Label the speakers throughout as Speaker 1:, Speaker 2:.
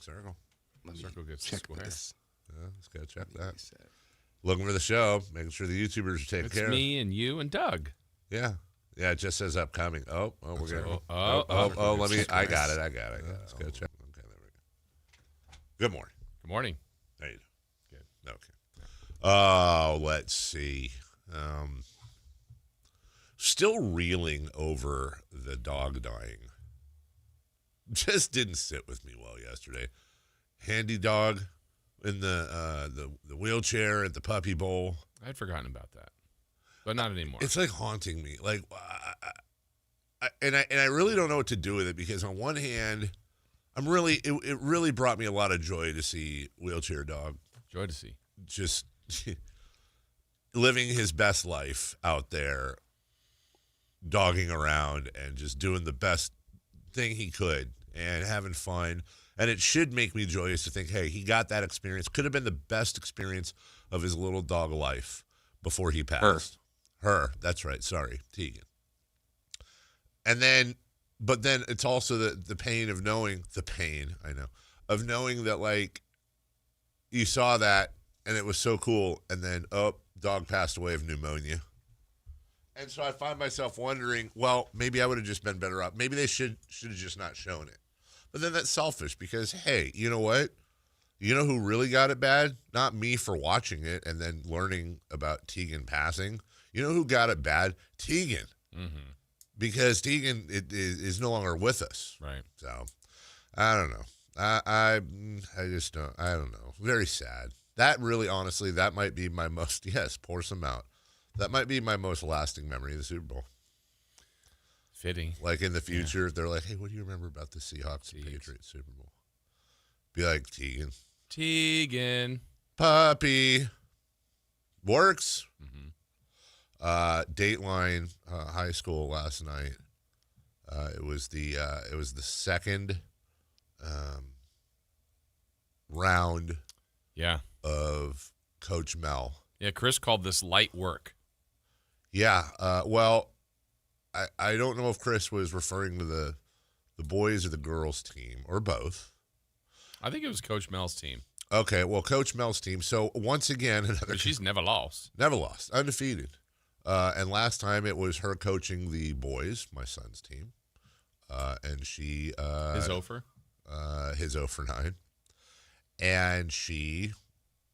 Speaker 1: circle.
Speaker 2: Circle gets
Speaker 3: check
Speaker 2: square.
Speaker 3: this.
Speaker 1: Yeah, just got to check that. Looking for the show, making sure the YouTubers are taken
Speaker 2: It's
Speaker 1: care of.
Speaker 2: me and you and Doug.
Speaker 1: Yeah. Yeah, it just says upcoming. Oh, we're getting.
Speaker 2: Oh,
Speaker 1: let me. I got it. Let's go check. Okay, there we go. Good morning.
Speaker 2: Good morning.
Speaker 1: How you doing?
Speaker 2: Good.
Speaker 1: Okay. Oh, let's see. Still reeling over the dog dying. Just didn't sit with me well yesterday. Handy dog in the wheelchair at the puppy bowl.
Speaker 2: I'd forgotten about that, but not anymore.
Speaker 1: It's like haunting me. Like, I really don't know what to do with it because on one hand, it really brought me a lot of joy to see wheelchair dog.
Speaker 2: Joy to see.
Speaker 1: Just living his best life out there, dogging around and just doing the best thing he could and having fun. And it should make me joyous to think, hey, he got that experience. Could have been the best experience of his little dog life before he passed. Her. That's right. Sorry. Tegan. And then, but then it's also the pain of knowing, of knowing that, like, you saw that and it was so cool. And then, dog passed away of pneumonia. And so I find myself wondering, well, maybe I would have just been better off. Maybe they should have just not shown it. But then that's selfish because, hey, you know what? You know who really got it bad? Not me for watching it and then learning about Tegan passing. You know who got it bad? Tegan.
Speaker 2: Mm-hmm.
Speaker 1: Because Tegan is no longer with us.
Speaker 2: Right.
Speaker 1: So, I don't know. I just don't. I don't know. Very sad. That really, honestly, that might be my most, yes, pour some out. That might be my most lasting memory of the Super Bowl.
Speaker 2: Fitting.
Speaker 1: Like in the future, they're like, hey, what do you remember about the Seahawks and Patriots Super Bowl? Be like, Tegan. Puppy. Works. Mm-hmm. Dateline High School last night. It was the second round of Coach Mel.
Speaker 2: Yeah, Chris called this light work.
Speaker 1: Yeah. Well, I don't know if Chris was referring to the boys or the girls team or both.
Speaker 2: I think it was Coach Mel's team.
Speaker 1: Okay, well, Coach Mel's team. So once again,
Speaker 2: she's never lost.
Speaker 1: Never lost, undefeated. And last time it was her coaching the boys, my son's team, and she
Speaker 2: his 0 for
Speaker 1: 9, and she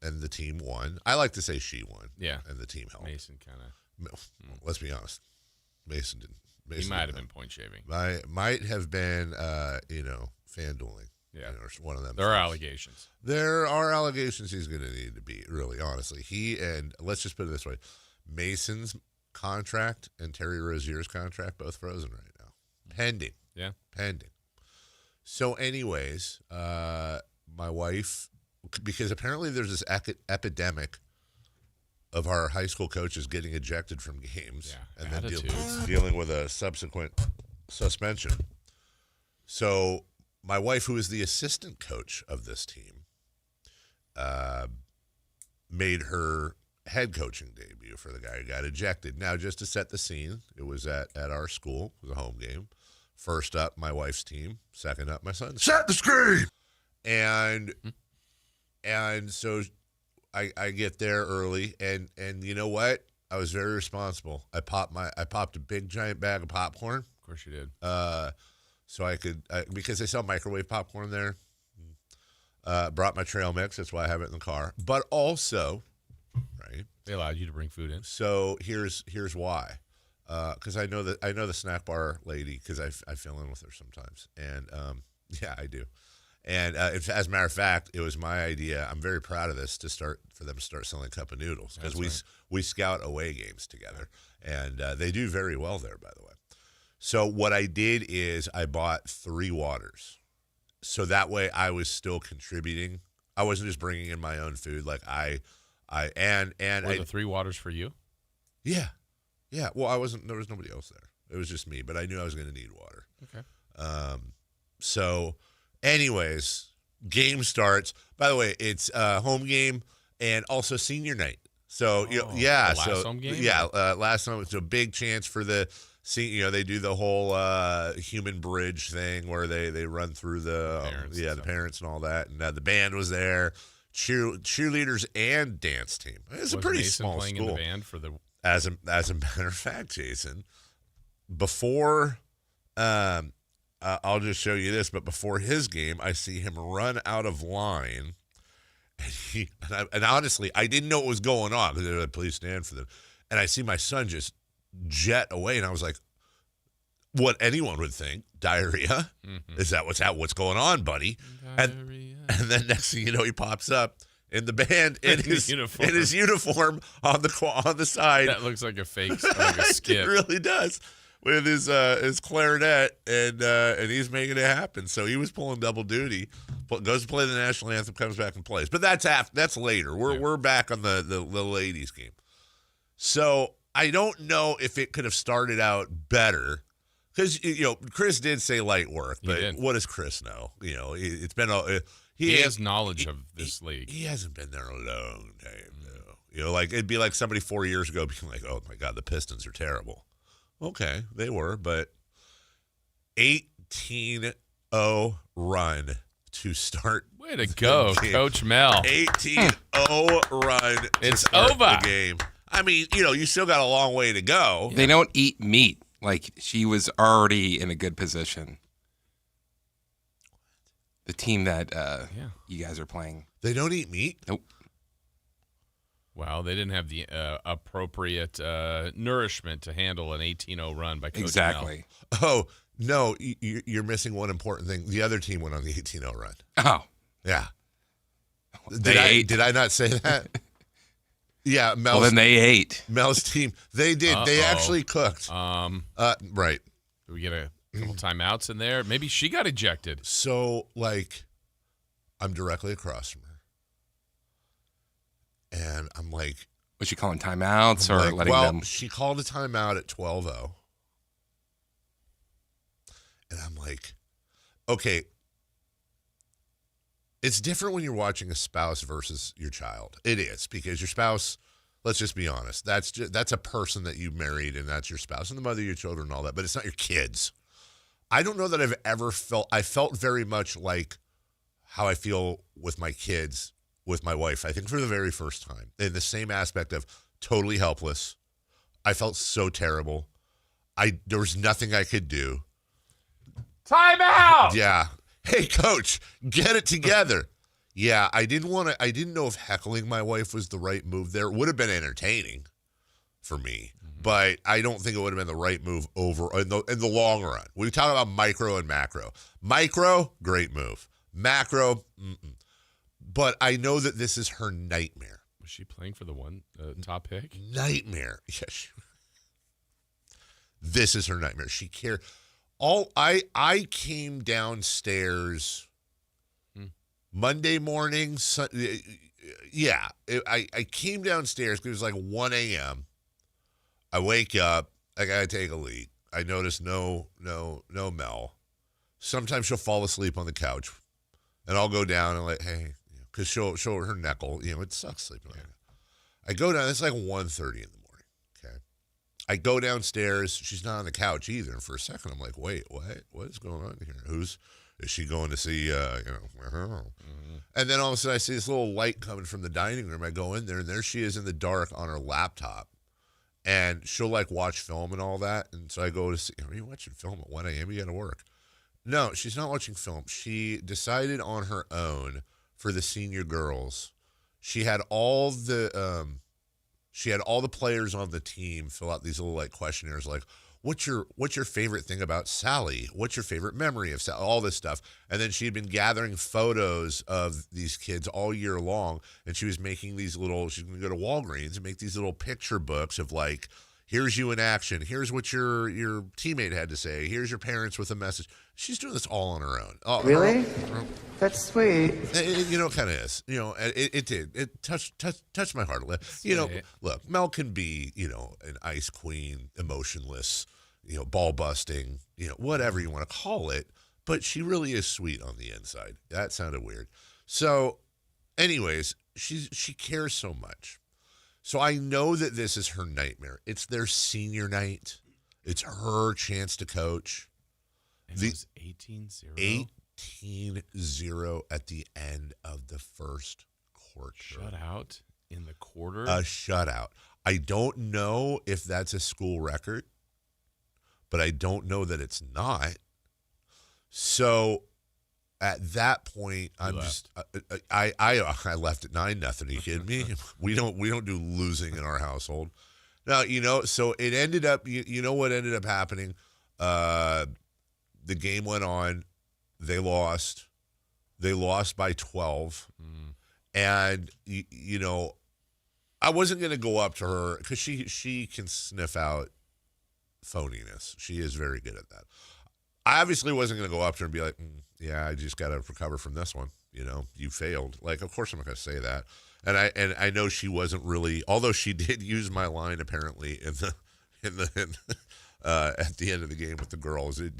Speaker 1: and the team won. I like to say she won.
Speaker 2: Yeah,
Speaker 1: and the team helped.
Speaker 2: Mason kind of.
Speaker 1: Let's be honest. Mason didn't.
Speaker 2: He might have been point shaving.
Speaker 1: Might have been, FanDueling.
Speaker 2: Yeah,
Speaker 1: or one of them.
Speaker 2: There are allegations.
Speaker 1: There are allegations he's going to need to be, really, honestly. He and, let's just put it this way, Mason's contract and Terry Rozier's contract, both frozen right now. Pending.
Speaker 2: Yeah.
Speaker 1: Pending. So anyways, my wife, because apparently there's this epidemic of our high school coaches getting ejected from games and then dealing with a subsequent suspension. So my wife, who is the assistant coach of this team, made her head coaching debut for the guy who got ejected. Now, just to set the scene, it was at our school. It was a home game. First up, my wife's team. Second up, my son's. Set the screen! And so I get there early, and you know what? I was very responsible. I popped a big giant bag of popcorn.
Speaker 2: Of course you did.
Speaker 1: So I could, because they sell microwave popcorn there. Brought my trail mix. That's why I have it in the car. But also, right?
Speaker 2: They allowed you to bring food in.
Speaker 1: So here's why. Because I know the snack bar lady, because I fill in with her sometimes, and yeah, I do. And as a matter of fact, it was my idea. I'm very proud of this for them to start selling cup of noodles, because we scout away games together, and they do very well there, by the way. So what I did is I bought 3 waters, so that way I was still contributing. I wasn't just bringing in my own food. Like were
Speaker 2: the 3 waters for you?
Speaker 1: Yeah. Well, I wasn't. There was nobody else there. It was just me, but I knew I was going to need water.
Speaker 2: Okay.
Speaker 1: So. Anyways, game starts. By the way, it's home game and also senior night. So
Speaker 2: last home game?
Speaker 1: Yeah, last home. It's a big chance for the See, they do the whole human bridge thing where they run through the parents and all that, and the band was there, cheerleaders and dance team. It's a pretty
Speaker 2: Mason
Speaker 1: small
Speaker 2: playing
Speaker 1: school.
Speaker 2: in the band for the.
Speaker 1: As a matter of fact, Jason, before, I'll just show you this, but before his game, I see him run out of line, and honestly, I didn't know what was going on because they're like, please stand for them, and I see my son just jet away, and I was like, what anyone would think, diarrhea? Mm-hmm. Is that what's going on, buddy? Diarrhea. And then next thing you know, he pops up in the band in his uniform on the side.
Speaker 2: That looks like a fake, like a skit.
Speaker 1: It really does, with his clarinet, and he's making it happen. So he was pulling double duty. Goes to play the national anthem, comes back and plays. But that's later. We're back on the ladies game. So I don't know if it could have started out better, because Chris did say light work, but what does Chris know? It's been he
Speaker 2: has knowledge of this league.
Speaker 1: He hasn't been there a long time, though. Like it'd be like somebody 4 years ago being like, "Oh my God, the Pistons are terrible." Okay, they were, but 18-0 run to start.
Speaker 2: Way to go, Coach Mel.
Speaker 1: 18-0 run.
Speaker 2: It's
Speaker 1: start
Speaker 2: over.
Speaker 1: The game. I mean, you still got a long way to go.
Speaker 3: They don't eat meat. Like, she was already in a good position. The team that you guys are playing.
Speaker 1: They don't eat meat?
Speaker 3: Nope.
Speaker 2: Wow, they didn't have the appropriate nourishment to handle an 18-0 run by Coach
Speaker 3: Exactly.
Speaker 1: Mel. Oh, no, you're missing one important thing. The other team went on the 18-0 run.
Speaker 3: Oh.
Speaker 1: Yeah.
Speaker 3: Did
Speaker 1: I not say that? Yeah,
Speaker 3: well, then they ate.
Speaker 1: Mel's team. They did. They actually cooked. Right.
Speaker 2: Do we get a couple timeouts in there? Maybe she got ejected.
Speaker 1: So, I'm directly across from her. And I'm like...
Speaker 3: Was she calling timeouts or letting them...
Speaker 1: Well, she called a timeout at 12-0. And I'm like, okay... It's different when you're watching a spouse versus your child. It is, because your spouse, let's just be honest, that's a person that you married, and that's your spouse and the mother of your children and all that, but it's not your kids. I don't know that I've ever I felt very much like how I feel with my kids, with my wife, I think for the very first time, in the same aspect of totally helpless. I felt so terrible. There was nothing I could do.
Speaker 2: Time out!
Speaker 1: Yeah. Hey, coach, get it together. Yeah, I didn't know if heckling my wife was the right move there. It would have been entertaining for me, but I don't think it would have been the right move over in the long run. We talk about micro and macro. Micro, great move. Macro, but I know that this is her nightmare.
Speaker 2: Was she playing for the top pick?
Speaker 1: Nightmare. Yes. This is her nightmare. She cared. I came downstairs Monday morning. I came downstairs because it was like 1 a.m. I wake up. I gotta take a leak. I notice no Mel. Sometimes she'll fall asleep on the couch, and I'll go down and hey, because she'll her neckle. It sucks sleeping on her. I go down. It's like 1:30 in the morning. I go downstairs. She's not on the couch either. And for a second, I'm like, wait, what is going on here? Is she going to see, And then all of a sudden, I see this little light coming from the dining room. I go in there, and there she is in the dark on her laptop. And she'll, watch film and all that. And so I go to see, are you watching film at 1 a.m.? You got to work. No, she's not watching film. She decided on her own for the senior girls. She had all the players on the team fill out these little questionnaires, what's your favorite thing about Sally? What's your favorite memory of Sally? All this stuff. And then she had been gathering photos of these kids all year long, and she was making she's going to go to Walgreens and make these little picture books of here's you in action. Here's what your teammate had to say. Here's your parents with a message. She's doing this all on her own.
Speaker 4: Really? That's sweet.
Speaker 1: It kind of is. It did. It touched my heart. Look, Mel can be, an ice queen, emotionless, ball busting, whatever you want to call it. But she really is sweet on the inside. That sounded weird. So, anyways, she cares so much. So I know that this is her nightmare. It's their senior night. It's her chance to coach.
Speaker 2: And it was 18-0.
Speaker 1: 18-0 at the end of the first quarter.
Speaker 2: Shutout in the quarter.
Speaker 1: A shutout. I don't know if that's a school record, but I don't know that it's not. So at that point, I left at 9-0. Are you kidding me? We don't do losing in our household. Now, so it ended up, you know what ended up happening? The game went on. They lost. They lost by 12. And, I wasn't going to go up to her because she can sniff out phoniness. She is very good at that. I obviously wasn't going to go up to her and be like, yeah, I just got to recover from this one. You failed. Like, of course I'm not going to say that. And I know she wasn't really, although she did use my line apparently at the end of the game with the girls. You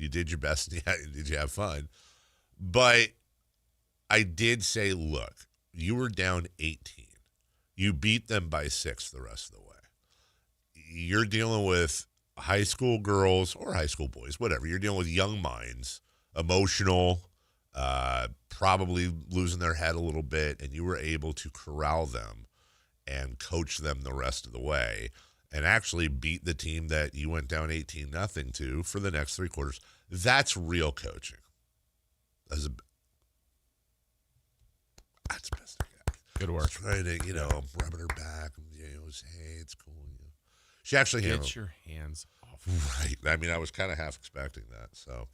Speaker 1: did your best. Did you have fun? But I did say, look, you were down 18. You beat them by 6 the rest of the way. You're dealing with high school girls or high school boys, whatever. You're dealing with young minds, emotional, probably losing their head a little bit, and you were able to corral them and coach them the rest of the way and actually beat the team that you went down 18-0 to for the next 3 quarters. That's real coaching. That's best I got.
Speaker 2: Good work.
Speaker 1: Trying to, rubbing her back. Say, hey, it's cool. She actually
Speaker 2: Get your hands off.
Speaker 1: Right. I mean, I was kind of half expecting that. So,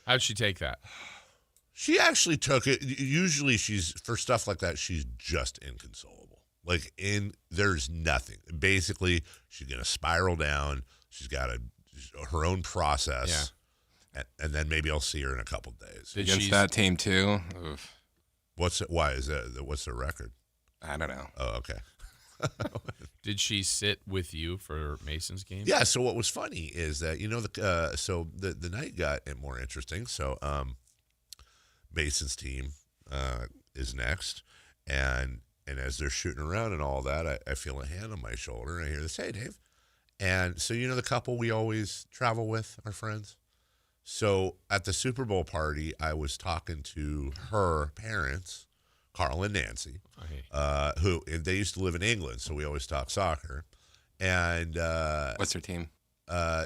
Speaker 2: how'd she take that?
Speaker 1: She actually took it. Usually, for stuff like that, she's just inconsolable. There's nothing. Basically, she's gonna spiral down. She's got her own process, and then maybe I'll see her in a couple days.
Speaker 3: Against that team too. Oof.
Speaker 1: Why is that? What's their record?
Speaker 3: I don't know.
Speaker 1: Oh, okay.
Speaker 2: Did she sit with you for Mason's game?
Speaker 1: Yeah. So what was funny is that the night got more interesting. So Mason's team is next, and as they're shooting around and all that, I feel a hand on my shoulder, and I hear this, "Hey, Dave." And so the couple we always travel with, our friends. So at the Super Bowl party, I was talking to her parents, Carl and Nancy, who they used to live in England, so we always talk soccer. And
Speaker 3: what's her team?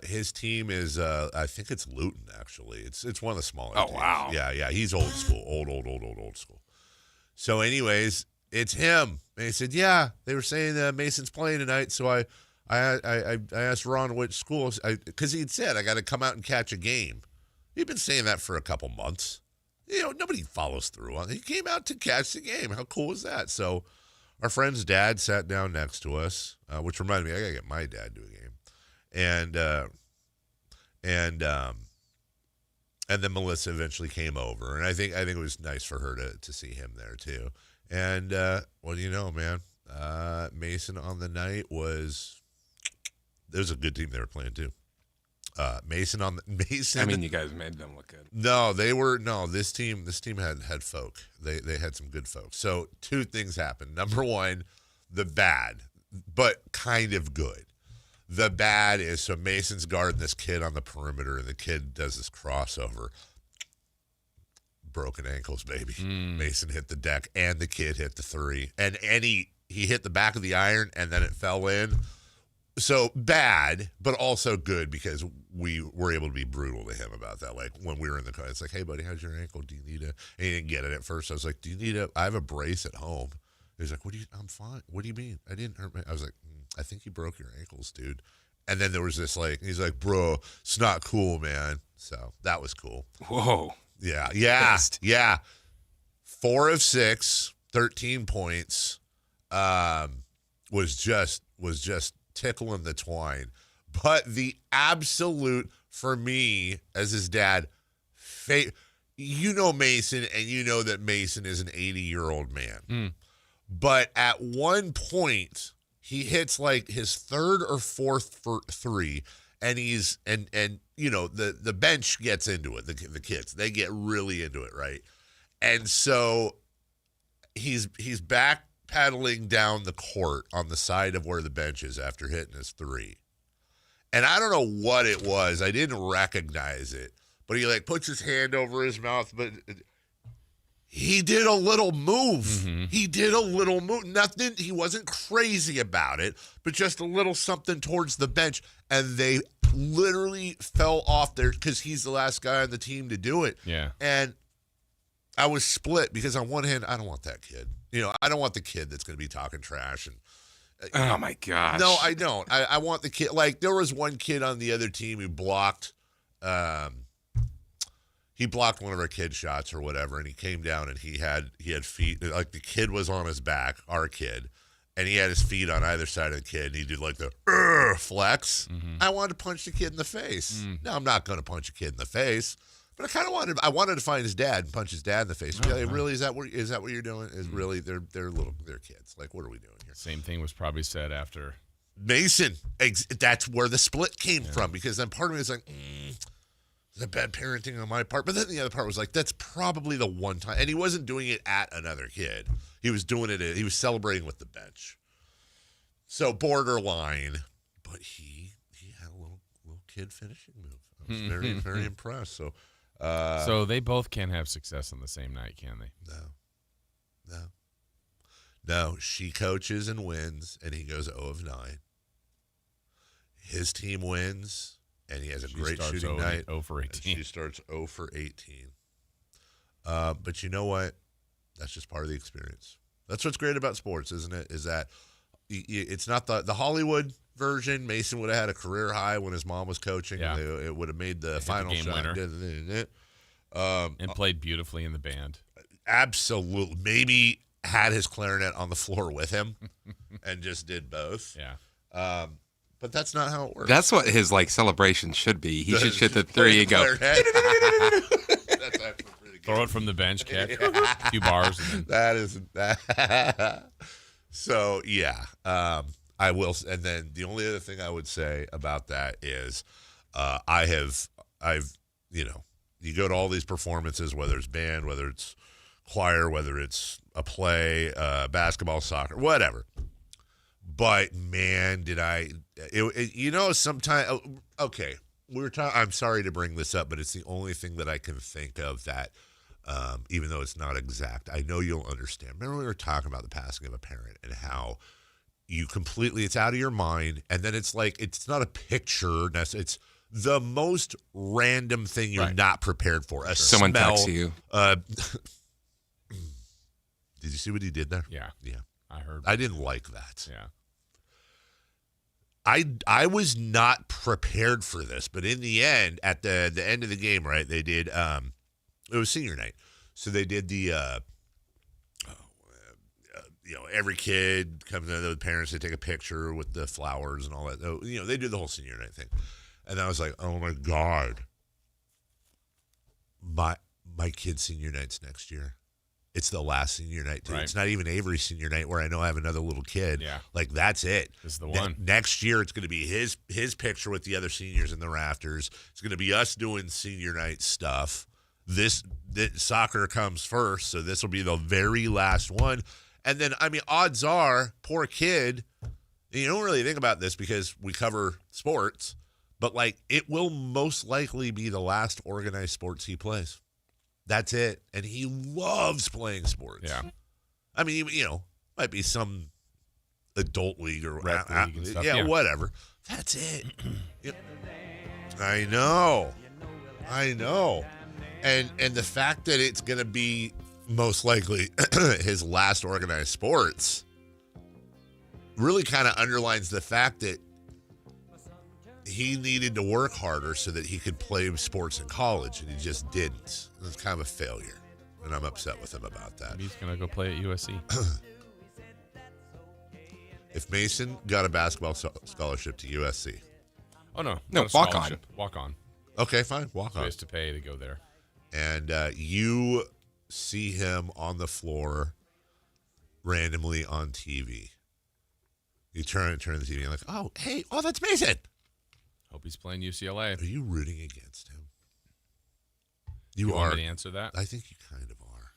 Speaker 1: His team is I think it's Luton, actually. It's one of the smaller teams.
Speaker 3: Wow.
Speaker 1: Yeah, he's old school, old school. So anyways, it's him. And he said, yeah, they were saying Mason's playing tonight, so I asked Ron which school, because he'd said I got to come out and catch a game. He'd been saying that for a couple months. Nobody follows through on it. He came out to catch the game. How cool is that? So our friend's dad sat down next to us, which reminded me, I got to get my dad to a game. And then Melissa eventually came over, and I think it was nice for her to see him there too. And what do you know, man? Mason on the night there was a good team they were playing too. Mason.
Speaker 3: I mean, you guys made them look good.
Speaker 1: No, this team had folk. They had some good folks. So 2 things happened. Number 1, the bad, but kind of good. The bad is, so Mason's guarding this kid on the perimeter, and the kid does this crossover. Broken ankles, baby. Mason hit the deck, and the kid hit the 3. And he hit the back of the iron, and then it fell in. So bad, but also good, because we were able to be brutal to him about that. Like when we were in the car, it's like, hey buddy, how's your ankle? Do you need and he didn't get it at first. I was like, do you need I have a brace at home. He's like, I'm fine. What do you mean? I didn't hurt I was like, I think you broke your ankles, dude. And then there was this he's like, bro, it's not cool, man. So that was cool.
Speaker 3: Whoa.
Speaker 1: Yeah.
Speaker 3: Best.
Speaker 1: Yeah. 4 of 6, 13 points. Was just tickling the twine. But the absolute, for me, as his dad, Mason, and you know that Mason is an 80-year-old man. But at one point, he hits like his 3rd or 4th 3, and the bench gets into it. The kids, they get really into it, right? And so he's back paddling down the court on the side of where the bench is after hitting his 3. And I don't know what it was. I didn't recognize it. But he, like, puts his hand over his mouth. But he did a little move.
Speaker 2: Mm-hmm.
Speaker 1: He did a little move. Nothing. He wasn't crazy about it, but just a little something towards the bench. And they literally fell off there because he's the last guy on the team to do it.
Speaker 2: Yeah.
Speaker 1: And I was split because on one hand, I don't want that kid. I don't want the kid that's going to be talking trash and
Speaker 3: Oh my gosh.
Speaker 1: no, I don't. I want the kid. Like, there was one kid on the other team who blocked. He blocked one of our kid shots or whatever, and he came down and he had feet. Like, the kid was on his back, our kid, and he had his feet on either side of the kid. And he did like the flex.
Speaker 2: Mm-hmm.
Speaker 1: I wanted to punch the kid in the face. No, I'm not going to punch a kid in the face. But I kind of wanted to find his dad and punch his dad in the face. Be like, really, is that what you're doing? Is really they're kids? Like, what are we doing here?
Speaker 2: Same thing was probably said after
Speaker 1: Mason. That's where the split came from, because then part of me is like, is that bad parenting on my part? But then the other part was like, that's probably the one time, and he wasn't doing it at another kid. He was doing it. He was celebrating with the bench. So borderline, but he had a little kid finishing move. I was very very impressed. So.
Speaker 2: So they both can't have success on the same night, can they?
Speaker 1: No. She coaches and wins, and he goes 0 of 9. His team wins, and he has a great shooting night.
Speaker 2: 0 for 18.
Speaker 1: She starts 0 for 18. But you know what? That's just part of the experience. That's what's great about sports, isn't it? Is that it's not the Hollywood version. Mason would have had a career high when his mom was coaching.
Speaker 2: Yeah.
Speaker 1: It would have made the final
Speaker 2: game
Speaker 1: shot.
Speaker 2: winner. And played beautifully in the band.
Speaker 1: Absolutely. Maybe had his clarinet on the floor with him and just did both.
Speaker 2: Yeah.
Speaker 1: But that's not how it works.
Speaker 3: That's what his celebration should be. He should shoot the three and go.
Speaker 1: That's actually pretty good.
Speaker 2: Throw it from the bench, catch a few bars. And then,
Speaker 1: That is that. So yeah, I will. And then the only other thing I would say about that is, I've you go to all these performances, whether it's band, whether it's choir, whether it's a play, basketball, soccer, whatever. But man, did sometimes. Okay, we were talking. I'm sorry to bring this up, but it's the only thing that I can think of that. Even though it's not exact, I know you'll understand. Remember we were talking about the passing of a parent and how it's out of your mind, and then it's like, it's not a picture, it's the most random thing you're not prepared for.
Speaker 3: Someone
Speaker 1: smell,
Speaker 3: texts you.
Speaker 1: Did you see what he did there?
Speaker 2: yeah. I heard.
Speaker 1: I didn't like that.
Speaker 2: Yeah.
Speaker 1: I was not prepared for this, but in the end, at the end of the game, right, they did, it was senior night. So they did the, every kid comes in, the parents, they take a picture with the flowers and all that. They do the whole senior night thing. And I was like, oh my God, my kid's senior night's next year. It's the last senior night, too. Right. It's not even Avery's senior night where I know I have another little kid.
Speaker 2: Yeah.
Speaker 1: Like, that's it.
Speaker 2: This is the one.
Speaker 1: Next year, it's going to be his picture with the other seniors in the rafters. It's going to be us doing senior night stuff. This soccer comes first, so this will be the very last one. And then, odds are, poor kid, you don't really think about this because we cover sports, but, it will most likely be the last organized sports he plays. That's it. And he loves playing sports.
Speaker 2: Yeah.
Speaker 1: Might be some adult league or
Speaker 2: rec league and stuff.
Speaker 1: Yeah, whatever. That's it. Yep. I know. And the fact that it's going to be most likely his last organized sports really kind of underlines the fact that he needed to work harder so that he could play sports in college, and he just didn't. It was kind of a failure, and I'm upset with him about that.
Speaker 2: Maybe he's going to go play at USC.
Speaker 1: If Mason got a basketball scholarship to USC.
Speaker 2: Oh, no.
Speaker 3: No, walk on.
Speaker 2: Walk on.
Speaker 1: Okay, fine. Walk
Speaker 2: So
Speaker 1: on.
Speaker 2: he has to pay to go there.
Speaker 1: And you see him on the floor randomly on TV. You turn the TV and like, oh, that's Mason.
Speaker 2: Hope he's playing UCLA.
Speaker 1: Are you rooting against him?
Speaker 2: You want me to answer that?
Speaker 1: I think you kind of are.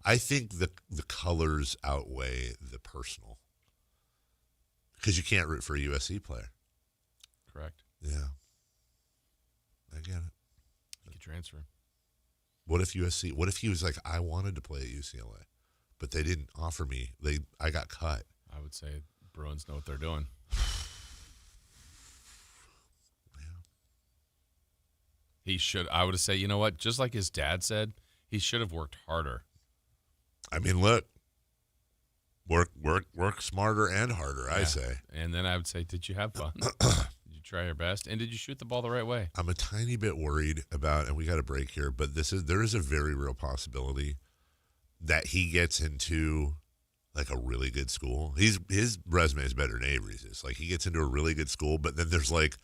Speaker 1: I think the colors outweigh the personal. Because you can't root for a USC player.
Speaker 2: correct.
Speaker 1: Yeah. I get it.
Speaker 2: You could transfer him.
Speaker 1: What if USC? What if he was like, I wanted to play at UCLA, but they didn't offer me. I got cut.
Speaker 2: I would say Bruins know what they're doing. He should. I would say, you know what? Just like his dad said, he should have worked harder.
Speaker 1: I mean, look, work smarter and harder. I say.
Speaker 2: And then I would say, did you have fun? Did you try your best? And did you shoot the ball the right way?
Speaker 1: I'm a tiny bit worried about, and we got a break here, but there is a very real possibility that he gets into like a really good school. His resume is better than Avery's. It's like he gets into a really good school, but then there's like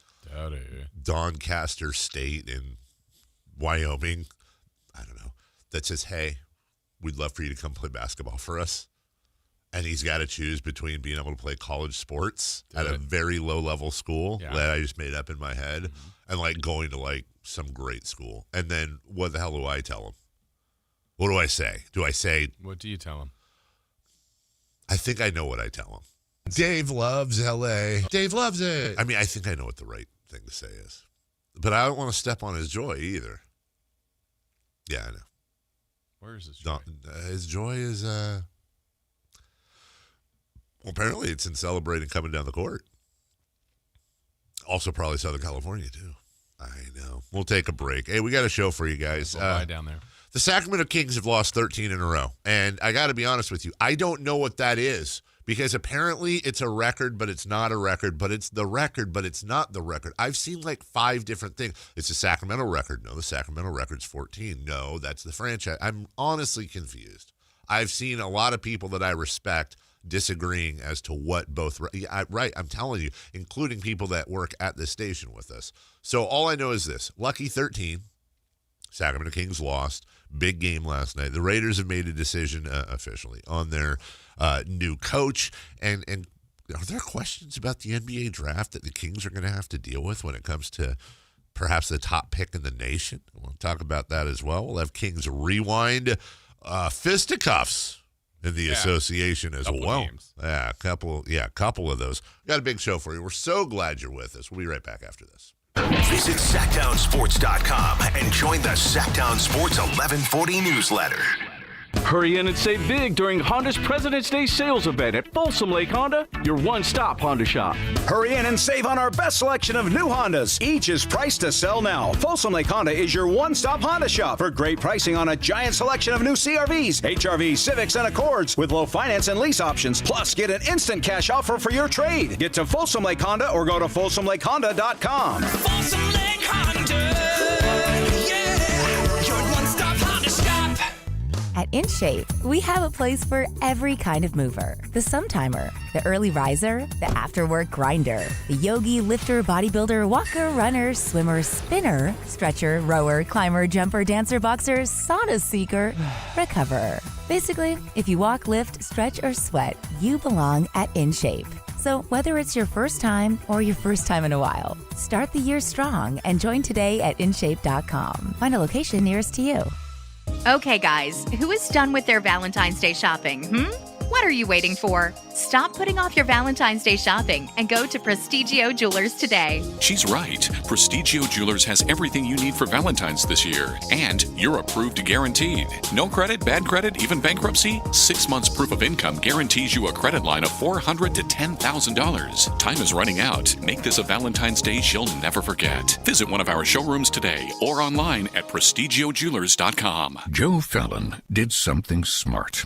Speaker 1: Doncaster State in Wyoming, I don't know, that says, hey, we'd love for you to come play basketball for us. And he's got to choose between being able to play college sports at a very low-level school that I just made up in my head and, like, going to, like, some great school. And then what the hell do I tell him? What do I say?
Speaker 2: What do you tell him?
Speaker 1: I think I know what I tell him. Dave loves L.A. Dave loves it. I mean, I think I know what the right thing to say is. But I don't want to step on his joy either. Yeah, I know.
Speaker 2: Where is his joy?
Speaker 1: His joy is, well, apparently it's in celebrating coming down the court. Also probably Southern California, too. I know. We'll take a break. Hey, we got a show for you guys.
Speaker 2: Bye down there.
Speaker 1: The Sacramento Kings have lost 13 in a row. And I got to be honest with you, I don't know what that is. Because apparently it's a record, but it's not a record, but it's the record, but it's not the record. I've seen like 5 different things. It's a Sacramento record. No, the Sacramento record's 14. No, that's the franchise. I'm honestly confused. I've seen a lot of people that I respect disagreeing as to what both. Right, I'm telling you, including people that work at this station with us. So all I know is this. Lucky 13. Sacramento Kings lost. Big game last night. The Raiders have made a decision officially on their new coach. And are there questions about the NBA draft that the Kings are going to have to deal with when it comes to perhaps the top pick in the nation? We'll talk about that as well. We'll have Kings rewind fisticuffs in the association as well. Yeah, a couple of those. Got a big show for you. We're so glad you're with us. We'll be right back after this.
Speaker 5: Visit SactownSports.com and join the Sactown Sports 1140 newsletter.
Speaker 6: Hurry in and save big during Honda's President's Day sales event at Folsom Lake Honda, your one-stop Honda shop.
Speaker 7: Hurry in and save on our best selection of new Hondas. Each is priced to sell now. Folsom Lake Honda is your one-stop Honda shop for great pricing on a giant selection of new CRVs, HRVs, Civics, and Accords with low finance and lease options. Plus, get an instant cash offer for your trade. Get to Folsom Lake Honda or go to FolsomLakeHonda.com.
Speaker 8: Folsom Lake Honda, yeah, your one-stop Honda shop.
Speaker 9: At InShape, we have a place for every kind of mover. The Sometimer, the early riser, the after-work grinder, the yogi, lifter, bodybuilder, walker, runner, swimmer, spinner, stretcher, rower, climber, jumper, dancer, boxer, sauna seeker, recoverer. Basically, if you walk, lift, stretch, or sweat, you belong at InShape. So whether it's your first time or your first time in a while, start the year strong and join today at InShape.com. Find a location nearest to you.
Speaker 10: Okay, guys, who is done with their Valentine's Day shopping? What are you waiting for? Stop putting off your Valentine's Day shopping and go to Prestigio Jewelers today.
Speaker 11: She's right. Prestigio Jewelers has everything you need for Valentine's this year. And you're approved guaranteed. No credit, bad credit, even bankruptcy? 6 months proof of income guarantees you a credit line of $400 to $10,000. Time is running out. Make this a Valentine's Day she'll never forget. Visit one of our showrooms today or online at prestigiojewelers.com.
Speaker 12: Joe Fallon did something smart.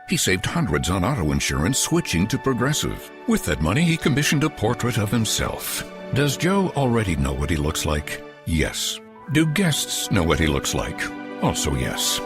Speaker 12: He saved hundreds on auto insurance switching to Progressive. With that money, he commissioned a portrait of himself. Does Joe already know what he looks like? Yes. Do guests know what he looks like? Also yes.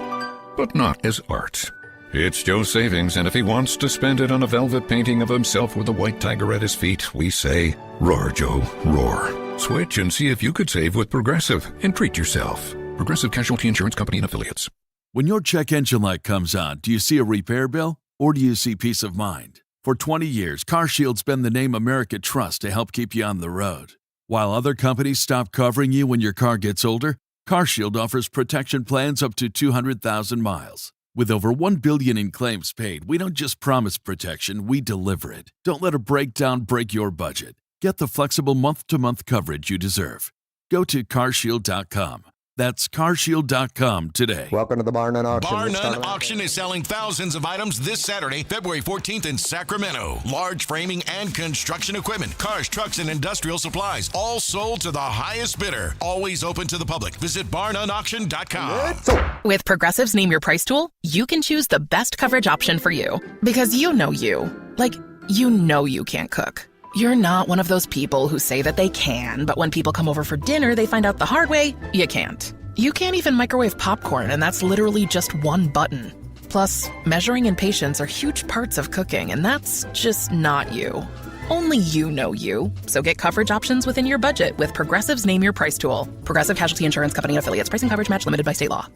Speaker 12: But not as art. It's Joe's savings, and if he wants to spend it on a velvet painting of himself with a white tiger at his feet, we say, roar, Joe, roar. Switch and see if you could save with Progressive and treat yourself. Progressive Casualty Insurance Company and Affiliates.
Speaker 13: When your check engine light comes on, do you see a repair bill or do you see peace of mind? For 20 years, CarShield's been the name America trusts to help keep you on the road. While other companies stop covering you when your car gets older, CarShield offers protection plans up to 200,000 miles. With over $1 billion in claims paid, we don't just promise protection, we deliver it. Don't let a breakdown break your budget. Get the flexible month-to-month coverage you deserve. Go to CarShield.com. That's CarShield.com today.
Speaker 7: Welcome to the Bar None Auction.
Speaker 5: Bar None Auction is selling thousands of items this Saturday, February 14th in Sacramento. Large framing and construction equipment, cars, trucks, and industrial supplies, all sold to the highest bidder. Always open to the public. Visit BarNoneAuction.com.
Speaker 14: With Progressive's Name Your Price tool, you can choose the best coverage option for you. Because you know you. Like, you know you can't cook. You're not one of those people who say that they can, but when people come over for dinner, they find out the hard way, you can't. You can't even microwave popcorn, and that's literally just one button. Plus, measuring and patience are huge parts of cooking, and that's just not you. Only you know you. So get coverage options within your budget with Progressive's Name Your Price tool. Progressive Casualty Insurance Company and affiliates. Pricing coverage match limited by state law.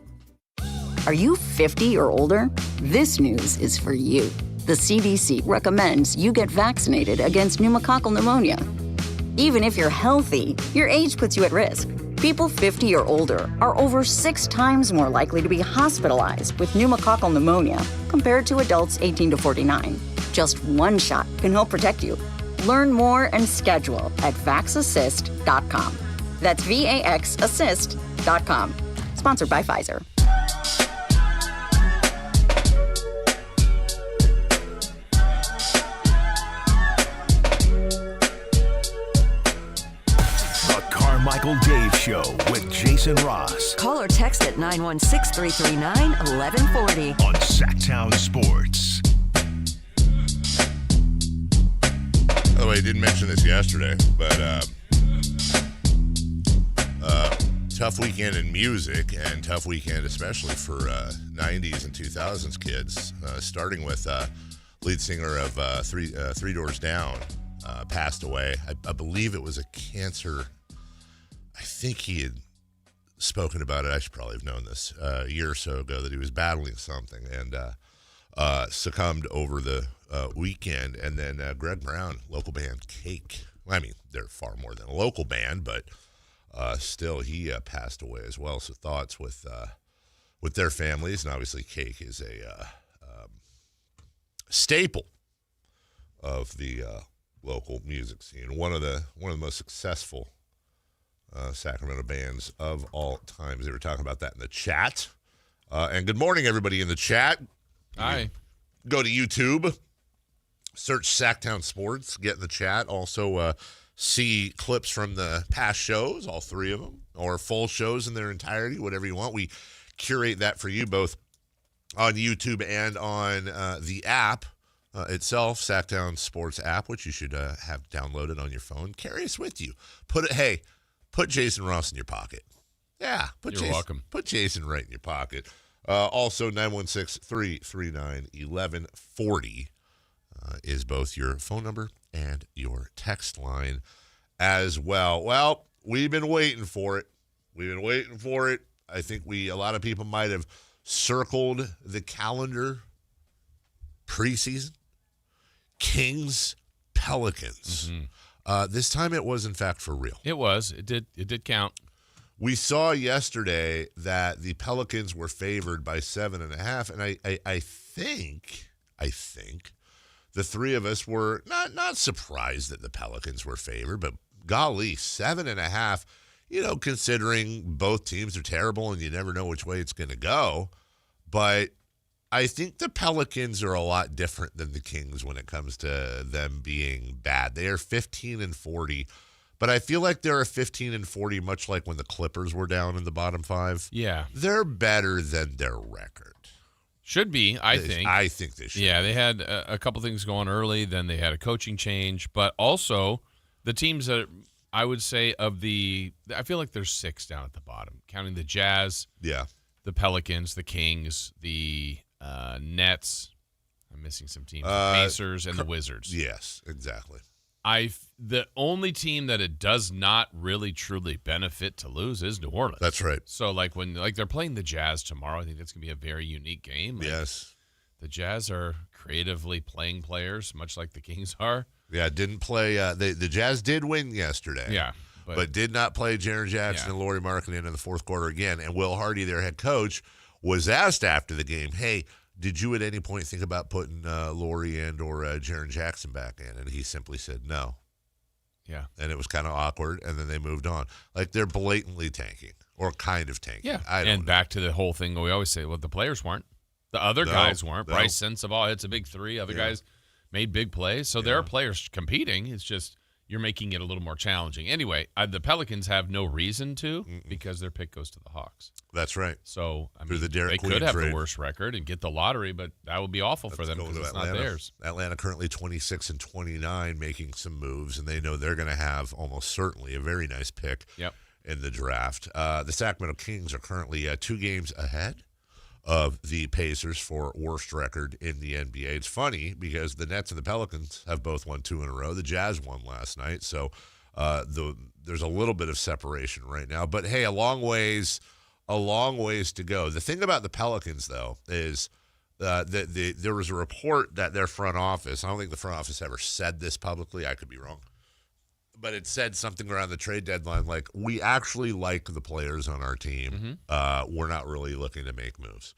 Speaker 15: Are you 50 or older? This news is for you. The CDC recommends you get vaccinated against pneumococcal pneumonia. Even if you're healthy, your age puts you at risk. People 50 or older are over 6 times more likely to be hospitalized with pneumococcal pneumonia compared to adults 18 to 49. Just one shot can help protect you. Learn more and schedule at vaxassist.com. That's VAXassist.com. Sponsored by Pfizer.
Speaker 5: Carmichael Dave Show with Jason Ross.
Speaker 16: Call or text at 916-339-1140.
Speaker 5: On Sactown Sports.
Speaker 1: By the way, I didn't mention this yesterday, but tough weekend in music, and tough weekend especially for 90s and 2000s kids, starting with lead singer of Three Doors Down, passed away. I believe it was a cancer. I think he had spoken about it. I should probably have known this a year or so ago, that he was battling something and succumbed over the weekend. And then Greg Brown, local band Cake. I mean, they're far more than a local band, but still, he passed away as well. So thoughts with their families, and obviously Cake is a staple of the local music scene. One of the most successful Sacramento bands of all times. They were talking about that in the chat. And good morning, everybody in the chat.
Speaker 2: Hi.
Speaker 1: Go to YouTube, search Sactown Sports, get in the chat. Also, see clips from the past shows, all 3 of them, or full shows in their entirety, whatever you want. We curate that for you both on YouTube and on the app itself, Sactown Sports app, which you should have downloaded on your phone. Carry us with you. Put Jason Ross in your pocket. Yeah.
Speaker 2: You're welcome.
Speaker 1: Put Jason right in your pocket. Also, 916-339-1140 is both your phone number and your text line as well. Well, we've been waiting for it. I think a lot of people might have circled the calendar preseason. Kings, Pelicans.
Speaker 2: Mm-hmm.
Speaker 1: This time it was, in fact, for real.
Speaker 2: It was. It did count.
Speaker 1: We saw yesterday that the Pelicans were favored by 7.5, and I think the 3 of us were not surprised that the Pelicans were favored, but golly, 7.5, considering both teams are terrible and you never know which way it's going to go. But I think the Pelicans are a lot different than the Kings when it comes to them being bad. They are 15-40, but I feel like they're a 15-40, much like when the Clippers were down in the bottom 5.
Speaker 2: Yeah.
Speaker 1: They're better than their record.
Speaker 2: Should be, I think.
Speaker 1: I think they should.
Speaker 2: Yeah, they had a couple things going early, then they had a coaching change, but also the teams that I would say I feel like there's 6 down at the bottom, counting the Jazz, the Pelicans, the Kings, the Nets. I'm missing some teams. The Pacers and the Wizards.
Speaker 1: Yes, exactly.
Speaker 2: The only team that it does not really truly benefit to lose is New Orleans.
Speaker 1: That's right.
Speaker 2: So when they're playing the Jazz tomorrow, I think that's going to be a very unique game.
Speaker 1: Yes.
Speaker 2: The Jazz are creatively playing players, much like the Kings are.
Speaker 1: Yeah, didn't play. The Jazz did win yesterday.
Speaker 2: Yeah.
Speaker 1: But did not play Jaren Jackson and Lauri Markkanen in the fourth quarter again. And Will Hardy, their head coach, was asked after the game, hey, did you at any point think about putting Lauri and or Jaren Jackson back in? And he simply said no.
Speaker 2: Yeah.
Speaker 1: And it was kind of awkward, and then they moved on. Like, they're blatantly tanking or kind of tanking.
Speaker 2: Yeah.
Speaker 1: I don't
Speaker 2: And
Speaker 1: know.
Speaker 2: back to the whole thing we always say, well, the players weren't. The other guys weren't.
Speaker 1: No.
Speaker 2: Bryce Sensabaugh hits a big three. Other guys made big plays. So there are players competing. It's just you're making it a little more challenging. Anyway, the Pelicans have no reason to because their pick goes to the Hawks.
Speaker 1: That's right.
Speaker 2: So, I
Speaker 1: Through
Speaker 2: mean,
Speaker 1: the Derek
Speaker 2: they
Speaker 1: Queen
Speaker 2: could have
Speaker 1: trade.
Speaker 2: the worst record and get the lottery, but that would be awful for them because it's not theirs.
Speaker 1: Atlanta currently 26-29, making some moves, and they know they're going to have almost certainly a very nice pick in the draft. The Sacramento Kings are currently 2 games ahead of the Pacers for worst record in the NBA. It's funny because the Nets and the Pelicans have both won 2 in a row. The Jazz won last night, so there's a little bit of separation right now. But hey, a long ways to go. The thing about the Pelicans, though, is there was a report that their front office, I don't think the front office ever said this publicly, I could be wrong, but it said something around the trade deadline like, we actually like the players on our team. We're not really looking to make moves.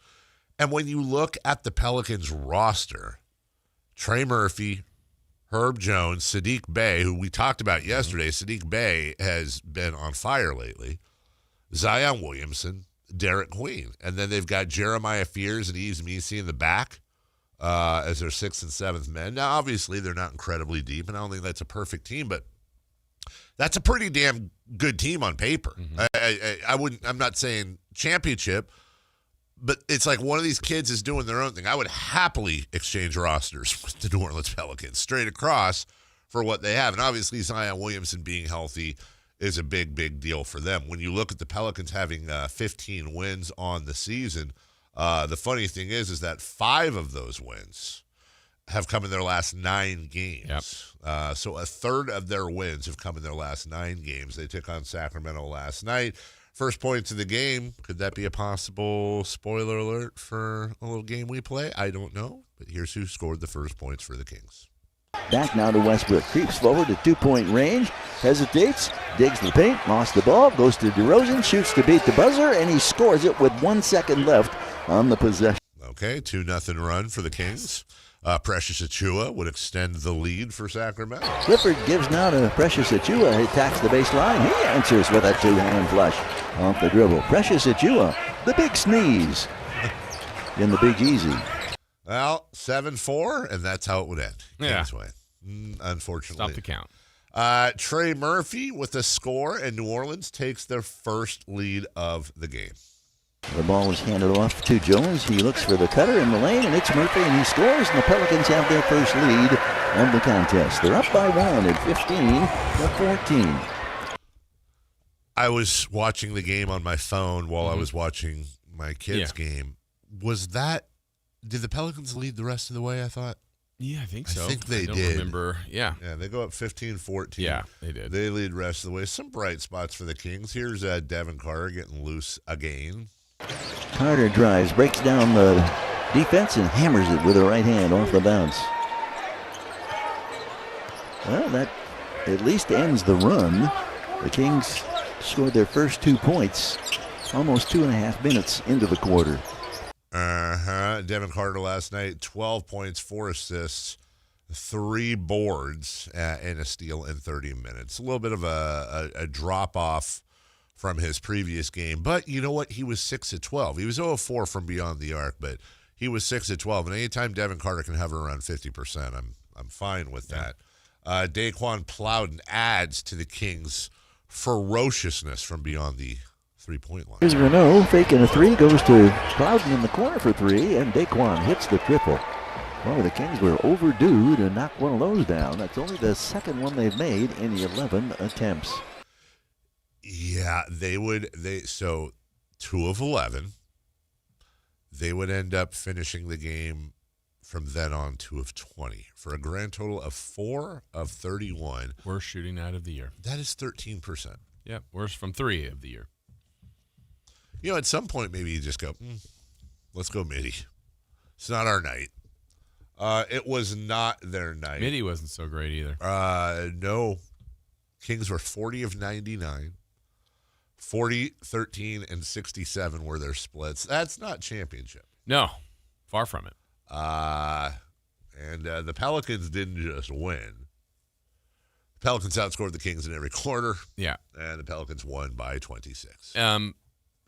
Speaker 1: And when you look at the Pelicans roster, Trey Murphy, Herb Jones, Sadiq Bey, who we talked about yesterday. Sadiq Bey has been on fire lately. Zion Williamson, Derek Queen. And then they've got Jeremiah Fears and Yves Missi in the back as their 6th and 7th men. Now, obviously, they're not incredibly deep, and I don't think that's a perfect team, but that's a pretty damn good team on paper. I'm not saying championship, but it's like one of these kids is doing their own thing. I would happily exchange rosters with the New Orleans Pelicans straight across for what they have. And obviously Zion Williamson being healthy is a big, big deal for them. When you look at the Pelicans having 15 wins on the season, the funny thing is that 5 of those wins have come in their last 9 games. So a third of their wins have come in their last 9 games. They took on Sacramento last night. First points of the game. Could that be a possible spoiler alert for a little game we play? I don't know. But here's who scored the first points for the Kings.
Speaker 16: Back now to Westbrook. Creeps forward at 2-point range. Hesitates. Digs the paint. Lost the ball. Goes to DeRozan. Shoots to beat the buzzer. And he scores it with 1 second left on the possession.
Speaker 1: Okay, 2-0 run for the Kings. Precious Achiuwa would extend the lead for Sacramento.
Speaker 16: Clifford gives now to Precious Achiuwa. He attacks the baseline. He answers with a 2-hand flush off the dribble. Precious Achiuwa, the big sneeze in the Big Easy.
Speaker 1: Well, 7-4, and that's how it would end.
Speaker 2: Yeah.
Speaker 1: Kings win. Unfortunately.
Speaker 2: Stop the count.
Speaker 1: Trey Murphy with a score, and New Orleans takes their first lead of the game.
Speaker 16: The ball was handed off to Jones. He looks for the cutter in the lane, and it's Murphy, and he scores, and the Pelicans have their first lead of the contest. They're up by 1 at 15-14.
Speaker 1: I was watching the game on my phone while I was watching my kids' game. Did the Pelicans lead the rest of the way, I thought?
Speaker 2: Yeah, I think so.
Speaker 1: I think they
Speaker 2: don't
Speaker 1: did.
Speaker 2: Remember. Yeah,
Speaker 1: they go up 15-14.
Speaker 2: Yeah, they did.
Speaker 1: They lead the rest of the way. Some bright spots for the Kings. Here's Devin Carter getting loose again.
Speaker 16: Carter drives, breaks down the defense, and hammers it with a right hand off the bounce. Well, that at least ends the run. The Kings scored their first 2 points almost 2.5 minutes into the quarter.
Speaker 1: Devin Carter last night, 12 points, 4 assists, 3 boards, and a steal in 30 minutes. A little bit of a drop-off from his previous game. But you know what? He was 6 of 12. He was 0 of 4 from beyond the arc, but he was 6 of 12. And anytime Devin Carter can hover around 50%, I'm fine with that. Daquan Plowden adds to the Kings' ferociousness from beyond the three-point line.
Speaker 16: Here's Renault faking a 3, goes to Plowden in the corner for 3, and Daquan hits the triple. Well, the Kings were overdue to knock one of those down. That's only the second one they've made in the 11 attempts.
Speaker 1: Yeah, so 2 of 11. They would end up finishing the game from then on 2 of 20 for a grand total of 4 of 31.
Speaker 2: Worst shooting night of the year.
Speaker 1: That is 13%.
Speaker 2: Yeah, worst from 3 of the year.
Speaker 1: You know, at some point, maybe you just go, let's go Midi. It's not our night. It was not their night.
Speaker 2: Midi wasn't so great either.
Speaker 1: No. Kings were 40 of 99. 40, 13, and 67 were their splits. That's not championship.
Speaker 2: No, far from it.
Speaker 1: And the Pelicans didn't just win. Pelicans outscored the Kings in every quarter.
Speaker 2: Yeah.
Speaker 1: And the Pelicans won by 26.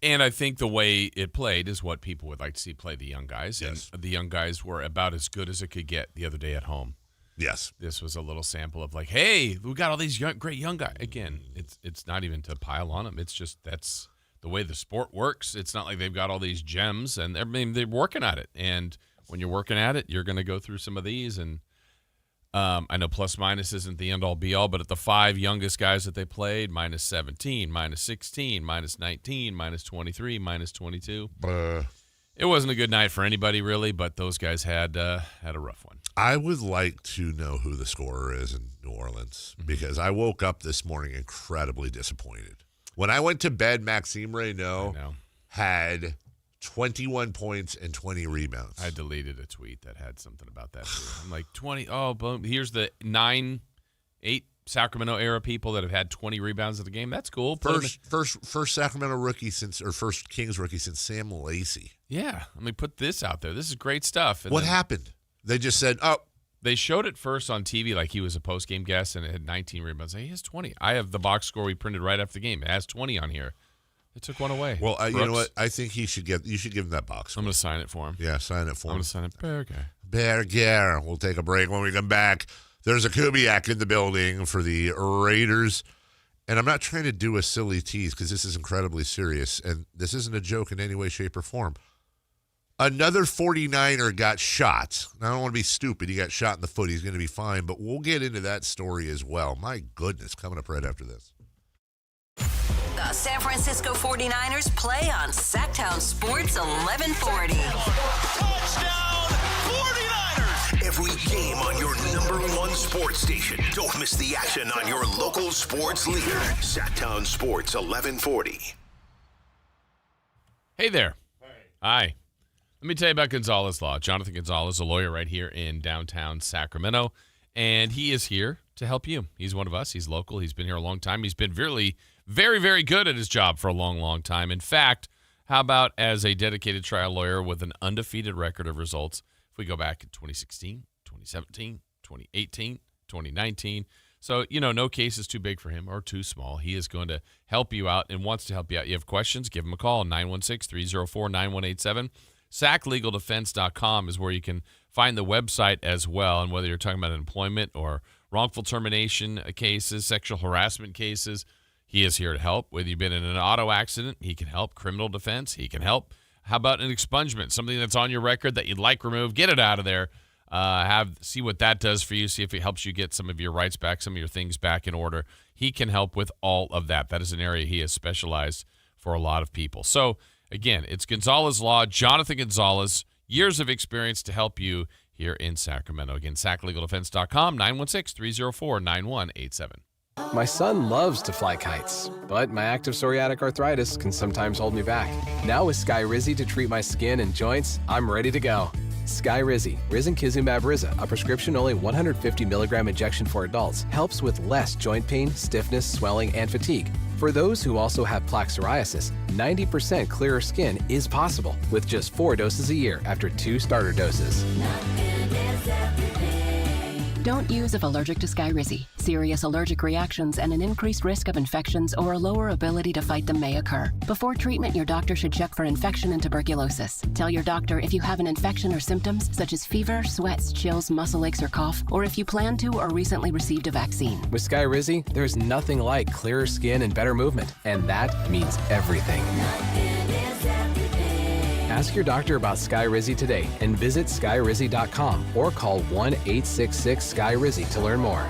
Speaker 2: And I think the way it played is what people would like to see play the young guys.
Speaker 1: Yes.
Speaker 2: And the young guys were about as good as it could get the other day at home.
Speaker 1: Yes.
Speaker 2: This was a little sample of like, hey, we got all these great young guys. Again, it's not even to pile on them. It's just that's the way the sport works. It's not like they've got all these gems, and they're working at it. And when you're working at it, you're going to go through some of these. And I know plus minus isn't the end all be all, but at the 5 youngest guys that they played, minus 17, minus 16, minus 19, minus 23, minus 22. It wasn't a good night for anybody really, but those guys had a rough one.
Speaker 1: I would like to know who the scorer is in New Orleans because I woke up this morning incredibly disappointed. When I went to bed, Maxime Reynaud had 21 points and 20 rebounds.
Speaker 2: I deleted a tweet that had something about that too. I'm like, 20, boom. Here's the 8 Sacramento era people that have had 20 rebounds in the game. That's cool.
Speaker 1: First Sacramento rookie first Kings rookie since Sam Lacey.
Speaker 2: Yeah. I mean, put this out there. This is great stuff. And
Speaker 1: what happened? They just said,
Speaker 2: They showed it first on TV like he was a post-game guest, and it had 19 rebounds. He has 20. I have the box score we printed right after the game. It has 20 on here. They took one away.
Speaker 1: Well, you know what? I think you should give him that box score.
Speaker 2: I'm going to sign it for him.
Speaker 1: Yeah, sign it for him.
Speaker 2: I'm going to sign it. Berger.
Speaker 1: Berger. We'll take a break. When we come back, there's a Kubiak in the building for the Raiders. And I'm not trying to do a silly tease because this is incredibly serious, and this isn't a joke in any way, shape, or form. Another 49er got shot. Now, I don't want to be stupid. He got shot in the foot. He's going to be fine, but we'll get into that story as well. My goodness, coming up right after this.
Speaker 17: The San Francisco 49ers play on Sactown Sports 1140.
Speaker 5: Touchdown 49ers! Every game on your #1 sports station. Don't miss the action on your local sports leader. Sactown Sports 1140.
Speaker 2: Hey there. Hi. Let me tell you about Gonzalez Law. Jonathan Gonzalez, a lawyer right here in downtown Sacramento, and he is here to help you. He's one of us. He's local. He's been here a long time. He's been very, very good at his job for a long, long time. In fact, how about as a dedicated trial lawyer with an undefeated record of results, if we go back in 2016, 2017, 2018, 2019. So, no case is too big for him or too small. He is going to help you out and wants to help you out. You have questions, give him a call, 916-304-9187. SacLegalDefense.com is where you can find the website as well. And whether you're talking about employment or wrongful termination cases, sexual harassment cases, he is here to help. Whether you've been in an auto accident, he can help. Criminal defense, he can help. How about an expungement, something that's on your record that you'd like removed? Get it out of there. See what that does for you. See if it helps you get some of your rights back, some of your things back in order. He can help with all of that. That is an area he has specialized for a lot of people. So, again, it's Gonzalez Law, Jonathan Gonzalez, years of experience to help you here in Sacramento. Again, SacLegalDefense.com, 916-304-9187.
Speaker 18: My son loves to fly kites, but my active psoriatic arthritis can sometimes hold me back. Now with Skyrizi to treat my skin and joints, I'm ready to go. Skyrizi, risankizumab Riza, a prescription-only 150 milligram injection for adults, helps with less joint pain, stiffness, swelling, and fatigue. For those who also have plaque psoriasis, 90% clearer skin is possible with just 4 doses a year after 2 starter doses.
Speaker 19: Don't use if allergic to Skyrizi. Serious allergic reactions and an increased risk of infections or a lower ability to fight them may occur. Before treatment, your doctor should check for infection and tuberculosis. Tell your doctor if you have an infection or symptoms such as fever, sweats, chills, muscle aches, or cough, or if you plan to or recently received a vaccine.
Speaker 18: With Skyrizi, there's nothing like clearer skin and better movement, and that means everything. Ask your doctor about Skyrizi today and visit Skyrizi.com or call 1-866-SKY-RIZZI to learn more.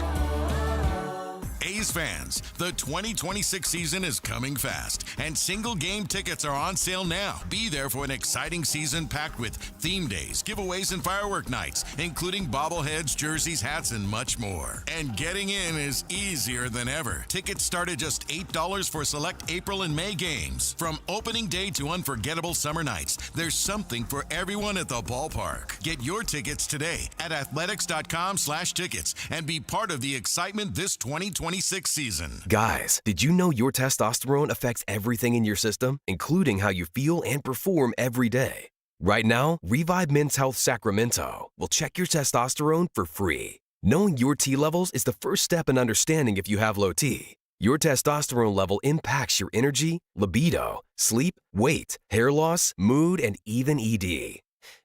Speaker 5: A's fans, the 2026 season is coming fast, and single game tickets are on sale now. Be there for an exciting season packed with theme days, giveaways, and firework nights, including bobbleheads, jerseys, hats, and much more. And getting in is easier than ever. Tickets start at just $8 for select April and May games. From opening day to unforgettable summer nights, there's something for everyone at the ballpark. Get your tickets today at athletics.com/tickets and be part of the excitement this 2026 season.
Speaker 20: Guys, did you know your testosterone affects everything in your system, including how you feel and perform every day? Right now, Revive Men's Health Sacramento will check your testosterone for free. Knowing your T levels is the first step in understanding if you have low T. Your testosterone level impacts your energy, libido, sleep, weight, hair loss, mood, and even ED.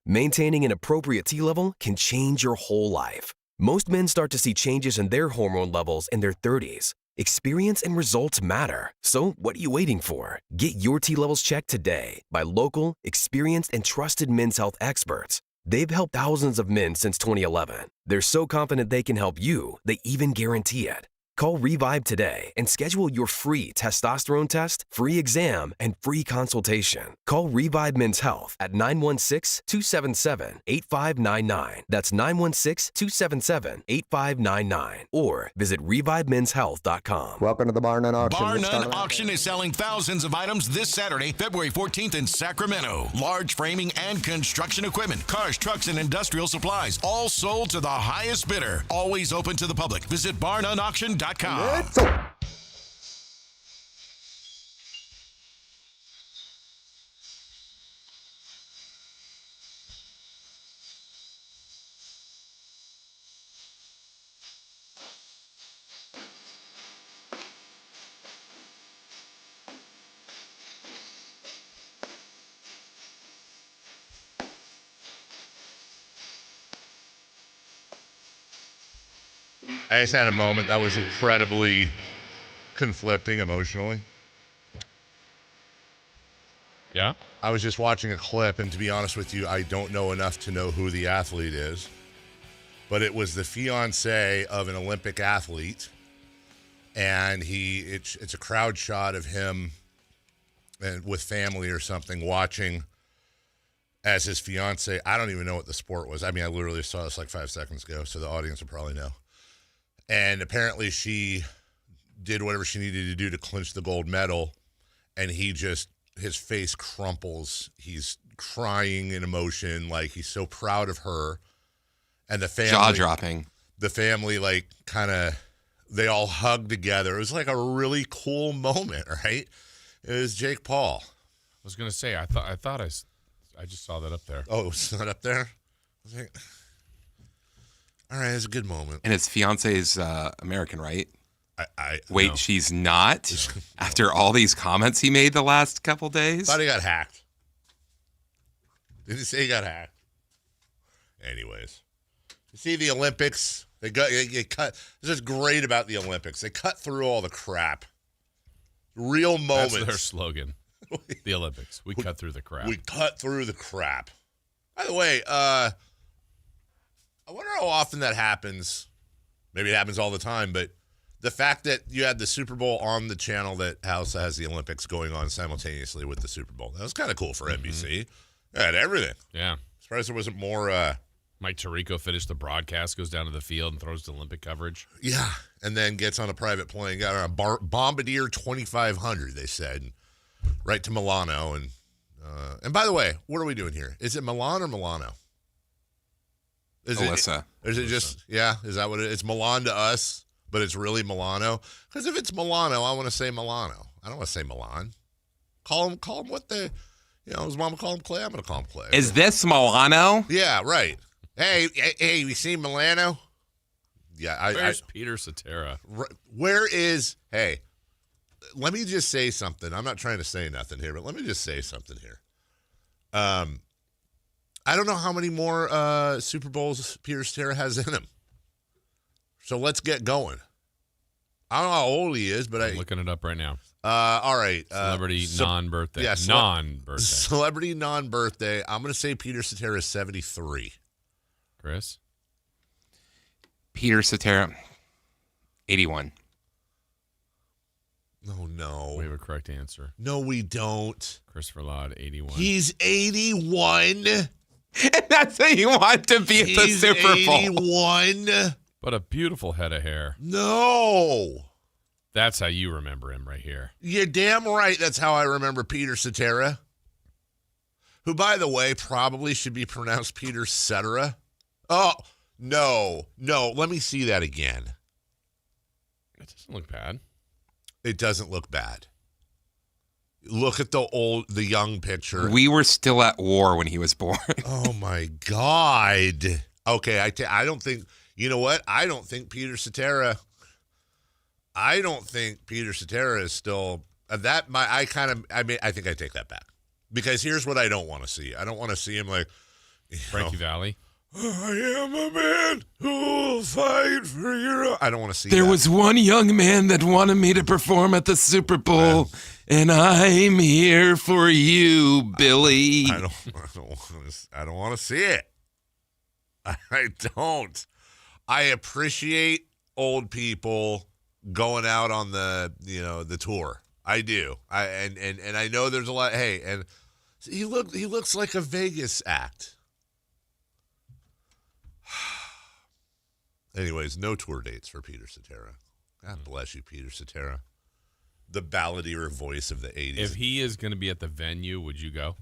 Speaker 20: Maintaining an appropriate T level can change your whole life. Most men start to see changes in their hormone levels in their 30s. Experience and results matter. So what are you waiting for? Get your T levels checked today by local, experienced, and trusted men's health experts. They've helped thousands of men since 2011. They're so confident they can help you, they even guarantee it. Call Revive today and schedule your free testosterone test, free exam, and free consultation. Call Revive Men's Health at 916-277-8599. That's 916-277-8599. Or visit ReviveMen'sHealth.com.
Speaker 16: Welcome to the Bar None Auction.
Speaker 5: Bar None Auction is selling thousands of items this Saturday, February 14th in Sacramento. Large framing and construction equipment, cars, trucks, and industrial supplies, all sold to the highest bidder. Always open to the public. Visit BarNoneAuction.com.
Speaker 1: I just had a moment that was incredibly conflicting emotionally.
Speaker 2: Yeah?
Speaker 1: I was just watching a clip, and to be honest with you, I don't know enough to know who the athlete is. But it was the fiancé of an Olympic athlete, and it's a crowd shot of him and with family or something watching as his fiancé. I don't even know what the sport was. I mean, I literally saw this like 5 seconds ago, so the audience will probably know. And apparently she did whatever she needed to do to clinch the gold medal, and his face crumples. He's crying in emotion, like he's so proud of her. And the family,
Speaker 3: jaw-dropping.
Speaker 1: The family, like, kind of, they all hugged together. It was like a really cool moment, right? It was Jake Paul.
Speaker 2: I was gonna say, I just saw that up there.
Speaker 1: Oh, it's not up there? I was like, all right, it's a good moment.
Speaker 3: And his fiance is American, right? Wait,
Speaker 1: no.
Speaker 3: She's not? After all these comments he made the last couple days?
Speaker 1: Thought he got hacked. Did he say he got hacked? Anyways. You see the Olympics? They cut. This is great about the Olympics. They cut through all the crap. Real moments.
Speaker 2: That's their slogan. The Olympics. We cut through the crap.
Speaker 1: We cut through the crap. By the way, I wonder how often that happens. Maybe it happens all the time, but the fact that you had the Super Bowl on the channel that also has the Olympics going on simultaneously with the Super Bowl. That was kind of cool for NBC. It had everything.
Speaker 2: Yeah.
Speaker 1: Surprised there wasn't more.
Speaker 2: Mike Tirico finished the broadcast, goes down to the field and throws the Olympic coverage.
Speaker 1: Yeah, and then gets on a private plane, got on a Bombardier 2500, they said, right to Milano. And by the way, what are we doing here? Is it Milan or Milano?
Speaker 3: Alyssa.
Speaker 1: Is it just, yeah, is that what it is? It's Milan to us, but it's really Milano? Because if it's Milano, I want to say Milano. I don't want to say Milan. Call him what they, his mama called him Clay, I'm going to call him Clay.
Speaker 3: Is this Milano?
Speaker 1: Yeah, right. Hey, you see Milano? Yeah,
Speaker 2: Where's Peter Cetera?
Speaker 1: Where is, hey, let me just say something. I'm not trying to say nothing here, but let me just say something here. I don't know how many more Super Bowls Peter Cetera has in him. So let's get going. I don't know how old he is, but
Speaker 2: I'm looking it up right now.
Speaker 1: All right.
Speaker 2: Celebrity non-birthday.
Speaker 1: Yeah,
Speaker 2: non-birthday.
Speaker 1: Celebrity non-birthday. I'm going to say Peter Cetera is 73.
Speaker 2: Chris?
Speaker 3: Peter Cetera, 81.
Speaker 1: Oh, no.
Speaker 2: We have a correct answer.
Speaker 1: No, we don't.
Speaker 2: Christopher Laud, 81.
Speaker 1: He's 81.
Speaker 3: And that's how you want to be at the Super Bowl.
Speaker 1: 81.
Speaker 2: But a beautiful head of hair.
Speaker 1: No.
Speaker 2: That's how you remember him right here.
Speaker 1: You're damn right. That's how I remember Peter Cetera, who, by the way, probably should be pronounced Peter Cetera. Oh, no. Let me see that again.
Speaker 2: It doesn't look bad.
Speaker 1: It doesn't look bad. Look at the young picture.
Speaker 3: We were still at war when he was born.
Speaker 1: Oh, my God. Okay, I don't think you know what? I don't think Peter Cetera is still that. I think I take that back, because here's what I don't want to see. I don't want to see him like
Speaker 2: Frankie Valli.
Speaker 1: I am a man who will fight for your. I don't want to see.
Speaker 3: There
Speaker 1: that.
Speaker 3: was one young man that wanted me to perform at the Super Bowl, and I'm here for you, Billy.
Speaker 1: I don't want to see it. I don't. I appreciate old people going out on the tour. I do. And I know there's a lot. Hey, and he looks like a Vegas act. Anyways, no tour dates for Peter Cetera. God bless you, Peter Cetera. The balladeer voice of the 80s.
Speaker 2: If he is going to be at the venue, would you go?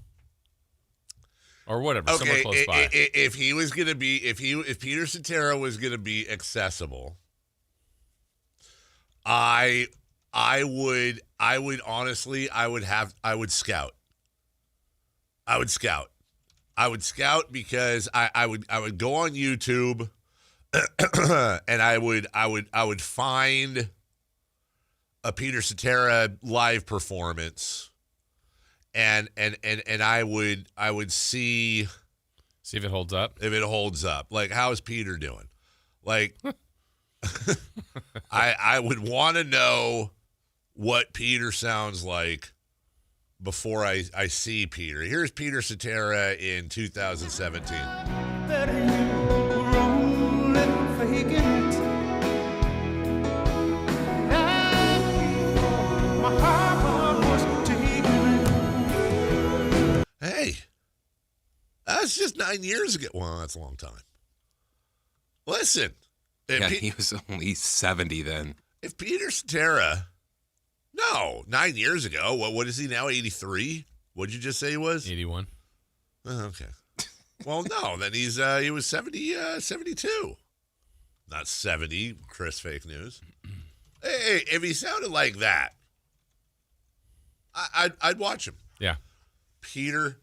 Speaker 2: Or whatever,
Speaker 1: okay,
Speaker 2: somewhere close by.
Speaker 1: If he was going to be, if Peter Cetera was going to be accessible, I would honestly, I would scout. I would scout because I would go on YouTube and I would find a Peter Cetera live performance, and I would see
Speaker 2: if it holds up.
Speaker 1: If it holds up, like, how's Peter doing? Like, I would want to know what Peter sounds like before I see Peter. Here's Peter Cetera in 2017. Hey, that's just 9 years ago. Well, that's a long time. Listen.
Speaker 3: Yeah, he was only 70 then.
Speaker 1: If Peter Cetera, no, 9 years ago, what is he now, 83? What'd you just say he was?
Speaker 2: 81.
Speaker 1: Oh, okay. Well, no, then he was 72. Not 70, Chris Fake News. Hey, if he sounded like that, I'd watch him.
Speaker 2: Yeah.
Speaker 1: Peter,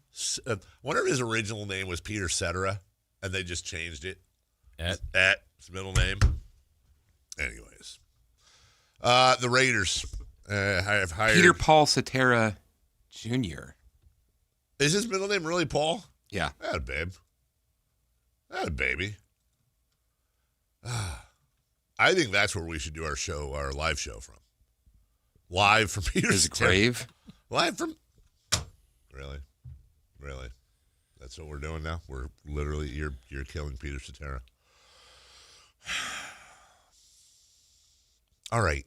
Speaker 1: I wonder if his original name was Peter Cetera, and they just changed it. At his middle name. Anyways. The Raiders have hired
Speaker 3: Peter Paul Cetera Jr.
Speaker 1: Is his middle name really Paul?
Speaker 3: Yeah.
Speaker 1: That a babe. That a baby. I think that's where we should do our live show from. Live from Peter's
Speaker 3: grave?
Speaker 1: Live from... Really? That's what we're doing now? We're literally, you're killing Peter Cetera. All right.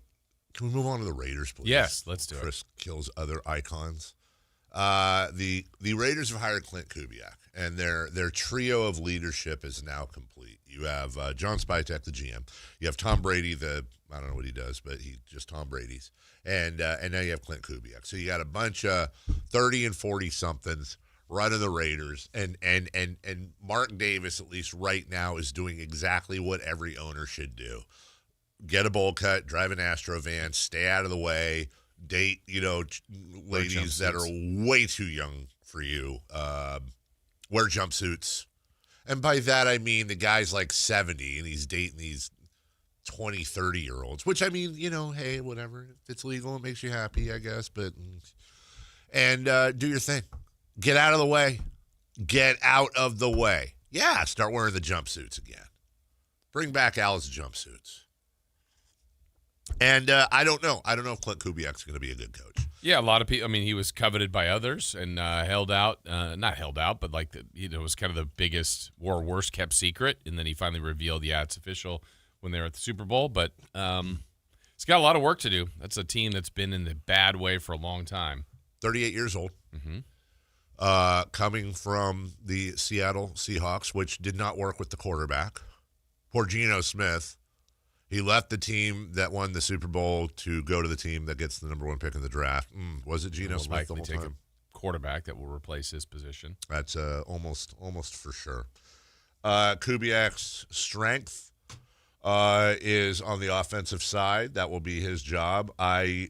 Speaker 1: Can we move on to the Raiders, please?
Speaker 2: Yes, let's do it.
Speaker 1: Chris kills other icons. The Raiders have hired Clint Kubiak, and their trio of leadership is now complete. You have John Spytek, the GM. You have Tom Brady, I don't know what he does, but he just Tom Brady's. And now you have Clint Kubiak. So you got a bunch of 30 and 40 somethings running the Raiders, and Mark Davis, at least right now, is doing exactly what every owner should do. Get a bowl cut, drive an Astro van, stay out of the way, date, ladies that are way too young for you, wear jumpsuits. And by that, I mean the guy's like 70 and he's dating these 20, 30-year-olds, which, I mean, hey, whatever. If it's legal, it makes you happy, I guess. And do your thing. Get out of the way. Get out of the way. Yeah, start wearing the jumpsuits again. Bring back Alice jumpsuits. And I don't know. I don't know if Clint Kubiak's going to be a good coach.
Speaker 2: Yeah, a lot of people. I mean, he was coveted by others and held out. Not held out, but it was kind of the biggest or worst kept secret. And then he finally revealed, it's official when they were at the Super Bowl. But he's got a lot of work to do. That's a team that's been in the bad way for a long time.
Speaker 1: 38 years old.
Speaker 2: Mm-hmm.
Speaker 1: Coming from the Seattle Seahawks, which did not work with the quarterback. Poor Geno Smith. He left the team that won the Super Bowl to go to the team that gets the number one pick in the draft. Was it Geno Smith the whole
Speaker 2: take
Speaker 1: time?
Speaker 2: A quarterback that will replace his position.
Speaker 1: That's almost for sure. Kubiak's strength is on the offensive side. That will be his job. I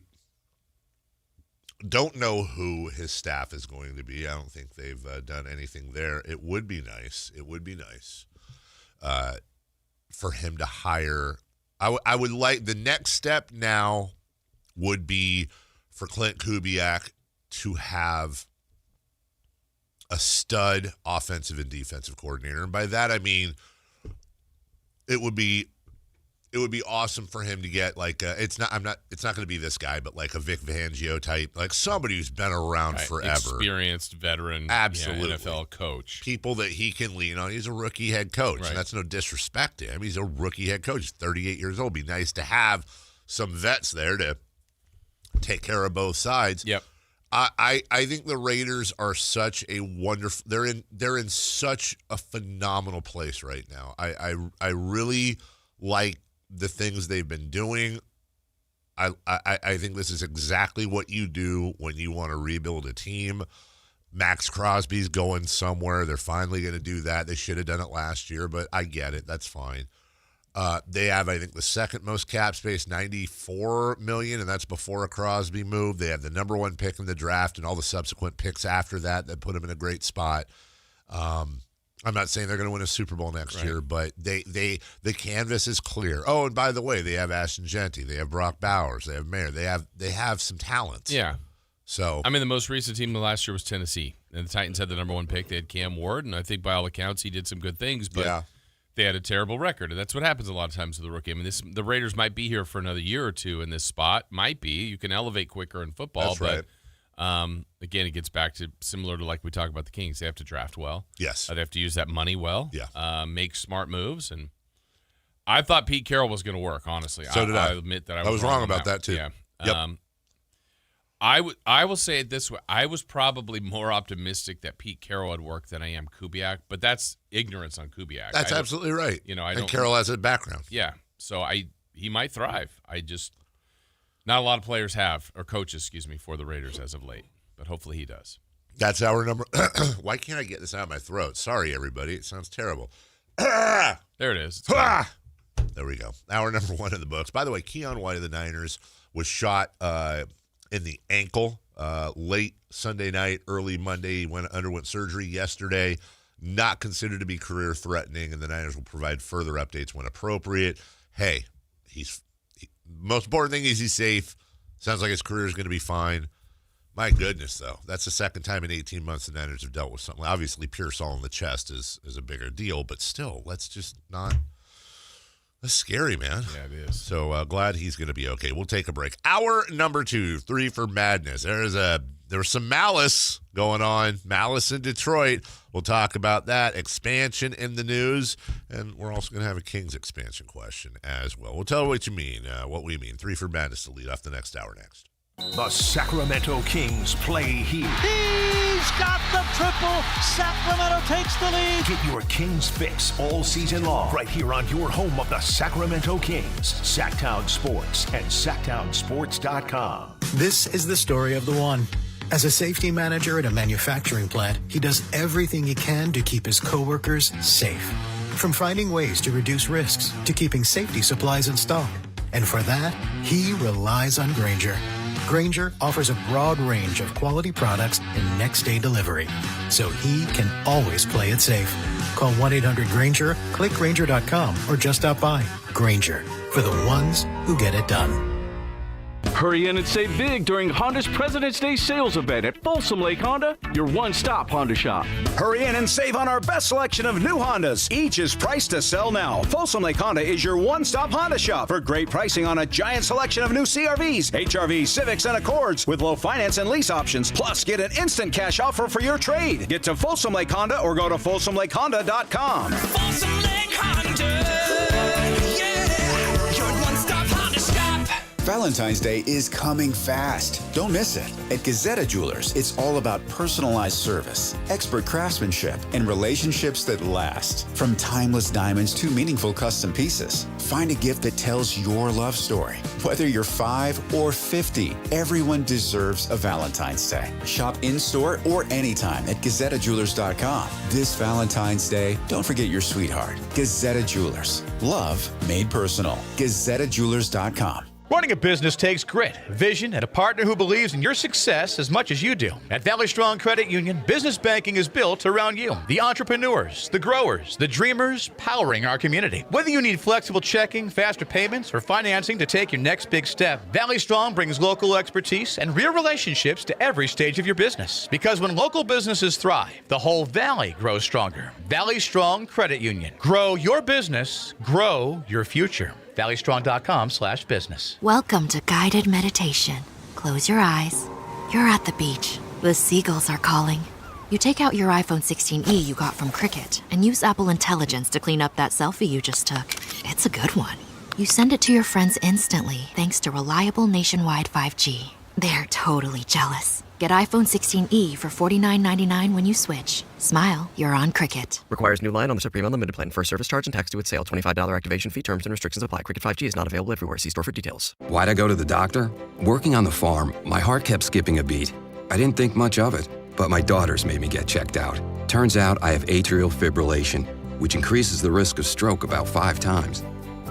Speaker 1: don't know who his staff is going to be. I don't think they've done anything there. It would be nice. for him to hire. I would like the next step now would be for Clint Kubiak to have a stud offensive and defensive coordinator. And by that, I mean, it would be awesome for him to get like it's not going to be this guy, but like a Vic Fangio type, like somebody who's been around forever,
Speaker 2: experienced veteran,
Speaker 1: absolutely
Speaker 2: NFL coach,
Speaker 1: people that he can lean on. He's a rookie head coach, and that's no disrespect to him. He's a rookie head coach. He's 38 years old. It'd be nice to have some vets there to take care of both sides.
Speaker 2: Yep.
Speaker 1: I think the Raiders are such a wonderful. They're in such a phenomenal place right now. I really like the things they've been doing. I think this is exactly what you do when you want to rebuild a team. Max Crosby's going somewhere. They're finally going to do that. They should have done it last year, but I get it. That's fine. They have, I think, the second most cap space, $94 million, and that's before a Crosby move. They have the number 1 pick in the draft and all the subsequent picks after that put them in a great spot. I'm not saying they're going to win a Super Bowl next year, but the canvas is clear. Oh, and by the way, they have Ashton Genty, they have Brock Bowers, they have Mayer, they have some talent.
Speaker 2: Yeah.
Speaker 1: So
Speaker 2: I mean, the most recent team last year was Tennessee, and the Titans had the number 1 pick. They had Cam Ward, and I think by all accounts he did some good things, but they had a terrible record, and that's what happens a lot of times with the rookie. I mean, the Raiders might be here for another year or two in this spot. Might be. You can elevate quicker in football,
Speaker 1: that's right.
Speaker 2: But again, it gets back to similar to like we talk about the Kings. They have to draft well.
Speaker 1: Yes.
Speaker 2: They have to use that money well.
Speaker 1: Yeah.
Speaker 2: Make smart moves, and I thought Pete Carroll was going to work. Honestly,
Speaker 1: so did I.
Speaker 2: I admit that
Speaker 1: I was wrong about that too.
Speaker 2: Yeah.
Speaker 1: Yep.
Speaker 2: I will say it this way. I was probably more optimistic that Pete Carroll would work than I am Kubiak, but that's ignorance on Kubiak.
Speaker 1: That's absolutely right. And Carroll has a background.
Speaker 2: Yeah. So he might thrive. Not a lot of players have, or coaches, for the Raiders as of late, but hopefully he does.
Speaker 1: That's our number. Why can't I get this out of my throat? Sorry, everybody. It sounds terrible. There
Speaker 2: it is.
Speaker 1: There we go. Hour number 1 in the books. By the way, Keon White of the Niners was shot in the ankle late Sunday night, early Monday. He underwent surgery yesterday. Not considered to be career-threatening, and the Niners will provide further updates when appropriate. Hey, most important thing is he's safe. Sounds like his career is going to be fine. My goodness, though. That's the second time in 18 months the Niners have dealt with something. Obviously, Pearsall in the chest is a bigger deal, but still, let's just not. That's scary, man.
Speaker 2: Yeah, it is.
Speaker 1: So glad he's going to be okay. We'll take a break. Hour number 2, 3 for Madness. There was some malice going on. Malice in Detroit. We'll talk about that. Expansion in the news. And we're also going to have a Kings expansion question as well. We'll tell you what we mean. 3 for Madness to lead off the next hour next.
Speaker 5: The Sacramento Kings play here.
Speaker 8: He's got the triple. Sacramento takes the lead.
Speaker 5: Get your Kings fix all season long right here on your home of the Sacramento Kings, Sactown Sports and SactownSports.com.
Speaker 21: This is the story of the one. As a safety manager at a manufacturing plant, he does everything he can to keep his coworkers safe. From finding ways to reduce risks to keeping safety supplies in stock. And for that, he relies on Grainger. Grainger offers a broad range of quality products and next-day delivery, so he can always play it safe. Call 1-800-GRAINGER, click Grainger.com, or just stop by. Grainger, for the ones who get it done.
Speaker 6: Hurry in and save big during Honda's President's Day sales event at Folsom Lake Honda, your one-stop Honda shop.
Speaker 7: Hurry in and save on our best selection of new Hondas. Each is priced to sell now. Folsom Lake Honda is your one-stop Honda shop for great pricing on a giant selection of new CRVs, HRVs, Civics, and Accords with low finance and lease options. Plus, get an instant cash offer for your trade. Get to Folsom Lake Honda or go to FolsomLakeHonda.com.
Speaker 8: Folsom Lake Honda.
Speaker 22: Valentine's Day is coming fast. Don't miss it. At Gazetta Jewelers, it's all about personalized service, expert craftsmanship, and relationships that last. From timeless diamonds to meaningful custom pieces, find a gift that tells your love story. Whether you're 5 or 50, everyone deserves a Valentine's Day. Shop in-store or anytime at GazettaJewelers.com. This Valentine's Day, don't forget your sweetheart. Gazetta Jewelers. Love made personal. GazettaJewelers.com.
Speaker 4: Running a business takes grit, vision, and a partner who believes in your success as much as you do. At Valley Strong Credit Union, business banking is built around you. The entrepreneurs, the growers, the dreamers powering our community. Whether you need flexible checking, faster payments, or financing to take your next big step, Valley Strong brings local expertise and real relationships to every stage of your business. Because when local businesses thrive, the whole valley grows stronger. Valley Strong Credit Union. Grow your business, grow your future. ValleyStrong.com/business.
Speaker 9: Welcome to guided meditation. Close your eyes. You're at the beach. The seagulls are calling. You take out your iPhone 16e you got from Cricket and use Apple Intelligence to clean up that selfie you just took. It's a good one. You send it to your friends instantly thanks to reliable nationwide 5G. They're totally jealous. Get iPhone 16e for $49.99 when you switch. Smile, you're on Cricket.
Speaker 23: Requires new line on the Supreme Unlimited plan. First service charge and tax due at sale. $25 activation fee. Terms and restrictions apply. Cricket 5G is not available everywhere. See store for details.
Speaker 24: Why'd I go to the doctor? Working on the farm, my heart kept skipping a beat. I didn't think much of it, but my daughters made me get checked out. Turns out I have atrial fibrillation, which increases the risk of stroke about 5 times.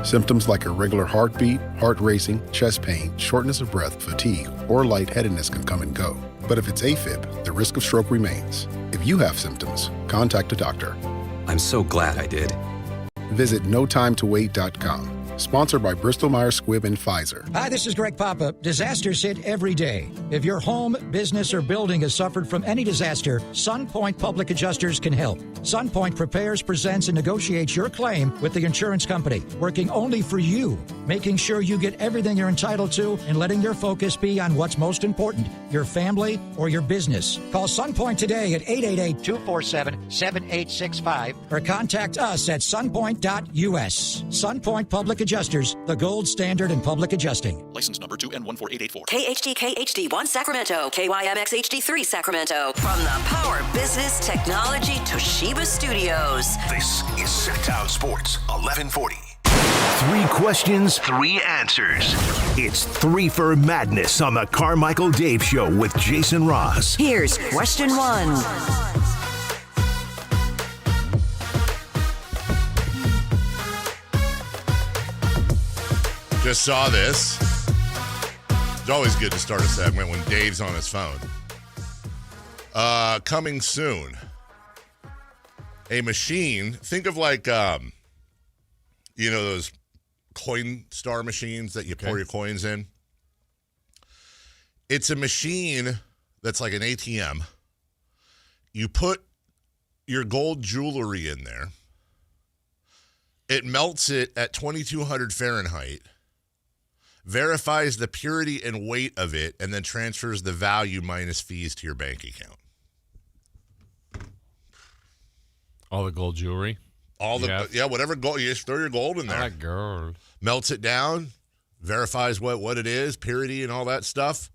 Speaker 25: Symptoms like irregular heartbeat, heart racing, chest pain, shortness of breath, fatigue, or lightheadedness can come and go. But if it's AFib, the risk of stroke remains. If you have symptoms, contact a doctor.
Speaker 24: I'm so glad I did.
Speaker 25: Visit notimetowait.com. Sponsored by Bristol-Myers Squibb and Pfizer.
Speaker 26: Hi, this is Greg Papa. Disasters hit every day. If your home, business, or building has suffered from any disaster, SunPoint Public Adjusters can help. SunPoint prepares, presents, and negotiates your claim with the insurance company, working only for you, making sure you get everything you're entitled to and letting your focus be on what's most important, your family or your business. Call SunPoint today at 888-247-7865 or contact us at sunpoint.us. SunPoint Public Adjusters, the gold standard in public adjusting.
Speaker 11: License number 2N14884.
Speaker 17: KHTK HD1 Sacramento, KYMX HD3 Sacramento. From the Power Business Technology Toshiba Studios.
Speaker 5: This is Sac-Town Sports 1140. 3 questions, 3 answers. It's 3 for Madness on the Carmichael Dave Show with Jason Ross.
Speaker 17: Here's question 1.
Speaker 1: Just saw this. It's always good to start a segment when Dave's on his phone. Coming soon. A machine. Think of like, those coin star machines that you pour your coins in. It's a machine that's like an ATM. You put your gold jewelry in there. It melts it at 2200 Fahrenheit. Verifies the purity and weight of it, and then transfers the value minus fees to your bank account.
Speaker 2: All the gold jewelry?
Speaker 1: Whatever gold. You just throw your gold in there.
Speaker 2: My girl.
Speaker 1: Melts it down, verifies what it is, purity and all that stuff.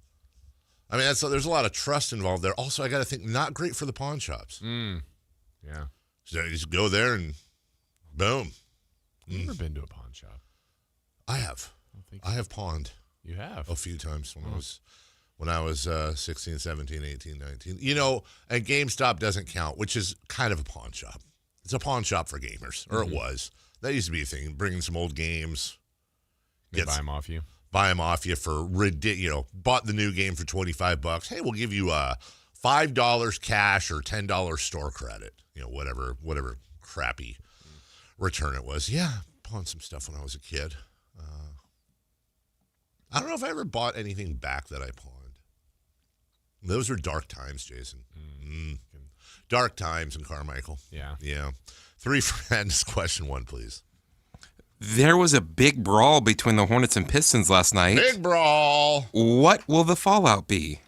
Speaker 1: I mean, there's a lot of trust involved there. Also, I got to think, not great for the pawn shops.
Speaker 2: Yeah.
Speaker 1: So you just go there and boom.
Speaker 2: You've never been to a pawn shop?
Speaker 1: I have. I have pawned.
Speaker 2: You have?
Speaker 1: A few times when I was 16, 17, 18, 19. And GameStop doesn't count, which is kind of a pawn shop. It's a pawn shop for gamers, or it was. That used to be a thing. Bringing some old games.
Speaker 2: They buy them off you.
Speaker 1: Buy them off you for bought the new game for $25. Hey, we'll give you $5 cash or $10 store credit. Whatever crappy return it was. Yeah, pawned some stuff when I was a kid. I don't know if I ever bought anything back that I pawned. Those were dark times, Jason. Dark times in Carmichael.
Speaker 2: Yeah.
Speaker 1: 3 friends. Question 1, please.
Speaker 3: There was a big brawl between the Hornets and Pistons last night.
Speaker 1: Big brawl.
Speaker 3: What will the fallout be?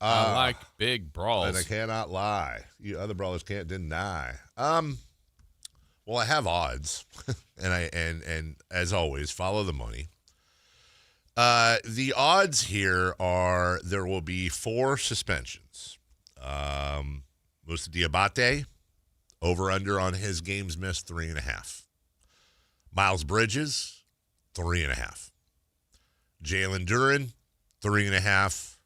Speaker 2: I like big brawls.
Speaker 1: And I cannot lie. You other brawlers can't deny. Well, I have odds, and as always, follow the money. The odds here are there will be 4 suspensions. Musa Diabate, over-under on his games missed, 3.5. Miles Bridges, 3.5. Jalen Duren, 3.5.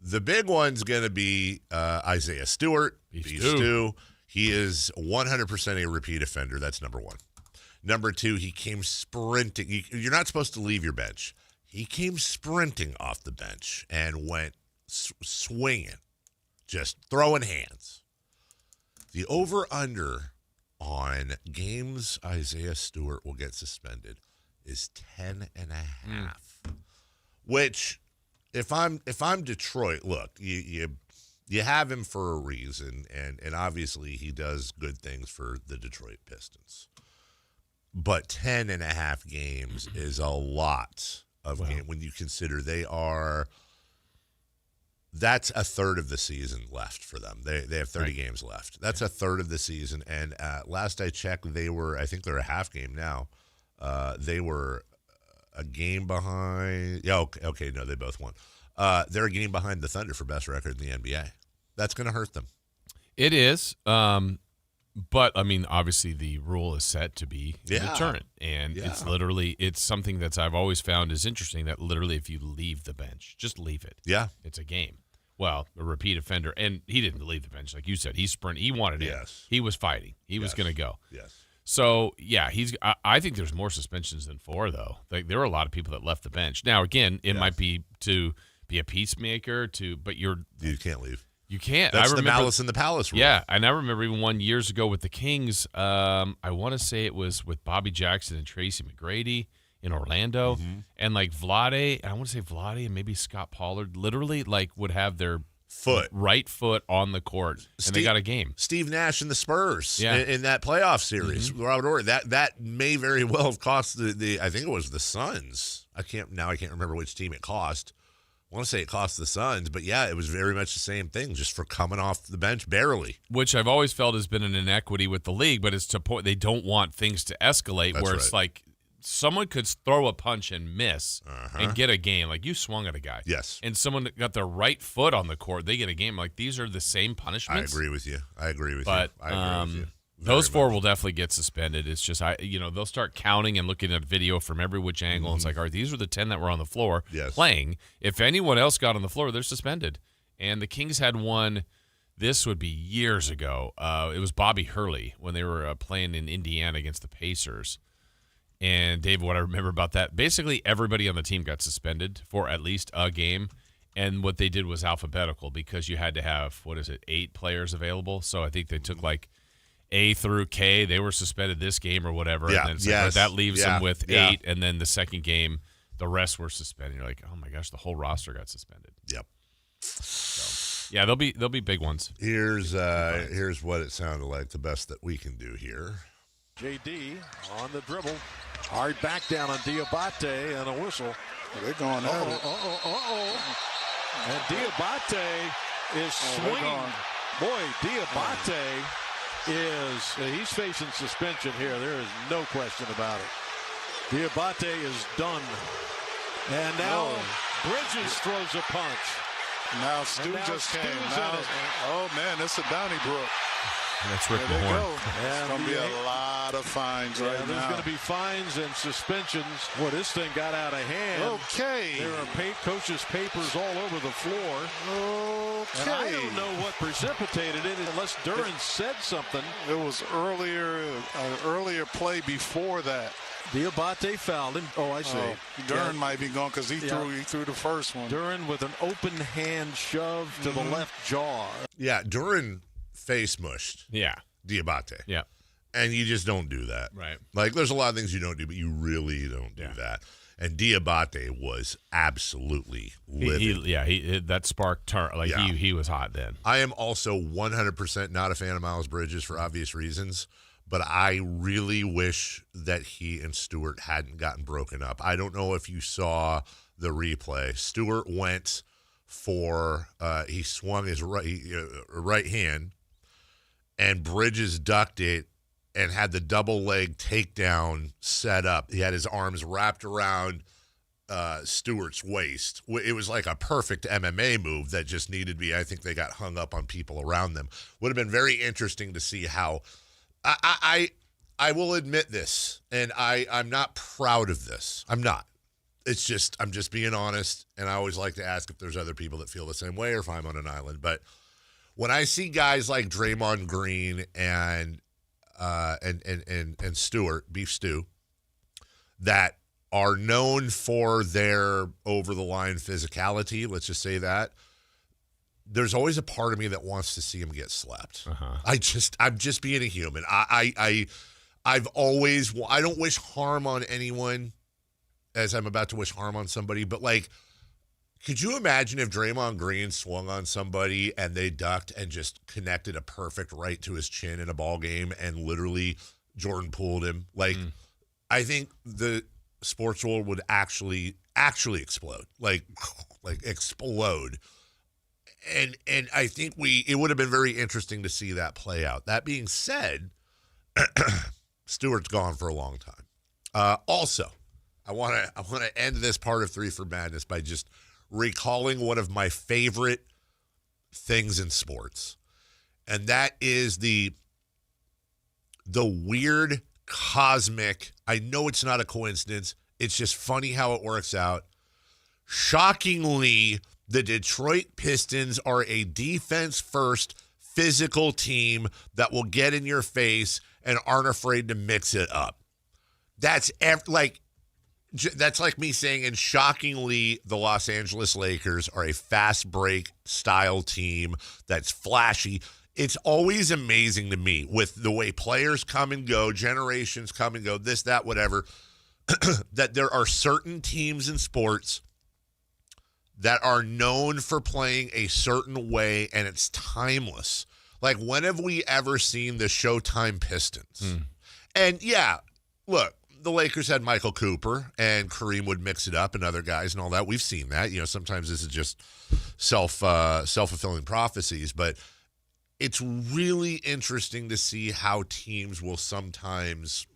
Speaker 1: The big one's going to be Isaiah Stewart, Beef Stew. He is 100% a repeat offender. That's number 1. Number 2, he came sprinting. You're not supposed to leave your bench. He came sprinting off the bench and went swinging, just throwing hands. The over-under on games Isaiah Stewart will get suspended is 10.5, which if I'm Detroit, look, you have him for a reason, and obviously he does good things for the Detroit Pistons. But 10.5 games is a lot of game when you consider that's a third of the season left for them. They have 30 games left. That's a third of the season. And last I checked, I think they're a half game now. They were a game behind. Yeah, okay, no, they both won. They're a game behind the Thunder for best record in the NBA. That's going to hurt them.
Speaker 2: It is. But, I mean, obviously the rule is set to be a deterrent. And it's something that I've always found is interesting, that literally if you leave the bench, just leave it.
Speaker 1: Yeah.
Speaker 2: It's a game. Well, a repeat offender. And he didn't leave the bench. Like you said, he wanted it. He was fighting. He was going to go.
Speaker 1: Yes.
Speaker 2: So, yeah, I think there's more suspensions than 4, though. Like, there were a lot of people that left the bench. Now, again, it might be to be a peacemaker, but you
Speaker 1: can't leave.
Speaker 2: You can't.
Speaker 1: That's the malice in the palace rule.
Speaker 2: Yeah, and I remember even one years ago with the Kings, I want to say it was with Bobby Jackson and Tracy McGrady in Orlando, and like Vlade, I want to say Vlade and maybe Scott Pollard literally like would have their right foot on the court, and they got a game.
Speaker 1: Steve Nash and the Spurs in that playoff series. Robert Horry, that may very well have cost the I think it was the Suns. I can't remember which team it cost. I want to say it cost the Suns, but yeah, it was very much the same thing, just for coming off the bench barely.
Speaker 2: Which I've always felt has been an inequity with the league, but it's to point they don't want things to escalate.
Speaker 1: That's
Speaker 2: where it's like someone could throw a punch and miss and get a game. Like you swung at a guy, and someone that got their right foot on the court, they get a game. Like these are the same punishments.
Speaker 1: I agree with you.
Speaker 2: But those 4 will definitely get suspended. It's just they'll start counting and looking at video from every which angle. It's like, all right, these were the 10 that were on the floor playing. If anyone else got on the floor, they're suspended. And the Kings had one. This would be years ago. It was Bobby Hurley when they were playing in Indiana against the Pacers. And Dave, what I remember about that, basically everybody on the team got suspended for at least a game. And what they did was alphabetical because you had to have 8 players available. So I think they took like A through K, they were suspended this game or whatever.
Speaker 1: Yeah.
Speaker 2: And then that leaves them with 8. And then the second game, the rest were suspended. You're like, oh my gosh, the whole roster got suspended.
Speaker 1: Yep.
Speaker 2: So, yeah, there'll be big ones.
Speaker 1: Here's what it sounded like, the best that we can do here.
Speaker 10: JD on the dribble. Hard back down on Diabate and a whistle.
Speaker 12: They're going at it.
Speaker 10: And Diabate is swinging. Boy, Diabate he's facing suspension here. There is no question about it. Diabate is done. And now Bridges throws a punch.
Speaker 12: Now Stu just came. Oh man, it's a Donnybrook.
Speaker 2: And that's Rick Mahorn.
Speaker 12: There's going to be a lot of fines right now.
Speaker 10: There's going to be fines and suspensions. Boy, this thing got out of hand.
Speaker 12: Okay.
Speaker 10: There are coaches' papers all over the floor.
Speaker 12: Okay.
Speaker 10: And I don't know what precipitated it unless Duran said something.
Speaker 12: It was an earlier play before that.
Speaker 10: Diabate fouled him. Oh, I see.
Speaker 12: Duran might be gone because he threw the first one.
Speaker 10: Duran with an open hand shove to the left jaw.
Speaker 1: Yeah, Duran face mushed.
Speaker 2: Yeah.
Speaker 1: Diabate.
Speaker 2: Yeah.
Speaker 1: And you just don't do that.
Speaker 2: Right.
Speaker 1: Like, there's a lot of things you don't do, but you really don't do that. And Diabate was absolutely livid.
Speaker 2: That spark turned. Like, he was hot then.
Speaker 1: I am also 100% not a fan of Miles Bridges for obvious reasons, but I really wish that he and Stewart hadn't gotten broken up. I don't know if you saw the replay. Stewart went for, he swung his right hand, and Bridges ducked it and had the double leg takedown set up. He had his arms wrapped around Stewart's waist. It was like a perfect MMA move that just needed to be. I think they got hung up on people around them. Would have been very interesting to see how. I will admit this, and I'm not proud of this. I'm not. It's just I'm just being honest, and I always like to ask if there's other people that feel the same way or if I'm on an island. But when I see guys like Draymond Green and Stewart, Beef Stew, that are known for their over-the-line physicality, let's just say that, there's always a part of me that wants to see him get slapped. I'm just being a human. I don't wish harm on anyone as I'm about to wish harm on somebody, but like, could you imagine if Draymond Green swung on somebody and they ducked and just connected a perfect right to his chin in a ball game and literally Jordan Pooled him? Like, I think the sports world would actually explode, like explode. And I think it would have been very interesting to see that play out. That being said, Stewart's gone for a long time. Also, I want to end this part of 3 for Madness by just recalling one of my favorite things in sports, and that is the weird cosmic. I know it's not a coincidence. It's just funny how it works out. Shockingly, the Detroit Pistons are a defense-first physical team that will get in your face and aren't afraid to mix it up. That's like me saying, and shockingly, the Los Angeles Lakers are a fast break style team that's flashy. It's always amazing to me with the way players come and go, generations come and go, this, that, whatever, that there are certain teams in sports that are known for playing a certain way, and it's timeless. Like, when have we ever seen the Showtime Pistons? And, yeah, look, the Lakers had Michael Cooper, and Kareem would mix it up, and other guys and all that. We've seen that. You know, sometimes this is just self-fulfilling prophecies, but it's really interesting to see how teams will sometimes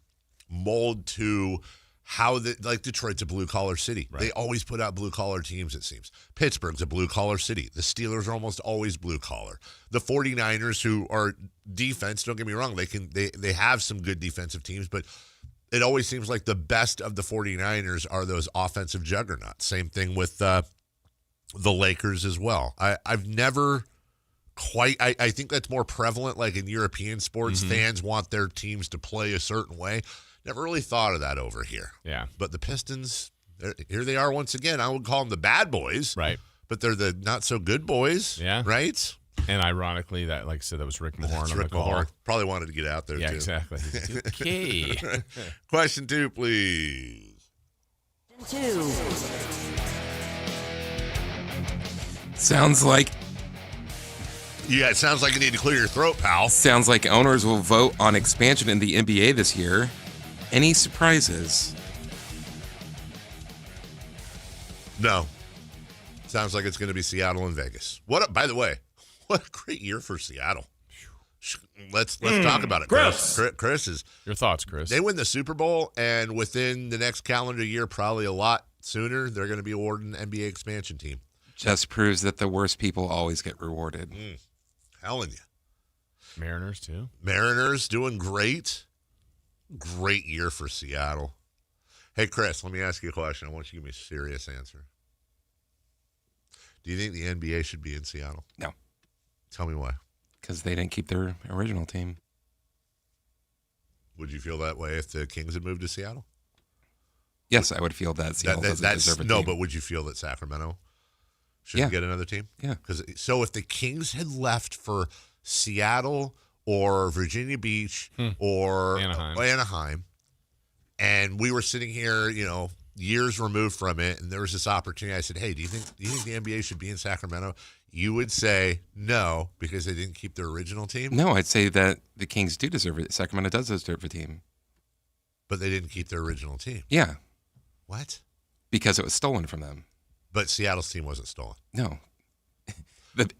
Speaker 1: mold to how like Detroit's a blue-collar city. Right. They always put out blue-collar teams, it seems. Pittsburgh's a blue-collar city. The Steelers are almost always blue-collar. The 49ers, who are defense, don't get me wrong, they have some good defensive teams, but it always seems like the best of the 49ers are those offensive juggernauts. Same thing with the Lakers as well. I've never quite – I think that's more prevalent like in European sports. Fans want their teams to play a certain way. Never really thought of that over here.
Speaker 2: Yeah.
Speaker 1: But the Pistons, here they are once again. I would call them the bad boys.
Speaker 2: Right.
Speaker 1: But they're the not-so-good boys.
Speaker 2: Yeah.
Speaker 1: Right?
Speaker 2: And ironically, that, like I said, that was Rick Mahorn.
Speaker 1: That's Rick Mahorn. Probably wanted to get out there,
Speaker 2: yeah,
Speaker 1: too.
Speaker 2: Exactly. Okay.
Speaker 1: Question 2, please.
Speaker 17: 2.
Speaker 3: Sounds like...
Speaker 1: Yeah, it sounds like you need to clear your throat, pal.
Speaker 3: Sounds like owners will vote on expansion in the NBA this year. Any surprises?
Speaker 1: No. Sounds like it's going to be Seattle and Vegas. By the way, what a great year for Seattle. Let's talk about it. Chris is...
Speaker 2: Your thoughts, Chris?
Speaker 1: They win the Super Bowl, and within the next calendar year, probably a lot sooner, they're going to be awarded an NBA expansion team.
Speaker 3: Just proves that the worst people always get rewarded.
Speaker 1: Telling you.
Speaker 2: Mariners, too.
Speaker 1: Mariners doing great. Great year for Seattle. Hey, Chris, let me ask you a question. I want you to give me a serious answer. Do you think the NBA should be in Seattle?
Speaker 3: No.
Speaker 1: Tell me why.
Speaker 3: Because they didn't keep their original team.
Speaker 1: Would you feel that way if the Kings had moved to Seattle?
Speaker 3: Yes, I would feel that Seattle doesn't deserve a team.
Speaker 1: No, but would you feel that Sacramento should get another team?
Speaker 3: Yeah.
Speaker 1: So if the Kings had left for Seattle or Virginia Beach or Anaheim, and we were sitting here, years removed from it, and there was this opportunity, I said, hey, do you think the NBA should be in Sacramento? You would say no, because they didn't keep their original team?
Speaker 3: No, I'd say that the Kings do deserve it. Sacramento does deserve a team.
Speaker 1: But they didn't keep their original team?
Speaker 3: Yeah.
Speaker 1: What?
Speaker 3: Because it was stolen from them.
Speaker 1: But Seattle's team wasn't stolen?
Speaker 3: No.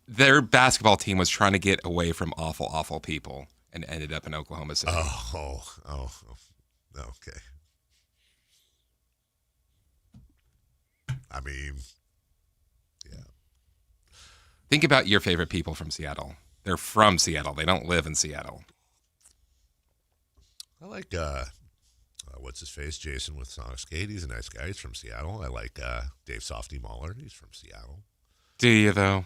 Speaker 3: Their basketball team was trying to get away from awful, awful people and ended up in Oklahoma City.
Speaker 1: Oh, okay. I mean, yeah.
Speaker 3: Think about your favorite people from Seattle. They're from Seattle. They don't live in Seattle.
Speaker 1: I like, what's his face? Jason with Sonic Skate. He's a nice guy. He's from Seattle. I like Dave Softy Mahler. He's from Seattle.
Speaker 3: Do you, though?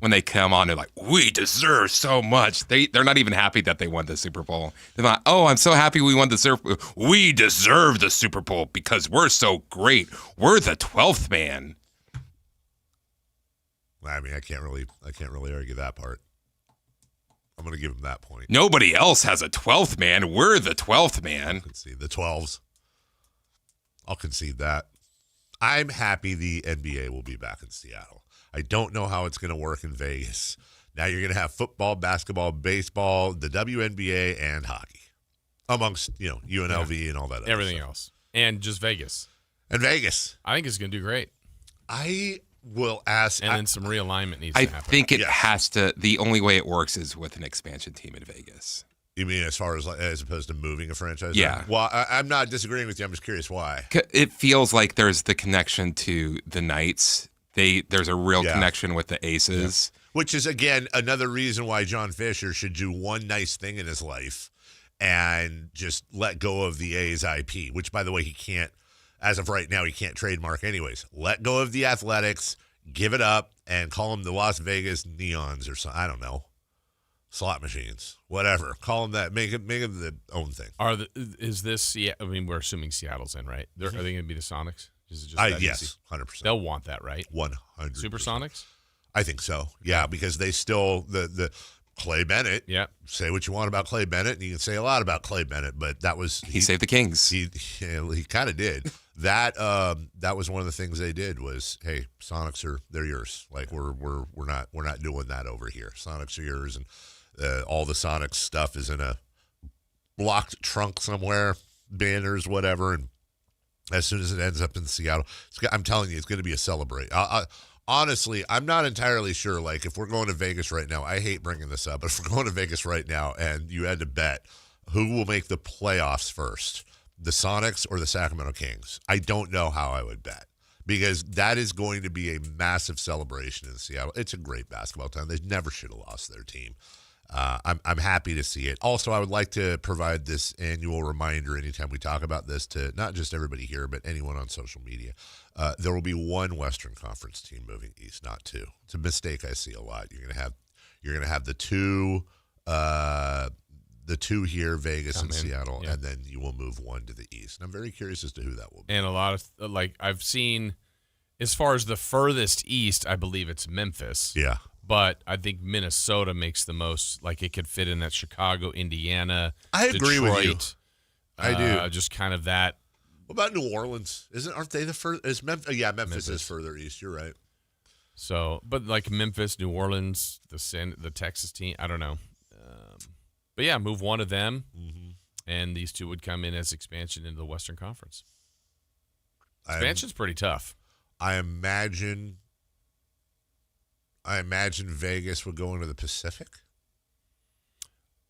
Speaker 3: when they come on, they're like, we deserve so much. They're not even happy that they won the Super Bowl. They're like, oh, I'm so happy we won the Super Bowl. We deserve the Super Bowl because we're so great. We're the 12th man.
Speaker 1: I mean, I can't really argue that part. I'm going to give him that point.
Speaker 3: Nobody else has a 12th man. We're the 12th man.
Speaker 1: I'll concede the 12s. I'll concede that. I'm happy the NBA will be back in Seattle. I don't know how it's going to work in Vegas. Now you're going to have football, basketball, baseball, the WNBA, and hockey, amongst UNLV and all that.
Speaker 2: Everything else, and just Vegas.
Speaker 1: And Vegas,
Speaker 2: I think it's going to do great.
Speaker 1: I will ask,
Speaker 2: and then some realignment needs to happen.
Speaker 3: I think it has to. The only way it works is with an expansion team in Vegas.
Speaker 1: You mean as far as opposed to moving a franchise?
Speaker 3: Yeah.
Speaker 1: Well, I'm not disagreeing with you. I'm just curious why.
Speaker 3: It feels like there's the connection to the Knights. There's a real connection with the Aces.
Speaker 1: Yeah. Which is, again, another reason why John Fisher should do one nice thing in his life and just let go of the A's IP, which, by the way, he can't, as of right now, he can't trademark anyways. Let go of the Athletics, give it up, and call them the Las Vegas Neons or something. I don't know. Slot machines, whatever. Call them that. Make it the own thing.
Speaker 2: Is this? Yeah, I mean, we're assuming Seattle's in, right? Are they going to be the Sonics? Is it just
Speaker 1: yes, 100%.
Speaker 2: They'll want that, right?
Speaker 1: 100%.
Speaker 2: Supersonics?
Speaker 1: I think so. Yeah, because they still the Clay Bennett.
Speaker 2: Yeah.
Speaker 1: Say what you want about Clay Bennett, and you can say a lot about Clay Bennett, but that was
Speaker 3: he saved the Kings.
Speaker 1: He kind of did. That was one of the things they did was, hey, Sonics they're yours. Like we're not doing that over here. Sonics are yours, and all the Sonics stuff is in a locked trunk somewhere, banners, whatever, and as soon as it ends up in Seattle, I'm telling you, it's going to be a celebrate. Honestly, I'm not entirely sure. Like, if we're going to Vegas right now, I hate bringing this up, but if we're going to Vegas right now and you had to bet who will make the playoffs first, the Sonics or the Sacramento Kings, I don't know how I would bet because that is going to be a massive celebration in Seattle. It's a great basketball town. They never should have lost their team. I'm happy to see it. Also, I would like to provide this annual reminder anytime we talk about this to not just everybody here, but anyone on social media. There will be one Western Conference team moving east, not two. It's a mistake I see a lot. You're gonna have the two here, Vegas and Seattle, and then you will move one to the east. And I'm very curious as to who that will be.
Speaker 2: And a lot of I've seen, as far as the furthest east, I believe it's Memphis.
Speaker 1: Yeah.
Speaker 2: But I think Minnesota makes the most. Like it could fit in that Chicago, Indiana.
Speaker 1: I agree with you. I do.
Speaker 2: Just kind of that.
Speaker 1: What about New Orleans? Aren't they the first? Is Memphis? Yeah, Memphis is further east. You're right.
Speaker 2: So, but like Memphis, New Orleans, the Texas team. I don't know. But yeah, move one of them, and these two would come in as expansion into the Western Conference. Expansion's pretty tough.
Speaker 1: I imagine Vegas would go into the Pacific.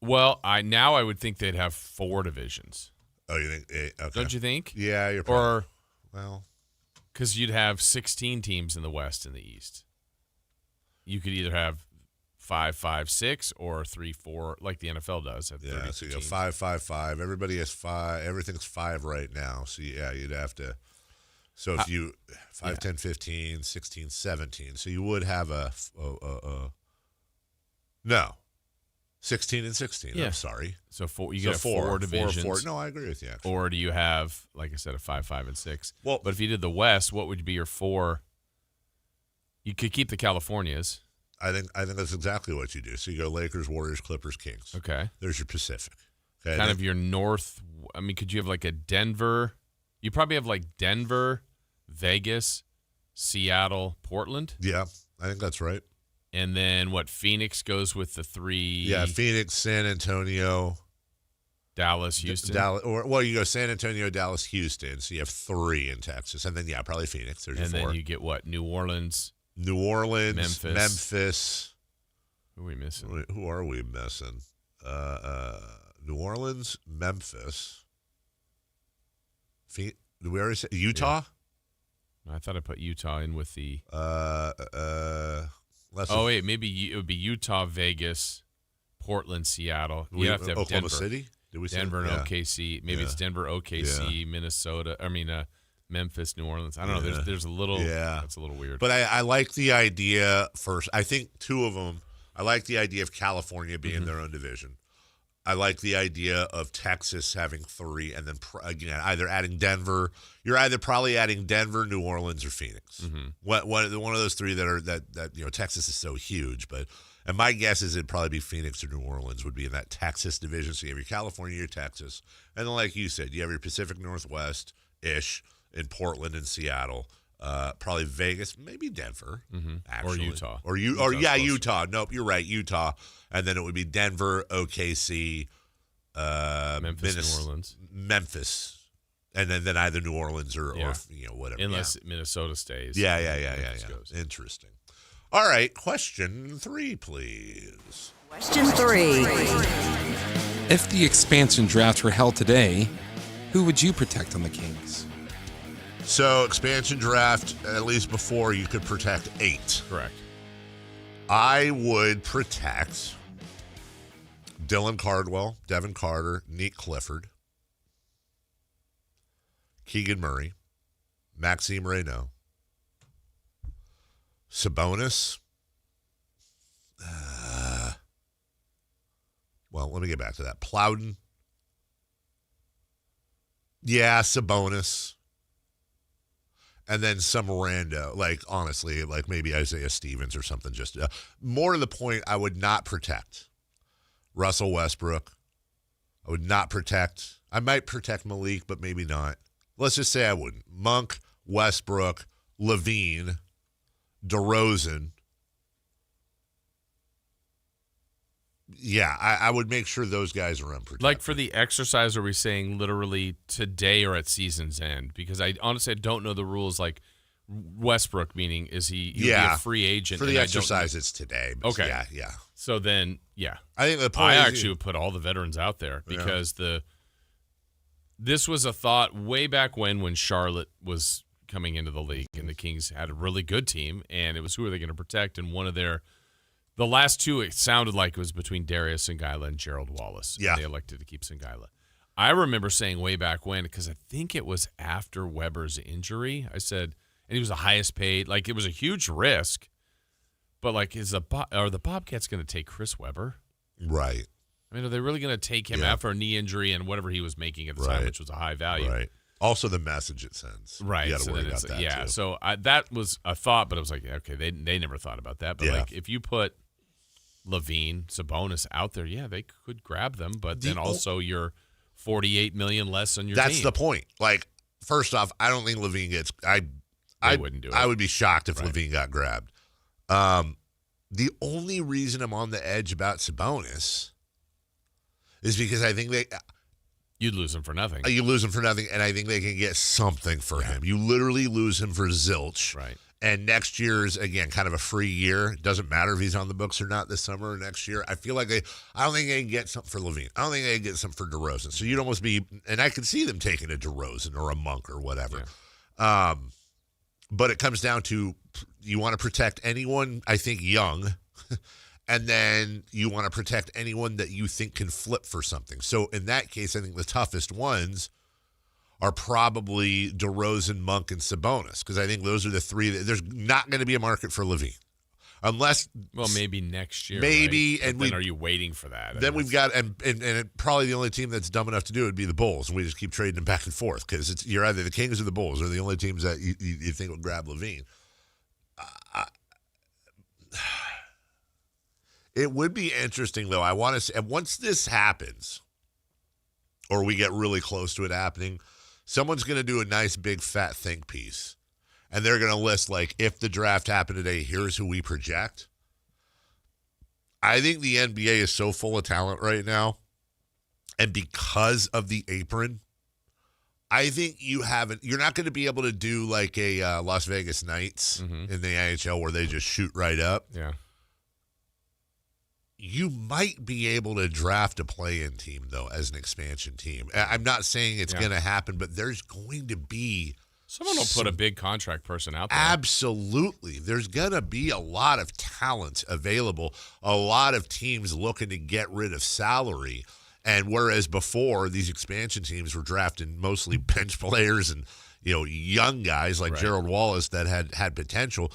Speaker 2: Well, I would think they'd have 4 divisions.
Speaker 1: Oh, you think? Okay.
Speaker 2: Don't you think?
Speaker 1: Yeah, you're probably.
Speaker 2: Because you'd have 16 teams in the West and the East. You could either have 5, 5, 6, or 3, 4, like the NFL does.
Speaker 1: Yeah, so you go 5, 5, 5. Everybody has 5. Everything's 5 right now. So yeah, you'd have to. So if you 5, 10, 15, 16, 17. So you would have no 16 and 16.
Speaker 2: Yeah.
Speaker 1: I'm sorry.
Speaker 2: So you get 4 divisions.
Speaker 1: 4. No, I agree with you. Actually.
Speaker 2: Or do you have, like I said, a 5, 5, and 6?
Speaker 1: Well,
Speaker 2: but if you did the West, what would be your 4? You could keep the Californias.
Speaker 1: I think that's exactly what you do. So you go Lakers, Warriors, Clippers, Kings.
Speaker 2: Okay.
Speaker 1: There's your Pacific. Okay.
Speaker 2: Kind of your North. I mean, could you have like a Denver? You probably have like Denver, Vegas, Seattle, Portland.
Speaker 1: Yeah, I think that's right.
Speaker 2: And then what? Phoenix goes with the 3.
Speaker 1: Yeah, Phoenix, San Antonio,
Speaker 2: Dallas, Houston.
Speaker 1: You go San Antonio, Dallas, Houston. So you have 3 in Texas, and then probably Phoenix. There's your 4.
Speaker 2: And then you get what? New Orleans,
Speaker 1: Memphis.
Speaker 2: Who are we missing?
Speaker 1: Who are we missing? New Orleans, Memphis. Did we already say Utah?
Speaker 2: Yeah. I thought I put Utah in with the. Maybe it would be Utah, Vegas, Portland, Seattle. You have to have
Speaker 1: Oklahoma
Speaker 2: Denver.
Speaker 1: City. Did we say
Speaker 2: Denver and OKC? Maybe it's Denver, OKC, Minnesota. I mean, Memphis, New Orleans. I don't know. There's a little.
Speaker 1: Yeah.
Speaker 2: That's a little weird.
Speaker 1: But I like the idea first. I think two of them. I like the idea of California being their own division. I like the idea of Texas having 3, and then again either adding Denver. You're either probably adding Denver, New Orleans, or Phoenix. One of those 3 that Texas is so huge, and my guess is it'd probably be Phoenix or New Orleans would be in that Texas division. So you have your California, your Texas, and then like you said, you have your Pacific Northwest-ish in Portland and Seattle. Probably Vegas, maybe Denver, actually.
Speaker 2: Or Utah.
Speaker 1: Utah. Nope, you're right, Utah. And then it would be Denver, OKC,
Speaker 2: Memphis, New Orleans.
Speaker 1: Memphis. And then either New Orleans or whatever.
Speaker 2: Unless Minnesota stays.
Speaker 1: Yeah.
Speaker 2: Goes.
Speaker 1: Interesting. All right, question 3, please.
Speaker 17: Question 3.
Speaker 3: If the expansion draft were held today, who would you protect on the Kings?
Speaker 1: So, expansion draft, at least before, you could protect 8.
Speaker 2: Correct.
Speaker 1: I would protect Dylan Cardwell, Devin Carter, Nick Clifford, Keegan Murray, Maxime Reynaud, Sabonis. Well, let me get back to that. Plowden. Yeah, Sabonis. And then some rando, honestly, maybe Isaiah Stevens or something. Just more to the point, I would not protect Russell Westbrook. I would not protect. I might protect Malik, but maybe not. Let's just say I wouldn't. Monk, Westbrook, Levine, DeRozan. Yeah, I would make sure those guys are unprotected.
Speaker 2: Like for the exercise, are we saying literally today or at season's end? Because I honestly don't know the rules. Like Westbrook, meaning is he be a free agent?
Speaker 1: For the exercise, it's today.
Speaker 2: Okay.
Speaker 1: Yeah.
Speaker 2: So then,
Speaker 1: I think the point
Speaker 2: I actually would put all the veterans out there because this was a thought way back when Charlotte was coming into the league and the Kings had a really good team, and it was who are they going to protect? And one of the last 2, it sounded like it was between Darius Singila and Gerald Wallace.
Speaker 1: Yeah.
Speaker 2: And they elected to keep Singila. I remember saying way back when, because I think it was after Weber's injury, I said, and he was the highest paid, it was a huge risk, but are the Bobcats going to take Chris Webber?
Speaker 1: Right.
Speaker 2: I mean, are they really going to take him after a knee injury and whatever he was making at the time, which was a high value?
Speaker 1: Right. Also, the message it sends.
Speaker 2: Right.
Speaker 1: You got to worry about that, too.
Speaker 2: So that was a thought, but it was okay, they never thought about that. But, if you put Levine, Sabonis out there, they could grab them, but then also you're $48 million less on your team.
Speaker 1: That's the point. First off, I don't think Levine gets. I
Speaker 2: wouldn't do it.
Speaker 1: I would be shocked if Levine got grabbed. The only reason I'm on the edge about Sabonis is because I think
Speaker 2: you'd lose him for nothing.
Speaker 1: You lose him for nothing, and I think they can get something for him. You literally lose him for zilch.
Speaker 2: Right.
Speaker 1: And next year's, again, kind of a free year. It doesn't matter if he's on the books or not this summer or next year. I feel like I don't think they can get something for Levine. I don't think they can get something for DeRozan. So you'd almost be, and I could see them taking a DeRozan or a Monk or whatever. Yeah. But it comes down to you want to protect anyone, I think, young, and then you want to protect anyone that you think can flip for something. So in that case, I think the toughest ones are probably DeRozan, Monk, and Sabonis, because I think those are the 3 there's not going to be a market for Levine. Unless,
Speaker 2: maybe next year.
Speaker 1: Maybe,
Speaker 2: right?
Speaker 1: and
Speaker 2: then are you waiting for that?
Speaker 1: Then we've got, and probably the only team that's dumb enough to do it would be the Bulls, and we just keep trading them back and forth because you're either the Kings or the Bulls are the only teams that you think will grab Levine. It would be interesting though. I want to see, and once this happens, or we get really close to it happening, someone's going to do a nice big fat think piece. And they're going to list, if the draft happened today, here's who we project. I think the NBA is so full of talent right now. And because of the apron, I think you're not going to be able to do a Las Vegas Knights in the NHL where they just shoot right up.
Speaker 2: Yeah.
Speaker 1: You might be able to draft a play-in team, though, as an expansion team. I'm not saying it's going to happen, but there's going to be
Speaker 2: someone will put a big contract person out there.
Speaker 1: Absolutely. There's going to be a lot of talent available, a lot of teams looking to get rid of salary. And whereas before, these expansion teams were drafting mostly bench players and, young guys like Gerald Wallace that had potential,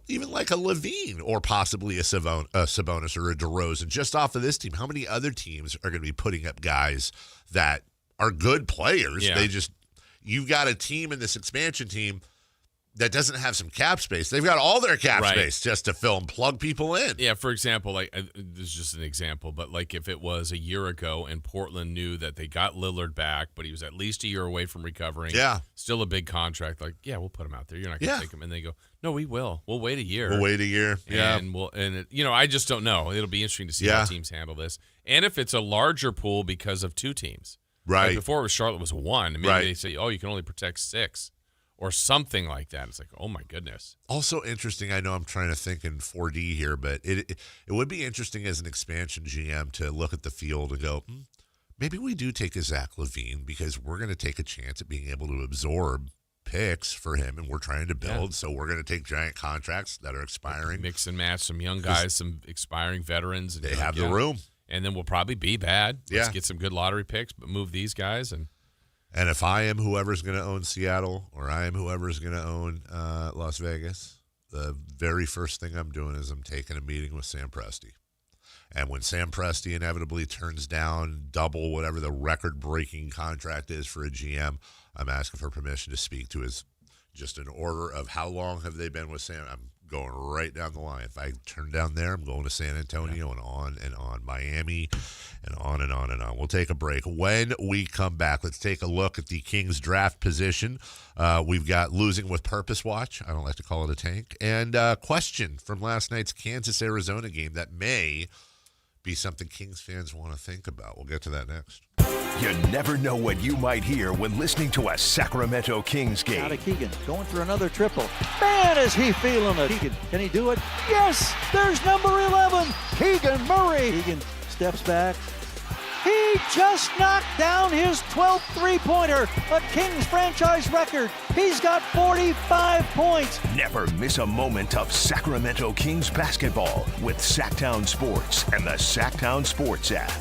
Speaker 1: even like a Levine or possibly a Sabonis or a DeRozan, just off of this team, how many other teams are going to be putting up guys that are good players?
Speaker 2: Yeah.
Speaker 1: You've got a team in this expansion team that doesn't have some cap space. They've got all their cap space just to fill and plug people in.
Speaker 2: Yeah, for example, this is just an example, but like if it was a year ago and Portland knew that they got Lillard back, but he was at least a year away from recovering.
Speaker 1: Yeah.
Speaker 2: Still a big contract. Like, yeah, we'll put him out there. You're not going to take him. And they go, no, we will. We'll wait a year.
Speaker 1: We'll wait a year. Yeah.
Speaker 2: And I just don't know. It'll be interesting to see how teams handle this. And if it's a larger pool because of 2 teams.
Speaker 1: Right.
Speaker 2: Like before it was Charlotte was 1. Maybe they say, oh, you can only protect 6. Or something like that. It's like, oh my goodness.
Speaker 1: Also interesting, I know I'm trying to think in 4D here, but it would be interesting as an expansion GM to look at the field and go, maybe we do take a Zach LaVine because we're going to take a chance at being able to absorb picks for him, and we're trying to build, so we're going to take giant contracts that are expiring.
Speaker 2: Mix and match some young guys, some expiring veterans. And
Speaker 1: they have the room.
Speaker 2: And then we'll probably be bad. Let's get some good lottery picks, but move these guys
Speaker 1: And if I am whoever's going to own Seattle or I am whoever's going to own Las Vegas, the very first thing I'm doing is I'm taking a meeting with Sam Presti. And when Sam Presti inevitably turns down double whatever the record-breaking contract is for a GM, I'm asking for permission to speak to his, just an order of how long have they been with Sam. I'm going right down the line. If I turn down there, I'm going to San Antonio and on, Miami, and on and on and on. We'll take a break. When we come back, let's take a look at the Kings draft position. We've got Losing with Purpose Watch. I don't like to call it a tank. And a question from last night's Kansas-Arizona game that may be something Kings fans want to think about. We'll get to that next.
Speaker 13: You never know what you might hear when listening to a Sacramento Kings game.
Speaker 16: Out of Keegan, going for another triple. Man, is he feeling it. Keegan, can he do it?
Speaker 8: Yes, there's number 11, Keegan Murray.
Speaker 16: Keegan steps back.
Speaker 8: He just knocked down his 12th three-pointer, a Kings franchise record. He's got 45 points.
Speaker 13: Never miss a moment of Sacramento Kings basketball with Sactown Sports and the Sactown Sports app.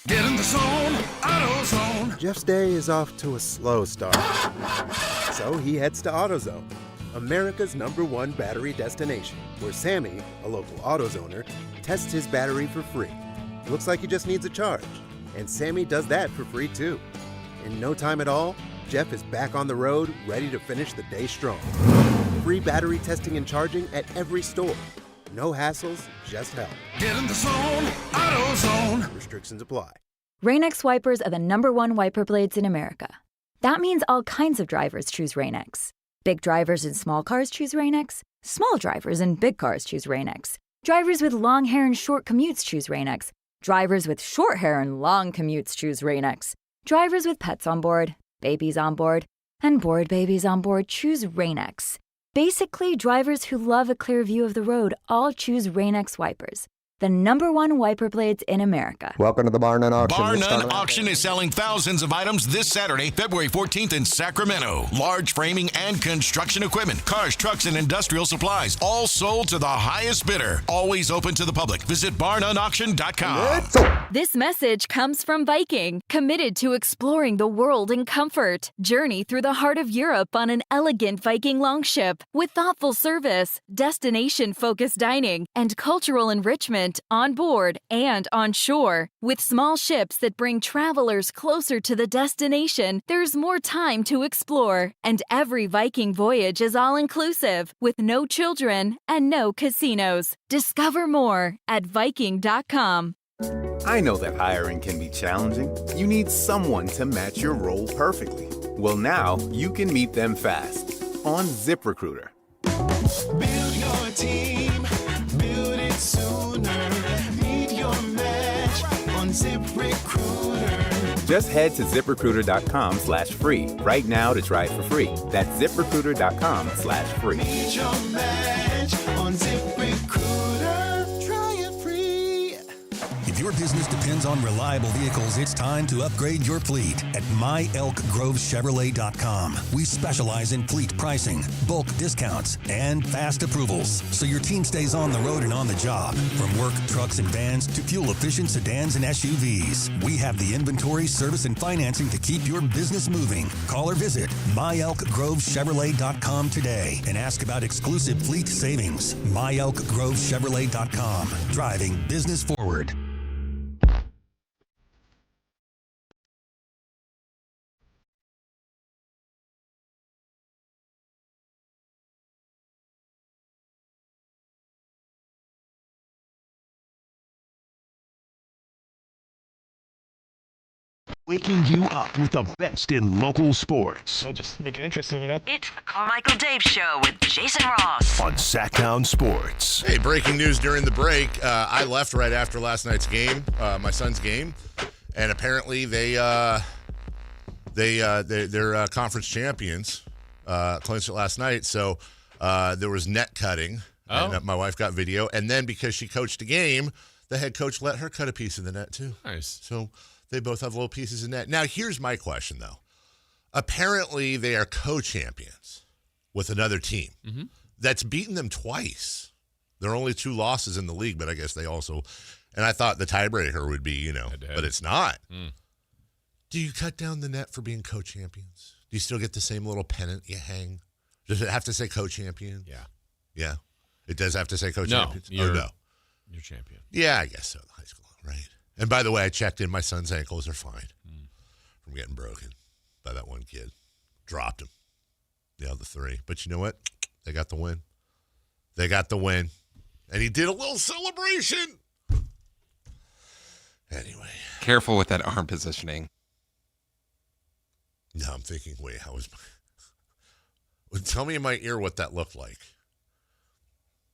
Speaker 14: Get in the zone, AutoZone.
Speaker 15: Jeff's day is off to a slow start. So he heads to AutoZone, America's #1 battery destination, where Sammy, a local AutoZoner, tests his battery for free. Looks like he just needs a charge. And Sammy does that for free too. In no time at all, Jeff is back on the road, ready to finish the day strong. Free battery testing and charging at every store. No hassles, just help.
Speaker 14: Get in the zone, AutoZone.
Speaker 15: Restrictions apply.
Speaker 18: Rain-X wipers are the #1 wiper blades in America. That means all kinds of drivers choose Rain-X. Big drivers in small cars choose Rain-X. Small drivers in big cars choose Rain-X. Drivers with long hair and short commutes choose Rain-X. Drivers with short hair and long commutes choose Rain-X. Drivers with pets on board, babies on board, and bored babies on board choose Rain-X. Basically, drivers who love a clear view of the road all choose Rain-X wipers, the #1 wiper blades in America.
Speaker 19: Welcome to the Bar None Auction.
Speaker 5: Bar None Auction is selling thousands of items this Saturday, February 14th in Sacramento. Large framing and construction equipment, cars, trucks, and industrial supplies, all sold to the highest bidder. Always open to the public. Visit barnoneauction.com.
Speaker 18: This message comes from Viking, committed to exploring the world in comfort. Journey through the heart of Europe on an elegant Viking longship with thoughtful service, destination-focused dining, and cultural enrichment on board and on shore. With small ships that bring travelers closer to the destination, there's more time to explore. And every Viking voyage is all-inclusive, with no children and no casinos. Discover more at Viking.com.
Speaker 20: I know that hiring can be challenging. You need someone to match your role perfectly. Well, now you can meet them fast on ZipRecruiter.
Speaker 14: Build your team, build it sooner. Meet your match on ZipRecruiter.
Speaker 20: Just head to ZipRecruiter.com/free right now to try it for free. That's ZipRecruiter.com/free.
Speaker 14: Meet your match on ZipRecruiter. Try it free.
Speaker 13: If
Speaker 4: your business depends on reliable vehicles, it's time to upgrade your fleet at myelkgrovechevrolet.com. We specialize in fleet pricing, bulk discounts, and fast approvals, so your team stays on the road and on the job. From work trucks and vans to fuel-efficient sedans and SUVs, we have the inventory, service, and financing to keep your business moving. Call or visit myelkgrovechevrolet.com today and ask about exclusive fleet savings. myelkgrovechevrolet.com. Driving business forward.
Speaker 13: Waking you up with the best in local sports.
Speaker 6: So just make it interesting, you know?
Speaker 17: It's the Carmichael Dave Show with Jason Ross.
Speaker 13: On Sactown Sports.
Speaker 1: Hey, breaking news during the break. I left right after last night's game, my son's game, and apparently they're conference champions. Clinched it last night, so there was net cutting.
Speaker 2: Oh.
Speaker 1: And my wife got video, and then because she coached a game, the head coach let her cut a piece of the net too.
Speaker 2: Nice.
Speaker 1: So they both have little pieces of net. Now, here's my question, though. Apparently, they are co-champions with another team that's beaten them twice. There are only 2 losses in the league, but I guess they also – and I thought the tiebreaker would be, but it's not. Do you cut down the net for being co-champions? Do you still get the same little pennant you hang? Does it have to say co-champion?
Speaker 2: Yeah.
Speaker 1: Yeah? It does have to say co-champions?
Speaker 2: No,
Speaker 1: No.
Speaker 2: You're champion.
Speaker 1: Yeah, I guess so. High school, right? And by the way, I checked in. My son's ankles are fine from getting broken by that one kid. Dropped him. The other 3. But you know what? They got the win. They got the win. And he did a little celebration. Anyway.
Speaker 3: Careful with that arm positioning.
Speaker 1: No, I'm thinking, wait, how was my... Tell me in my ear what that looked like.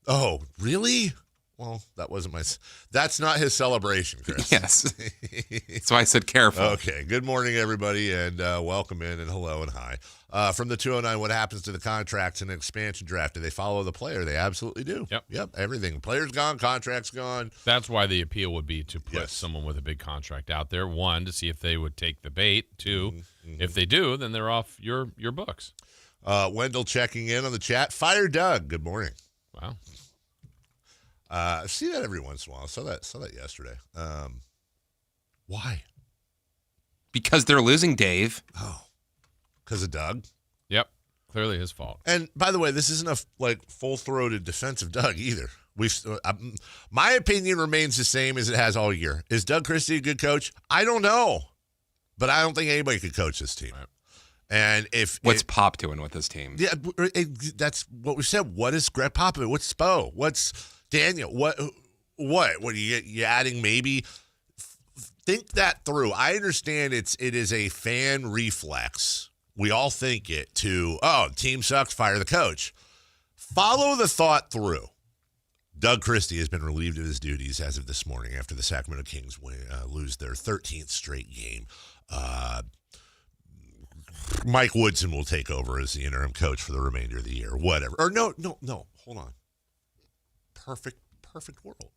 Speaker 1: Oh, really? Well, that wasn't my... That's not his celebration, Chris.
Speaker 3: Yes. That's why I said careful.
Speaker 1: Okay. Good morning, everybody, and welcome in, and hello and hi. From the 209, what happens to the contracts in an expansion draft? Do they follow the player? They absolutely do. Yep, everything. Player's gone, contract's gone.
Speaker 2: That's why the appeal would be to put someone with a big contract out there. 1, to see if they would take the bait. 2, if they do, then they're off your books.
Speaker 1: Wendell checking in on the chat. Fire Doug. Good morning.
Speaker 2: Wow.
Speaker 1: I see that every once in a while. I saw that yesterday. Why?
Speaker 3: Because they're losing, Dave.
Speaker 1: Oh. Because of Doug?
Speaker 2: Yep. Clearly his fault.
Speaker 1: And by the way, this isn't a full-throated defense of Doug either. My opinion remains the same as it has all year. Is Doug Christie a good coach? I don't know. But I don't think anybody could coach this team.
Speaker 2: Right.
Speaker 1: And
Speaker 3: what's Pop doing with this team?
Speaker 1: Yeah, that's what we said. What is Greg Popovich? What's Spo? What's Daniel? What are you adding? Maybe think that through. I understand it is a fan reflex. We all think it to, team sucks, fire the coach. Follow the thought through. Doug Christie has been relieved of his duties as of this morning after the Sacramento Kings lose their 13th straight game. Mike Woodson will take over as the interim coach for the remainder of the year. Whatever. Or no. Hold on. Perfect world.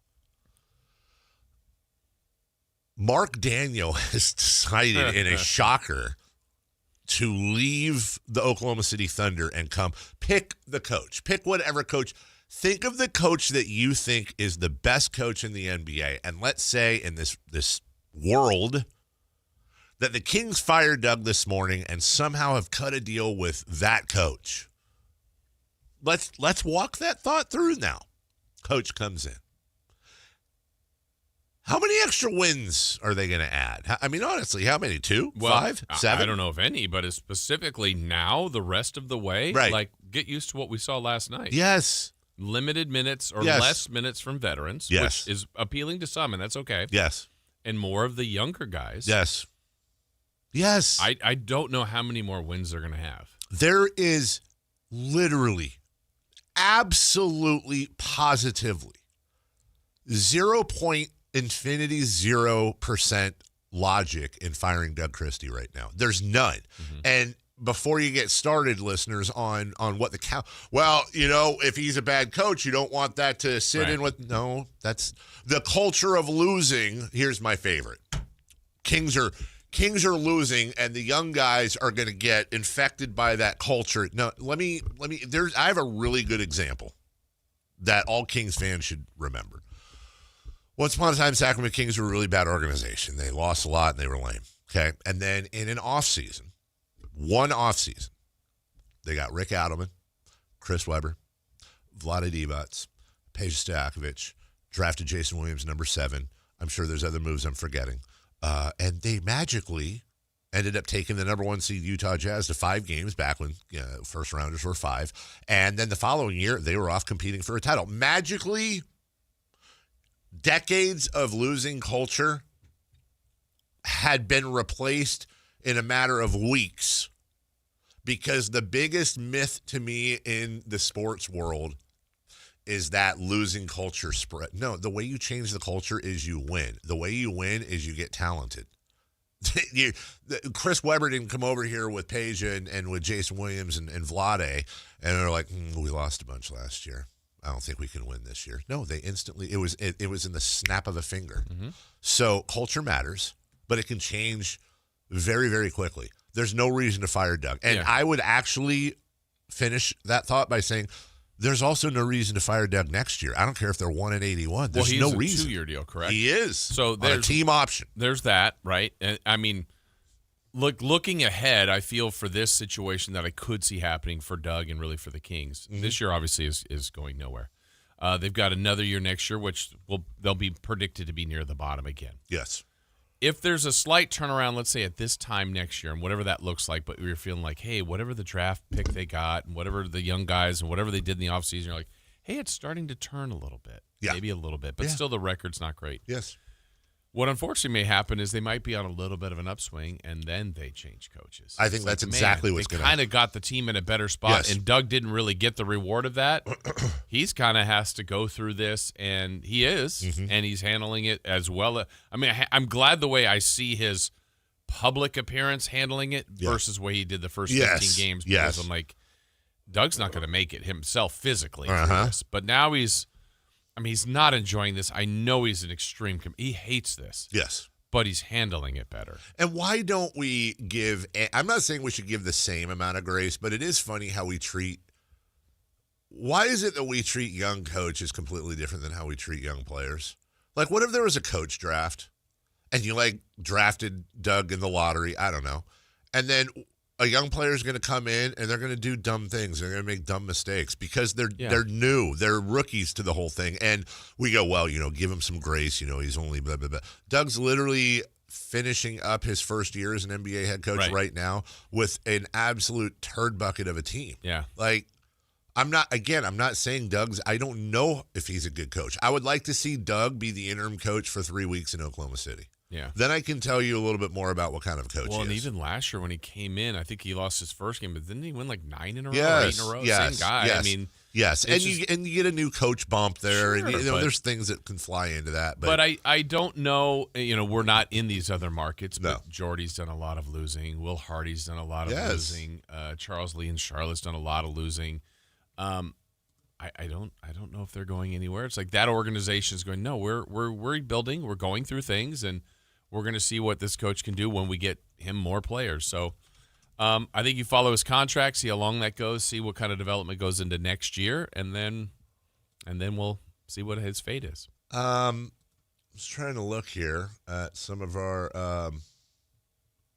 Speaker 1: Mark Daniel has decided in a shocker to leave the Oklahoma City Thunder and come pick the coach. Pick whatever coach. Think of the coach that you think is the best coach in the NBA. And let's say in this world that the Kings fired Doug this morning and somehow have cut a deal with that coach. Let's walk that thought through now. Coach comes in. How many extra wins are they going to add? I mean, honestly, how many? 2? 5? 7?
Speaker 2: I don't know if any, but it's specifically now the rest of the way.
Speaker 1: Right.
Speaker 2: Like, get used to what we saw last night.
Speaker 1: Yes.
Speaker 2: Limited minutes or
Speaker 1: Yes.
Speaker 2: less minutes from veterans,
Speaker 1: Yes.
Speaker 2: which is appealing to some, and that's okay.
Speaker 1: Yes.
Speaker 2: And more of the younger guys.
Speaker 1: Yes. Yes.
Speaker 2: I don't know how many more wins they're going to have.
Speaker 1: There is literally, absolutely, positively 0.0% logic in firing Doug Christie right now. There's none. And before you get started, listeners, on what the count. Well, if he's a bad coach, you don't want that to sit in with. No, that's the culture of losing. Here's my favorite: Kings are losing, and the young guys are going to get infected by that culture. No, I have a really good example that all Kings fans should remember. Once upon a time, Sacramento Kings were a really bad organization. They lost a lot and they were lame. Okay, and then in an one off season, they got Rick Adelman, Chris Webber, Vlade Divac, Peja Stojakovic, drafted Jason Williams, number 7. I'm sure there's other moves I'm forgetting. And they magically ended up taking the number 1 seed Utah Jazz to 5 games back when first rounders were 5. And then the following year, they were off competing for a title. Magically, decades of losing culture had been replaced in a matter of weeks, because the biggest myth to me in the sports world is that losing culture spread. No, the way you change the culture is you win. The way you win is you get talented. Chris Webber didn't come over here with Peja and with Jason Williams and Vlade, and they're like, we lost a bunch last year. I don't think we can win this year. No, they instantly, it was in the snap of a finger. Mm-hmm. So culture matters, but it can change very, very quickly. There's no reason to fire Doug. And I would actually finish that thought by saying there's also no reason to fire Doug next year. I don't care if they're 1-81. There's no reason.
Speaker 2: He's a 2-year deal, correct?
Speaker 1: He is.
Speaker 2: So
Speaker 1: there's a team option.
Speaker 2: There's that, right? And I mean, looking ahead, I feel for this situation that I could see happening for Doug and really for the Kings. Mm-hmm. This year obviously is going nowhere. They've got another year next year, which they'll be predicted to be near the bottom again.
Speaker 1: Yes.
Speaker 2: If there's a slight turnaround, let's say at this time next year, and whatever that looks like, but you're feeling like, hey, whatever the draft pick they got and whatever the young guys and whatever they did in the offseason, you're like, hey, it's starting to turn a little bit. Yeah. Maybe a little bit, but still the record's not great.
Speaker 1: Yes.
Speaker 2: What unfortunately may happen is they might be on a little bit of an upswing, and then they change coaches.
Speaker 1: I think that's exactly what's going to happen.
Speaker 2: They kind of got the team in a better spot, and Doug didn't really get the reward of that. He's kind of has to go through this, and he is, and he's handling it as well. I mean, I'm glad the way I see his public appearance handling it versus the way he did the first 15 games, because I'm like, Doug's not going to make it himself physically through this. But now he's not enjoying this. I know he's an extreme. He hates this.
Speaker 1: Yes.
Speaker 2: But he's handling it better.
Speaker 1: And why don't we give – I'm not saying we should give the same amount of grace, but it is funny how we treat – why is it that we treat young coaches completely different than how we treat young players? Like, what if there was a coach draft and you, drafted Doug in the lottery? I don't know. And then – a young player is going to come in and they're going to do dumb things. They're going to make dumb mistakes because they're new. They're rookies to the whole thing. And we go, well, give him some grace. He's only blah, blah, blah. Doug's literally finishing up his first year as an NBA head coach right now with an absolute turd bucket of a team.
Speaker 2: Yeah.
Speaker 1: I'm not saying I don't know if he's a good coach. I would like to see Doug be the interim coach for 3 weeks in Oklahoma City.
Speaker 2: Yeah.
Speaker 1: Then I can tell you a little bit more about what kind of coach he is.
Speaker 2: Well, and even last year when he came in, I think he lost his first game, but didn't he win 9 in a row or 8 in a row?
Speaker 1: Yes.
Speaker 2: Same guy.
Speaker 1: Yes.
Speaker 2: I mean,
Speaker 1: yes. And you get a new coach bump there,
Speaker 2: sure,
Speaker 1: and there's things that can fly into that.
Speaker 2: But I don't know. We're not in these other markets. But Jordy's done a lot of losing. Will Hardy's done a lot of losing. Charles Lee in Charlotte's done a lot of losing. I don't know if they're going anywhere. It's like that organization is going, no, we're rebuilding. We're going through things, and we're going to see what this coach can do when we get him more players. So I think you follow his contract, see how long that goes, see what kind of development goes into next year, and then we'll see what his fate is.
Speaker 1: I was trying to look here at some of our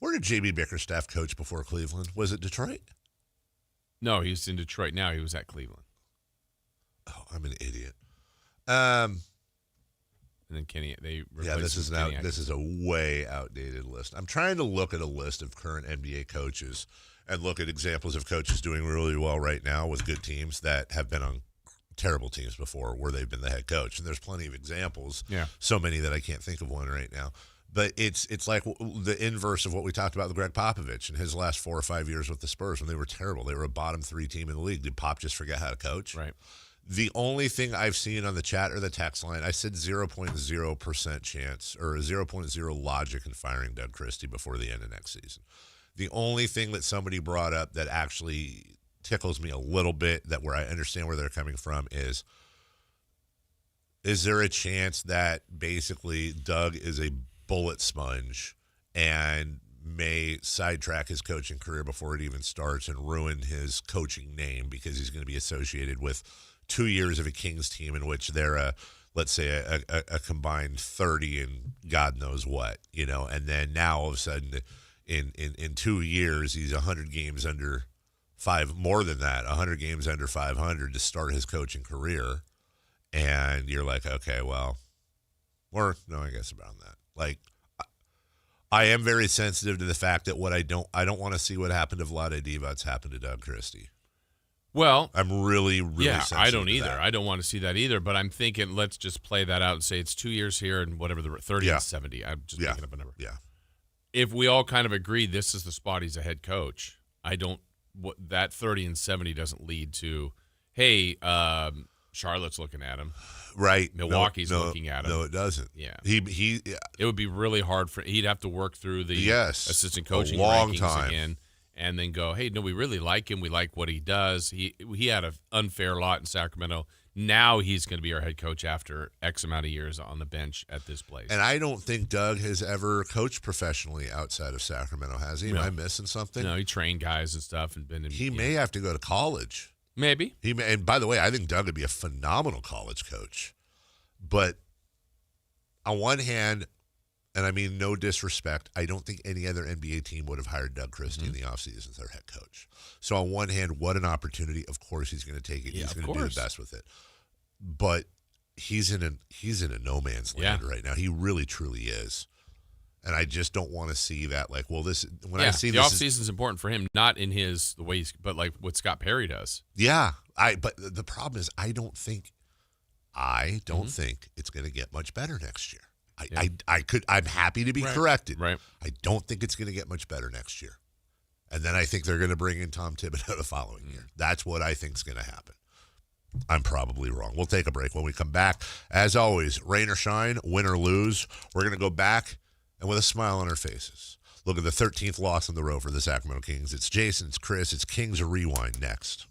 Speaker 1: where did J.B. Bickerstaff coach before Cleveland? Was it Detroit?
Speaker 2: No, he's in Detroit now. He was at Cleveland.
Speaker 1: Oh, I'm an idiot.
Speaker 2: And then Kenny,
Speaker 1: this is a way outdated list. I'm trying to look at a list of current NBA coaches and look at examples of coaches doing really well right now with good teams that have been on terrible teams before where they've been the head coach. And there's plenty of examples.
Speaker 2: Yeah.
Speaker 1: So many that I can't think of one right now. But it's like the inverse of what we talked about with Greg Popovich in his last 4 or 5 years with the Spurs when they were terrible. They were a bottom 3 team in the league. Did Pop just forget how to coach?
Speaker 2: Right.
Speaker 1: The only thing I've seen on the chat or the text line, I said 0.0% chance or 0.0 logic in firing Doug Christie before the end of next season. The only thing that somebody brought up that actually tickles me a little bit, that where I understand where they're coming from, is there a chance that basically Doug is a bullet sponge and may sidetrack his coaching career before it even starts and ruin his coaching name because he's going to be associated with 2 years of a Kings team in which they're let's say a combined 30 and God knows what, and then now all of a sudden in 2 years he's 100 games under 100 games under 500 to start his coaching career. And you're like, okay, well, or no, I guess around that. Like, I am very sensitive to the fact that I don't want to see what happened to Vlade Divac's happened to Doug Christie.
Speaker 2: Well,
Speaker 1: I'm really sensitive.
Speaker 2: I don't
Speaker 1: to
Speaker 2: either.
Speaker 1: that.
Speaker 2: I don't want to see that either. But I'm thinking, let's just play that out and say it's 2 years here and whatever the 30 and 70. I'm just making up a number.
Speaker 1: Yeah.
Speaker 2: If we all kind of agree this is the spot he's a head coach, that 30 and 70 doesn't lead to, hey, Charlotte's looking at him.
Speaker 1: Right.
Speaker 2: Milwaukee's looking at him.
Speaker 1: No, it doesn't.
Speaker 2: Yeah.
Speaker 1: It
Speaker 2: would be really hard he'd have to work through the assistant coaching
Speaker 1: a long
Speaker 2: rankings
Speaker 1: time.
Speaker 2: again and then go, hey, no, we really like him. We like what he does. He had an unfair lot in Sacramento. Now he's going to be our head coach after X amount of years on the bench at this place.
Speaker 1: And I don't think Doug has ever coached professionally outside of Sacramento, has he?
Speaker 2: No.
Speaker 1: Am I missing something?
Speaker 2: No, he trained guys and stuff.
Speaker 1: He may have to go to college.
Speaker 2: Maybe.
Speaker 1: And by the way, I think Doug would be a phenomenal college coach. But on one hand, and I mean no disrespect, I don't think any other NBA team would have hired Doug Christie in the offseason as their head coach. So on one hand, what an opportunity. Of course he's going to take it.
Speaker 2: Yeah,
Speaker 1: he's going to do the best with it. But he's in a no man's land right now. He really, truly is. And I just don't want to see that. Like, well, I see
Speaker 2: the
Speaker 1: this
Speaker 2: offseason is important for him, not in the way but like what Scott Perry does.
Speaker 1: Yeah, but the problem is I don't think it's going to get much better next year. I'm happy to be corrected.
Speaker 2: Right.
Speaker 1: I don't think it's going to get much better next year. And then I think they're going to bring in Tom Thibodeau the following year. That's what I think is going to happen. I'm probably wrong. We'll take a break. When we come back, as always, rain or shine, win or lose, we're going to go back and with a smile on our faces, look at the 13th loss on the road for the Sacramento Kings. It's Jason, it's Chris, it's Kings Rewind next.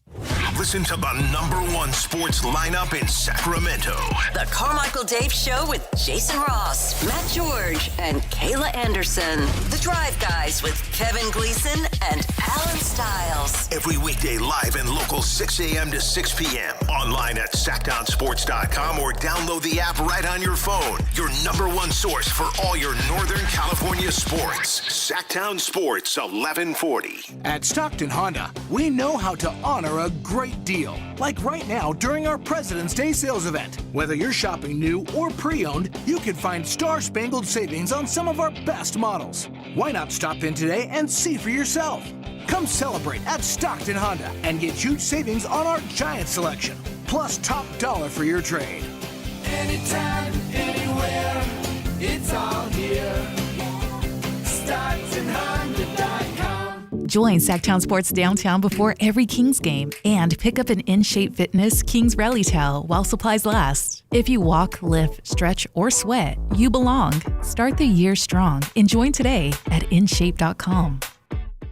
Speaker 5: Listen to the #1 sports lineup in Sacramento.
Speaker 17: The Carmichael Dave Show with Jason Ross, Matt George, and Kayla Anderson. The Drive Guys with Kevin Gleason and Alan Stiles.
Speaker 5: Every weekday live and local 6 a.m. to 6 p.m. Online at SactownSports.com or download the app right on your phone. Your #1 source for all your Northern California sports. Sacktown Sports 1140.
Speaker 6: At Stockton Honda, we know how to honor a great deal. Like right now during our President's Day sales event. Whether you're shopping new or pre-owned, you can find star-spangled savings on some of our best models. Why not stop in today and see for yourself? Come celebrate at Stockton Honda and get huge savings on our giant selection. Plus top dollar for your trade.
Speaker 14: Anytime, anywhere, it's all here. StocktonHonda.com.
Speaker 7: Join Sactown Sports downtown before every Kings game and pick up an In Shape Fitness Kings Rally towel while supplies last. If you walk, lift, stretch, or sweat, you belong. Start the year strong and join today at InShape.com.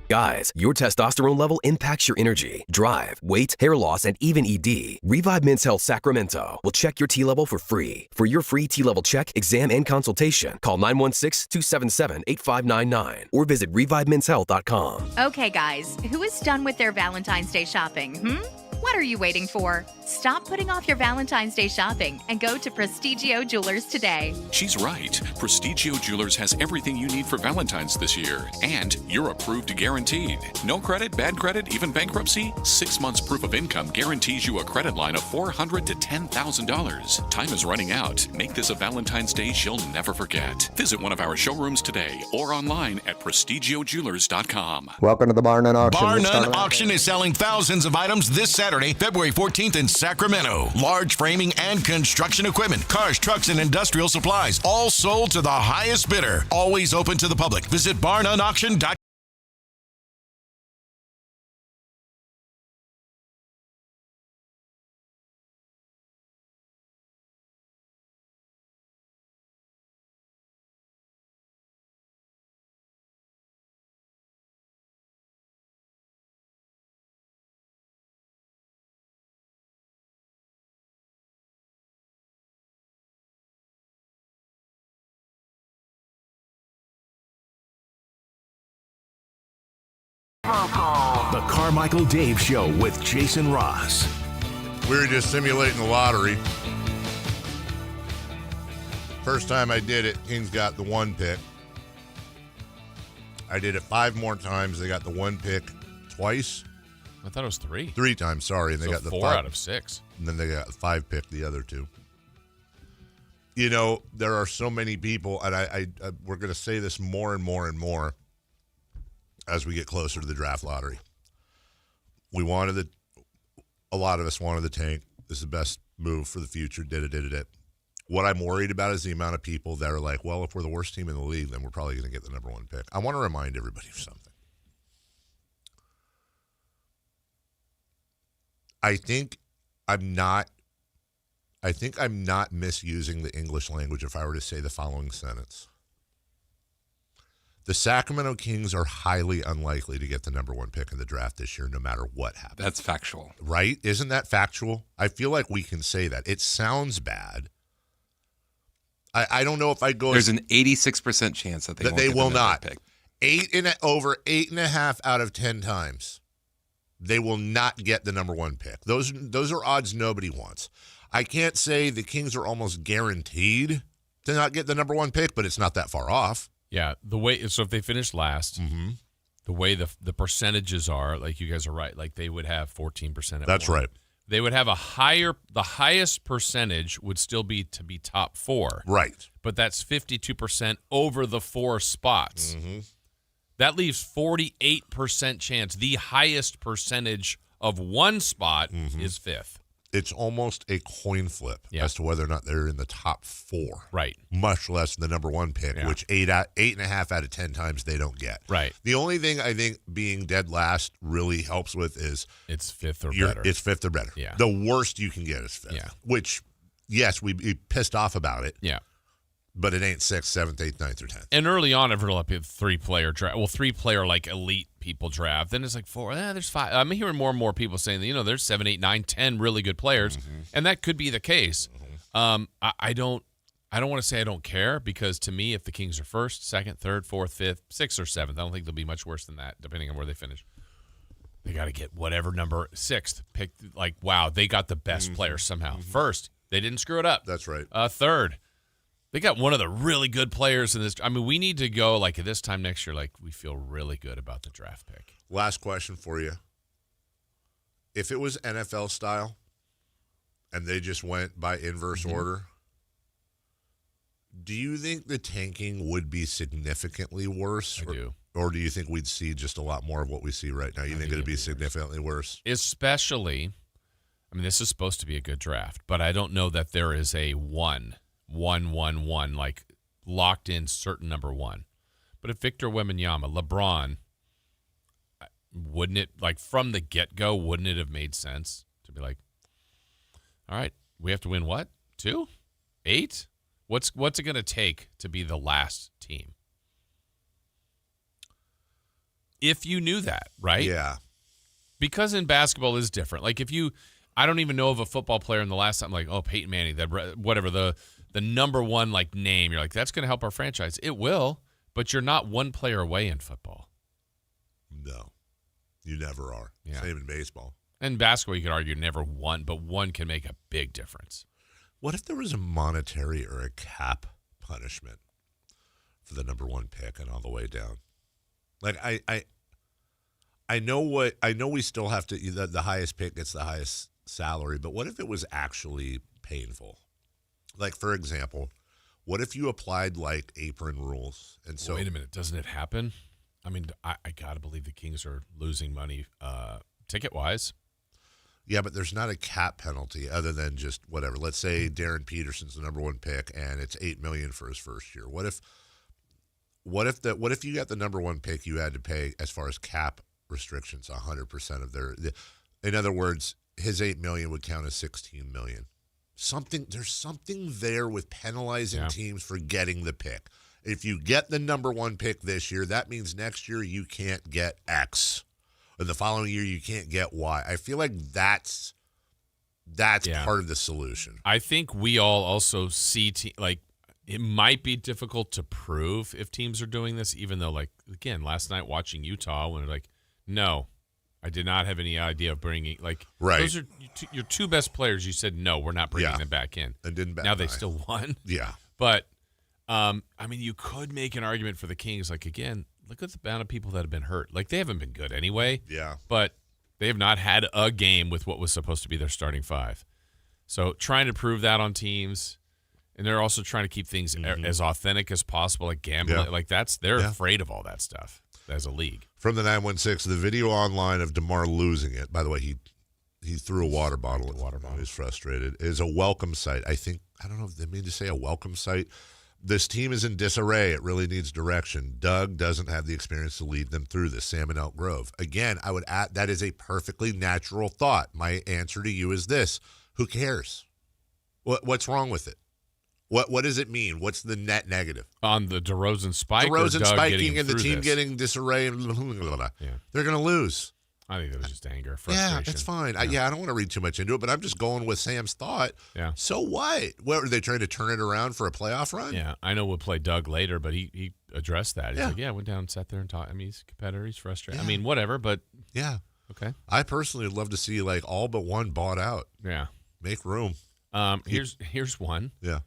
Speaker 23: Guys, your testosterone level impacts your energy, drive, weight, hair loss, and even ED. Revive Men's Health Sacramento will check your T level for free. For your free T level check, exam, and consultation, call 916-277-8599 or visit ReviveMen'sHealth.com.
Speaker 9: Okay, guys, who is done with their Valentine's Day shopping? What are you waiting for? Stop putting off your Valentine's Day shopping and go to Prestigio Jewelers today.
Speaker 11: She's right. Prestigio Jewelers has everything you need for Valentine's this year. And you're approved guaranteed. No credit, bad credit, even bankruptcy? 6 months proof of income guarantees you a credit line of $400 to $10,000. Time is running out. Make this a Valentine's Day she'll never forget. Visit one of our showrooms today or online at prestigiojewelers.com.
Speaker 19: Welcome to the Bar None Auction.
Speaker 5: Bar None Auction is selling thousands of items this Saturday, February 14th in Sacramento. Large framing and construction equipment, cars, trucks, and industrial supplies, all sold to the highest bidder. Always open to the public. Visit barnoneauction.com.
Speaker 13: The Carmichael Dave Show with Jason Ross.
Speaker 1: We were just simulating the lottery. First time I did it, Kings got the 1 pick. I did it 5 more times. They got the 1 pick twice.
Speaker 2: I thought it was 3.
Speaker 1: 3 times, sorry. And they got the
Speaker 2: 4 out of 6.
Speaker 1: And then they got the 5 pick the other 2. You know, there are so many people, and I we're going to say this more and more and more as we get closer to the draft lottery. A lot of us wanted the tank. This is the best move for the future. Did it. What I'm worried about is the amount of people that are like, well, if we're the worst team in the league, then we're probably going to get the number 1 pick. I want to remind everybody of something. I think I'm not misusing the English language if I were to say the following sentence. The Sacramento Kings are highly unlikely to get the number 1 pick in the draft this year, no matter what happens.
Speaker 3: That's factual.
Speaker 1: Right? Isn't that factual? I feel like we can say that. It sounds bad. I don't know if I go.
Speaker 3: There's an 86% chance that they will not pick.
Speaker 1: Over 8.5 out of 10 times, they will not get the number 1 pick. Those are odds nobody wants. I can't say the Kings are almost guaranteed to not get the number 1 pick, but it's not that far off.
Speaker 2: Yeah, so if they finish last, the way the percentages are, like you guys are right, like they would have 14%.
Speaker 1: That's right.
Speaker 2: They would have the highest percentage would still be to be top 4.
Speaker 1: Right.
Speaker 2: But that's 52% over the 4 spots.
Speaker 1: Mm-hmm.
Speaker 2: That leaves 48% chance. The highest percentage of 1 spot is 5th.
Speaker 1: It's almost a coin flip as to whether or not they're in the top 4.
Speaker 2: Right.
Speaker 1: Much less the number 1 pick, which 8.5 out of 10 times they don't get.
Speaker 2: Right.
Speaker 1: The only thing I think being dead last really helps with is
Speaker 2: it's 5th or better.
Speaker 1: It's 5th or better.
Speaker 2: Yeah.
Speaker 1: The worst you can get is 5th.
Speaker 2: Yeah.
Speaker 1: Which, yes, we'd be pissed off about it.
Speaker 2: Yeah.
Speaker 1: But it ain't 6th, 7th, 8th, 9th, or 10th.
Speaker 2: And early on, I've heard a lot of 3-player draft. Well, 3-player like elite people draft. Then it's like 4. There's 5. I'm hearing more and more people saying that, there's 7, 8, 9, 10 really good players, and that could be the case. I don't want to say I don't care, because to me, if the Kings are 1st, 2nd, 3rd, 4th, 5th, 6th, or 7th, I don't think they'll be much worse than that, depending on where they finish. They got to get whatever number 6th picked. Like, wow, they got the best player somehow. 1st, they didn't screw it up.
Speaker 1: That's right.
Speaker 2: 3rd. They got one of the really good players in this. I mean, we need to go, like, at this time next year, like, we feel really good about the draft pick.
Speaker 1: Last question for you. If it was NFL style and they just went by inverse order, do you think the tanking would be significantly worse?
Speaker 2: I do.
Speaker 1: Or do you think we'd see just a lot more of what we see right now? You think it would be significantly worse?
Speaker 2: Especially, I mean, this is supposed to be a good draft, but I don't know that there is a 1, like locked in certain number 1. But if Victor Wembanyama, LeBron, wouldn't it, like from the get-go, wouldn't it have made sense to be like, all right, we have to win what? 2? 8? What's it going to take to be the last team? If you knew that, right?
Speaker 1: Yeah.
Speaker 2: Because in basketball is different. Like I don't even know of a football player in the last time, like, oh, Peyton Manning, that whatever, the number 1 like name. You're like, that's going to help our franchise. It will, but you're not 1 player away in football.
Speaker 1: No, you never are.
Speaker 2: Yeah.
Speaker 1: Same in baseball.
Speaker 2: In basketball, you could argue never 1, but 1 can make a big difference.
Speaker 1: What if there was a monetary or a cap punishment for the number 1 pick and all the way down? Like I know we still have to, the highest pick gets the highest salary, but what if it was actually painful? Like, for example, what if you applied like apron rules? And so,
Speaker 2: wait a minute, doesn't it happen? I mean, I gotta believe the Kings are losing money ticket wise.
Speaker 1: Yeah, but there's not a cap penalty other than just whatever. Let's say Darren Peterson's the number 1 pick and it's $8 million for his first year. What if you got the number 1 pick, you had to pay, as far as cap restrictions, 100% of in other words, his $8 million would count as $16 million. There's something there with penalizing teams for getting the pick. If you get the number 1 pick this year, that means next year you can't get X. Or the following year you can't get Y. I feel like that's part of the solution.
Speaker 2: I think we all also see like it might be difficult to prove if teams are doing this, even though, like, again, last night watching Utah when they're like, No, I did not have any idea of bringing
Speaker 1: Right.
Speaker 2: Those are your two best players. You said no, we're not bringing them back in.
Speaker 1: And didn't bat
Speaker 2: now they
Speaker 1: an eye.
Speaker 2: still won.
Speaker 1: Yeah.
Speaker 2: But I mean, you could make an argument for the Kings. Like again, look at the amount of people that have been hurt. Like they haven't been good anyway.
Speaker 1: Yeah.
Speaker 2: But they have not had a game with what was supposed to be their starting five. So trying to prove that on teams. And they're also trying to keep things as authentic as possible, like gambling.
Speaker 1: Yeah.
Speaker 2: Like they're afraid of all that stuff as a league.
Speaker 1: From the 916, the video online of DeMar losing it. By the way, he threw a water bottle. He was frustrated. Is a welcome sight. I don't know if they mean to say a welcome sight. This team is in disarray. It really needs direction. Doug doesn't have the experience to lead them through this. Sam in Elk Grove. Again, I would add that is a perfectly natural thought. My answer to you is this: who cares? What's wrong with it? What does it mean? What's the net negative?
Speaker 2: On the DeRozan spike,
Speaker 1: DeRozan
Speaker 2: or Doug
Speaker 1: spiking and the team
Speaker 2: this?
Speaker 1: getting disarray and blah, blah, blah.
Speaker 2: Yeah.
Speaker 1: They're going to lose.
Speaker 2: I think that was just anger, frustration.
Speaker 1: Yeah, it's fine. I don't want to read too much into it, but I'm just going with Sam's thought.
Speaker 2: Yeah.
Speaker 1: So what? What are they trying to turn it around for a playoff run?
Speaker 2: Yeah, I know we'll play Doug later, but he addressed that. He's like, I went down and sat there and talked. I mean, he's a competitor. He's frustrated.
Speaker 1: Yeah.
Speaker 2: I mean, whatever, but
Speaker 1: yeah.
Speaker 2: Okay.
Speaker 1: I personally would love to see like all but one bought out.
Speaker 2: Yeah.
Speaker 1: Make room.
Speaker 2: Here's one.
Speaker 1: Yeah.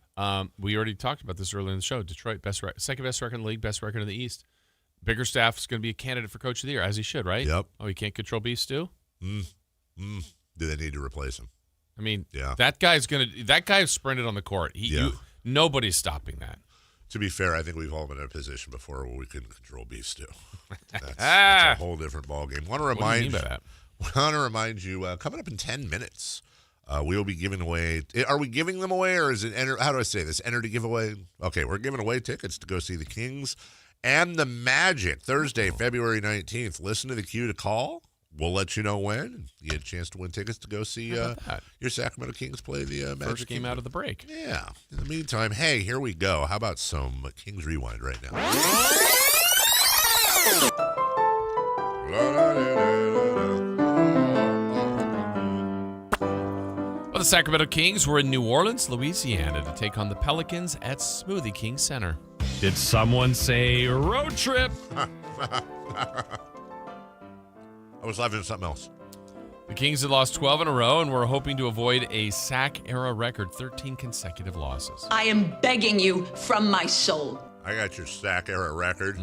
Speaker 2: We already talked about this earlier in the show. Detroit, second best record in the league, best record in the East. Biggerstaff is going to be a candidate for Coach of the Year, as he should, right?
Speaker 1: Yep.
Speaker 2: Oh, he can't control beef stew?
Speaker 1: Do they need to replace him?
Speaker 2: I mean,
Speaker 1: yeah.
Speaker 2: That guy's sprinted on a nobody's stopping that.
Speaker 1: To be fair, I think we've all been in a position before where we couldn't control beef stew. That's a whole different ballgame.
Speaker 2: What do you mean by that?
Speaker 1: Want to remind you, coming up in 10 minutes, we will be giving away. Are we giving them away, or is it how do I say this? Enter to give away. Okay, we're giving away tickets to go see the Kings and the Magic Thursday, February 19th. Listen to the cue to call. We'll let you know when. You get a chance to win tickets to go see your Sacramento Kings play the Magic.
Speaker 2: First game out of the break.
Speaker 1: Yeah. In the meantime, hey, here we go. How about some Kings Rewind right now?
Speaker 2: Well, the Sacramento Kings were in New Orleans, Louisiana to take on the Pelicans at Smoothie King Center. Did someone say road trip?
Speaker 1: I was laughing at something else.
Speaker 2: The Kings had lost 12 in a row and were hoping to avoid a Sac-era record, 13 consecutive losses.
Speaker 19: I am begging you from my soul.
Speaker 1: I got your Sac-era record.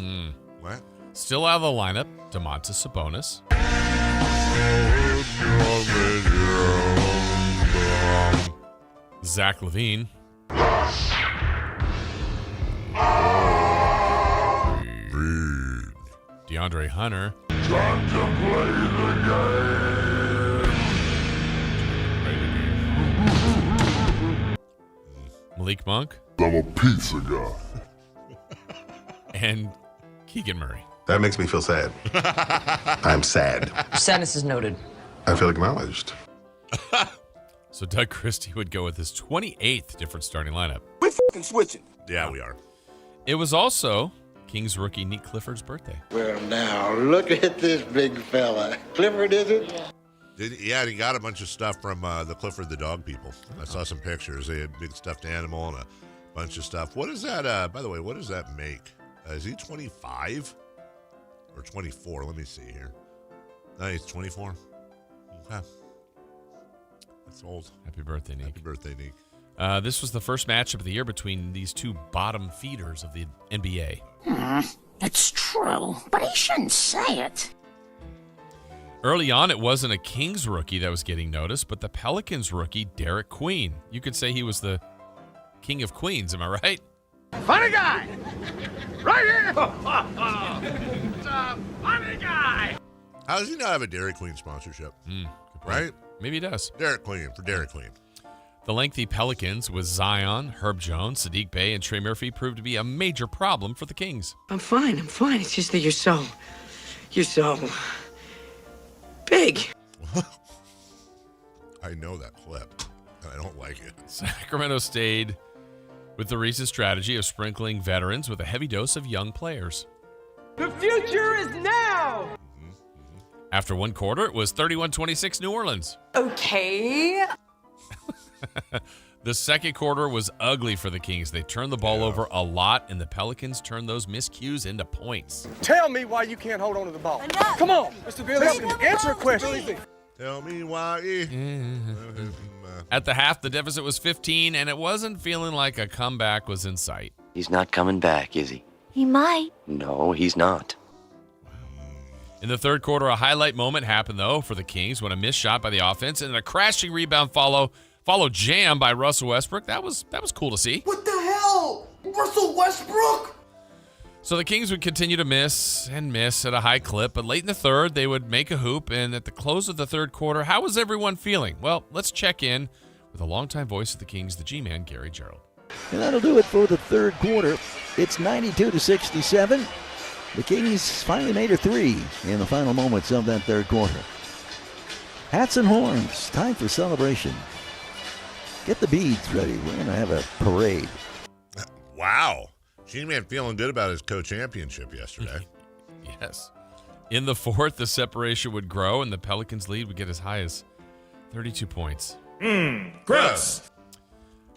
Speaker 1: What?
Speaker 2: Still out of the lineup, Domantas Sabonis. Zach LaVine. DeAndre Hunter.
Speaker 14: Time to play the game.
Speaker 2: Malik Monk.
Speaker 12: I'm a pizza guy.
Speaker 2: And Keegan Murray.
Speaker 21: That makes me feel sad. I'm sad.
Speaker 19: Sadness is noted.
Speaker 21: I feel acknowledged.
Speaker 2: So Doug Christie would go with his 28th different starting lineup.
Speaker 14: We fucking switching.
Speaker 1: Yeah, we are.
Speaker 2: It was also Kings rookie Nick Clifford's birthday.
Speaker 22: Well, now, look at this big fella. Clifford, is it?
Speaker 1: Yeah, he got a bunch of stuff from the Clifford the dog people. I saw some pictures. They had a big stuffed animal and a bunch of stuff. What is that? By the way, what does that make? Is he 25 or 24? Let me see here. No, he's 24. Okay. That's old.
Speaker 2: Happy birthday, Nick.
Speaker 1: Happy birthday, Nick.
Speaker 2: This was the first matchup of the year between these two bottom feeders of the NBA.
Speaker 24: It's true, but he shouldn't say it.
Speaker 2: Early on, it wasn't a Kings rookie that was getting noticed, but the Pelicans rookie, Derek Queen. You could say he was the king of Queens, am I right?
Speaker 14: Funny guy! Right here! It's a funny guy!
Speaker 1: How does he not have a Dairy Queen sponsorship? Right?
Speaker 2: Maybe he does.
Speaker 1: Derek Queen for Dairy Queen.
Speaker 2: The lengthy Pelicans with Zion, Herb Jones, Sadiq Bey, and Trey Murphy proved to be a major problem for the Kings.
Speaker 19: I'm fine. It's just that you're so big.
Speaker 1: I know that clip, and I don't like it.
Speaker 2: Sacramento stayed with the recent strategy of sprinkling veterans with a heavy dose of young players.
Speaker 14: The future is now!
Speaker 2: After one quarter, it was 31-26 New Orleans.
Speaker 19: Okay.
Speaker 2: The second quarter was ugly for the Kings. They turned the ball over a lot, and the Pelicans turned those miscues into points.
Speaker 14: Tell me why you can't hold on to the ball. Come on, Mr. Billy, answer a question.
Speaker 1: Tell me why.
Speaker 2: At the half, the deficit was 15, and it wasn't feeling like a comeback was in sight.
Speaker 8: He's not coming back, is he?
Speaker 10: He might.
Speaker 8: No, he's not.
Speaker 2: In the third quarter, a highlight moment happened, though, for the Kings when a missed shot by the offense and a crashing rebound followed jam by Russell Westbrook. That was cool to see.
Speaker 14: What the hell? Russell Westbrook?
Speaker 2: So the Kings would continue to miss and miss at a high clip, but late in the third, they would make a hoop, and at the close of the third quarter, how was everyone feeling? Well, let's check in with a longtime voice of the Kings, the G-Man, Gary Gerald.
Speaker 15: And that'll do it for the third quarter. It's 92-67. The Kings finally made a three in the final moments of that third quarter. Hats and horns, time for celebration. Get the beads ready. We're going to have a parade.
Speaker 1: Wow. G-Man feeling good about his co-championship yesterday.
Speaker 2: Yes. In the fourth, the separation would grow, and the Pelicans' lead would get as high as 32 points.
Speaker 1: Gross.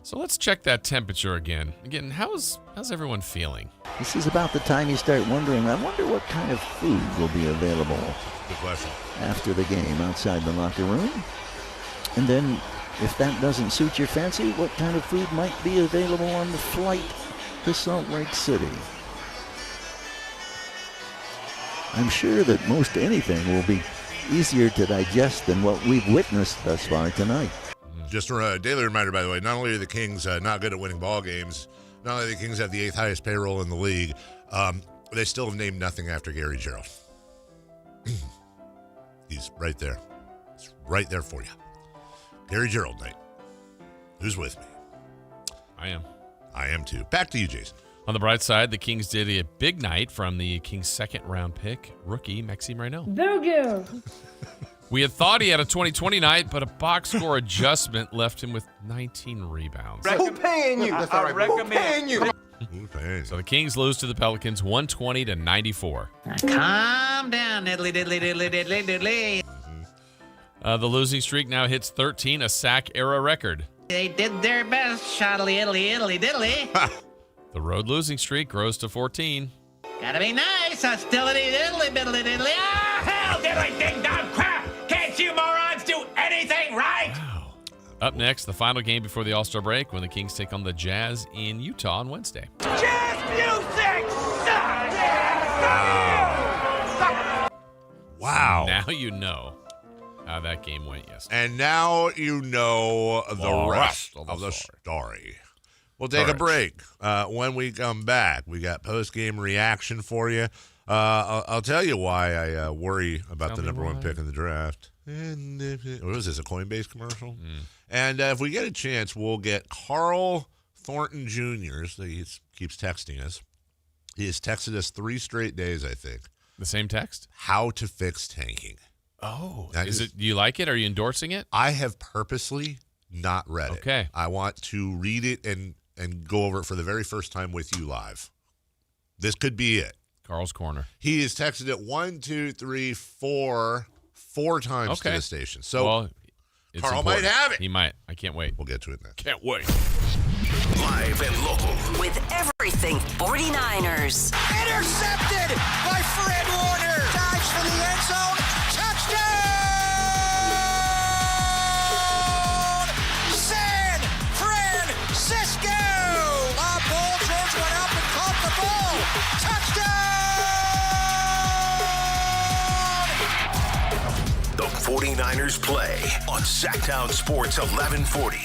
Speaker 2: So let's check that temperature again. Again, how's everyone feeling?
Speaker 15: This is about the time you start wondering, I wonder what kind of food will be available.
Speaker 1: Good question.
Speaker 15: After the game outside the locker room. And then, if that doesn't suit your fancy, what kind of food might be available on the flight to Salt Lake City? I'm sure that most anything will be easier to digest than what we've witnessed thus far tonight.
Speaker 1: Just a daily reminder, by the way, not only are the Kings not good at winning ball games, not only do the Kings have the 8th highest payroll in the league, they still have named nothing after Gary Gerald. He's right there. He's right there for you. Gary Gerald night. Who's with me?
Speaker 2: I am.
Speaker 1: I am too. Back to you, Jason.
Speaker 2: On the bright side, the Kings did a big night from the Kings' second-round pick, rookie Maxime Renaud.
Speaker 10: Booger.
Speaker 2: We had thought he had a 20-20 night, but a box score adjustment left him with 19 rebounds.
Speaker 14: Who paying you?
Speaker 10: I recommend.
Speaker 14: Who paying you?
Speaker 2: So the Kings lose to the Pelicans 120-94.
Speaker 10: Calm down, diddly, diddly, diddly, diddly, diddly.
Speaker 2: The losing streak now hits 13, a Sac-era record.
Speaker 10: They did their best, shoddily, Italy, Italy, diddly.
Speaker 2: The road losing streak grows to 14.
Speaker 10: Gotta be nice, hostility, diddly, diddly, diddly. Ah, hell, diddly, ding, dong, crap. Can't you morons do anything right?
Speaker 2: Wow. Up next, the final game before the All-Star break when the Kings take on the Jazz in Utah on Wednesday.
Speaker 14: Jazz music!
Speaker 1: Wow.
Speaker 2: Now you know how that game went yesterday.
Speaker 1: And now you know the rest of the story. We'll take a break. When we come back, we got post-game reaction for you. I'll tell you why I worry about the number one pick in the draft. What was this, a Coinbase commercial? And if we get a chance, we'll get Carl Thornton Jr. So he keeps texting us. He has texted us 3 straight days, I think.
Speaker 2: The same text?
Speaker 1: How to fix tanking.
Speaker 2: Oh. Do you like it? Are you endorsing it?
Speaker 1: I have purposely not read it.
Speaker 2: Okay.
Speaker 1: I want to read it and go over it for the very first time with you live. This could be it.
Speaker 2: Carl's Corner.
Speaker 1: He has texted it 1, 2, 3, 4 times to the station. So Carl might have it.
Speaker 2: He might. I can't wait.
Speaker 1: We'll get to it next.
Speaker 2: Can't wait.
Speaker 13: Live and local.
Speaker 17: With everything 49ers.
Speaker 14: Intercepted by Fred Warner. Dives for the end zone. Touchdown! San Francisco! Lob ball. George went up and caught the ball.
Speaker 13: Touchdown! The 49ers play on Sactown Sports 1140.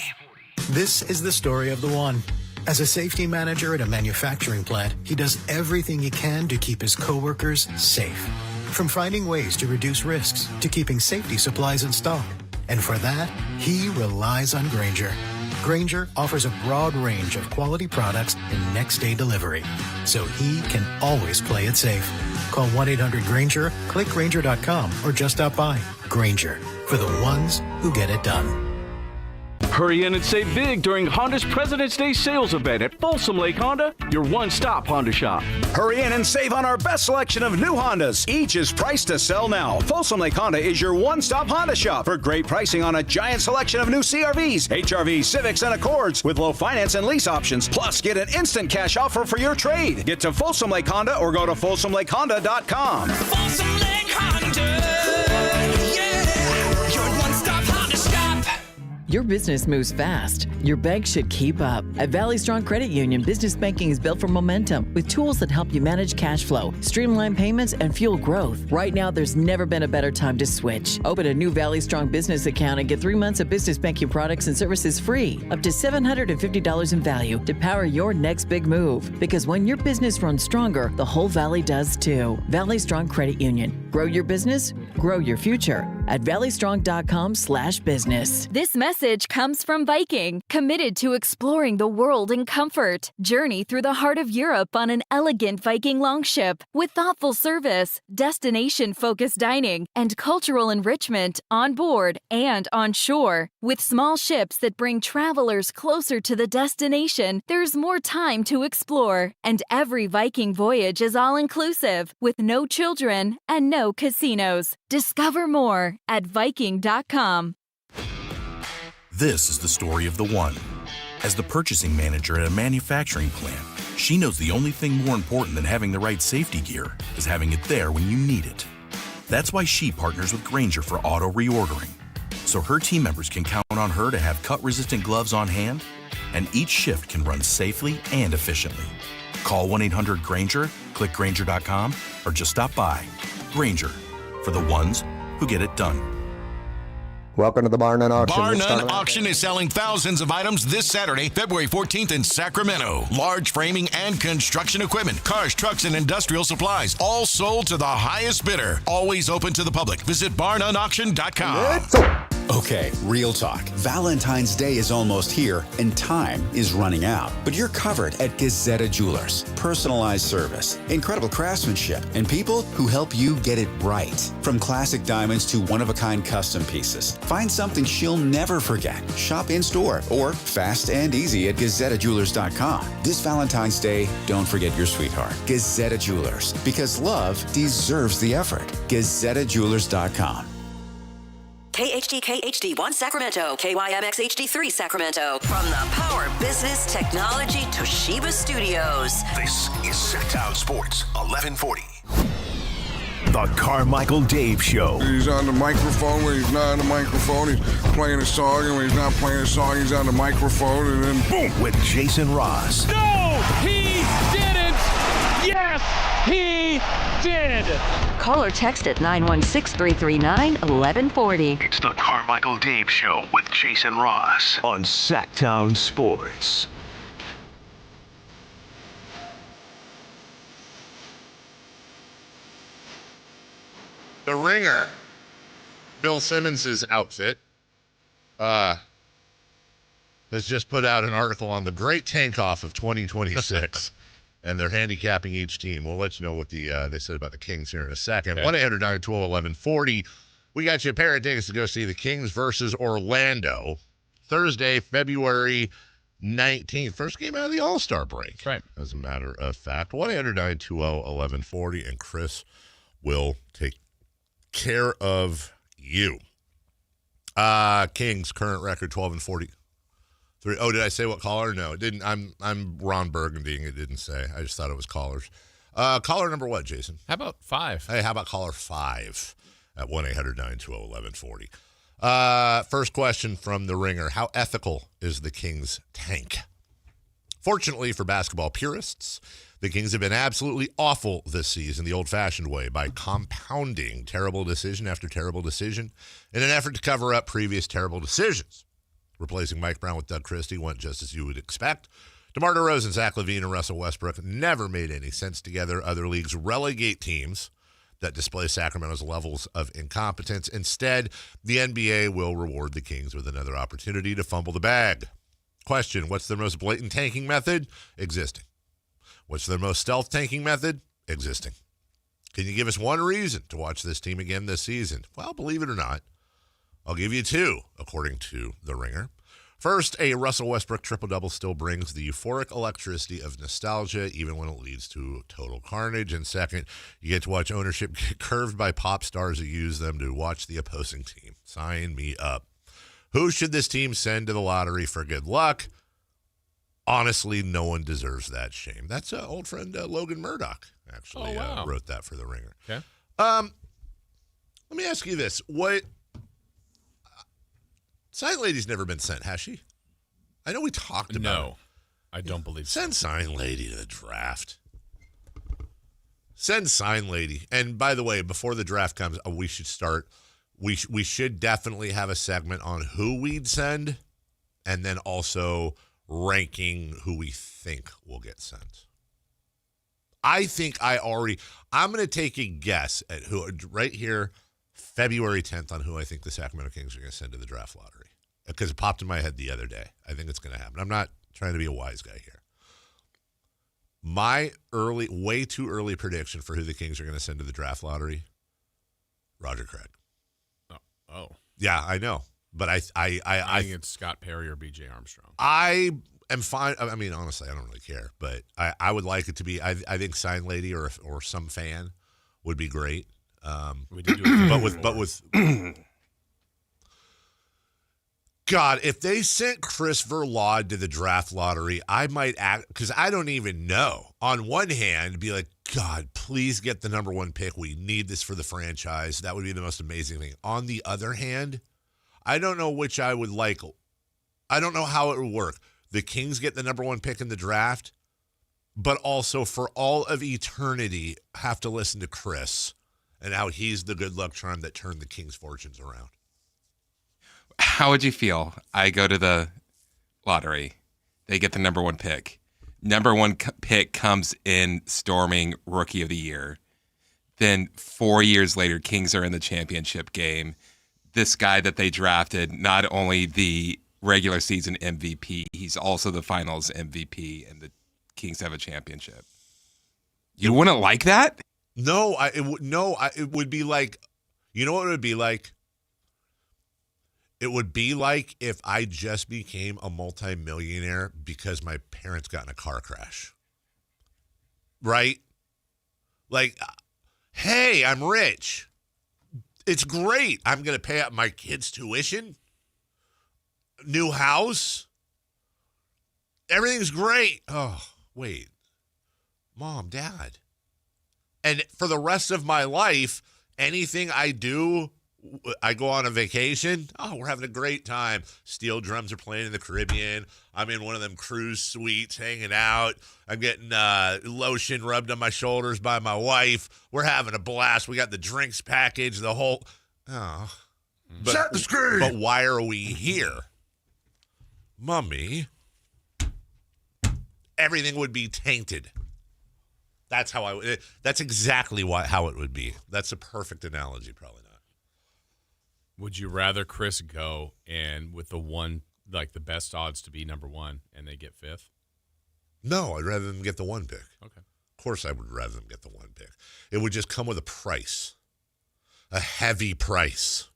Speaker 16: This is the story of the one. As a safety manager at a manufacturing plant, he does everything he can to keep his coworkers safe. From finding ways to reduce risks to keeping safety supplies in stock. And for that, he relies on Grainger. Grainger offers a broad range of quality products and next-day delivery, so he can always play it safe. Call 1-800-GRAINGER, click Grainger.com, or just stop by. Grainger, for the ones who get it done.
Speaker 4: Hurry in and save big during Honda's President's Day sales event at Folsom Lake Honda, your one-stop Honda shop.
Speaker 6: Hurry in and save on our best selection of new Hondas. Each is priced to sell now. Folsom Lake Honda is your one-stop Honda shop for great pricing on a giant selection of new CRVs, HRVs, Civics, and Accords with low finance and lease options. Plus, get an instant cash offer for your trade. Get to Folsom Lake Honda or go to FolsomLakeHonda.com.
Speaker 14: Folsom Lake Honda, yeah, your one-stop Honda shop.
Speaker 18: Your business moves fast. Your bank should keep up. At Valley Strong Credit Union, business banking is built for momentum with tools that help you manage cash flow, streamline payments, and fuel growth. Right now, there's never been a better time to switch. Open a new Valley Strong business account and get 3 months of business banking products and services free, up to $750 in value to power your next big move. Because when your business runs stronger, the whole Valley does too. Valley Strong Credit Union. Grow your business, grow your future at valleystrong.com/business.
Speaker 20: This message comes from Viking, committed to exploring the world in comfort. Journey through the heart of Europe on an elegant Viking longship with thoughtful service, destination-focused dining, and cultural enrichment on board and on shore. With small ships that bring travelers closer to the destination, there's more time to explore. And every Viking voyage is all-inclusive, with no children and no casinos. Discover more at Viking.com.
Speaker 25: This is the story of the one. As the purchasing manager at a manufacturing plant, she knows the only thing more important than having the right safety gear is having it there when you need it. That's why she partners with Grainger for auto reordering, so her team members can count on her to have cut-resistant gloves on hand, and each shift can run safely and efficiently. Call 1-800-GRAINGER, click Grainger.com, or just stop by. Grainger, for the ones who get it done.
Speaker 26: Welcome to the Bar None Auction.
Speaker 5: Bar None Auction is selling thousands of items this Saturday, February 14th in Sacramento. Large framing and construction equipment, cars, trucks, and industrial supplies, all sold to the highest bidder. Always open to the public. Visit barnoneauction.com.
Speaker 27: Okay, real talk. Valentine's Day is almost here and time is running out. But you're covered at Gazetta Jewelers. Personalized service, incredible craftsmanship, and people who help you get it right. From classic diamonds to one-of-a-kind custom pieces. Find something she'll never forget. Shop in-store or fast and easy at GazettaJewelers.com. This Valentine's Day, don't forget your sweetheart. Gazetta Jewelers, because love deserves the effort. GazettaJewelers.com.
Speaker 17: KHD HD1 Sacramento, KYMX HD3 Sacramento. From the Power Business Technology Toshiba Studios.
Speaker 13: This is Sac-Town Sports 1140. The Carmichael Dave Show.
Speaker 28: He's on the microphone when he's not on the microphone. He's playing a song, and when he's not playing a song, he's on the microphone, and then boom.
Speaker 13: With Jason Ross.
Speaker 29: No, he didn't. Yes, he did.
Speaker 30: Call or text at 916-339-1140.
Speaker 13: It's the Carmichael Dave Show with Jason Ross on Sac-Town Sports.
Speaker 1: The Ringer, Bill Simmons' outfit, has just put out an article on the great tank-off of 2026, and they're handicapping each team. We'll let you know what they said about the Kings here in a second.
Speaker 2: Okay.
Speaker 1: 1-800-912-1140. We got you a pair of tickets to go see the Kings versus Orlando, Thursday, February 19th. First game out of the All-Star break.
Speaker 2: That's right.
Speaker 1: As a matter of fact, 1-800-920-1140, and Chris will take care of you. Kings current record 12-43. Oh, did I say what caller? No, it didn't. I'm Ron Burgundying. It didn't say. I just thought it was callers. Caller number what, Jason?
Speaker 2: How about 5?
Speaker 1: Hey, how about caller 5 at 1-800-920-1140? First question from the Ringer: how ethical is the Kings tank? Fortunately for basketball purists, the Kings have been absolutely awful this season the old-fashioned way by compounding terrible decision after terrible decision in an effort to cover up previous terrible decisions. Replacing Mike Brown with Doug Christie went just as you would expect. DeMar DeRozan, Zach LaVine, and Russell Westbrook never made any sense together. Other leagues relegate teams that display Sacramento's levels of incompetence. Instead, the NBA will reward the Kings with another opportunity to fumble the bag. Question: what's their most blatant tanking method? Existing. What's their most stealth tanking method? Existing. Can you give us one reason to watch this team again this season? Well, believe it or not, I'll give you 2, according to The Ringer. First, a Russell Westbrook triple-double still brings the euphoric electricity of nostalgia, even when it leads to total carnage. And second, you get to watch ownership get curved by pop stars who use them to watch the opposing team. Sign me up. Who should this team send to the lottery for good luck? Honestly, no one deserves that shame. That's old friend Logan Murdoch, actually, wrote that for The Ringer.
Speaker 2: Okay.
Speaker 1: Let me ask you this. Sign Lady's never been sent, has she? I know we talked about it.
Speaker 2: No, I don't believe so.
Speaker 1: Send Sign Lady to the draft. Send Sign Lady. And by the way, before the draft comes, we should start. We should definitely have a segment on who we'd send, and then also ranking who we think will get sent. I think I'm going to take a guess at who, right here, February 10th, on who I think the Sacramento Kings are going to send to the draft lottery. Because it popped in my head the other day. I think it's going to happen. I'm not trying to be a wise guy here. My way too early prediction for who the Kings are going to send to the draft lottery, Roger Craig.
Speaker 2: Oh.
Speaker 1: Yeah, I know. But I
Speaker 2: think it's Scott Perry or B.J. Armstrong.
Speaker 1: I am fine. I mean, honestly, I don't really care. But I would like it to be, I think Sign Lady or some fan would be great.
Speaker 2: We did do it
Speaker 1: but with God, if they sent Chris Verlaud to the draft lottery, I might act, because I don't even know. On one hand, be like, God, please get the number one pick. We need this for the franchise. That would be the most amazing thing. On the other hand, I don't know which I would like. I don't know how it would work. The Kings get the number one pick in the draft, but also for all of eternity have to listen to Chris and how he's the good luck charm that turned the Kings' fortunes around.
Speaker 3: How would you feel? I go to the lottery. They get the number one pick. Number one pick comes in storming Rookie of the Year. Then 4 years later, Kings are in the championship game. This guy that they drafted, not only the regular season MVP, he's also the finals MVP, and the Kings have a championship. You wouldn't like that?
Speaker 1: No, it would be like, you know what it would be like? It would be like if I just became a multimillionaire because my parents got in a car crash. Right? Like, hey, I'm rich. It's great. I'm going to pay up my kids' tuition. New house. Everything's great. Oh, wait. Mom, Dad. And for the rest of my life, anything I do, I go on a vacation. Oh, we're having a great time. Steel drums are playing in the Caribbean. I'm in one of them cruise suites hanging out. I'm getting lotion rubbed on my shoulders by my wife. We're having a blast. We got the drinks package, the whole. Oh.
Speaker 28: Set the screen.
Speaker 1: But why are we here? Mummy. Everything would be tainted. That's how that's exactly how it would be. That's a perfect analogy, probably not.
Speaker 2: Would you rather Chris go and with the one, like the best odds to be number one, and they get fifth?
Speaker 1: No, I'd rather them get the one pick.
Speaker 2: Okay.
Speaker 1: Of course I would rather them get the one pick. It would just come with a price, a heavy price.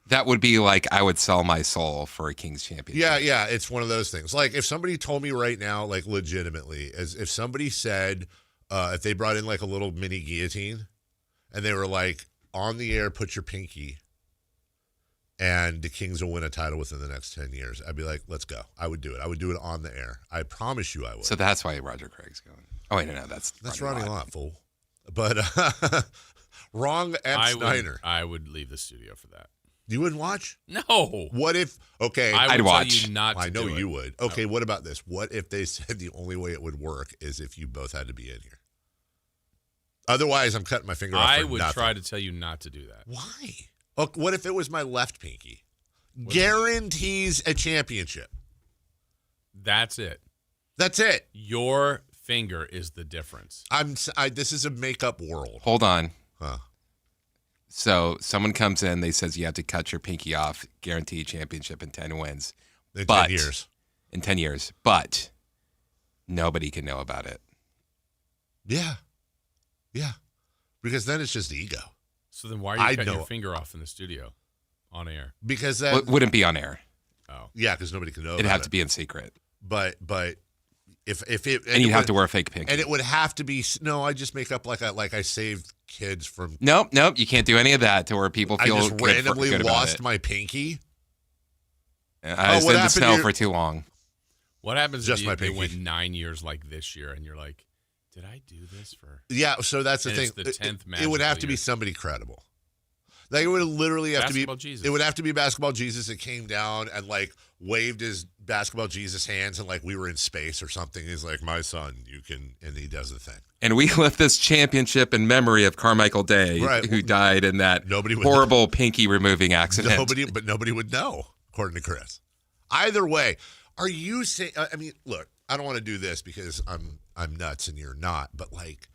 Speaker 3: That would be like I would sell my soul for a Kings championship.
Speaker 1: Yeah, it's one of those things. Like if somebody told me right now, like legitimately, as if somebody said, if they brought in like a little mini guillotine and they were like, on the air, put your pinky, and the Kings will win a title within the next 10 years, I'd be like, let's go. I would do it. I would do it on the air. I promise you I would.
Speaker 3: So that's why Roger Craig's going. Oh, wait, no, that's
Speaker 1: Ronnie Lott, fool. But wrong M. Snyder.
Speaker 2: I would leave the studio for that.
Speaker 1: You wouldn't watch?
Speaker 2: No.
Speaker 1: What if, okay.
Speaker 3: I'd watch.
Speaker 2: Tell you not to
Speaker 1: I know
Speaker 2: do
Speaker 1: you
Speaker 2: it.
Speaker 1: would. Okay, what about this? What if they said the only way it would work is if you both had to be in here? Otherwise, I'm cutting my finger off for
Speaker 2: I would
Speaker 1: nothing.
Speaker 2: try to tell you not to do that.
Speaker 1: Why? Okay, what if it was my left pinky? Guarantees a championship.
Speaker 2: That's it.
Speaker 1: That's it.
Speaker 2: Your finger is the difference.
Speaker 1: This is a makeup world.
Speaker 3: Hold on.
Speaker 1: Huh.
Speaker 3: So someone comes in, they says you have to cut your pinky off, guarantee championship in 10 wins.
Speaker 1: In 10 years.
Speaker 3: In 10 years. But nobody can know about it.
Speaker 1: Yeah. Yeah. Because then it's just ego.
Speaker 2: So then why are you cutting your finger off in the studio on air?
Speaker 1: Because
Speaker 3: that wouldn't be on air.
Speaker 2: Oh.
Speaker 1: Yeah, because nobody can know.
Speaker 3: It'd have to be in secret.
Speaker 1: But if it
Speaker 3: and you'd have to wear a fake pinky.
Speaker 1: And it would have to be I just make up like I saved kids from.
Speaker 3: Nope. You can't do any of that to where people feel.
Speaker 1: I just randomly
Speaker 3: good
Speaker 1: lost
Speaker 3: about
Speaker 1: my pinky.
Speaker 3: I was in the snow for too long.
Speaker 2: What happens
Speaker 1: Just
Speaker 2: if
Speaker 1: my
Speaker 2: it
Speaker 1: pinky.
Speaker 2: went 9 years like this year, and you're like, did I do this for?
Speaker 1: Yeah, so that's the
Speaker 2: and
Speaker 1: thing.
Speaker 2: It's the 10th
Speaker 1: it would have to
Speaker 2: year.
Speaker 1: be somebody credible. Like it would literally have
Speaker 2: Basketball
Speaker 1: to be.
Speaker 2: Jesus.
Speaker 1: It would have to be basketball Jesus that came down and like waved his basketball Jesus hands and like we were in space or something. He's like, my son, you can, and he does the thing.
Speaker 3: And we lift this championship in memory of Carmichael Dave, who died in that horrible pinky removing accident.
Speaker 1: Nobody would know, according to Chris. Either way, are you saying? I mean, look, I don't want to do this because I'm nuts and you're not, but like,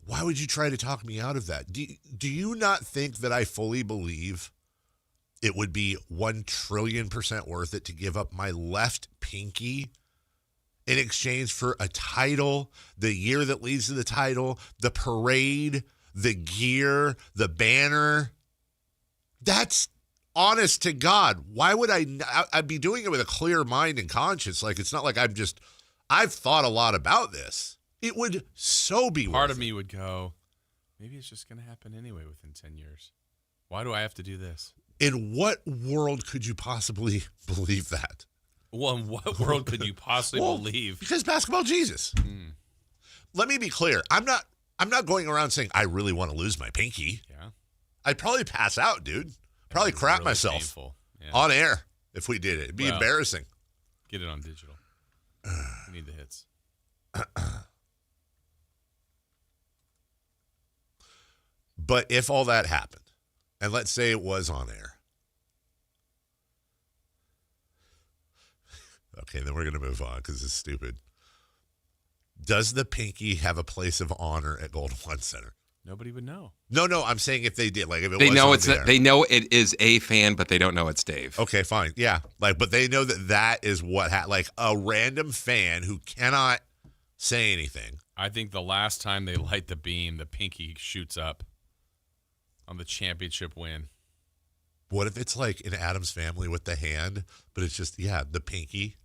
Speaker 1: why would you try to talk me out of that? Do you not think that I fully believe it would be 1,000,000,000% worth it to give up my left pinky in exchange for a title, the year that leads to the title, the parade, the gear, the banner? That's honest to God. Why would I'd be doing it with a clear mind and conscience? Like, it's not like I've thought a lot about this. It would so be
Speaker 2: Part
Speaker 1: worth
Speaker 2: of
Speaker 1: it.
Speaker 2: me would go, maybe it's just going to happen anyway within 10 years. Why do I have to do this?
Speaker 1: In what world could you possibly believe that?
Speaker 2: Well, in what world could you possibly believe?
Speaker 1: Because basketball Jesus. Let me be clear. I'm not going around saying I really want to lose my pinky.
Speaker 2: Yeah.
Speaker 1: I'd probably pass out, dude. Probably crap
Speaker 2: really
Speaker 1: myself
Speaker 2: painful. Yeah.
Speaker 1: on air if we did it. It'd be embarrassing.
Speaker 2: Get it on digital. We need the hits.
Speaker 1: But if all that happened, and let's say it was on air. Okay, then we're going to move on because it's stupid. Does the pinky have a place of honor at Golden One Center?
Speaker 2: Nobody would know.
Speaker 1: No, I'm saying if they did, like if it
Speaker 3: They
Speaker 1: was
Speaker 3: know
Speaker 1: on
Speaker 3: it's
Speaker 1: the air.
Speaker 3: they know it is a fan, but they don't know it's Dave.
Speaker 1: Okay, fine. Yeah. But they know that is what like a random fan who cannot say anything.
Speaker 2: I think the last time they light the beam, the pinky shoots up on the championship win.
Speaker 1: What if it's like in Adam's Family with the hand, but it's just, the pinky?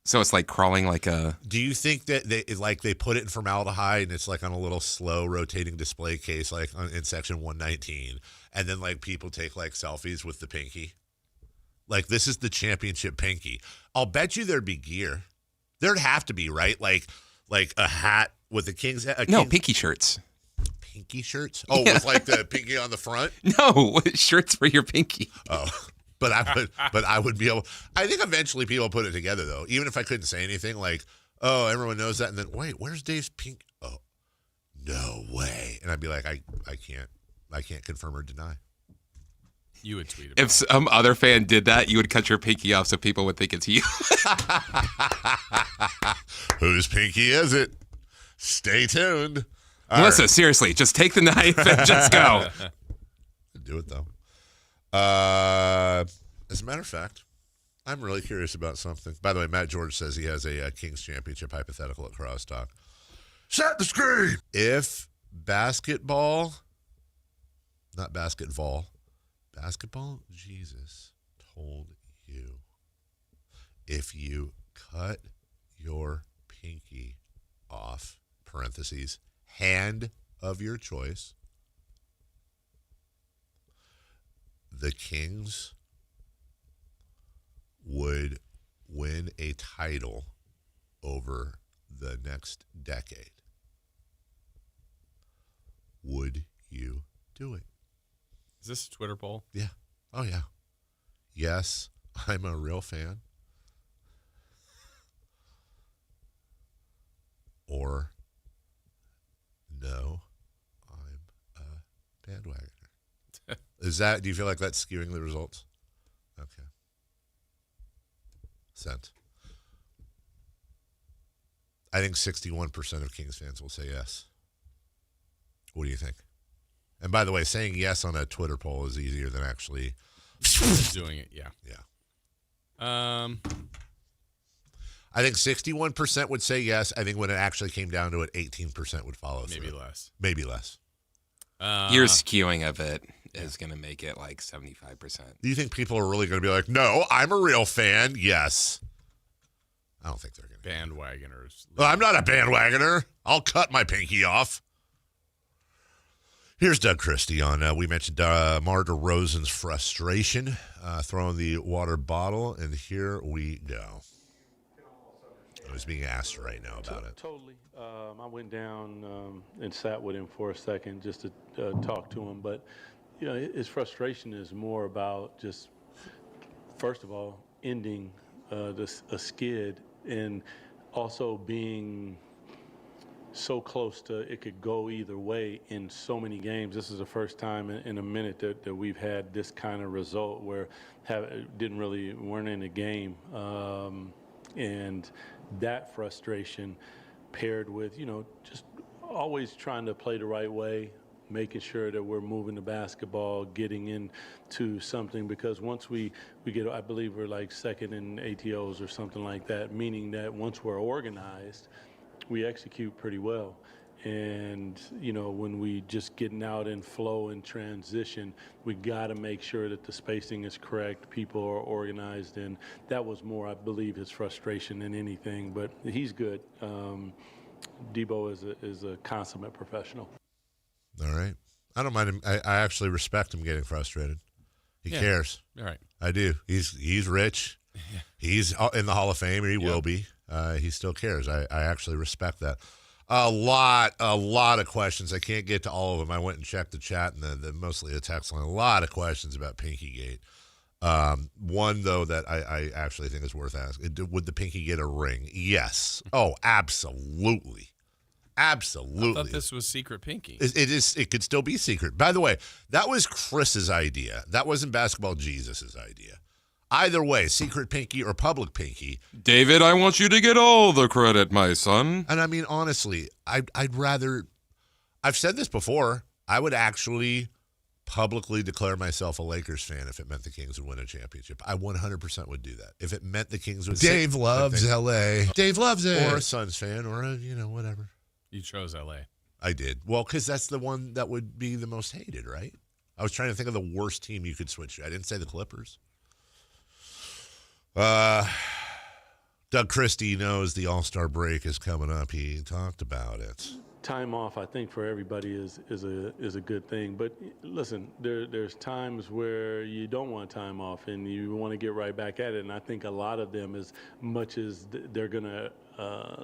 Speaker 3: So it's like crawling like a...
Speaker 1: Do you think that they put it in formaldehyde and it's like on a little slow rotating display case like in section 119 and then like people take like selfies with the pinky? Like this is the championship pinky. I'll bet you there'd be gear. There'd have to be, right? Like a hat with the Kings.
Speaker 3: Pinky shirts.
Speaker 1: Pinky shirts? Oh, with like the pinky on the front?
Speaker 3: No, shirts for your pinky.
Speaker 1: Oh, but I would be able. I think eventually people put it together though. Even if I couldn't say anything, like, oh, everyone knows that, and then wait, where's Dave's pink? Oh, no way. And I'd be like, I can't confirm or deny.
Speaker 2: You would tweet about
Speaker 3: If some other fan did that, you would cut your pinky off so people would think it's you.
Speaker 1: Whose pinky is it? Stay tuned.
Speaker 3: Melissa, seriously, just take the knife and just go.
Speaker 1: Do it, though. As a matter of fact, I'm really curious about something. By the way, Matt George says he has a Kings championship hypothetical at Crosstalk. Set the screen! If basketball, not basketball, basketball Jesus told you if you cut your pinky off, parentheses, hand of your choice, the Kings would win a title over the next decade. Would you do it?
Speaker 2: Is this a Twitter poll?
Speaker 1: Yeah. Oh, yeah. Yes, I'm a real fan. Or no, I'm a bandwagoner. Do you feel like that's skewing the results? Okay. Sent. I think 61% of Kings fans will say yes. What do you think? And by the way, saying yes on a Twitter poll is easier than actually
Speaker 2: doing it. Yeah.
Speaker 1: Yeah. I think 61% would say yes. I think when it actually came down to it, 18% would follow through.
Speaker 2: Maybe less.
Speaker 1: Maybe less.
Speaker 3: Your skewing of it is going to make it like 75%.
Speaker 1: Do you think people are really going to be like, no, I'm a real fan? Yes. I don't think they're going to.
Speaker 2: Bandwagoners.
Speaker 1: Well, I'm not a bandwagoner. I'll cut my pinky off. Here's Doug Christie on, we mentioned Mar DeRozan's frustration, throwing the water bottle, and here we go. I was being asked right now about it.
Speaker 7: Totally. I went down and sat with him for a second just to talk to him, but his frustration is more about just, first of all, ending a skid and also being so close to it could go either way in so many games. This is the first time in a minute that we've had this kind of result where weren't in a game, and that frustration paired with just always trying to play the right way, making sure that we're moving the basketball, getting into something, because once we get, I believe we're like second in ATOs or something like that, meaning that once we're organized, we execute pretty well. And, when we just getting out in flow and transition, we got to make sure that the spacing is correct, people are organized, and that was more, I believe, his frustration than anything. But he's good. Debo is a consummate professional.
Speaker 1: All right. I don't mind him. I actually respect him getting frustrated. He cares.
Speaker 2: All right.
Speaker 1: I do. He's rich. He's in the Hall of Fame, or he will be. He still cares. I actually respect that. A lot of questions. I can't get to all of them. I went and checked the chat and the mostly the text line. A lot of questions about Pinkygate. One, though, that I actually think is worth asking. Would the Pinky get a ring? Yes. Oh, absolutely. Absolutely.
Speaker 2: I thought this was secret Pinky.
Speaker 1: It is. It could still be secret. By the way, that was Chris's idea. That wasn't Basketball Jesus' idea. Either way, secret Pinky or public Pinky.
Speaker 3: David, I want you to get all the credit, my son.
Speaker 1: And I mean, honestly, I'd rather, I've said this before, I would actually publicly declare myself a Lakers fan if it meant the Kings would win a championship. I 100% would do that. If it meant the Kings would.
Speaker 9: Dave loves L.A.
Speaker 1: Dave loves it. Or a Suns fan or a, whatever.
Speaker 2: You chose L.A.
Speaker 1: I did. Well, because that's the one that would be the most hated, right? I was trying to think of the worst team you could switch to. I didn't say the Clippers. Doug Christie knows the All-Star break is coming up. He talked about it.
Speaker 7: Time off, I think, for everybody is a good thing. But listen, there's times where you don't want time off and you want to get right back at it. And I think a lot of them, as much as they're going to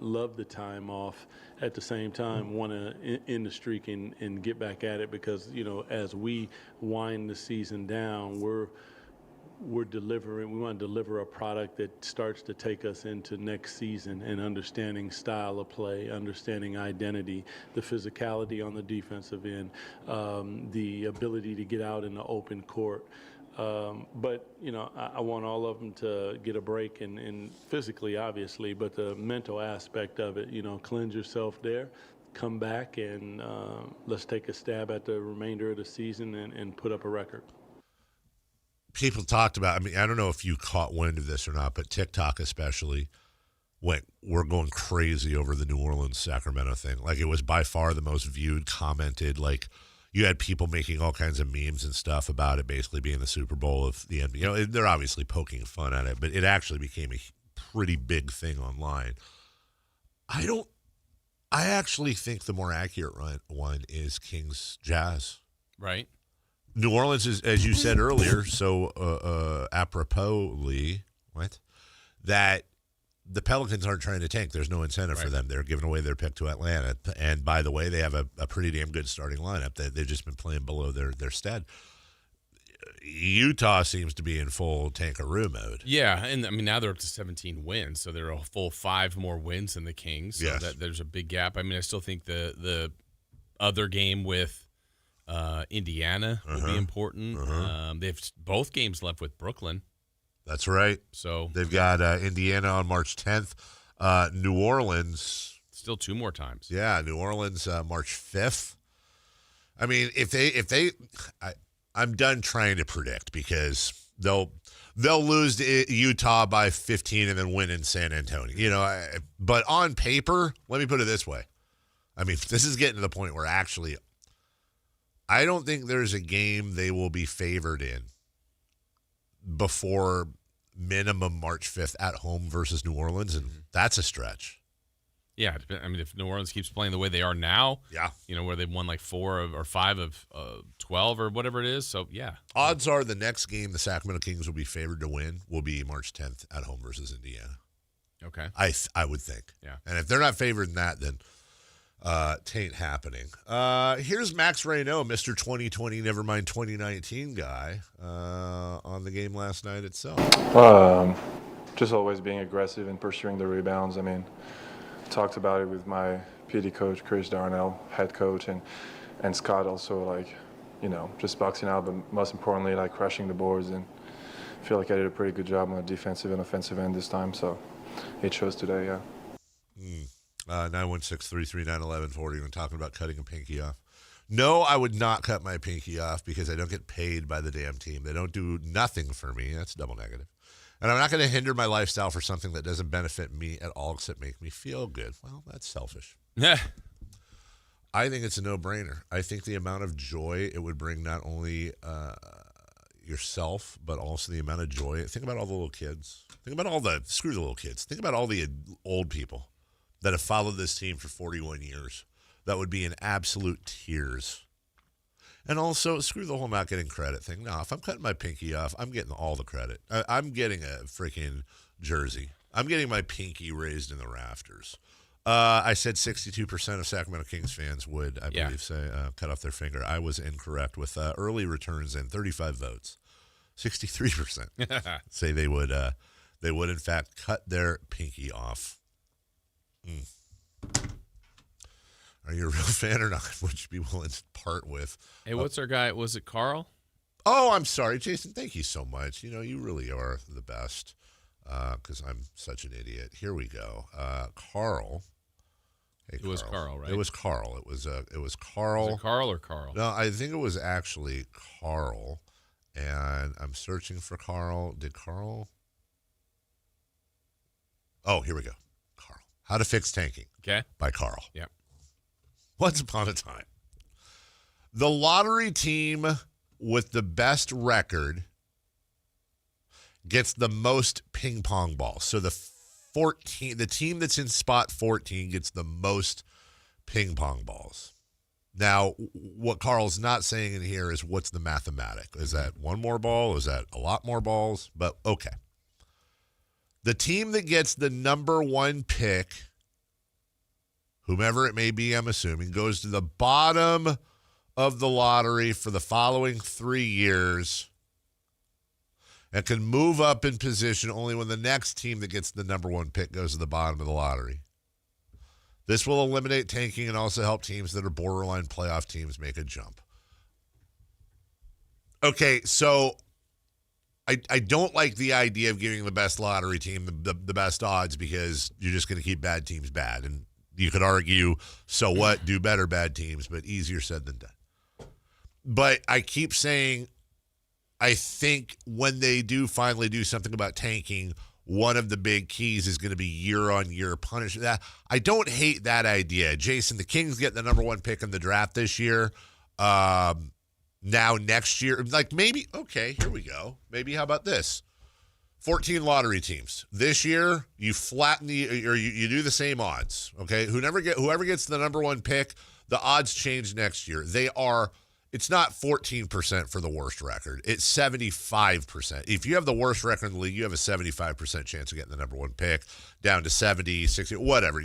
Speaker 7: love the time off, at the same time want to end the streak and get back at it, because, as we wind the season down, we're delivering. We want to deliver a product that starts to take us into next season and understanding style of play, understanding identity, the physicality on the defensive end, the ability to get out in the open court. But, I want all of them to get a break and physically, obviously, but the mental aspect of it, cleanse yourself there, come back, and let's take a stab at the remainder of the season and put up a record.
Speaker 1: People talked about, I don't know if you caught wind of this or not, but TikTok especially we're going crazy over the New Orleans Sacramento thing. Like, it was by far the most viewed, commented. Like, you had people making all kinds of memes and stuff about it basically being the Super Bowl of the NBA. They're obviously poking fun at it, but it actually became a pretty big thing online. I actually think the more accurate one is Kings Jazz.
Speaker 2: Right.
Speaker 1: New Orleans is, as you said earlier, so aproposly, that the Pelicans aren't trying to tank. There's no incentive for them. They're giving away their pick to Atlanta. And by the way, they have a pretty damn good starting lineup. They've just been playing below their stead. Utah seems to be in full tankaroo mode.
Speaker 2: Yeah, and now they're up to 17 wins, so they're a full 5 more wins than the Kings. So there's a big gap. I still think the other game with Indiana will be important. They have both games left with Brooklyn.
Speaker 1: That's right.
Speaker 2: So
Speaker 1: they've got Indiana on March 10th. New Orleans
Speaker 2: still 2 more times.
Speaker 1: Yeah, New Orleans March 5th. If they, I'm done trying to predict, because they'll lose to Utah by 15 and then win in San Antonio. But on paper, let me put it this way. This is getting to the point where actually I don't think there's a game they will be favored in before minimum March 5th at home versus New Orleans, and that's a stretch.
Speaker 2: Yeah, I mean, if New Orleans keeps playing the way they are now,
Speaker 1: yeah,
Speaker 2: where they've won like 4 or 5 of 12 or whatever it is, so yeah.
Speaker 1: Odds are the next game the Sacramento Kings will be favored to win will be March 10th at home versus Indiana.
Speaker 2: Okay.
Speaker 1: I would think.
Speaker 2: Yeah.
Speaker 1: And if they're not favored in that, then tain't happening. Here's Max Reynaud, Mr. 2020, never mind 2019 guy, on the game last night itself.
Speaker 8: Just always being aggressive and pursuing the rebounds. I mean, talked about it with my PD coach, Chris Darnell, head coach, and Scott also, like, just boxing out, but most importantly, like, crushing the boards. And I feel like I did a pretty good job on the defensive and offensive end this time, so it shows today, yeah.
Speaker 1: 916-339-1140 when talking about cutting a pinky off. No, I would not cut my pinky off because I don't get paid by the damn team. They don't do nothing for me. That's double negative. And I'm not going to hinder my lifestyle for something that doesn't benefit me at all except make me feel good. Well, that's selfish.
Speaker 2: Yeah.
Speaker 1: I think it's a no-brainer. I think the amount of joy it would bring not only yourself, but also the amount of joy. Think about all the little kids. Think about screw the little kids. Think about all the old people that have followed this team for 41 years. That would be in absolute tears. And also, screw the whole not getting credit thing. No, if I'm cutting my pinky off, I'm getting all the credit. I'm getting a freaking jersey. I'm getting my pinky raised in the rafters. I said 62% of Sacramento Kings fans would, I believe, say cut off their finger. I was incorrect with early returns and 35 votes. 63% say they would in fact cut their pinky off. Are you a real fan or not? Would you be willing to part with?
Speaker 2: Hey, what's our guy? Was it Carl?
Speaker 1: Oh, I'm sorry, Jason. Thank you so much. You really are the best because I'm such an idiot. Here we go. Carl. Hey,
Speaker 2: it was Carl, right?
Speaker 1: It was Carl. It was Carl.
Speaker 2: Was it Carl or Carl?
Speaker 1: No, I think it was actually Carl. And I'm searching for Carl. Did Carl? Oh, here we go. Carl. How to Fix Tanking.
Speaker 2: Okay.
Speaker 1: By Carl.
Speaker 2: Yep.
Speaker 1: Once upon a time, the lottery team with the best record gets the most ping pong balls. So the team that's in spot 14 gets the most ping pong balls. Now, what Carl's not saying in here is what's the mathematic. Is that one more ball? Is that a lot more balls? But okay. The team that gets the number 1 pick, whomever it may be, I'm assuming, goes to the bottom of the lottery for the following 3 years and can move up in position only when the next team that gets the number 1 pick goes to the bottom of the lottery. This will eliminate tanking and also help teams that are borderline playoff teams make a jump. Okay, so I don't like the idea of giving the best lottery team the best odds because you're just going to keep bad teams bad. And you could argue, so what, do better bad teams, but easier said than done. But I keep saying, I think when they do finally do something about tanking, one of the big keys is going to be year-on-year punishment. I don't hate that idea. Jason, the Kings get the number 1 pick in the draft this year. Now next year, like maybe, okay, here we go. Maybe how about this? 14 lottery teams. This year, you flatten you do the same odds, okay? Whoever gets the number 1 pick, the odds change next year. It's not 14% for the worst record. It's 75%. If you have the worst record in the league, you have a 75% chance of getting the number 1 pick, down to 70, 60, whatever.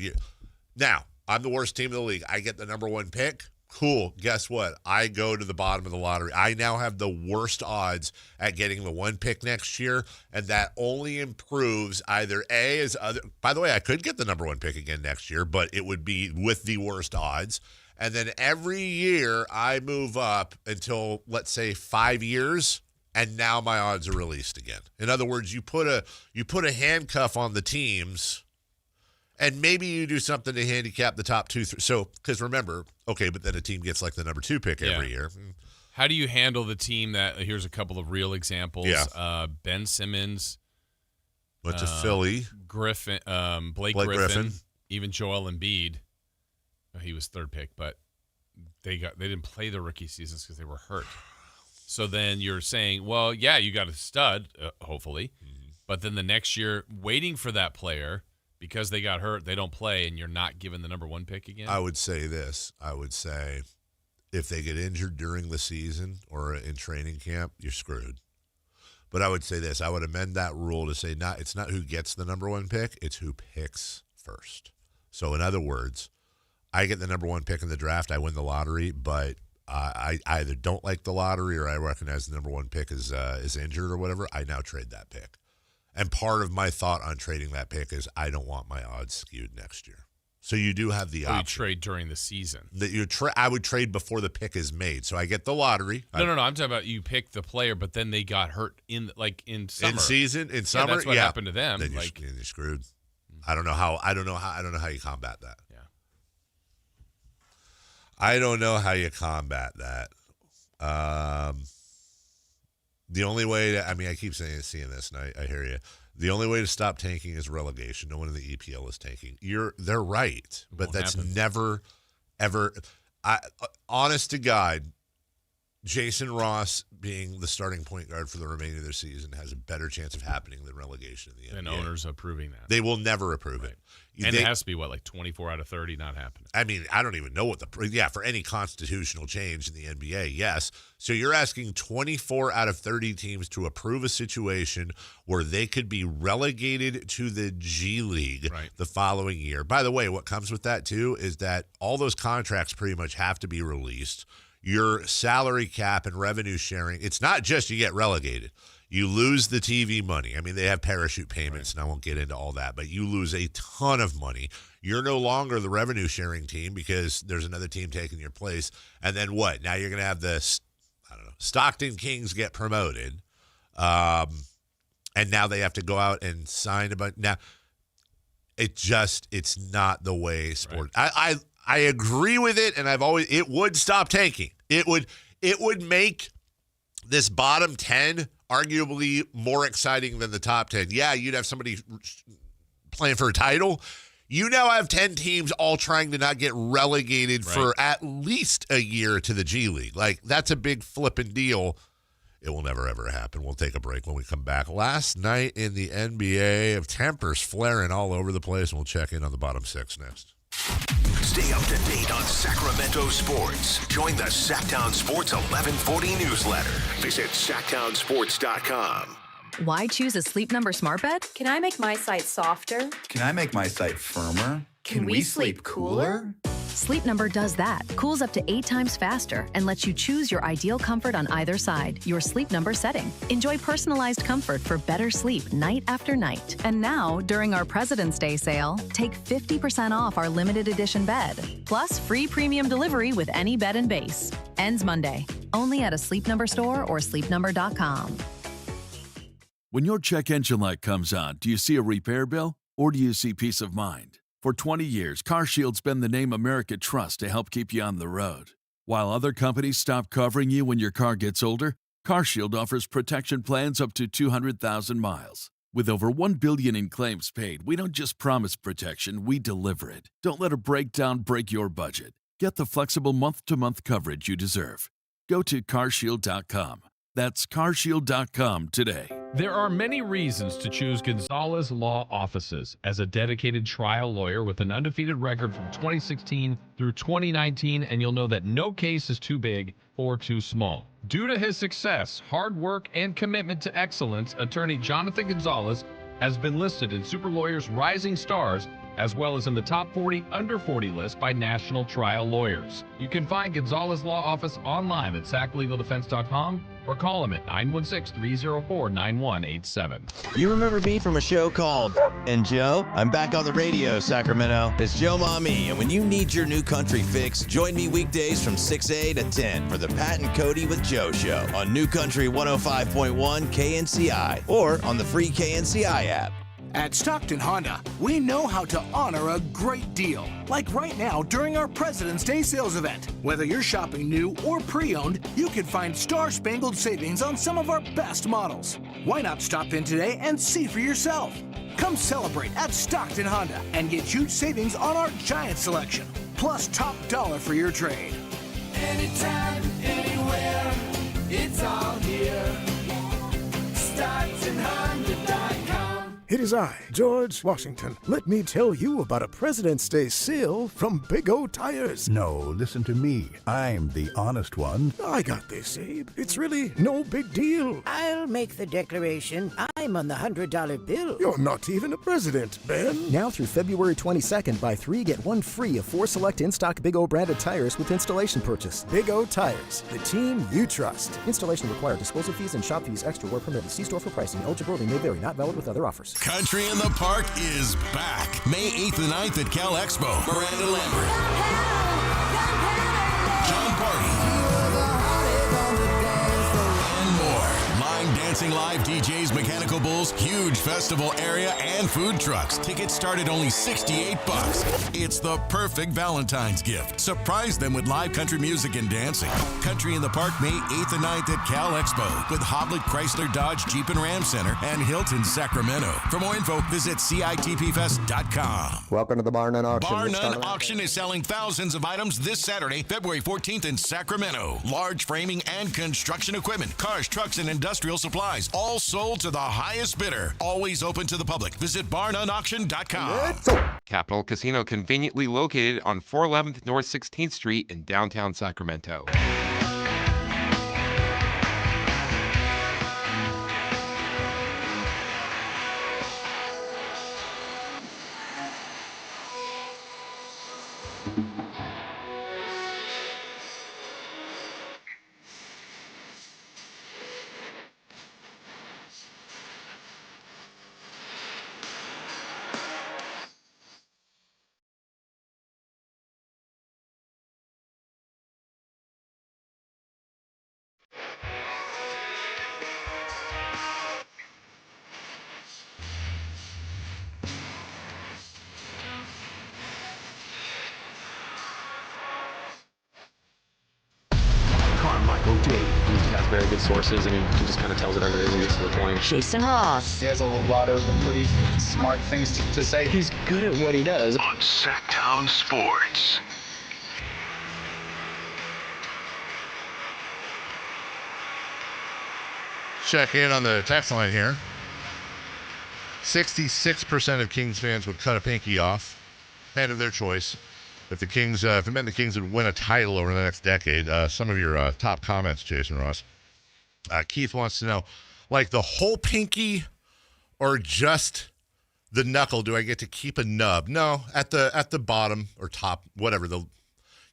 Speaker 1: Now, I'm the worst team in the league. I get the number 1 pick. Cool. Guess what? I go to the bottom of the lottery. I now have the worst odds at getting the 1 pick next year, and that only improves either A is other. By the way, I could get the number 1 pick again next year, but it would be with the worst odds. And then every year I move up until, let's say, 5 years, and now my odds are released again. In other words, you put a handcuff on the teams. And maybe you do something to handicap the top 2, 3. So, because remember, okay, but then a team gets like the number 2 pick every year.
Speaker 2: How do you handle the team that? Here's a couple of real examples.
Speaker 1: Yeah.
Speaker 2: Ben Simmons.
Speaker 1: Went to Philly.
Speaker 2: Griffin. Blake Griffin. Even Joel Embiid. He was 3rd pick, but they didn't play the rookie seasons because they were hurt. So then you're saying, well, yeah, you got a stud, hopefully, but then the next year waiting for that player because they got hurt, they don't play, and you're not given the number 1 pick again?
Speaker 1: I would say this. I would say if they get injured during the season or in training camp, you're screwed. But I would say this. I would amend that rule to say it's not who gets the number 1 pick, it's who picks first. So in other words, I get the number 1 pick in the draft, I win the lottery, but I either don't like the lottery or I recognize the number 1 pick is injured or whatever. I now trade that pick. And part of my thought on trading that pick is I don't want my odds skewed next year. So you do have the option.
Speaker 2: You trade during the season.
Speaker 1: That I would trade before the pick is made. So I get the lottery.
Speaker 2: No. I'm talking about you pick the player, but then they got hurt in summer.
Speaker 1: In summer.
Speaker 2: Yeah, that's what happened to them.
Speaker 1: Then you're screwed. I don't know how you combat that.
Speaker 2: Yeah.
Speaker 1: I don't know how you combat that. The only way I keep seeing this, and I hear you. The only way to stop tanking is relegation. No one in the EPL is tanking. They're right, but that's never, ever. Honest to God, Jason Ross being the starting point guard for the remainder of their season has a better chance of happening than relegation in the NBA.
Speaker 2: And owners approving that.
Speaker 1: They will never approve it.
Speaker 2: And it has to be, 24 out of 30 not happening?
Speaker 1: I mean, I don't even know what for any constitutional change in the NBA, yes. So you're asking 24 out of 30 teams to approve a situation where they could be relegated to the G League the following year. By the way, what comes with that, too, is that all those contracts pretty much have to be released. Your salary cap and revenue sharing, it's not just you get relegated. You lose the TV money. I mean, they have parachute payments, and I won't get into all that, but you lose a ton of money. You're no longer the revenue sharing team because there's another team taking your place. And then what? Now you're going to have Stockton Kings get promoted, and now they have to go out and sign a bunch. Now, it's not the way sport. Right. I agree with it, and it would stop tanking. It would make this bottom 10 arguably more exciting than the top 10. Yeah, you'd have somebody playing for a title. You now have 10 teams all trying to not get relegated for at least a year to the G League. That's a big flipping deal. It will never, ever happen. We'll take a break when we come back. Last night in the NBA, of tempers flaring all over the place, and we'll check in on the bottom 6 next.
Speaker 13: Stay up to date on Sacramento sports. Join the Sactown Sports 1140 newsletter. Visit SactownSports.com.
Speaker 9: Why choose a Sleep Number smart bed?
Speaker 11: Can I make my site softer?
Speaker 12: Can I make my site firmer?
Speaker 11: Can we sleep cooler?
Speaker 9: Sleep Number does that. Cools up to 8 times faster and lets you choose your ideal comfort on either side. Your Sleep Number setting. Enjoy personalized comfort for better sleep night after night. And now, during our President's Day sale, take 50% off our limited edition bed. Plus, free premium delivery with any bed and base. Ends Monday. Only at a Sleep Number store or sleepnumber.com.
Speaker 15: When your check engine light comes on, do you see a repair bill or do you see peace of mind? For 20 years, CarShield's been the name America trusts to help keep you on the road. While other companies stop covering you when your car gets older, CarShield offers protection plans up to 200,000 miles. With over $1 billion in claims paid, we don't just promise protection, we deliver it. Don't let a breakdown break your budget. Get the flexible month-to-month coverage you deserve. Go to CarShield.com. That's CarShield.com today.
Speaker 19: There are many reasons to choose Gonzalez Law Offices as a dedicated trial lawyer with an undefeated record from 2016 through 2019, and you'll know that no case is too big or too small. Due to his success, hard work, and commitment to excellence, attorney Jonathan Gonzalez has been listed in Super Lawyers Rising Stars as well as in the top 40 under 40 list by national trial lawyers. You can find Gonzalez Law Office online at saclegaldefense.com or call him at 916-304-9187.
Speaker 21: You remember me from a show called And Joe? I'm back on the radio, Sacramento. It's Joe Mami, and when you need your new country fix, join me weekdays from 6A to 10 for the Pat and Cody with Joe show on New Country 105.1 KNCI or on the free KNCI app.
Speaker 22: At Stockton Honda, we know how to honor a great deal. Like right now during our President's Day sales event. Whether you're shopping new or pre-owned, you can find star-spangled savings on some of our best models. Why not stop in today and see for yourself? Come celebrate at Stockton Honda and get huge savings on our giant selection. Plus top dollar for your trade.
Speaker 4: Anytime, anywhere, it's all here. Starts in Honda.com.
Speaker 6: It is I, George Washington. Let me tell you about a President's Day sale from Big O Tires.
Speaker 10: No, listen to me. I'm the honest one.
Speaker 6: I got this, Abe. It's really no big deal.
Speaker 14: I'll make the declaration. I'm on the $100 bill.
Speaker 6: You're not even a president, Ben.
Speaker 16: Now through February 22nd, buy 3, get 1 free of 4 select in-stock Big O branded tires with installation purchase.
Speaker 6: Big O Tires, the team you trust.
Speaker 16: Installation required. Disposal fees and shop fees extra where permitted. See store for pricing. Eligibility may vary. Not valid with other offers.
Speaker 5: Country in the Park is back. May 8th and 9th at Cal Expo. Miranda Lambert. John Party. And more. Line dancing live DJs, Mechanical Bulls, huge festival area, and food trucks. Tickets start at only $68. It's the perfect Valentine's gift. Surprise them with live country music and dancing. Country in the Park, May 8th and 9th at Cal Expo with Hoblit Chrysler Dodge Jeep and Ram Center and Hilton Sacramento. For more info, visit CITPFest.com.
Speaker 26: Welcome to the Bar None Auction.
Speaker 5: Bar None Auction is selling thousands of items this Saturday, February 14th in Sacramento. Large framing and construction equipment, cars, trucks, and industrial supplies, all sold to the highest bidder. Always open to the public. Visit barnoneauction.com.
Speaker 3: Capital Casino, conveniently located on 411th North 16th Street in downtown Sacramento.
Speaker 18: Carmichael Dave. He has very good sources, and he just kind of tells it as it is and gets to the point.
Speaker 17: Jason Ross.
Speaker 20: He has a lot of pretty smart things to say.
Speaker 18: He's good at what he does.
Speaker 13: On Sactown Sports.
Speaker 1: Check in on the text line here. 66% of Kings fans would cut a pinky off. Hand of their choice. If it meant the Kings would win a title over the next decade. Some of your top comments, Jason Ross. Keith wants to know, like the whole pinky or just the knuckle? Do I get to keep a nub? No, at the bottom or top, whatever.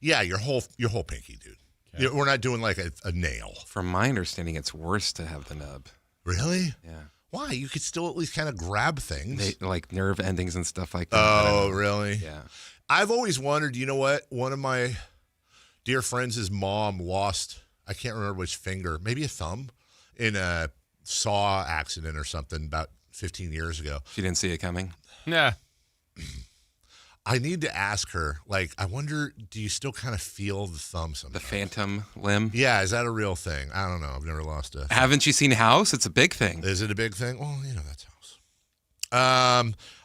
Speaker 1: Your whole pinky, dude. Okay. We're not doing like a nail.
Speaker 3: From my understanding, it's worse to have the nub.
Speaker 1: Really?
Speaker 3: Yeah.
Speaker 1: Why? You could still at least kind of grab things.
Speaker 3: Like nerve endings and stuff like that.
Speaker 1: Oh, really?
Speaker 3: Yeah.
Speaker 1: I've always wondered, you know what? One of my dear friends' mom lost, I can't remember which finger, maybe a thumb, in a saw accident or something about 15 years ago.
Speaker 3: She didn't see it coming?
Speaker 2: Yeah.
Speaker 1: I need to ask her, like, I wonder, do you still kind of feel the thumb sometimes?
Speaker 3: The phantom limb?
Speaker 1: Yeah, is that a real thing? I don't know. I've never lost a...
Speaker 3: Haven't you seen House? It's a big thing.
Speaker 1: Is it a big thing? Well, that's House.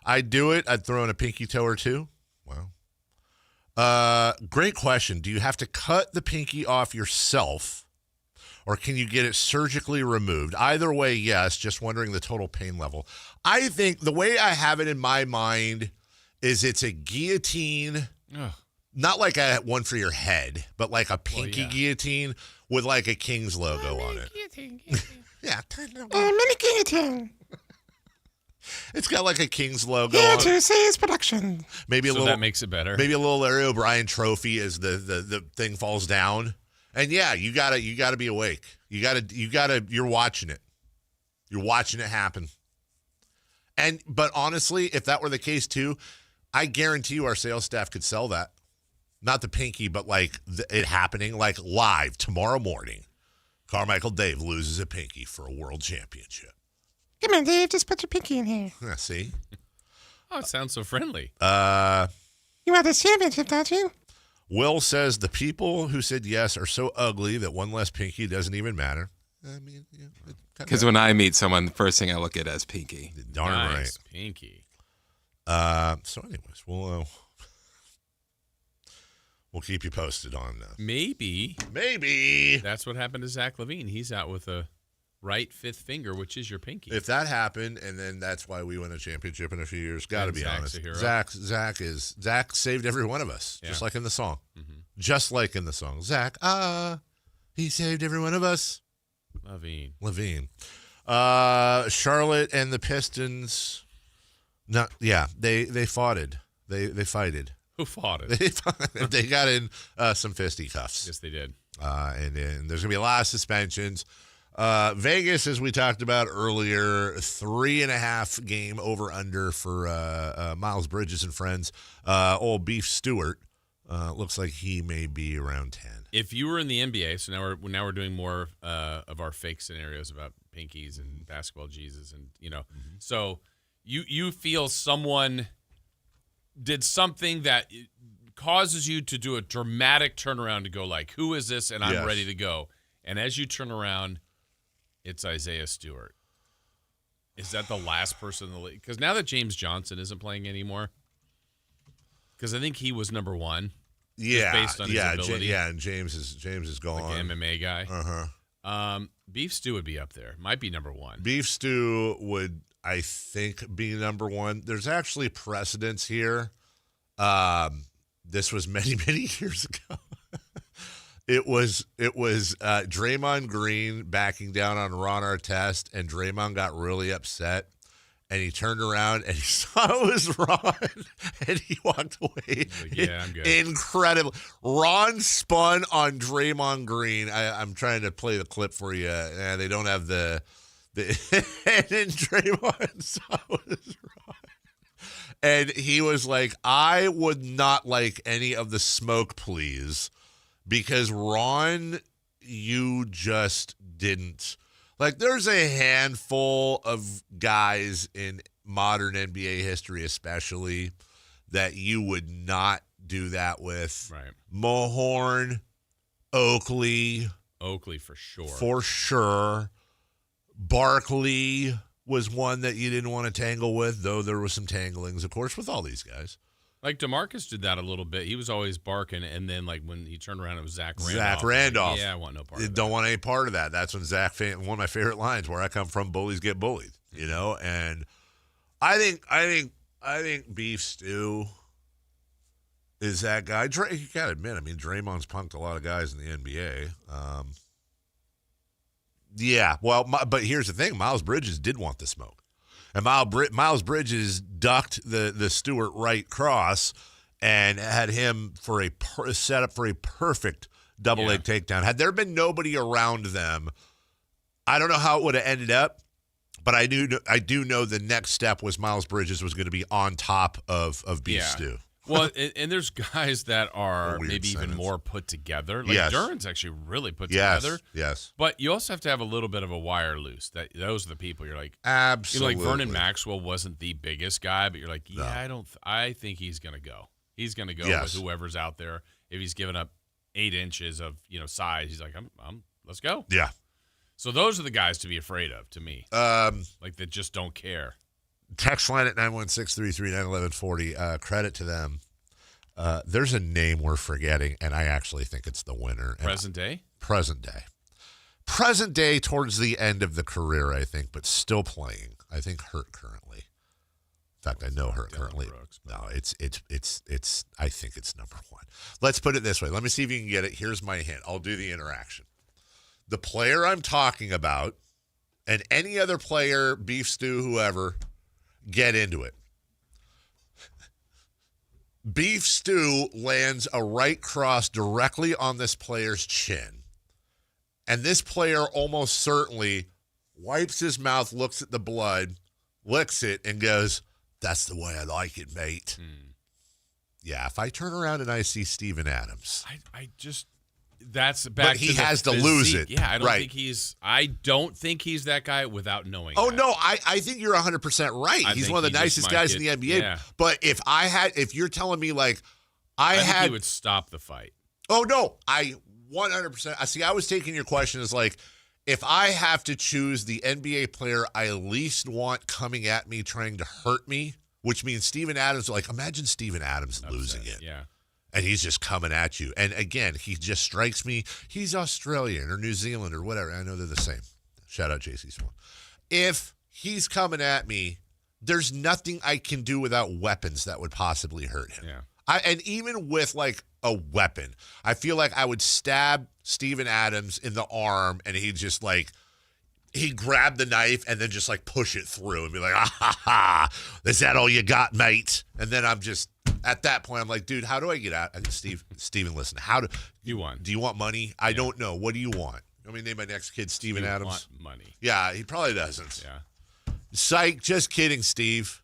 Speaker 1: I'd do it. I'd throw in a pinky toe or two. Wow. Great question. Do you have to cut the pinky off yourself, or can you get it surgically removed? Either way, yes. Just wondering the total pain level. I think the way I have it in my mind is it's a guillotine, not like a one for your head, but like a pinky guillotine with like a Kings logo on it.
Speaker 17: Guillotine.
Speaker 1: Yeah.
Speaker 17: Mini guillotine.
Speaker 1: It's got like a Kings logo
Speaker 17: Here
Speaker 1: on it.
Speaker 17: to see his production.
Speaker 1: Maybe a
Speaker 2: So
Speaker 1: little,
Speaker 2: that makes it better.
Speaker 1: Maybe a little Larry O'Brien trophy as the thing falls down. And yeah, you gotta be awake. You're watching it. You're watching it happen. But honestly, if that were the case too, I guarantee you our sales staff could sell that. Not the pinky, but like it happening like live tomorrow morning. Carmichael Dave loses a pinky for a world championship.
Speaker 17: Come on, Dave, just put your pinky in here.
Speaker 1: Yeah, see?
Speaker 2: Oh, it sounds so friendly.
Speaker 17: You want this championship, don't you?
Speaker 1: Will says the people who said yes are so ugly that one less pinky doesn't even matter. I mean,
Speaker 3: because when I meet someone, the first thing I look at is pinky.
Speaker 1: Darn right.
Speaker 2: Pinky.
Speaker 1: So anyways, We'll keep you posted on that.
Speaker 2: Maybe that's what happened to Zach LaVine. He's out with a right fifth finger, which is your pinky.
Speaker 1: If that happened, and then that's why we win a championship in a few years, got to be
Speaker 2: Zach's
Speaker 1: honest.
Speaker 2: a hero.
Speaker 1: Zach saved every one of us, just like in the song.
Speaker 2: Mm-hmm.
Speaker 1: Just like in the song. Zach, he saved every one of us.
Speaker 2: LaVine.
Speaker 1: Charlotte and the Pistons. They foughted. They fighted.
Speaker 2: Who fought it?
Speaker 1: They got in some fisticuffs.
Speaker 2: Yes, they did.
Speaker 1: And there's going to be a lot of suspensions. Vegas, as we talked about earlier, 3.5 game over-under for Miles Bridges and friends. Old Beef Stewart looks like he may be around 10.
Speaker 2: If you were in the NBA, so now we're doing more of our fake scenarios about pinkies and basketball Jesus, and so you feel someone did something that causes you to do a dramatic turnaround to go like, who is this? And I'm ready to go. And as you turn around, it's Isaiah Stewart. Is that the last person in the league? Because now that James Johnson isn't playing anymore, because I think he was number one.
Speaker 1: Yeah,
Speaker 2: based on his ability.
Speaker 1: And James is gone.
Speaker 2: Like an MMA guy.
Speaker 1: Uh-huh.
Speaker 2: Beef Stew would be up there. Might be number one.
Speaker 1: Beef Stew would, I think, be number one. There's actually precedence here. This was many, many years ago. It was Draymond Green backing down on Ron Artest, and Draymond got really upset, and he turned around and he saw it was Ron, and he walked away.
Speaker 2: Like, yeah, I'm good.
Speaker 1: Incredible. Ron spun on Draymond Green. I'm trying to play the clip for you. They don't have the and then Draymond saw it was Ron. And he was like, I would not like any of the smoke, please. Because Ron, you just didn't. Like, there's a handful of guys in modern NBA history, especially, that you would not do that with.
Speaker 2: Right.
Speaker 1: Mohorn, Oakley.
Speaker 2: Oakley, for sure.
Speaker 1: For sure. Barkley was one that you didn't want to tangle with, though there was some tanglings, of course, with all these guys.
Speaker 2: Like DeMarcus did that a little bit. He was always barking, and then like when he turned around, it was Zach Randolph.
Speaker 1: Zach Randolph.
Speaker 2: Like, yeah, I want no part of that.
Speaker 1: Don't want any part of that. That's when one of my favorite lines, where I come from, bullies get bullied. And I think Beef Stew is that guy. You gotta admit, I mean, Draymond's punked a lot of guys in the NBA. But here's the thing: Miles Bridges did want the smoke. And Miles Bridges ducked the Stewart right cross and had him for set up for a perfect double leg takedown. Had there been nobody around them, I don't know how it would have ended up, but I do know the next step was Miles Bridges was going to be on top of Beef Stew.
Speaker 2: Well, and there's guys that are maybe even more put together. Like Duran's actually really put together.
Speaker 1: Yes.
Speaker 2: But you also have to have a little bit of a wire loose. Those are the people you're like,
Speaker 1: absolutely.
Speaker 2: Like Vernon Maxwell wasn't the biggest guy, but you're like, I think he's gonna go. He's gonna go with whoever's out there. If he's given up 8 inches of size, he's like, I'm let's go.
Speaker 1: Yeah.
Speaker 2: So those are the guys to be afraid of, to me. Like that just don't care.
Speaker 1: Text line at 916-339-1140. Credit to them. There's a name we're forgetting, and I actually think it's the winner.
Speaker 2: Present day?
Speaker 1: Present day. Present day towards the end of the career, I think, but still playing. I think hurt currently. In fact, I know hurt currently. No, it's. I think it's number one. Let's put it this way. Let me see if you can get it. Here's my hint. I'll do the interaction. The player I'm talking about, and any other player, Beef Stew, whoever, get into it. Beef Stew lands a right cross directly on this player's chin. And this player almost certainly wipes his mouth, looks at the blood, licks it, and goes, "That's the way I like it, mate." Yeah, if I turn around and I see Steven Adams.
Speaker 2: That's back
Speaker 1: but he
Speaker 2: to the
Speaker 1: has to
Speaker 2: physique.
Speaker 1: lose it.
Speaker 2: Yeah, I don't think he's that guy without knowing.
Speaker 1: Oh, no, I think you're 100% right. He's one of the nicest guys in the NBA.
Speaker 2: Yeah.
Speaker 1: But if you're telling me like
Speaker 2: I think he would stop the fight.
Speaker 1: Oh, no, I 100%. See, I was taking your question as like, if I have to choose the NBA player I least want coming at me trying to hurt me, which means Steven Adams, like imagine Steven Adams losing it.
Speaker 2: Yeah.
Speaker 1: And he's just coming at you. And again, he just strikes me. He's Australian or New Zealand or whatever. I know they're the same. Shout out JC Swan. If he's coming at me, there's nothing I can do without weapons that would possibly hurt him.
Speaker 2: Yeah.
Speaker 1: And even with like a weapon, I feel like I would stab Steven Adams in the arm and he'd just like, he'd grab the knife and then just like push it through and be like, ah, ha, ha. Is that all you got, mate? And then I'm just, at that point, I'm like, dude, how do I get out? And Steven, listen, do you want money? I don't know. What do you want? I mean, name my next kid Steven Adams.
Speaker 2: Want money?
Speaker 1: Yeah, he probably doesn't.
Speaker 2: Yeah.
Speaker 1: Psych. Just kidding, Steve.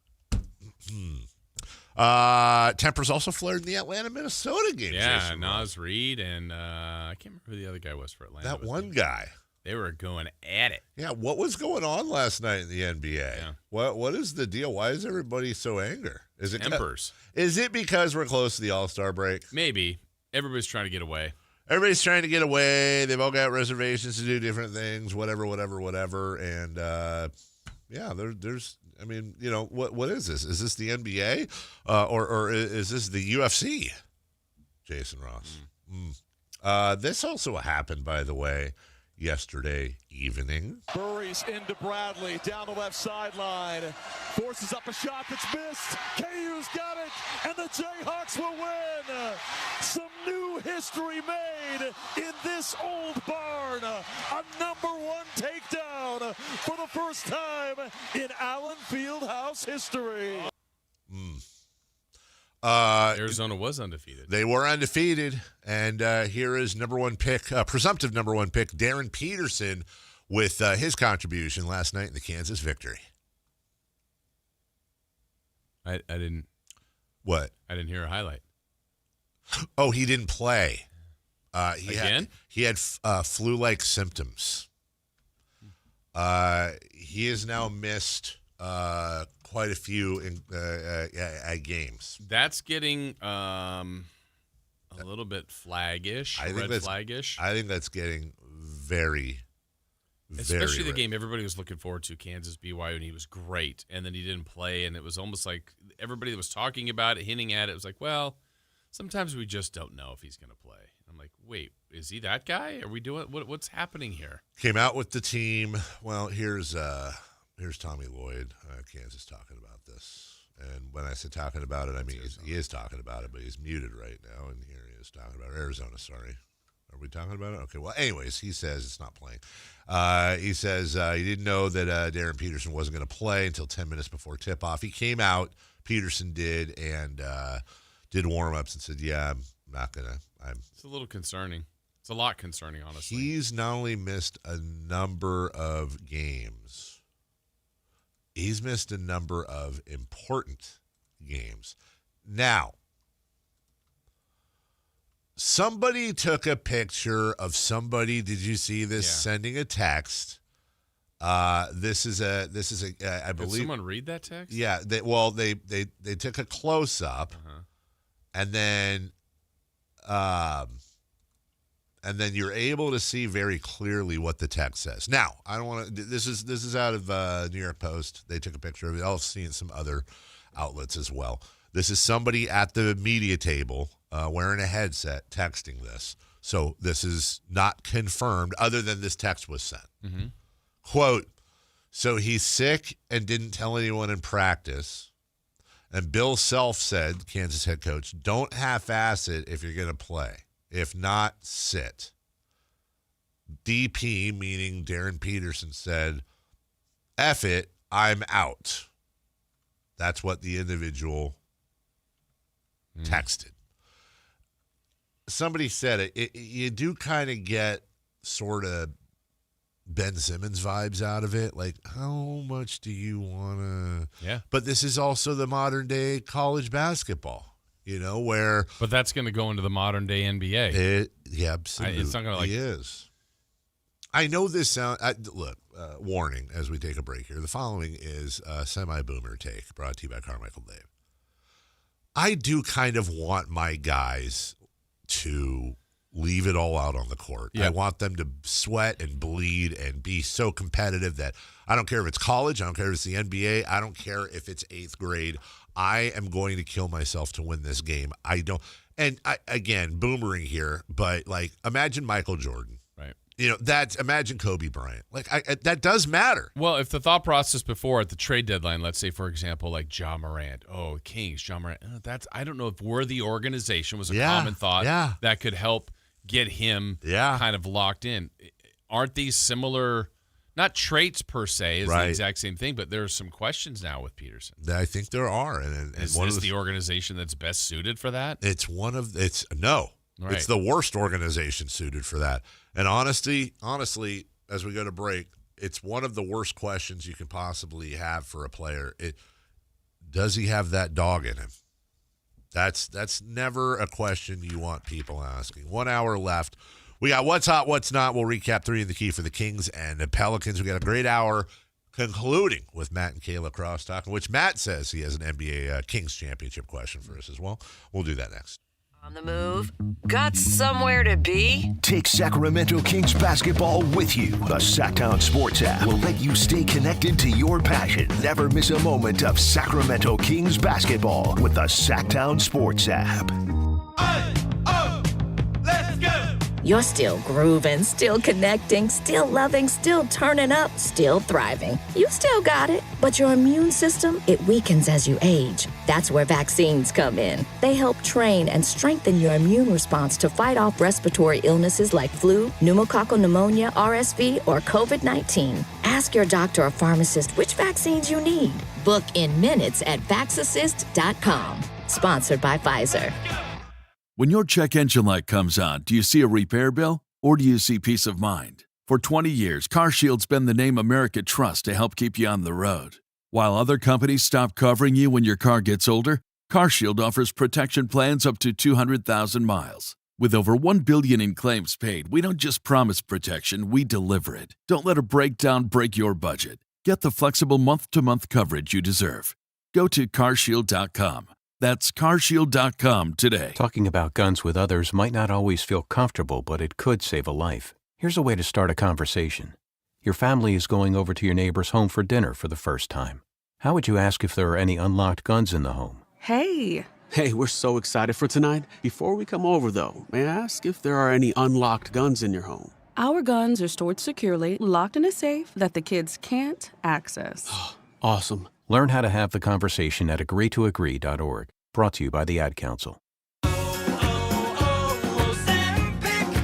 Speaker 1: Tempers also flared in the Atlanta-Minnesota game.
Speaker 2: Yeah,
Speaker 1: Jason
Speaker 2: Nas Reed and I can't remember who the other guy was for Atlanta.
Speaker 1: That one guy.
Speaker 2: They were going at it.
Speaker 1: Yeah, what was going on last night in the NBA?
Speaker 2: Yeah.
Speaker 1: What is the deal? Why is everybody so angry? Is it
Speaker 2: Tempers?
Speaker 1: Is it because we're close to the All-Star break?
Speaker 2: Maybe. Everybody's trying to get away.
Speaker 1: Everybody's trying to get away. They've all got reservations to do different things, whatever. And yeah, there's. I mean, you know, what is this? Is this the NBA or is this the UFC? Jason Ross. This also happened, by the way, yesterday evening.
Speaker 7: Burries into Bradley, down the left sideline. Forces up a shot that's missed. KU's got it, and the Jayhawks will win. Some new history made in this old barn. A #1 takedown for the first time in Allen Fieldhouse history.
Speaker 2: Arizona was undefeated.
Speaker 1: They were undefeated, and here is #1 pick, presumptive #1 pick, Darren Peterson, with his contribution last night in the Kansas victory.
Speaker 2: I didn't.
Speaker 1: What?
Speaker 2: I didn't hear a highlight.
Speaker 1: Oh, he didn't play.
Speaker 2: Again?
Speaker 1: He had flu-like symptoms. He has now missed quite a few games.
Speaker 2: That's getting a little bit flaggish. Flaggish.
Speaker 1: I think that's getting very,
Speaker 2: especially
Speaker 1: very
Speaker 2: the game everybody was looking forward to, Kansas BYU, and he was great, and then he didn't play, and it was almost like everybody that was talking about it, hinting at it, was like, well, sometimes we just don't know if he's going to play. I'm like, wait, is he that guy? Are we doing what's happening here?
Speaker 1: Came out with the team. Well, here's Tommy Lloyd, Kansas, talking about this. And when I say talking about it, I mean he is talking about it, but he's muted right now. And here he is talking about Arizona. Sorry. Are we talking about it? Okay. Well, anyways, he says it's not playing. He says he didn't know that Darren Peterson wasn't going to play until 10 minutes before tip-off. He came out, Peterson did, and did warm-ups and said, yeah, I'm not going to.
Speaker 2: It's a little concerning. It's a lot concerning, honestly.
Speaker 1: He's not only missed a number of games, he's missed a number of important games. Now, somebody took a picture of somebody. Did you see this?
Speaker 2: Yeah.
Speaker 1: Sending a text. This is a. I believe.
Speaker 2: Did someone read that text?
Speaker 1: Yeah. They took a close up, and then you're able to see very clearly what the text says. Now, I don't want to. This is out of New York Post. They took a picture of it. I've seen some other outlets as well. This is somebody at the media table wearing a headset texting this. So this is not confirmed, other than this text was sent.
Speaker 2: Mm-hmm.
Speaker 1: Quote, so he's sick and didn't tell anyone in practice. And Bill Self said, Kansas head coach, don't half-ass it if you're going to play. If not, sit. DP, meaning Darren Peterson, said, F it, I'm out. That's what the individual texted. Somebody said it. You do kind of get sort of Ben Simmons vibes out of it. Like, how much do you want to?
Speaker 2: Yeah.
Speaker 1: But this is also the modern day college basketball, you know, where.
Speaker 2: But that's going to go into the modern day NBA.
Speaker 1: Yeah, absolutely.
Speaker 2: It's not going to like.
Speaker 1: It is. I know this sound. Look, warning as we take a break here. The following is a semi-boomer take brought to you by Carmichael Dave. I do kind of want my guys to leave it all out on the court.
Speaker 2: Yeah.
Speaker 1: I want them to sweat and bleed and be so competitive that I don't care if it's college, I don't care if it's the NBA, I don't care if it's 8th grade. I am going to kill myself to win this game. Again, boomering here, but like imagine Michael Jordan.
Speaker 2: Right.
Speaker 1: Imagine Kobe Bryant. Like that does matter.
Speaker 2: Well, if the thought process before at the trade deadline, let's say, for example, like Ja Morant, Kings, Ja Morant, I don't know if we're the organization was a common thought that could help get him kind of locked in. Aren't these similar, not traits per se, is the exact same thing, but there are some questions now with Peterson.
Speaker 1: I think there are. And
Speaker 2: is this the organization that's best suited for that?
Speaker 1: It's the worst organization suited for that. And honestly, as we go to break, it's one of the worst questions you can possibly have for a player. Does he have that dog in him? That's never a question you want people asking. 1 hour left. We got what's hot, what's not. We'll recap 3 in the key for the Kings and the Pelicans. We got a great hour concluding with Matt and Kayla Cross talking, which Matt says he has an NBA Kings championship question for us as well. We'll do that next.
Speaker 17: On the move? Got somewhere to be?
Speaker 13: Take Sacramento Kings basketball with you. The Sactown Sports app will let you stay connected to your passion. Never miss a moment of Sacramento Kings basketball with the Sactown Sports app.
Speaker 8: You're still grooving, still connecting, still loving, still turning up, still thriving. You still got it, but your immune system, it weakens as you age. That's where vaccines come in. They help train and strengthen your immune response to fight off respiratory illnesses like flu, pneumococcal pneumonia, RSV, or COVID-19. Ask your doctor or pharmacist which vaccines you need. Book in minutes at vaxassist.com. Sponsored by Pfizer.
Speaker 15: When your check engine light comes on, do you see a repair bill or do you see peace of mind? For 20 years, CarShield's been the name America trusts to help keep you on the road. While other companies stop covering you when your car gets older, CarShield offers protection plans up to 200,000 miles. With over $1 billion in claims paid, we don't just promise protection, we deliver it. Don't let a breakdown break your budget. Get the flexible month-to-month coverage you deserve. Go to carshield.com. That's carshield.com today.
Speaker 11: Talking about guns with others might not always feel comfortable, but it could save a life. Here's a way to start a conversation. Your family is going over to your neighbor's home for dinner for the first time. How would you ask if there are any unlocked guns in the home?
Speaker 12: Hey, we're so excited for tonight. Before we come over, though, may I ask if there are any unlocked guns in your home?
Speaker 23: Our guns are stored securely, locked in a safe that the kids can't access.
Speaker 12: Awesome.
Speaker 11: Learn how to have the conversation at agreetoagree.org. Brought to you by the Ad Council.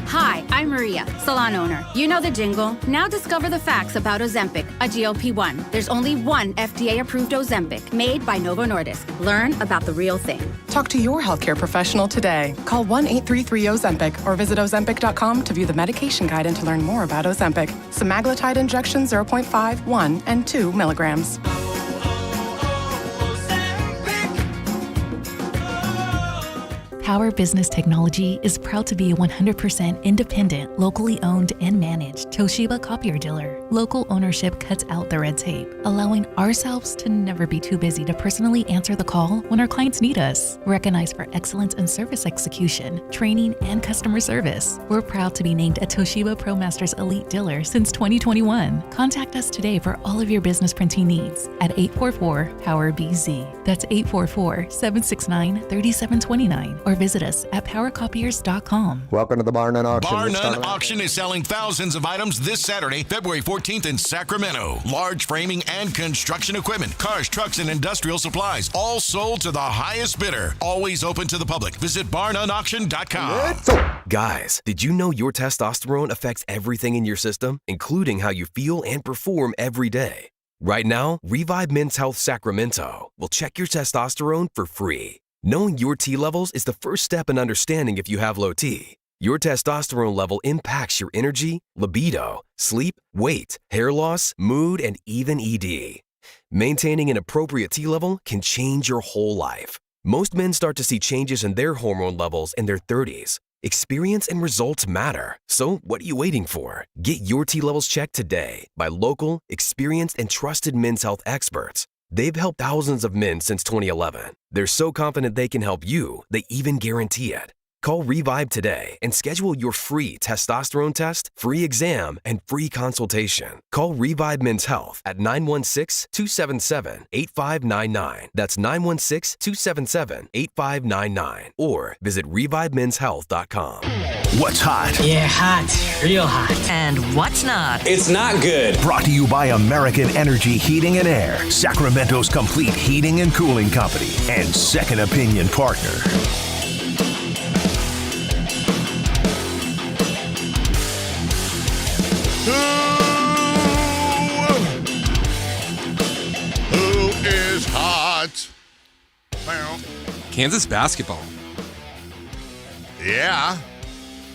Speaker 24: Hi, I'm Maria, salon owner. You know the jingle. Now discover the facts about Ozempic, a GLP-1. There's only one FDA-approved Ozempic made by Novo Nordisk. Learn about the real thing.
Speaker 25: Talk to your healthcare professional today. Call 1-833-OZEMPIC or visit Ozempic.com to view the medication guide and to learn more about Ozempic. Semaglutide injection 0.5, 1, and 2 milligrams.
Speaker 27: Power Business Technology is proud to be a 100% independent, locally owned and managed Toshiba copier dealer. Local ownership cuts out the red tape, allowing ourselves to never be too busy to personally answer the call when our clients need us. Recognized for excellence in service execution, training, and customer service, we're proud to be named a Toshiba ProMasters Elite Dealer since 2021. Contact us today for all of your business printing needs at 844-POWER-BZ. That's 844-769-3729. Or visit us at powercopiers.com.
Speaker 26: Welcome to the Bar None Auction.
Speaker 5: Bar None Auction is selling thousands of items this Saturday, February 14th in Sacramento. Large framing and construction equipment, cars, trucks, and industrial supplies, all sold to the highest bidder. Always open to the public. Visit barnoneauction.com.
Speaker 28: Guys, did you know your testosterone affects everything in your system, including how you feel and perform every day? Right now, Revive Men's Health Sacramento will check your testosterone for free. Knowing your T levels is the first step in understanding if you have low T. Your testosterone level impacts your energy, libido, sleep, weight, hair loss, mood, and even ED. Maintaining an appropriate T level can change your whole life. Most men start to see changes in their hormone levels in their 30s. Experience and results matter. So what are you waiting for? Get your T levels checked today by local, experienced, and trusted men's health experts. They've helped thousands of men since 2011. They're so confident they can help you, they even guarantee it. Call Revive today and schedule your free testosterone test, free exam, and free consultation. Call Revive Men's Health at 916-277-8599. That's 916-277-8599. Or visit ReviveMen'sHealth.com.
Speaker 13: What's hot?
Speaker 17: Yeah, hot. Real hot. And what's not?
Speaker 13: It's not good. Brought to you by American Energy Heating and Air, Sacramento's complete heating and cooling company, and second opinion partner.
Speaker 1: Who is hot?
Speaker 3: Kansas basketball.
Speaker 1: Yeah.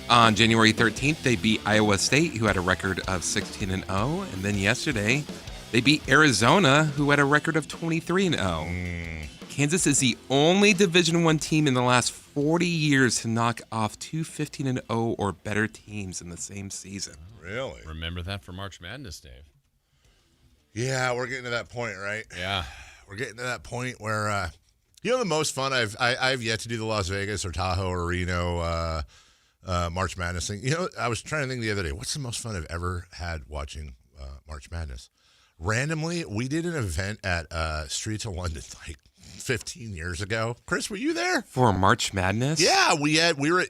Speaker 3: On January 13th, they beat Iowa State, who had a record of 16-0. And then yesterday, they beat Arizona, who had a record of 23-0. Kansas is the only Division I team in the last 40 years to knock off two 15-0 or better teams in the same season.
Speaker 1: Really?
Speaker 2: Remember that for March Madness, Dave.
Speaker 1: Yeah, we're getting to that point, right?
Speaker 2: Yeah.
Speaker 1: We're getting to that point where, the most fun I've yet to do the Las Vegas or Tahoe or Reno March Madness thing. I was trying to think the other day, what's the most fun I've ever had watching March Madness? Randomly, we did an event at Streets of London like 15 years ago. Chris, were you there?
Speaker 3: For March Madness?
Speaker 1: Yeah, we were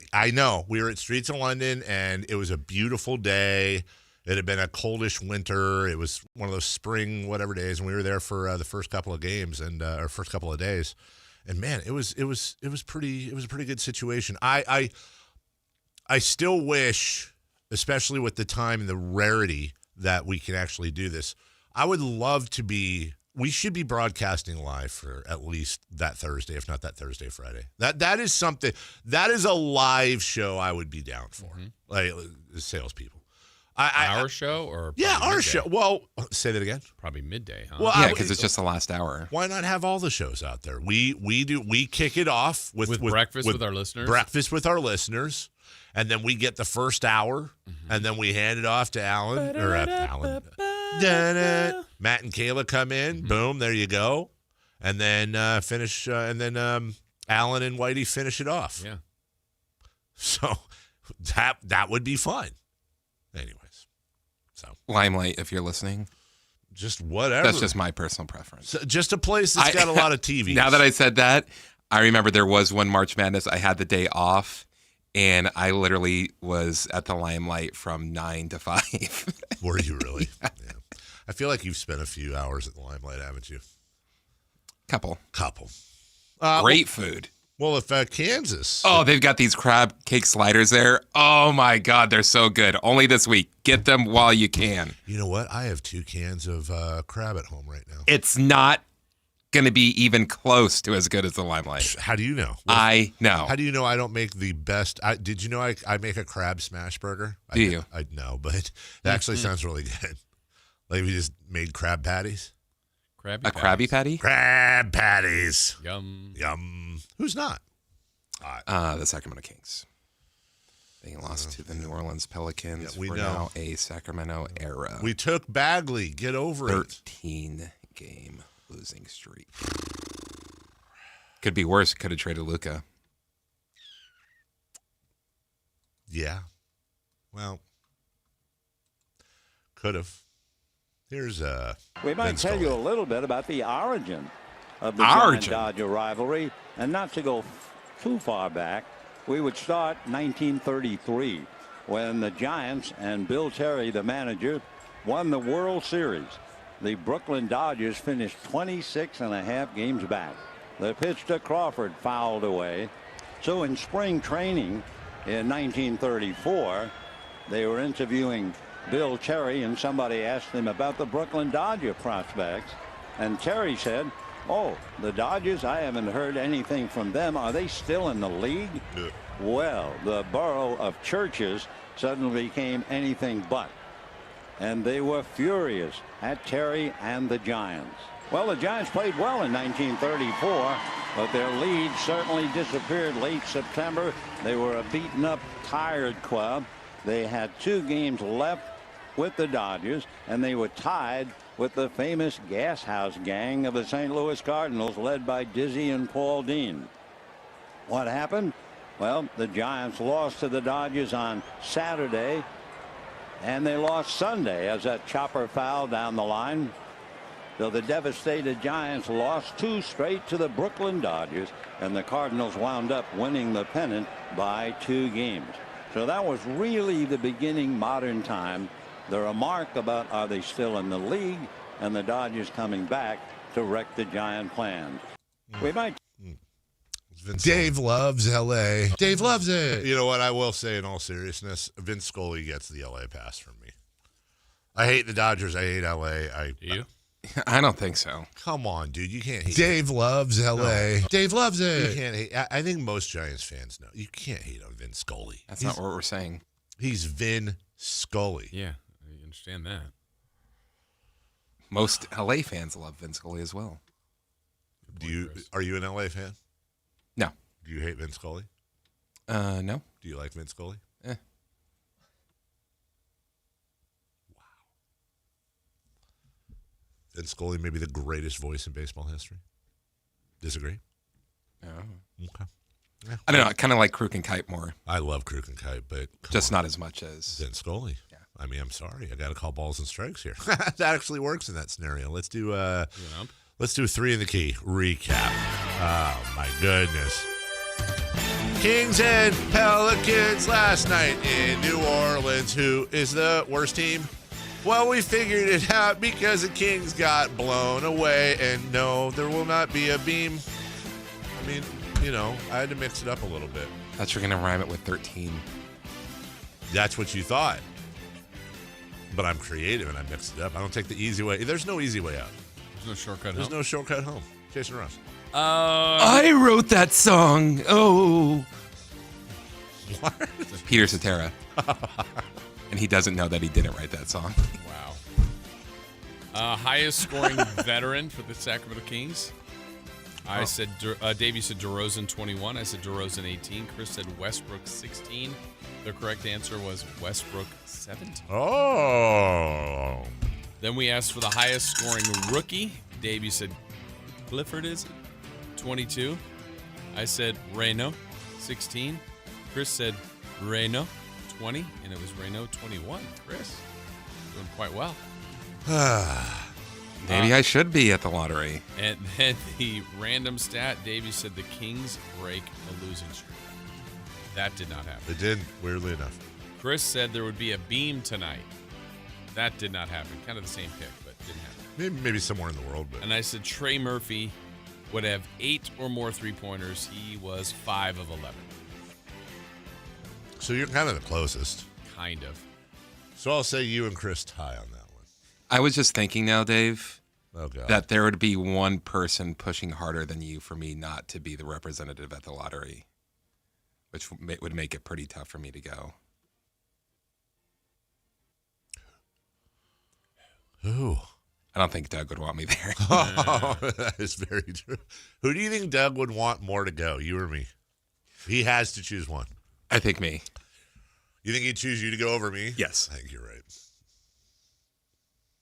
Speaker 1: at Streets of London, and it was a beautiful day. It had been a coldish winter. It was one of those spring whatever days, and we were there for the first couple of games and our first couple of days. And man, it was a pretty good situation. I still wish, especially with the time and the rarity that we can actually do this, I would love to be. We should be broadcasting live for at least that Thursday, if not that Thursday, Friday. That is something. That is a live show I would be down for. Like salespeople.
Speaker 2: Our show or
Speaker 1: our
Speaker 2: midday?
Speaker 1: show. Well, say that again.
Speaker 2: Probably midday, huh?
Speaker 1: Well,
Speaker 3: yeah, because it's just the last hour.
Speaker 1: Why not have all the shows out there? We kick it off with
Speaker 2: breakfast with our listeners.
Speaker 1: Breakfast with our listeners, and then we get the first hour, and then we hand it off to Alan or Alan. Matt and Kayla come in. Boom, there you go, and then finish, and then Alan and Whitey finish it off.
Speaker 2: Yeah.
Speaker 1: So that would be fun. Anyways, so
Speaker 3: Limelight, if you're listening.
Speaker 1: Just whatever.
Speaker 3: That's just my personal preference.
Speaker 1: So just a place that's got a lot of TVs.
Speaker 3: Now that I said that, I remember there was one March Madness. I had the day off, and I literally was at the Limelight from 9 to 5.
Speaker 1: Were you really? Yeah. I feel like you've spent a few hours at the Limelight, haven't you?
Speaker 3: Couple.
Speaker 1: Great
Speaker 3: food.
Speaker 1: Well, if Kansas.
Speaker 3: Oh, they've got these crab cake sliders there. Oh, my God. They're so good. Only this week. Get them while you can.
Speaker 1: You know what? I have 2 cans of crab at home right now.
Speaker 3: It's not going to be even close to as good as the Limelight.
Speaker 1: How do you know?
Speaker 3: I know.
Speaker 1: How do you know I don't make the best? Did you know I make a crab smash burger?
Speaker 3: Do you?
Speaker 1: I know, but it actually sounds really good. Like we just made crab patties.
Speaker 3: Krabby Patty?
Speaker 1: Crab patties.
Speaker 2: Yum.
Speaker 1: Who's not?
Speaker 3: The Sacramento Kings. They lost to the New Orleans Pelicans.
Speaker 1: Yeah, we
Speaker 3: We're
Speaker 1: know.
Speaker 3: now a Sacramento era.
Speaker 1: We took Bagley. Get over
Speaker 3: 13-game losing streak. Could be worse. Could have traded Luka.
Speaker 1: Yeah. Well, could have. Here's
Speaker 4: We might
Speaker 1: Vince
Speaker 4: tell
Speaker 1: Scully.
Speaker 4: you a little bit about the origin of the Giant-Dodger rivalry, and not to go too far back. We would start 1933 when the Giants and Bill Terry, the manager, won the World Series. The Brooklyn Dodgers finished 26.5 games back. The pitch to Crawford fouled away. So in spring training in 1934, they were interviewing Bill Terry, and somebody asked him about the Brooklyn Dodger prospects, and Terry said, "Oh, the Dodgers, I haven't heard anything from them. Are they still in the league?"
Speaker 1: Yeah.
Speaker 4: Well, the borough of Churches suddenly became anything but, and they were furious at Terry and the Giants. Well, the Giants played well in 1934, but their lead certainly disappeared late September. They were a beaten up, tired club. They had 2 games left with the Dodgers, and they were tied with the famous Gas House gang of the St. Louis Cardinals, led by Dizzy and Paul Dean. What happened? Well, the Giants lost to the Dodgers on Saturday, and they lost Sunday as that chopper foul down the line. So the devastated Giants lost 2 straight to the Brooklyn Dodgers, and the Cardinals wound up winning the pennant by 2 games. So that was really the beginning modern time. The remark about are they still in the league, and the Dodgers coming back to wreck the Giant plan. We might.
Speaker 1: Dave loves L.A. Dave loves it. You know what? I will say in all seriousness, Vince Scully gets the L.A. pass from me. I hate the Dodgers. I hate L.A.
Speaker 2: Do you?
Speaker 3: I don't think so.
Speaker 1: Come on, dude. You can't hate Dave loves L.A.
Speaker 3: No.
Speaker 1: Dave loves it. You can't hate. I think most Giants fans know. You can't hate on Vince Scully.
Speaker 3: That's not what we're saying.
Speaker 1: He's Vin Scully.
Speaker 2: Yeah, I understand that.
Speaker 3: Most L.A. fans love Vince Scully as well.
Speaker 1: Are you an L.A. fan?
Speaker 3: No.
Speaker 1: Do you hate Vince Scully?
Speaker 3: No.
Speaker 1: Do you like Vince Scully?
Speaker 3: Eh.
Speaker 1: Wow. Vince Scully may be the greatest voice in baseball history. Disagree?
Speaker 3: No.
Speaker 1: Okay. Yeah.
Speaker 3: I don't know. I kind of like Kruk and Kite more.
Speaker 1: I love Kruk and Kite, but
Speaker 3: just not as much as
Speaker 1: Vince Scully. Yeah. I mean, I'm sorry. I got to call balls and strikes here. That actually works in that scenario. Let's do 3 in the key recap. Oh, my goodness. Kings and Pelicans last night in New Orleans. Who is the worst team? Well, we figured it out because the Kings got blown away. And no, there will not be a beam. I mean, I had to mix it up a little bit.
Speaker 3: Thought you were going to rhyme it with 13.
Speaker 1: That's what you thought. But I'm creative and I mixed it up. I don't take the easy way. There's no easy way out.
Speaker 2: There's no shortcut
Speaker 1: There's
Speaker 2: home.
Speaker 1: no shortcut home. Jason Ross.
Speaker 3: I wrote that song. Oh.
Speaker 1: What?
Speaker 3: Peter Cetera. And he doesn't know that he didn't write that song.
Speaker 2: Wow. Highest scoring veteran for the Sacramento Kings. I said, Davey said DeRozan 21. I said DeRozan 18. Chris said Westbrook 16. The correct answer was Westbrook 17.
Speaker 1: Oh.
Speaker 2: Then we asked for the highest scoring rookie. Davey said Clifford is 22. I said Reno 16. Chris said Reno 20. And it was Reno 21. Chris, doing quite well.
Speaker 3: Maybe I should be at the lottery.
Speaker 2: And then the random stat, Davey said the Kings break a losing streak. That did not happen.
Speaker 1: It did, weirdly enough.
Speaker 2: Chris said there would be a beam tonight. That did not happen. Kind of the same pick, but didn't happen.
Speaker 1: Maybe somewhere in the world. But.
Speaker 2: And I said Trey Murphy would have 8 or more three-pointers. He was 5 of 11.
Speaker 1: So you're kind of the closest.
Speaker 2: Kind of.
Speaker 1: So I'll say you and Chris tie on that one.
Speaker 3: I was just thinking now, Dave,
Speaker 1: God.
Speaker 3: that there would be one person pushing harder than you for me not to be the representative at the lottery, which would make it pretty tough for me to go.
Speaker 1: Who?
Speaker 3: I don't think Doug would want me there.
Speaker 1: Oh, that is very true. Who do you think Doug would want more to go, you or me? He has to choose one.
Speaker 3: I think me.
Speaker 1: You think he'd choose you to go over me?
Speaker 3: Yes.
Speaker 1: I think you're right.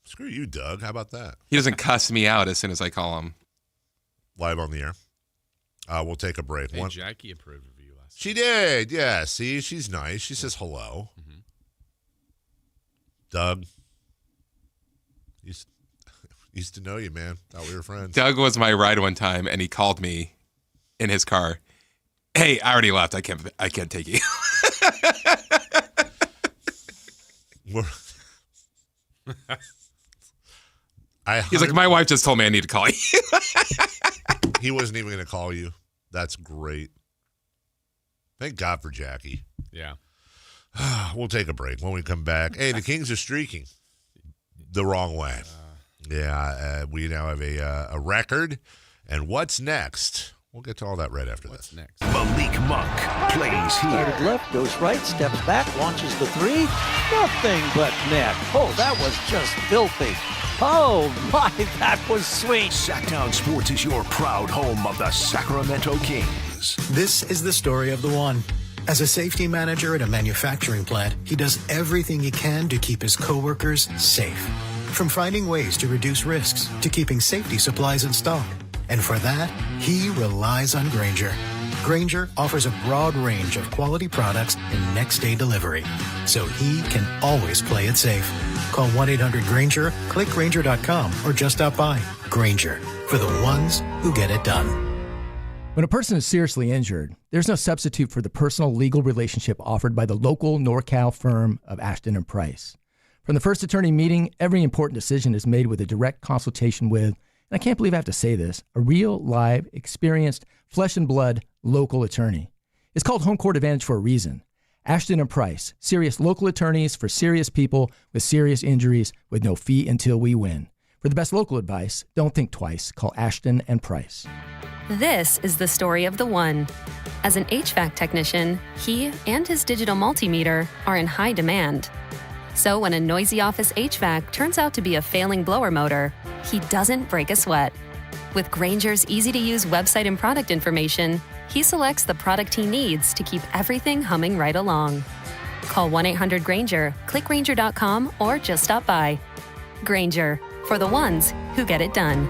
Speaker 1: Screw you, Doug. How about that?
Speaker 3: He doesn't cuss me out as soon as I call him.
Speaker 1: Live on the air. We'll take a break.
Speaker 2: Hey, Jackie approved of you last
Speaker 1: She did, yeah. See, she's nice. She says hello.
Speaker 2: Mm-hmm.
Speaker 1: Doug. Used to know you, man. Thought we were friends.
Speaker 3: Doug was my ride one time, and he called me in his car. Hey, I already left. I can't take you. He's like, my wife just told me I need to call you.
Speaker 1: He wasn't even going to call you. That's great. Thank God for Jackie.
Speaker 2: Yeah.
Speaker 1: We'll take a break. When we come back, hey, the Kings are streaking the wrong way. We now have a record. And what's next? We'll get to all that right after this.
Speaker 2: Next?
Speaker 13: Malik Monk plays here.
Speaker 6: Started left, goes right, steps back, launches the three. Nothing but net. Oh, that was just filthy. Oh, my, that was sweet.
Speaker 13: Sactown Sports is your proud home of the Sacramento Kings.
Speaker 9: This is the story of the one. As a safety manager at a manufacturing plant, he does everything he can to keep his coworkers safe. From finding ways to reduce risks to keeping safety supplies in stock. And for that, he relies on Grainger. Grainger offers a broad range of quality products and next-day delivery, so he can always play it safe. Call 1-800-GRAINGER, click Grainger.com, or just stop by. Grainger, for the ones who get it done.
Speaker 10: When a person is seriously injured, there's no substitute for the personal legal relationship offered by the local NorCal firm of Ashton & Price. From the first attorney meeting, every important decision is made with a direct consultation with, and I can't believe I have to say this, a real, live, experienced, flesh and blood local attorney. It's called Home Court Advantage for a reason. Ashton & Price, serious local attorneys for serious people with serious injuries with no fee until we win. For the best local advice, don't think twice. Call Ashton & Price.
Speaker 14: This is the story of the one. As an HVAC technician, he and his digital multimeter are in high demand. So when a noisy office HVAC turns out to be a failing blower motor, he doesn't break a sweat. With Grainger's easy-to-use website and product information, he selects the product he needs to keep everything humming right along. Call 1-800-GRAINGER, click Grainger.com, or just stop by. Grainger, for the ones who get it done.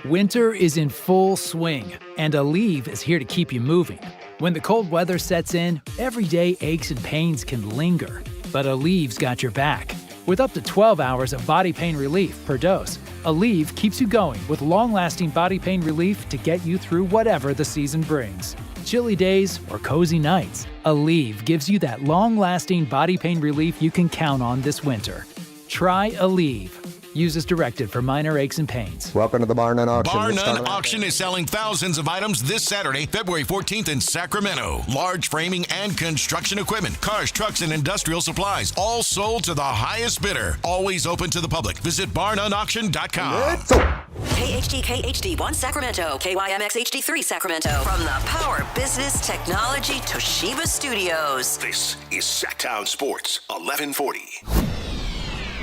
Speaker 16: Winter is in full swing, and Aleve is here to keep you moving. When the cold weather sets in, everyday aches and pains can linger, but Aleve's got your back. With up to 12 hours of body pain relief per dose, Aleve keeps you going with long-lasting body pain relief to get you through whatever the season brings. Chilly days or cozy nights, Aleve gives you that long-lasting body pain relief you can count on this winter. Try Aleve. Use as directed for minor aches and pains.
Speaker 26: Welcome to the Bar None Auction.
Speaker 5: Bar None Auction is selling thousands of items this Saturday, February 14th in Sacramento. Large framing and construction equipment, cars, trucks, and industrial supplies, all sold to the highest bidder. Always open to the public. Visit barnoneauction.com.
Speaker 17: KHD KHD1 Sacramento, KYMX HD3 Sacramento. From the Power Business Technology Toshiba Studios.
Speaker 13: This is Sacktown Sports 1140.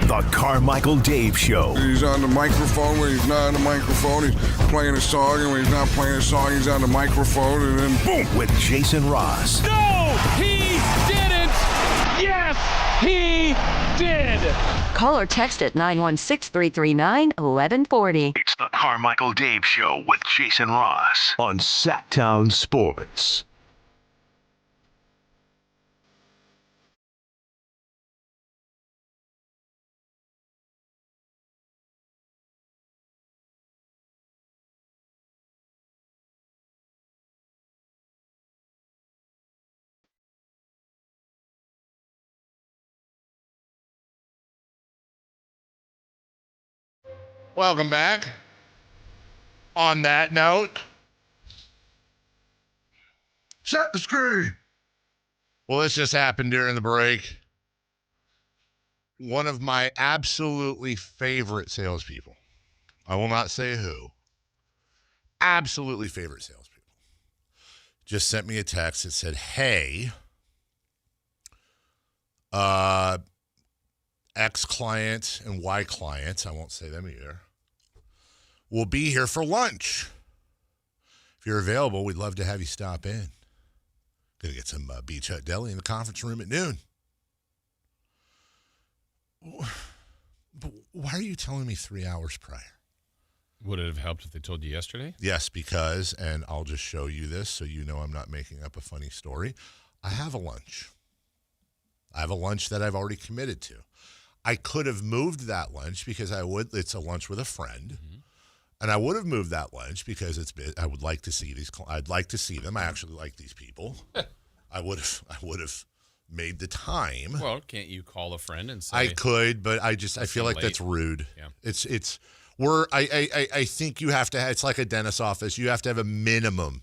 Speaker 13: The Carmichael Dave Show.
Speaker 18: He's on the microphone when he's not on the microphone. He's playing a song, and when he's not playing a song, he's on the microphone, and then boom!
Speaker 13: With Jason Ross.
Speaker 19: No, he didn't! Yes, he did!
Speaker 20: Call or text at 916-339-1140.
Speaker 13: It's the Carmichael Dave Show with Jason Ross on Sacktown Sports.
Speaker 1: Welcome back. On that note,
Speaker 18: set the screen.
Speaker 1: Well, this just happened during the break. One of my absolutely favorite salespeople, I will not say who, absolutely favorite salespeople, just sent me a text that said, hey, X client and Y client, I won't say them either, will be here for lunch. If you're available, we'd love to have you stop in. Gonna get some Beach Hut Deli in the conference room at noon. But why are you telling me 3 hours prior?
Speaker 2: Would it have helped if they told you yesterday?
Speaker 1: Yes, because, and I'll just show you this so you know I'm not making up a funny story. I have a lunch. I have a lunch that I've already committed to. I could have moved that lunch because it's a lunch with a friend. Mm-hmm. And I would have moved that lunch because I would like to see I'd like to see them. I actually like these people. I would have made the time.
Speaker 2: Well, can't you call a friend and say?
Speaker 1: I could, but I feel like that's rude.
Speaker 2: Yeah.
Speaker 1: I think you have to it's like a dentist's office. You have to have a minimum.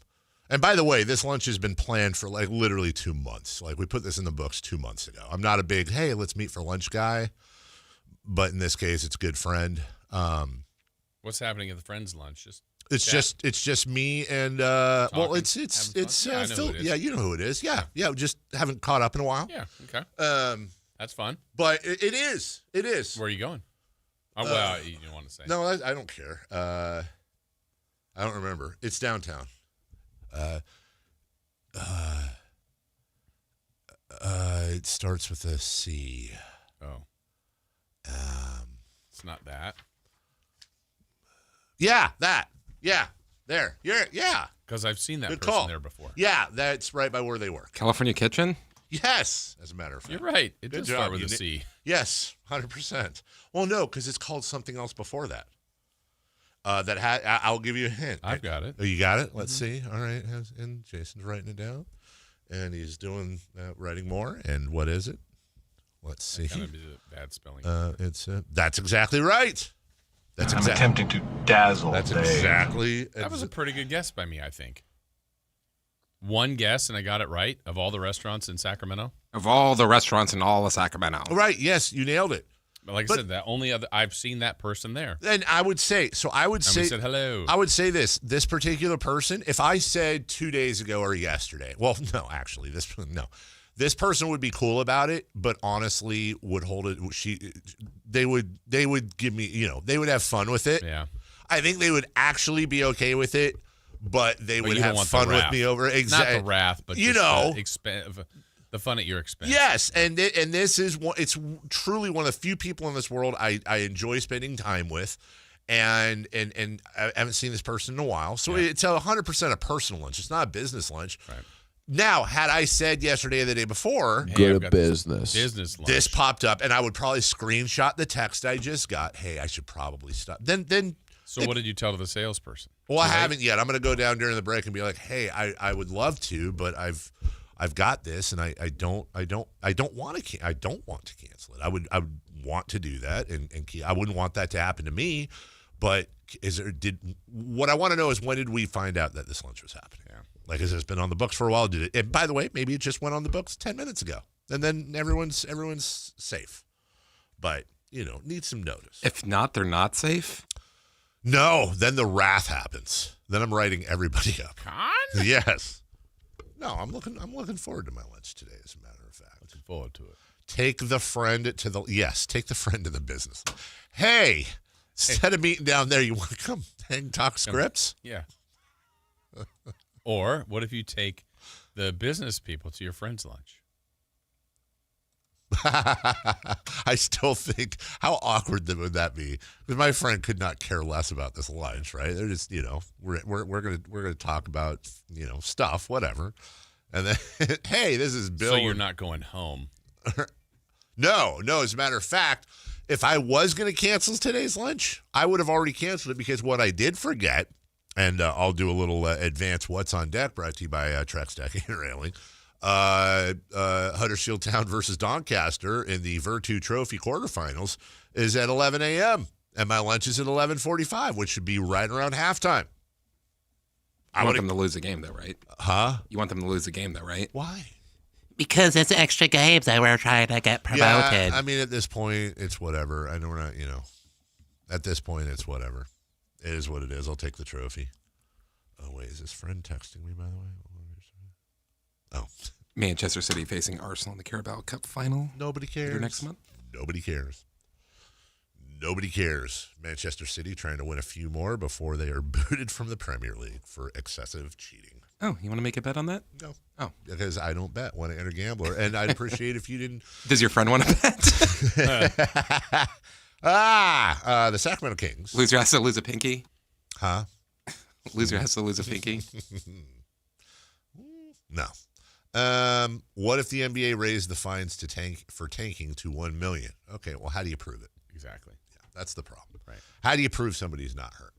Speaker 1: And by the way, this lunch has been planned for like literally 2 months. Like we put this in the books 2 months ago. I'm not a big, hey, let's meet for lunch guy. But in this case, it's a good friend.
Speaker 2: What's happening at the friends' lunch?
Speaker 1: It's just me and it's Phil. Yeah, you know who it is. Yeah, just haven't caught up in a while.
Speaker 2: Yeah, okay. That's fun.
Speaker 1: But it is.
Speaker 2: Where are you going? Oh, well, you don't want to say.
Speaker 1: No, I don't care. I don't remember. It's downtown. It starts with a C.
Speaker 2: Oh. It's not that.
Speaker 1: Yeah, that. Yeah, there. Yeah.
Speaker 2: Because I've seen that
Speaker 1: Good
Speaker 2: person
Speaker 1: call.
Speaker 2: there before.
Speaker 1: Yeah, that's right by where they work.
Speaker 3: California Kitchen?
Speaker 1: Yes, as a matter of fact.
Speaker 2: You're right. It
Speaker 1: Good
Speaker 2: does
Speaker 1: job.
Speaker 2: start with a C.
Speaker 1: Yes, 100%. Well, no, because it's called something else before that. I'll give you a hint.
Speaker 2: I've got it.
Speaker 1: Oh, you got it? Let's see. All right. And Jason's writing it down. And he's doing writing more. And what is it? Let's see.
Speaker 2: Kind of a bad spelling.
Speaker 1: That's exactly right.
Speaker 7: I'm attempting to dazzle.
Speaker 1: That's
Speaker 7: Dave.
Speaker 1: exactly.
Speaker 2: That was a pretty good guess by me, I think. One guess, and I got it right, of all the restaurants in Sacramento.
Speaker 3: Of all the restaurants in all of Sacramento.
Speaker 1: Right. Yes, you nailed it.
Speaker 2: But like I said, that only other I've seen that person there.
Speaker 1: And I would say,
Speaker 2: said hello.
Speaker 1: I would say this particular person, if I said 2 days ago or yesterday, well, no, actually, this person would be cool about it, but honestly would hold it. They would give me, they would have fun with it.
Speaker 2: Yeah.
Speaker 1: I think they would actually be okay with it, but they would have fun with me over it.
Speaker 2: Exactly. Not the wrath, but the fun at your expense.
Speaker 1: Yes, and this is it's truly one of the few people in this world I enjoy spending time with, and I haven't seen this person in a while, so it's 100% a personal lunch. It's not a business lunch.
Speaker 2: Right.
Speaker 1: Now, had I said yesterday or the day before,
Speaker 8: good at business
Speaker 2: lunch,
Speaker 1: this popped up, and I would probably screenshot the text I just got. Hey, I should probably stop. Then.
Speaker 2: So what did you tell to the salesperson?
Speaker 1: Well, I haven't yet. I'm going to go down during the break and be like, hey, I would love to, but I've got this, and I don't want to cancel it. I would want to do that, and I wouldn't want that to happen to me. But what I want to know is, when did we find out that this lunch was happening?
Speaker 2: Yeah.
Speaker 1: Like, has this been on the books for a while? Did it? And by the way, maybe it just went on the books 10 minutes ago, and then everyone's safe. But needs some notice.
Speaker 3: If not, they're not safe.
Speaker 1: No, then the wrath happens. Then I'm writing everybody up.
Speaker 2: Con?
Speaker 1: Yes. No, I'm looking forward to my lunch today, as a matter of fact.
Speaker 2: Looking forward to it.
Speaker 1: Take the friend to the business. Hey, instead of meeting down there, you want to come and talk scripts?
Speaker 2: Yeah. Or what if you take the business people to your friend's lunch?
Speaker 1: I still think, how awkward would that be? Because my friend could not care less about this lunch, right? They're just, we're gonna talk about stuff, whatever, and then hey, this is Bill.
Speaker 2: So you're not going home?
Speaker 1: No. As a matter of fact, if I was gonna cancel today's lunch, I would have already canceled it, because what I did forget, and I'll do a little advanced what's on deck, brought to you by Trex Decking and Railing. Huddersfield Town versus Doncaster in the Virtu Trophy quarterfinals is at 11 a.m. and my lunch is at 11:45, which should be right around halftime.
Speaker 3: I want them to lose the game, though, right?
Speaker 1: Huh?
Speaker 3: You want them to lose the game, though, right?
Speaker 1: Why?
Speaker 12: Because it's extra games that we're trying to get promoted.
Speaker 1: Yeah, I mean, at this point, it's whatever. I know we're not, at this point, it's whatever. It is what it is. I'll take the trophy. Oh, wait, is this friend texting me, by the way? Oh.
Speaker 3: Manchester City facing Arsenal in the Carabao Cup final.
Speaker 1: Nobody cares.
Speaker 3: Next month.
Speaker 1: Nobody cares. Manchester City trying to win a few more before they are booted from the Premier League for excessive cheating.
Speaker 3: Oh, you want to make a bet on that?
Speaker 1: No.
Speaker 3: Oh.
Speaker 1: Because I don't bet. Want to enter gambler. And I'd appreciate if you didn't.
Speaker 3: Does your friend want to bet?
Speaker 1: The Sacramento Kings.
Speaker 3: Loser has to lose a pinky?
Speaker 1: Huh?
Speaker 3: Loser has to lose a pinky?
Speaker 1: No. What if the NBA raised the fines for tanking to $1 million? Okay, well, how do you prove it?
Speaker 2: Exactly.
Speaker 1: Yeah, that's the problem.
Speaker 2: Right.
Speaker 1: How do you prove somebody's not hurt?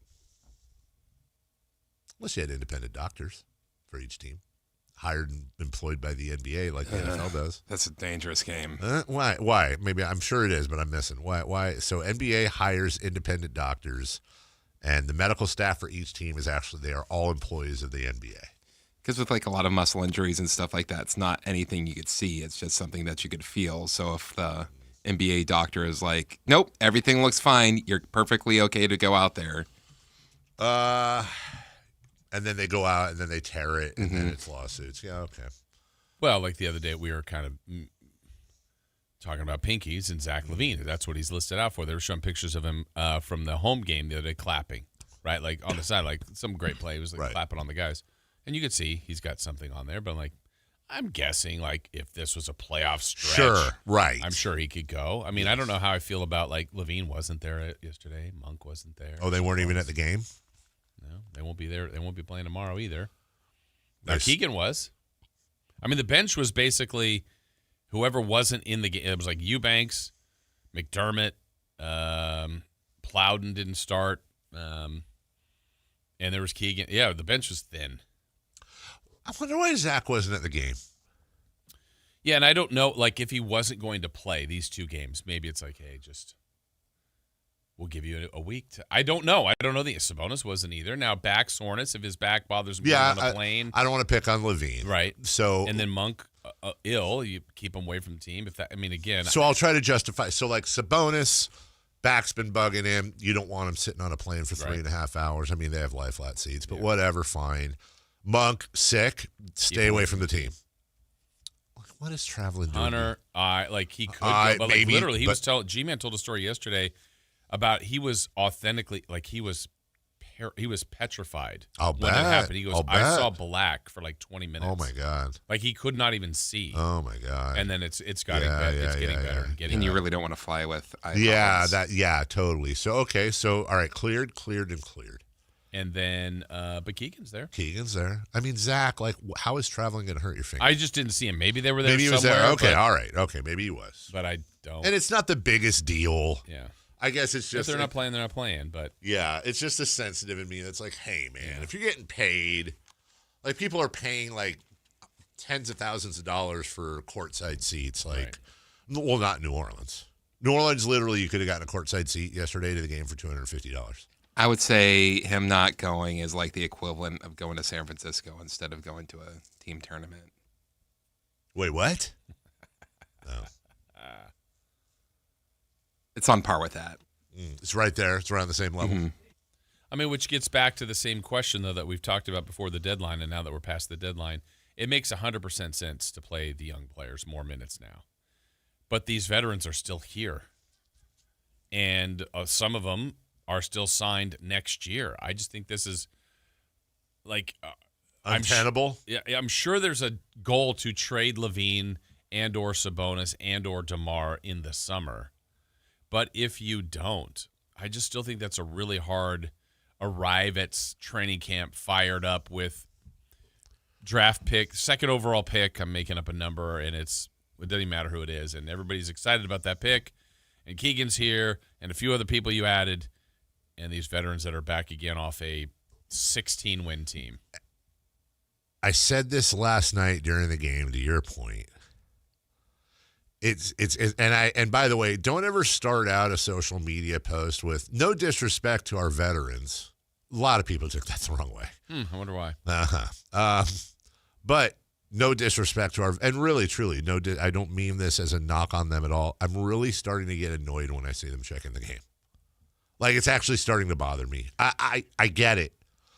Speaker 1: Unless you had independent doctors for each team, hired and employed by the NBA like the NFL does.
Speaker 3: That's a dangerous game.
Speaker 1: Why? Why? Maybe I'm sure it is, but I'm missing. Why? So NBA hires independent doctors, and the medical staff for each team they are all employees of the NBA.
Speaker 3: Because with a lot of muscle injuries and stuff like that, it's not anything you could see. It's just something that you could feel. So if the NBA doctor is like, nope, everything looks fine, you're perfectly okay to go out there.
Speaker 1: And then they go out and then they tear it and then it's lawsuits. Yeah, okay.
Speaker 2: Well, like the other day we were kind of talking about pinkies and Zach LaVine. That's what he's listed out for. They were showing pictures of him from the home game the other day clapping, right? Like on the side, like some great play. He was clapping on the guys. And you could see he's got something on there, but I'm guessing if this was a playoff stretch.
Speaker 1: Sure, right.
Speaker 2: I'm sure he could go. I mean, I don't know how I feel about LaVine wasn't there yesterday. Monk wasn't there.
Speaker 1: Oh, they weren't even at the game?
Speaker 2: No, they won't be there. They won't be playing tomorrow either. Now, Keegan was. I mean, the bench was basically whoever wasn't in the game. It was like Eubanks, McDermott, Plowden didn't start, and there was Keegan. Yeah, the bench was thin.
Speaker 1: I wonder why Zach wasn't at the game.
Speaker 2: Yeah, and I don't know, like, if he wasn't going to play these 2 games, maybe it's like, hey, just we'll give you a week. I don't know. I don't know. Sabonis wasn't either. Now, back soreness, if his back bothers him on a plane.
Speaker 1: I don't want to pick on Levine.
Speaker 2: Right.
Speaker 1: So,
Speaker 2: and then Monk ill, you keep him away from the team. Again.
Speaker 1: So I'll try to justify. So, like, Sabonis, back's been bugging him. You don't want him sitting on a plane for 3.5 hours. I mean, they have lie flat seats, but whatever, fine. Monk, sick, stay away from the team. What is traveling doing?
Speaker 2: Hunter, he could go, but maybe, literally, he was telling, G-Man told a story yesterday about he was authentically, he was petrified when it happened. He goes, I saw black for 20 minutes.
Speaker 1: Oh, my God.
Speaker 2: He could not even see.
Speaker 1: Oh, my God.
Speaker 2: And then it's getting better. It's getting better.
Speaker 3: And you really don't want to fly with
Speaker 1: totally. So, okay. So, all right, cleared.
Speaker 2: And then, but Keegan's there.
Speaker 1: I mean, Zach, how is traveling going to hurt your finger?
Speaker 2: I just didn't see him. Maybe they were there.
Speaker 1: Maybe he was
Speaker 2: somewhere,
Speaker 1: there. Okay, all right. Okay, maybe he was.
Speaker 2: But I don't.
Speaker 1: And it's not the biggest deal.
Speaker 2: Yeah.
Speaker 1: I guess it's just.
Speaker 2: If they're not playing, they're not playing. But
Speaker 1: yeah, it's just a sensitive in me that's like, hey, man, if you're getting paid, people are paying tens of thousands of dollars for courtside seats. Well, not New Orleans. New Orleans, literally, you could have gotten a courtside seat yesterday to the game for $250.
Speaker 3: I would say him not going is like the equivalent of going to San Francisco instead of going to a team tournament.
Speaker 1: Wait, what? No.
Speaker 3: It's on par with that.
Speaker 1: It's right there. It's around the same level.
Speaker 3: Mm-hmm.
Speaker 2: I mean, which gets back to the same question, though, that we've talked about before the deadline, and now that we're past the deadline, it makes 100% sense to play the young players more minutes now. But these veterans are still here. And some of them are still signed next year. I just think this is
Speaker 1: untenable.
Speaker 2: I'm sure there's a goal to trade Levine and or Sabonis and or DeMar in the summer. But if you don't, I just still think that's a really hard arrive at training camp fired up with draft pick, second overall pick. I'm making up a number, and it doesn't even matter who it is. And everybody's excited about that pick. And Keegan's here and a few other people you added. And these veterans that are back again off a 16-win team.
Speaker 1: I said this last night during the game. To your point, and by the way, don't ever start out a social media post with no disrespect to our veterans. A lot of people took that the wrong way.
Speaker 2: I wonder why.
Speaker 1: But no disrespect to and really, truly, I don't mean this as a knock on them at all. I'm really starting to get annoyed when I see them checking the game. It's actually starting to bother me. I get it.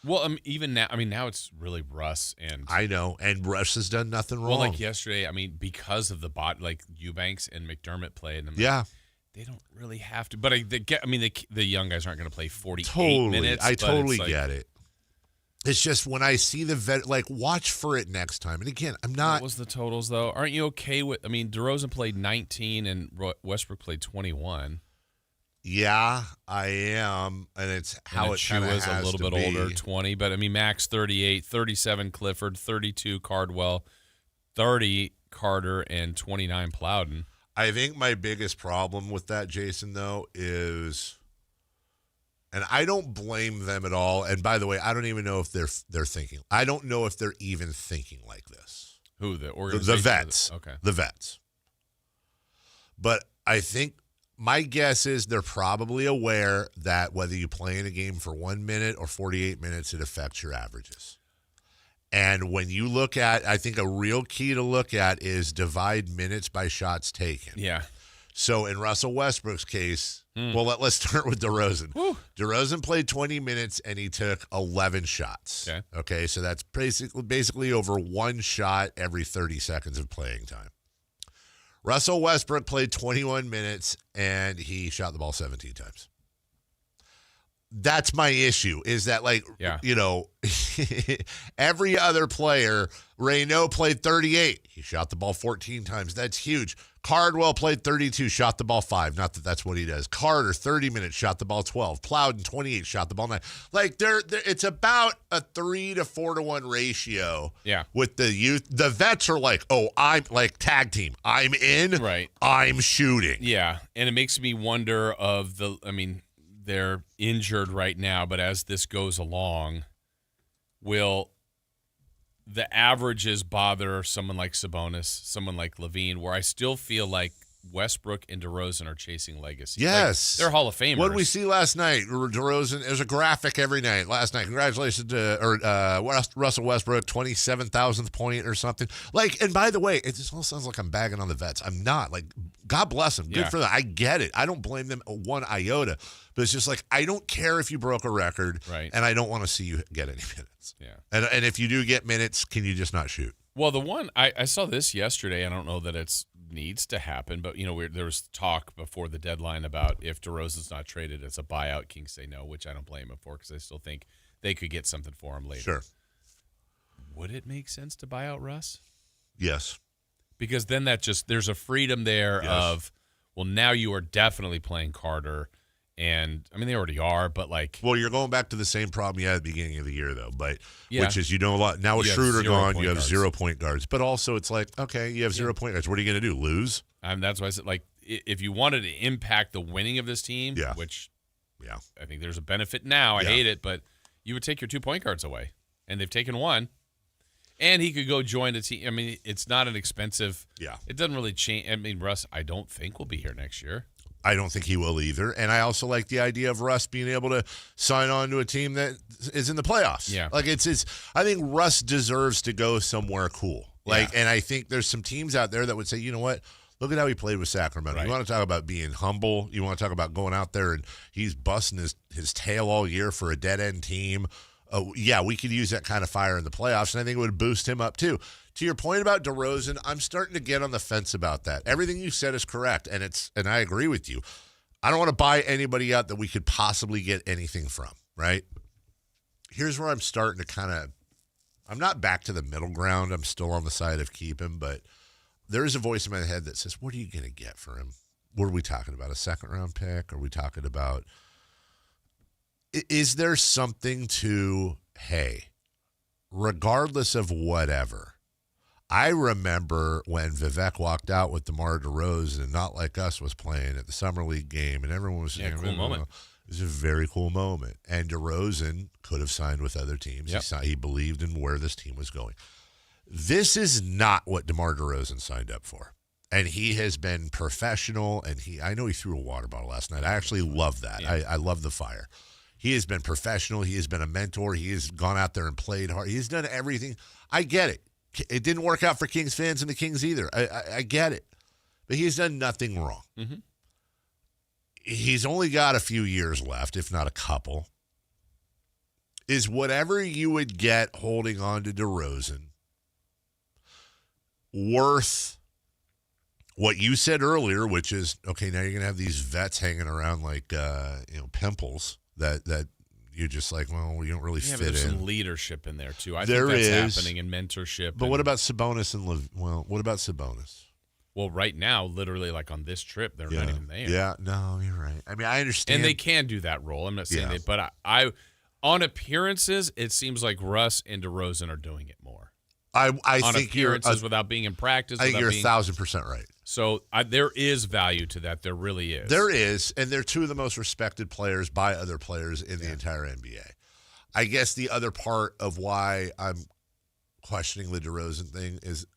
Speaker 2: Well, even now, now it's really Russ and
Speaker 1: I know, and Russ has done nothing wrong.
Speaker 2: Well, yesterday, because of the Eubanks and McDermott played, and they don't really have to. But the young guys aren't going to play 48 minutes.
Speaker 1: I totally get it. It's just when I see the watch for it next time. And again, I'm not.
Speaker 2: What was the totals though? Aren't you okay with? DeRozan played 19 and Westbrook played 21.
Speaker 1: Yeah, I am, and it's how it kind of has
Speaker 2: a little bit
Speaker 1: be.
Speaker 2: older, 20. But Max 38, 37 Clifford, 32 Cardwell, 30 Carter, and 29 Plowden.
Speaker 1: I think my biggest problem with that, Jason, though, is, and I don't blame them at all. And by the way, I don't even know if they're thinking. I don't know if they're even thinking like this.
Speaker 2: Who, the organization?
Speaker 1: The vets.
Speaker 2: Okay,
Speaker 1: the vets. But I think. My guess is they're probably aware that whether you play in a game for 1 minute or 48 minutes, it affects your averages. And when you look at, I think a real key to look at is divide minutes by shots taken.
Speaker 2: Yeah.
Speaker 1: So in Russell Westbrook's case, well, let's start with DeRozan.
Speaker 2: Woo.
Speaker 1: DeRozan played 20 minutes and he took 11 shots. Okay, so that's basically over one shot every 30 seconds of playing time. Russell Westbrook played 21 minutes, and he shot the ball 17 times. That's my issue, is that, every other player, Raynaud played 38. He shot the ball 14 times. That's huge. Cardwell played 32, shot the ball 5. Not that that's what he does. Carter, 30 minutes, shot the ball 12. Plowden, 28, shot the ball 9. Like, it's about a 3 to 4 to 1 ratio.
Speaker 2: Yeah.
Speaker 1: With the youth. The vets are like, I'm like tag team. I'm in.
Speaker 2: Right.
Speaker 1: I'm shooting.
Speaker 2: Yeah. And it makes me wonder they're injured right now, but as this goes along, will the averages bother someone like Sabonis, someone like Levine, where I still feel like Westbrook and DeRozan are chasing legacy?
Speaker 1: Yes.
Speaker 2: Like, they're Hall of Famers.
Speaker 1: What did we see last night? DeRozan, there's a graphic every night last night. Congratulations to Russell Westbrook, 27,000th point or something. Like, and by the way, it just all sounds like I'm bagging on the vets. I'm not. Like, God bless them. Good for them. I get it. I don't blame them one iota. But it's just like, I don't care if you broke a record,
Speaker 2: right,
Speaker 1: and I don't want to see you get any minutes.
Speaker 2: Yeah.
Speaker 1: And if you do get minutes, can you just not shoot?
Speaker 2: Well, the one, I saw this yesterday. I don't know that it needs to happen, but, there was talk before the deadline about if DeRozan's not traded, it's a buyout. Kings say no, which I don't blame him for because I still think they could get something for him later.
Speaker 1: Sure.
Speaker 2: Would it make sense to buy out Russ?
Speaker 1: Yes.
Speaker 2: Because then there's a freedom there of, well, now you are definitely playing Carter. And, they already are, but like...
Speaker 1: Well, you're going back to the same problem you had at the beginning of the year, though, which is, a lot. Now with
Speaker 2: You have
Speaker 1: Schroeder
Speaker 2: 0
Speaker 1: gone,
Speaker 2: point
Speaker 1: you have
Speaker 2: guards.
Speaker 1: 0 point guards. But also, it's like, okay, you have 0 point guards. What are you going to do, lose?
Speaker 2: That's why I said, like, if you wanted to impact the winning of this team, which I think there's a benefit now. I hate it, but you would take your 2 point guards away. And they've taken one. And he could go join a team. It's not an expensive...
Speaker 1: Yeah.
Speaker 2: It doesn't really change. Russ, I don't think will be here next year.
Speaker 1: I don't think he will either. And I also like the idea of Russ being able to sign on to a team that is in the playoffs.
Speaker 2: Yeah.
Speaker 1: Like I think Russ deserves to go somewhere cool. And I think there's some teams out there that would say, you know what? Look at how he played with Sacramento.
Speaker 2: Right.
Speaker 1: You want to talk about being humble. You want to talk about going out there and he's busting his tail all year for a dead-end team. We could use that kind of fire in the playoffs, and I think it would boost him up too. To your point about DeRozan, I'm starting to get on the fence about that. Everything you said is correct, and I agree with you. I don't want to buy anybody out that we could possibly get anything from, right? Here's where I'm starting to I'm not back to the middle ground. I'm still on the side of keep him, but there is a voice in my head that says, what are you going to get for him? What are we talking about, a second-round pick? Are we talking about... Is there something to, hey, regardless of whatever, I remember when Vivek walked out with DeMar DeRozan and Not Like Us was playing at the Summer League game, and everyone was saying,
Speaker 2: cool moment.
Speaker 1: It was a very cool moment. And DeRozan could have signed with other teams.
Speaker 2: Yep.
Speaker 1: He believed in where this team was going. This is not what DeMar DeRozan signed up for. And he has been professional, and I know he threw a water bottle last night. I actually love that.
Speaker 2: Yeah.
Speaker 1: I love the fire. He has been professional. He has been a mentor. He has gone out there and played hard. He's done everything. I get it. It didn't work out for Kings fans and the Kings either. I get it. But he's done nothing wrong.
Speaker 2: Mm-hmm.
Speaker 1: He's only got a few years left, if not a couple. Is whatever you would get holding on to DeRozan worth what you said earlier, which is, okay, now you're going to have these vets hanging around like pimples. That you're just like, well, you don't really fit
Speaker 2: there's
Speaker 1: in.
Speaker 2: Some leadership in there too. I
Speaker 1: There
Speaker 2: think that's
Speaker 1: is.
Speaker 2: happening in mentorship.
Speaker 1: But what about Sabonis and what about Sabonis?
Speaker 2: Well, right now, literally, like on this trip, they're not even there.
Speaker 1: Yeah, no, you're right. I understand,
Speaker 2: and they can do that role. I'm not saying that, but I on appearances, it seems like Russ and DeRozan are doing it more.
Speaker 1: I
Speaker 2: on
Speaker 1: think
Speaker 2: appearances without being in practice.
Speaker 1: I think you're 1,000% right.
Speaker 2: So there is value to that. There really is.
Speaker 1: There is, and they're two of the most respected players by other players in the entire NBA. I guess the other part of why I'm questioning the DeRozan thing is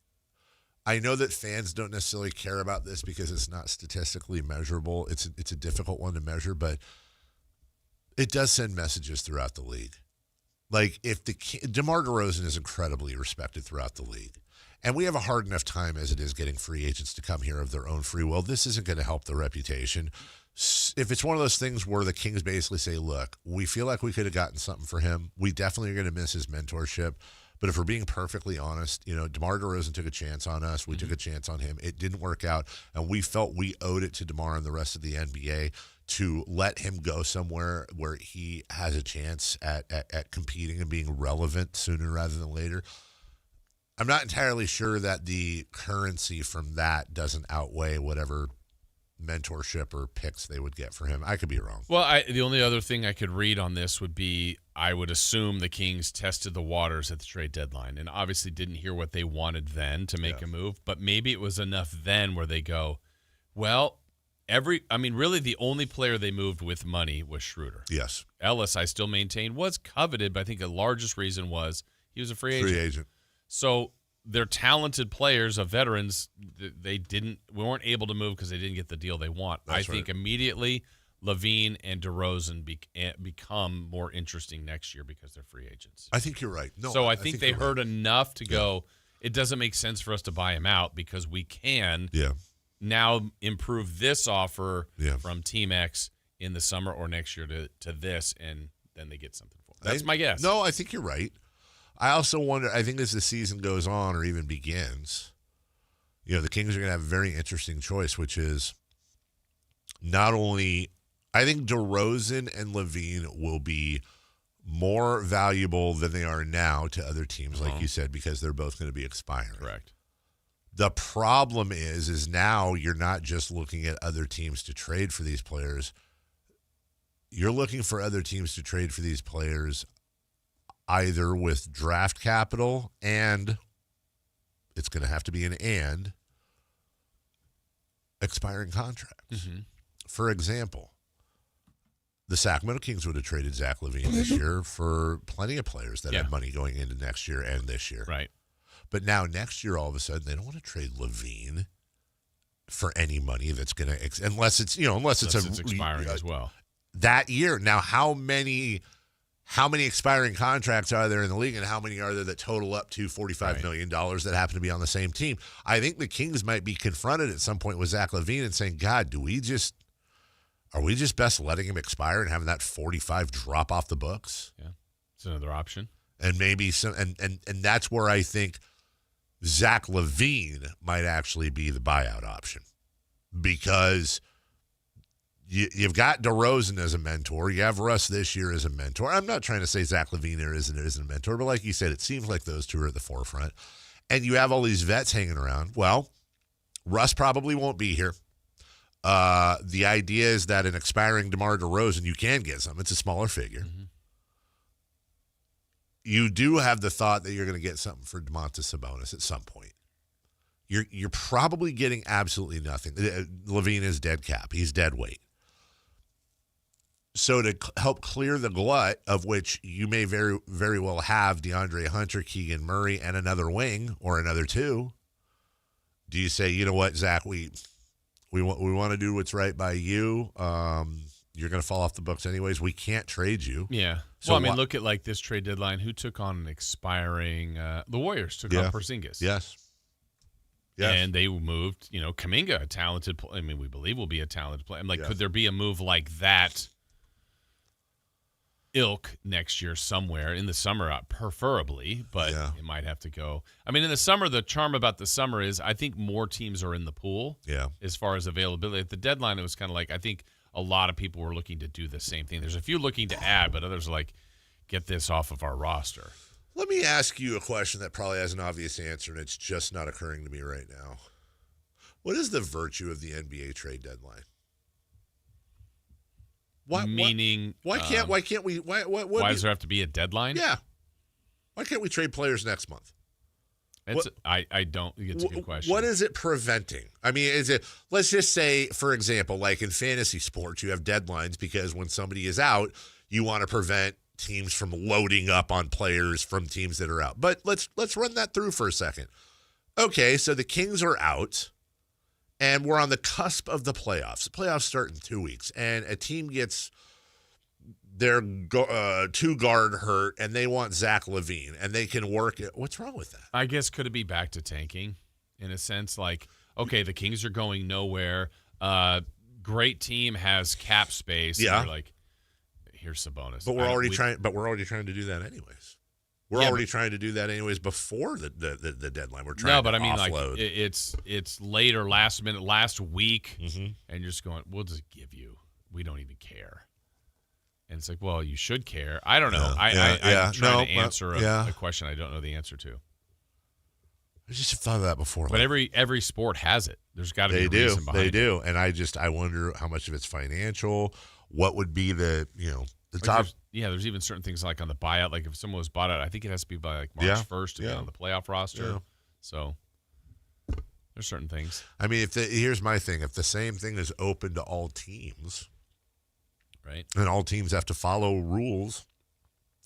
Speaker 1: I know that fans don't necessarily care about this because it's not statistically measurable. It's a difficult one to measure, but it does send messages throughout the league. Like if DeMar DeRozan is incredibly respected throughout the league. And we have a hard enough time as it is getting free agents to come here of their own free will. This isn't going to help the reputation. If it's one of those things where the Kings basically say, look, we feel like we could have gotten something for him. We definitely are going to miss his mentorship. But if we're being perfectly honest, DeMar DeRozan took a chance on us. We took a chance on him. It didn't work out. And we felt we owed it to DeMar and the rest of the NBA to let him go somewhere where he has a chance at competing and being relevant sooner rather than later. I'm not entirely sure that the currency from that doesn't outweigh whatever mentorship or picks they would get for him. I could be wrong.
Speaker 2: Well, the only other thing I could read on this would be I would assume the Kings tested the waters at the trade deadline and obviously didn't hear what they wanted then to make a move, but maybe it was enough then where they go, well, really the only player they moved with money was Schroeder.
Speaker 1: Yes.
Speaker 2: Ellis, I still maintain, was coveted, but I think the largest reason was he was a free agent. So they're talented players of veterans. We weren't able to move because they didn't get the deal they want. I think immediately Levine and DeRozan become more interesting next year because they're free agents.
Speaker 1: I think you're right. No,
Speaker 2: so I think they heard enough to go, it doesn't make sense for us to buy him out because we can now improve this offer from Team X in the summer or next year to this, and then they get something for it. That's my guess.
Speaker 1: No, I think you're right. I also wonder, I think as the season goes on or even begins, the Kings are going to have a very interesting choice, which is not only, I think DeRozan and Levine will be more valuable than they are now to other teams, like you said, because they're both going to be expiring.
Speaker 2: Correct.
Speaker 1: The problem is now you're not just looking at other teams to trade for these players. You're looking for other teams to trade for these players either with draft capital and it's going to have to be an expiring contracts. Mm-hmm. For example, the Sacramento Kings would have traded Zach LaVine this year for plenty of players that have money going into next year and this year.
Speaker 2: Right.
Speaker 1: But now next year, all of a sudden, they don't want to trade LaVine for any money that's going to, unless it's
Speaker 2: expiring as well.
Speaker 1: That year. Now, how many expiring contracts are there in the league, and how many are there that total up to $45 million that happen to be on the same team? I think the Kings might be confronted at some point with Zach LaVine and saying, God, are we just best letting him expire and having that 45 drop off the books?
Speaker 2: Yeah, it's another option.
Speaker 1: And maybe and that's where I think Zach LaVine might actually be the buyout option, because you've got DeRozan as a mentor. You have Russ this year as a mentor. I'm not trying to say Zach LaVine isn't a mentor, but like you said, it seems like those two are at the forefront. And you have all these vets hanging around. Well, Russ probably won't be here. The idea is that an expiring DeMar DeRozan, you can get some. It's a smaller figure. Mm-hmm. You do have the thought that you're going to get something for Domantas Sabonis at some point. You're probably getting absolutely nothing. LaVine is dead cap. He's dead weight. So to help clear the glut, of which you may very, very well have DeAndre Hunter, Keegan Murray, and another wing or another two, do you say, you know what, Zach, we want to do what's right by you. You're going to fall off the books anyways. We can't trade you.
Speaker 2: Yeah. So look at like this trade deadline. Who took on an expiring? The Warriors took on Porzingis.
Speaker 1: Yes.
Speaker 2: And they moved, Kuminga, a talented player. I mean, we believe will be a talented player. I'm like, could there be a move like that ilk next year somewhere in the summer, preferably, but it might have to go. I mean, in the summer, the charm about the summer is I think more teams are in the pool as far as availability. At the deadline, it was kind of like I think a lot of people were looking to do the same thing. There's a few looking to add, but others are like, get this off of our roster.
Speaker 1: Let me ask you a question that probably has an obvious answer, and it's just not occurring to me right now. What is the virtue of the NBA trade deadline?
Speaker 2: Why can't
Speaker 1: we?
Speaker 2: Why does there have to be a deadline?
Speaker 1: Yeah. Why can't we trade players next month?
Speaker 2: I don't think it's a good question.
Speaker 1: What is it preventing? I mean, let's just say, for example, like in fantasy sports, you have deadlines because when somebody is out, you want to prevent teams from loading up on players from teams that are out. But let's run that through for a second. Okay, so the Kings are out, and we're on the cusp of the playoffs. The playoffs start in 2 weeks, and a team gets their two guard hurt, and they want Zach LaVine, and they can work it. What's wrong with that?
Speaker 2: I guess could it be back to tanking in a sense? Like, okay, the Kings are going nowhere. Great team has cap space.
Speaker 1: Yeah.
Speaker 2: And you're like, here's Sabonis.
Speaker 1: But we're already trying to do that anyways. We're already trying to do that anyways before the deadline. We're trying to offload.
Speaker 2: Like it's later, last minute, last week, and you're just going, we'll just give you. We don't even care. And it's like, well, you should care. I don't know. I'm trying to answer a question I don't know the answer to.
Speaker 1: I just thought of that before.
Speaker 2: But every sport has it. There's got to be a reason behind it.
Speaker 1: They do. And I wonder how much of it's financial. What would be the top?
Speaker 2: There's even certain things like on the buyout. Like if someone was bought out, I think it has to be by like March 1st to get on the playoff roster.
Speaker 1: Yeah.
Speaker 2: So there's certain things.
Speaker 1: I mean, here's my thing. If the same thing is open to all teams,
Speaker 2: right, and
Speaker 1: all teams have to follow rules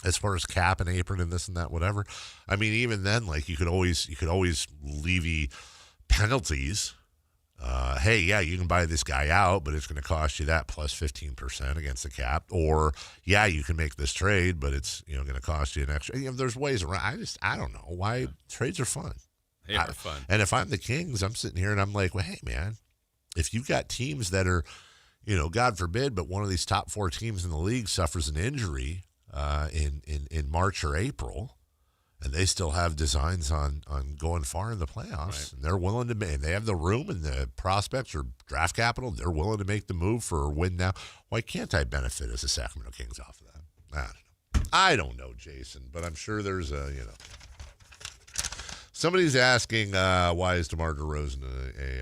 Speaker 1: as far as cap and apron and this and that, whatever. I mean, even then, like you could always levy penalties. Hey, yeah, you can buy this guy out, but it's going to cost you that plus 15% against the cap. Or, yeah, you can make this trade, but it's going to cost you an extra. There's ways around. I don't know why trades are fun.
Speaker 2: They are fun.
Speaker 1: And if I'm the Kings, I'm sitting here and I'm like, well, hey, man, if you've got teams that are, God forbid, but one of these top 4 teams in the league suffers an injury in March or April, and they still have designs on going far in the playoffs, and they're willing to make, and they have the room and the prospects or draft capital, they're willing to make the move for a win now. Why can't I benefit as a Sacramento Kings off of that? I don't know, Jason, but I'm sure there's somebody's asking why is DeMar DeRozan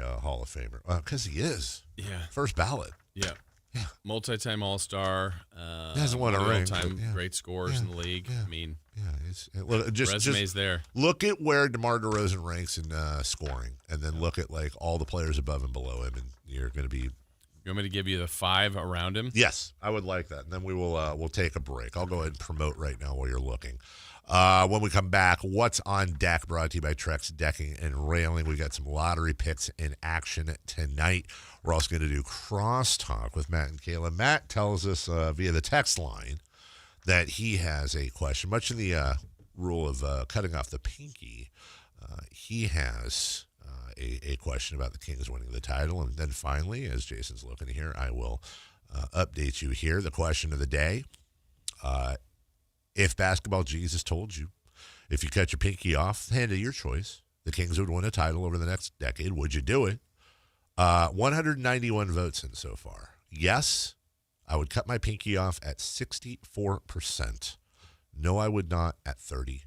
Speaker 1: a Hall of Famer? Because he is.
Speaker 2: Yeah.
Speaker 1: First ballot.
Speaker 2: Yeah. Yeah. Multi-time All-Star.
Speaker 1: He hasn't won a ring.
Speaker 2: Great scores in the league.
Speaker 1: Yeah.
Speaker 2: I mean,
Speaker 1: resume's
Speaker 2: there.
Speaker 1: Look at where DeMar DeRozan ranks in scoring, and then look at like all the players above and below him, and you're going to be.
Speaker 2: You want me to give you the 5 around him?
Speaker 1: Yes, I would like that, and then we'll take a break. I'll go ahead and promote right now while you're looking. When we come back, what's on deck? Brought to you by Trex Decking and Railing. We got some lottery picks in action tonight. We're also going to do crosstalk with Matt and Kayla. Matt tells us via the text line that he has a question. Much in the rule of cutting off the pinky, he has a question about the Kings winning the title. And then finally, as Jason's looking here, I will update you here. The question of the day. If Basketball Jesus told you, if you cut your pinky off, hand of your choice, the Kings would win a title over the next decade, would you do it? 191 votes in so far. Yes, I would cut my pinky off at 64%. No, I would not at 36%.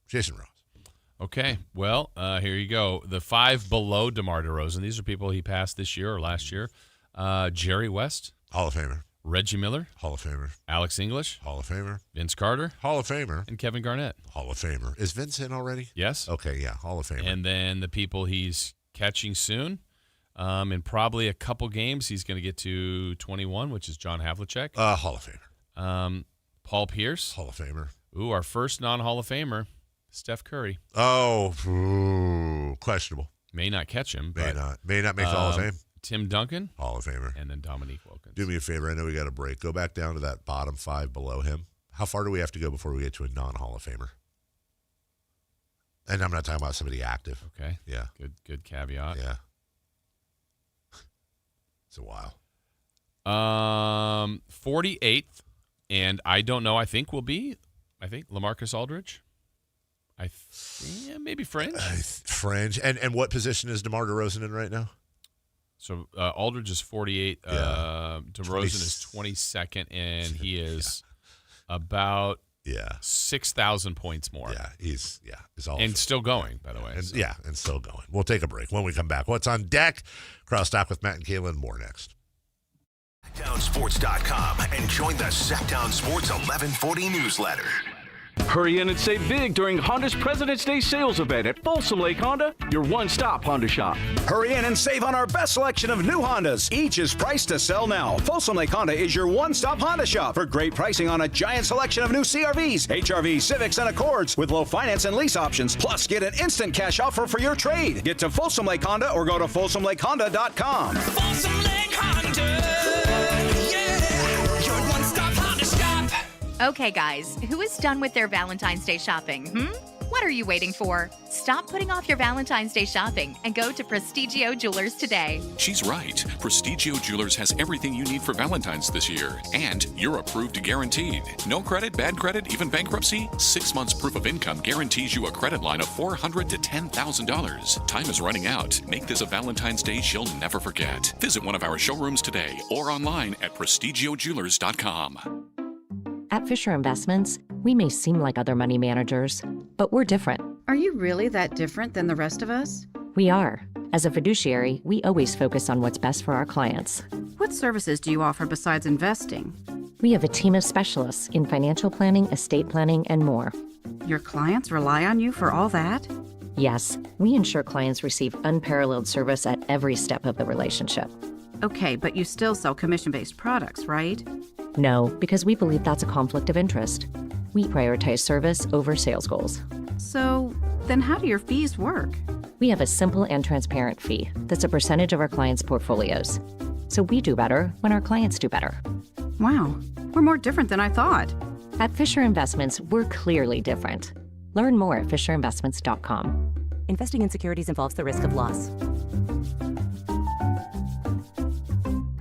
Speaker 1: Jason Ross.
Speaker 2: Okay, well, here you go. The 5 below DeMar DeRozan. These are people he passed this year or last year. Jerry West.
Speaker 1: Hall of Famer.
Speaker 2: Reggie Miller.
Speaker 1: Hall of Famer.
Speaker 2: Alex English.
Speaker 1: Hall of Famer.
Speaker 2: Vince Carter.
Speaker 1: Hall of Famer.
Speaker 2: And Kevin Garnett.
Speaker 1: Hall of Famer. Is Vince in already?
Speaker 2: Yes.
Speaker 1: Okay, yeah, Hall of Famer.
Speaker 2: And then the people he's catching soon, in probably a couple games, he's going to get to 21, which is John Havlicek.
Speaker 1: Hall of Famer.
Speaker 2: Paul Pierce.
Speaker 1: Hall of Famer.
Speaker 2: Ooh, our first non-Hall of Famer, Steph Curry.
Speaker 1: Oh, questionable.
Speaker 2: May not catch him.
Speaker 1: May not make the Hall of Fame.
Speaker 2: Tim Duncan.
Speaker 1: Hall of Famer.
Speaker 2: And then Dominique Wilkins.
Speaker 1: Do me a favor. I know we got a break. Go back down to that bottom 5 below him. How far do we have to go before we get to a non-Hall of Famer? And I'm not talking about somebody active.
Speaker 2: Okay.
Speaker 1: Yeah.
Speaker 2: Good caveat.
Speaker 1: Yeah. It's a while.
Speaker 2: 48th, and I don't know. I think LaMarcus Aldridge. Maybe Fringe.
Speaker 1: Fringe. And what position is DeMar DeRozan in right now?
Speaker 2: So Aldridge is 48. DeRozan is 22nd, and he is about 6,000 points more.
Speaker 1: Yeah, he's all
Speaker 2: and still going, by the way.
Speaker 1: And, and still going. We'll take a break. When we come back, what's on deck? Crosstalk with Matt and Kayla and more next.
Speaker 13: SactownSports.com and join the Sac-Town Sports 1140 newsletter.
Speaker 19: Hurry in and save big during Honda's President's Day sales event at Folsom Lake Honda, your one-stop Honda shop.
Speaker 8: Hurry in and save on our best selection of new Hondas. Each is priced to sell now. Folsom Lake Honda is your one-stop Honda shop for great pricing on a giant selection of new CRVs, HRVs, Civics, and Accords with low finance and lease options. Plus, get an instant cash offer for your trade. Get to Folsom Lake Honda or go to FolsomLakeHonda.com.
Speaker 11: Folsom Lake Honda.
Speaker 15: Okay, guys, who is done with their Valentine's Day shopping? What are you waiting for? Stop putting off your Valentine's Day shopping and go to Prestigio Jewelers today.
Speaker 20: She's right. Prestigio Jewelers has everything you need for Valentine's this year. And you're approved guaranteed. No credit, bad credit, even bankruptcy? 6 months proof of income guarantees you a credit line of $400 to $10,000. Time is running out. Make this a Valentine's Day she'll never forget. Visit one of our showrooms today or online at prestigiojewelers.com.
Speaker 21: At Fisher Investments, we may seem like other money managers, but we're different.
Speaker 4: Are you really that different than the rest of us?
Speaker 21: We are. As a fiduciary, we always focus on what's best for our clients.
Speaker 4: What services do you offer besides investing?
Speaker 21: We have a team of specialists in financial planning, estate planning, and more.
Speaker 4: Your clients rely on you for all that?
Speaker 21: Yes, we ensure clients receive unparalleled service at every step of the relationship.
Speaker 4: Okay, but you still sell commission-based products, right?
Speaker 21: No, because we believe that's a conflict of interest. We prioritize service over sales goals.
Speaker 4: So, then how do your fees work?
Speaker 21: We have a simple and transparent fee that's a percentage of our clients' portfolios. So we do better when our clients do better.
Speaker 4: Wow, we're more different than I thought.
Speaker 21: At Fisher Investments, we're clearly different. Learn more at fisherinvestments.com.
Speaker 22: Investing in securities involves the risk of loss.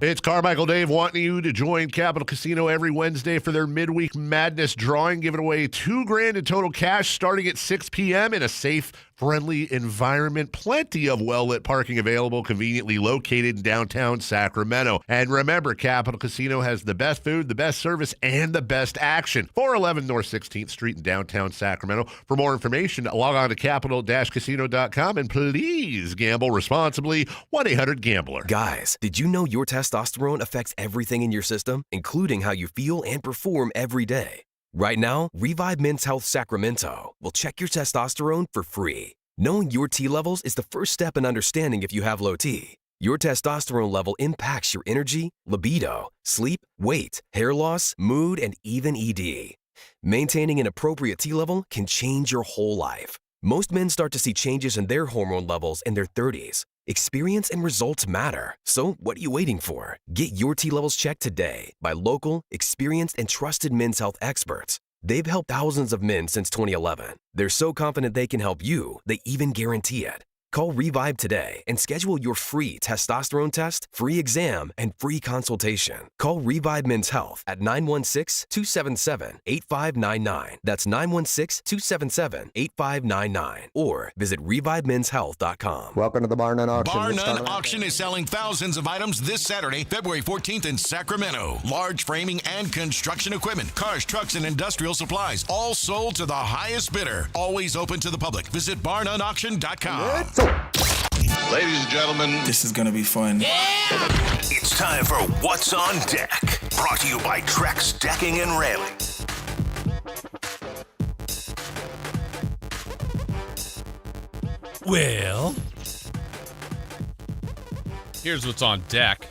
Speaker 1: It's Carmichael Dave wanting you to join Capital Casino every Wednesday for their midweek madness drawing, giving away $2,000 in total cash starting at 6 p.m. in a safe, friendly environment. Plenty of well-lit parking available, conveniently located in downtown Sacramento. And remember, Capital Casino has the best food, the best service, and the best action. 411 North 16th Street in downtown Sacramento. For more information, log on to capital-casino.com and please gamble responsibly. 1-800-GAMBLER.
Speaker 23: Guys, did you know your testosterone affects everything in your system, including how you feel and perform every day? Right now, Revive Men's Health Sacramento will check your testosterone for free. Knowing your T levels is the first step in understanding if you have low T. Your testosterone level impacts your energy, libido, sleep, weight, hair loss, mood, and even ED. Maintaining an appropriate T level can change your whole life. Most men start to see changes in their hormone levels in their 30s. Experience and results matter. So what are you waiting for? Get your T levels checked today by local, experienced, and trusted men's health experts. They've helped thousands of men since 2011. They're so confident they can help you, they even guarantee it. Call Revive today and schedule your free testosterone test, free exam, and free consultation. Call Revive Men's Health at 916-277-8599. That's 916-277-8599. Or visit ReviveMen'sHealth.com.
Speaker 26: Welcome to the Bar None Auction.
Speaker 5: Bar None Auction is selling thousands of items this Saturday, February 14th in Sacramento. Large framing and construction equipment, cars, trucks, and industrial supplies, all sold to the highest bidder. Always open to the public. Visit BarNoneAuction.com.
Speaker 24: Ladies and gentlemen,
Speaker 25: this is going to be fun.
Speaker 13: Yeah! It's time for What's on Deck. Brought to you by Trex Decking and Railing.
Speaker 2: Well, here's what's on deck.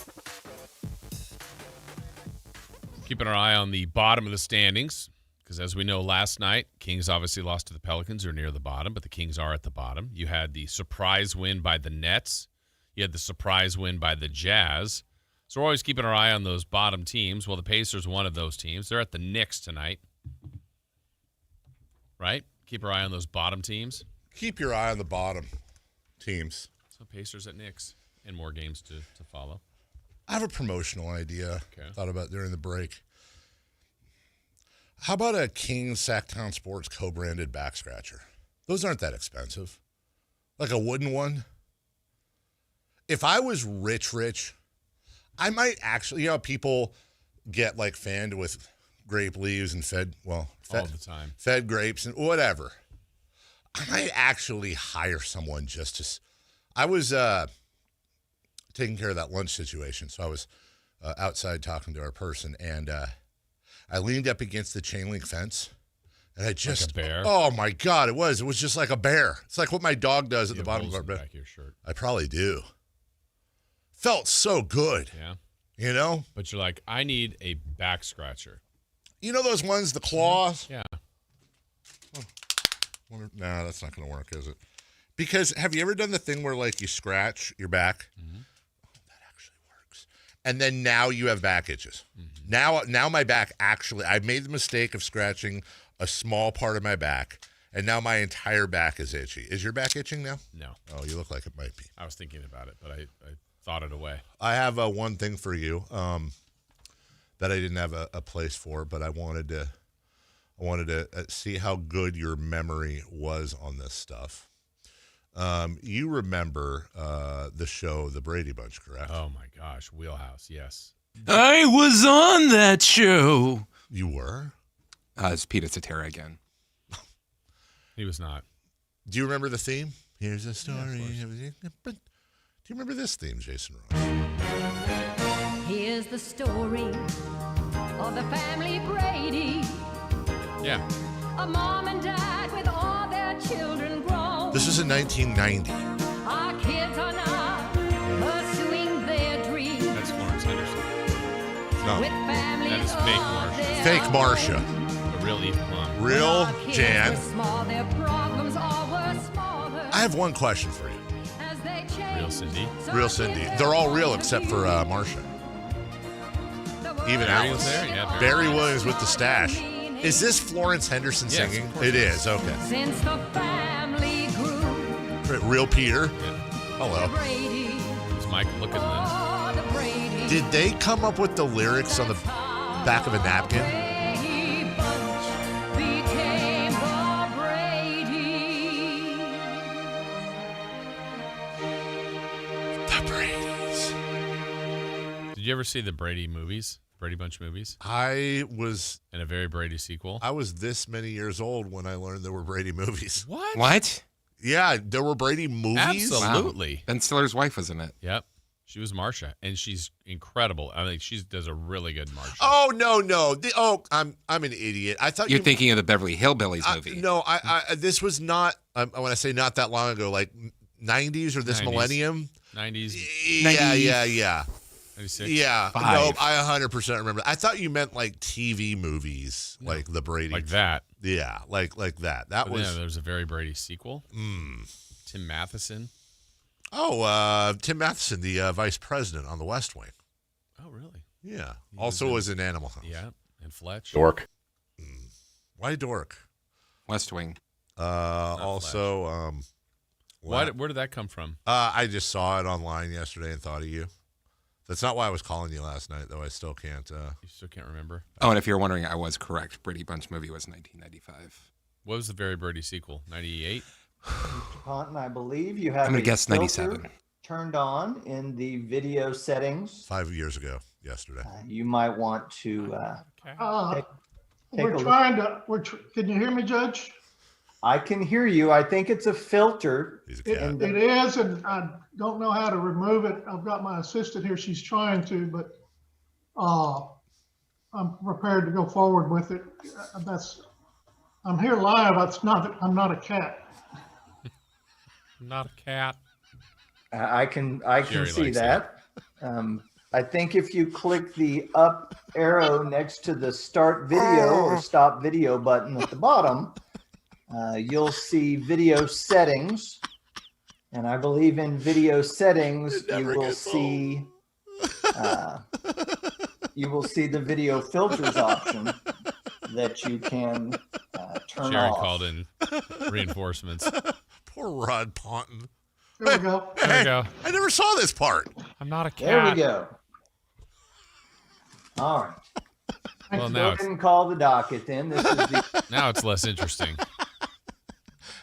Speaker 2: Keeping our eye on the bottom of the standings. Because as we know, last night, Kings obviously lost to the Pelicans, who are near the bottom, but the Kings are at the bottom. You had the surprise win by the Nets. You had the surprise win by the Jazz. So we're always keeping our eye on those bottom teams. Well, the Pacers, one of those teams. They're at the Knicks tonight. Right? Keep our eye on those bottom teams.
Speaker 1: Keep your eye on the bottom teams.
Speaker 2: So Pacers at Knicks, and more games to follow.
Speaker 1: I have a promotional idea. Okay. Thought about during the break. How about a Kings Sactown Sports co-branded back scratcher? Those aren't that expensive. Like a wooden one. If I was rich, I might actually, people get like fanned with grape leaves and fed
Speaker 2: all the time.
Speaker 1: Fed grapes and whatever. I might actually hire someone just to. I was taking care of that lunch situation, so I was outside talking to our person, and I leaned up against the chain link fence, and I just,
Speaker 2: like a bear?
Speaker 1: Oh my God, it was just like a bear. It's like what my dog does at the bottom of our bed.
Speaker 2: Back of your shirt.
Speaker 1: I probably do. Felt so good.
Speaker 2: Yeah.
Speaker 1: But
Speaker 2: you're like, I need a back scratcher.
Speaker 1: You know those ones, the claws?
Speaker 2: Yeah.
Speaker 1: No, that's not going to work, is it? Because have you ever done the thing where like you scratch your back? Mm-hmm. Oh, that actually works. And then now you have back itches. Mm-hmm. Now my back actually, I made the mistake of scratching a small part of my back, and now my entire back is itchy. Is your back itching now?
Speaker 2: No.
Speaker 1: Oh, you look like it might be.
Speaker 2: I was thinking about it, but I thought it away.
Speaker 1: I have one thing for you that I didn't have a place for, but I wanted to see how good your memory was on this stuff. You remember the show The Brady Bunch, correct?
Speaker 2: Oh, my gosh. Wheelhouse, yes.
Speaker 3: I was on that show.
Speaker 1: You were?
Speaker 3: It's Peter Cetera again.
Speaker 2: He was not.
Speaker 1: Do you remember the theme? Here's a story. Do you remember this theme, Jason Ross?
Speaker 6: Here's the story of the family Brady.
Speaker 2: Yeah.
Speaker 6: A mom and dad with all their children grown.
Speaker 1: This was in 1990.
Speaker 6: Our kids are now pursuing their dreams.
Speaker 2: That's Florence Henderson.
Speaker 1: No.
Speaker 6: With families
Speaker 2: That is fake Marsha.
Speaker 1: Fake Marsha.
Speaker 2: The real Eve Plum.
Speaker 1: Real Jan.
Speaker 6: Small, their problems all were smaller.
Speaker 1: I have one question for you.
Speaker 6: As they
Speaker 2: Real Cindy.
Speaker 1: Real Cindy. They're all real except for Marsha. Even
Speaker 2: Barry
Speaker 1: Alice.
Speaker 2: was there? Yeah,
Speaker 1: Barry Williams with the stash. Is this Florence Henderson
Speaker 2: Yes,
Speaker 1: singing?
Speaker 2: of course
Speaker 1: It
Speaker 2: it
Speaker 1: is. Okay.
Speaker 6: Since the family grew,
Speaker 1: Real Peter. Hello.
Speaker 6: Brady,
Speaker 2: It was Mike Look at Lynn.
Speaker 6: oh, the Brady.
Speaker 1: Did they come up with the lyrics on the back of a napkin?
Speaker 6: Brady bunch became the Brady.
Speaker 1: The Brady's.
Speaker 2: Did you ever see the Brady movies? Brady Bunch movies?
Speaker 1: I was
Speaker 2: And a very Brady sequel?
Speaker 1: I was this many years old when I learned there were Brady movies.
Speaker 2: What?
Speaker 3: What?
Speaker 1: Yeah, there were Brady movies.
Speaker 2: Absolutely.
Speaker 3: Wow. Ben Stiller's wife was in it.
Speaker 2: Yep. She was Marsha, and she's incredible. I think she does a really good Marsha.
Speaker 1: Oh no! I'm an idiot. I thought
Speaker 3: You're thinking of the Beverly Hillbillies movie.
Speaker 1: No, I this was not. When I say not that long ago, like 90s or this
Speaker 2: 90s.
Speaker 1: millennium.
Speaker 2: 90s.
Speaker 1: Yeah.
Speaker 2: 96.
Speaker 1: Yeah.
Speaker 3: Five.
Speaker 1: No, I 100% remember. I thought you meant like TV movies, like the Brady.
Speaker 2: Like that.
Speaker 1: Yeah, like that. That
Speaker 2: But
Speaker 1: was.
Speaker 2: yeah, there was a very Brady sequel. Tim Matheson.
Speaker 1: Oh, Tim Matheson, the vice president on the West Wing.
Speaker 2: Oh, really?
Speaker 1: Yeah.
Speaker 2: He
Speaker 1: Also
Speaker 2: was
Speaker 1: was in Animal House.
Speaker 2: Yeah, and Fletch.
Speaker 9: Dork.
Speaker 1: Why dork?
Speaker 3: West Wing.
Speaker 1: Also,
Speaker 2: Where did that come from?
Speaker 1: I just saw it online yesterday and thought of you. That's not why I was calling you last night, though. I still can't.
Speaker 2: You still can't remember?
Speaker 3: Oh, and if you're wondering, I was correct. Brady Bunch movie was 1995.
Speaker 2: What was the very Brady sequel? 98?
Speaker 10: Cotton, I believe you have
Speaker 3: I'm gonna
Speaker 10: a
Speaker 3: guess
Speaker 10: filter
Speaker 3: 97.
Speaker 10: turned on in the video settings.
Speaker 1: 5 years ago, yesterday.
Speaker 10: You might want to take a
Speaker 14: We're
Speaker 10: look.
Speaker 14: trying to. Can you hear me, Judge?
Speaker 10: I can hear you. I think it's a filter.
Speaker 1: He's a
Speaker 14: It,
Speaker 1: cat.
Speaker 14: it is, and I don't know how to remove it. I've got my assistant here. She's trying to, but I'm prepared to go forward with it. I'm here live. I'm not a cat.
Speaker 2: I'm not a cat.
Speaker 10: I can
Speaker 2: Jerry
Speaker 10: see
Speaker 2: likes
Speaker 10: that. I think if you click the up arrow next to the start video or stop video button at the bottom, you'll see video settings. And I believe in video settings, you will see the video filters option that you can turn
Speaker 2: Jerry
Speaker 10: off.
Speaker 2: called in reinforcements.
Speaker 1: Poor Rod Ponton.
Speaker 14: There we go.
Speaker 2: There we go.
Speaker 1: I never saw this part.
Speaker 2: I'm not a cat.
Speaker 10: There we go. All right.
Speaker 2: Well,
Speaker 10: Go
Speaker 2: now
Speaker 10: ahead and call the docket then. This is the
Speaker 2: now it's less interesting.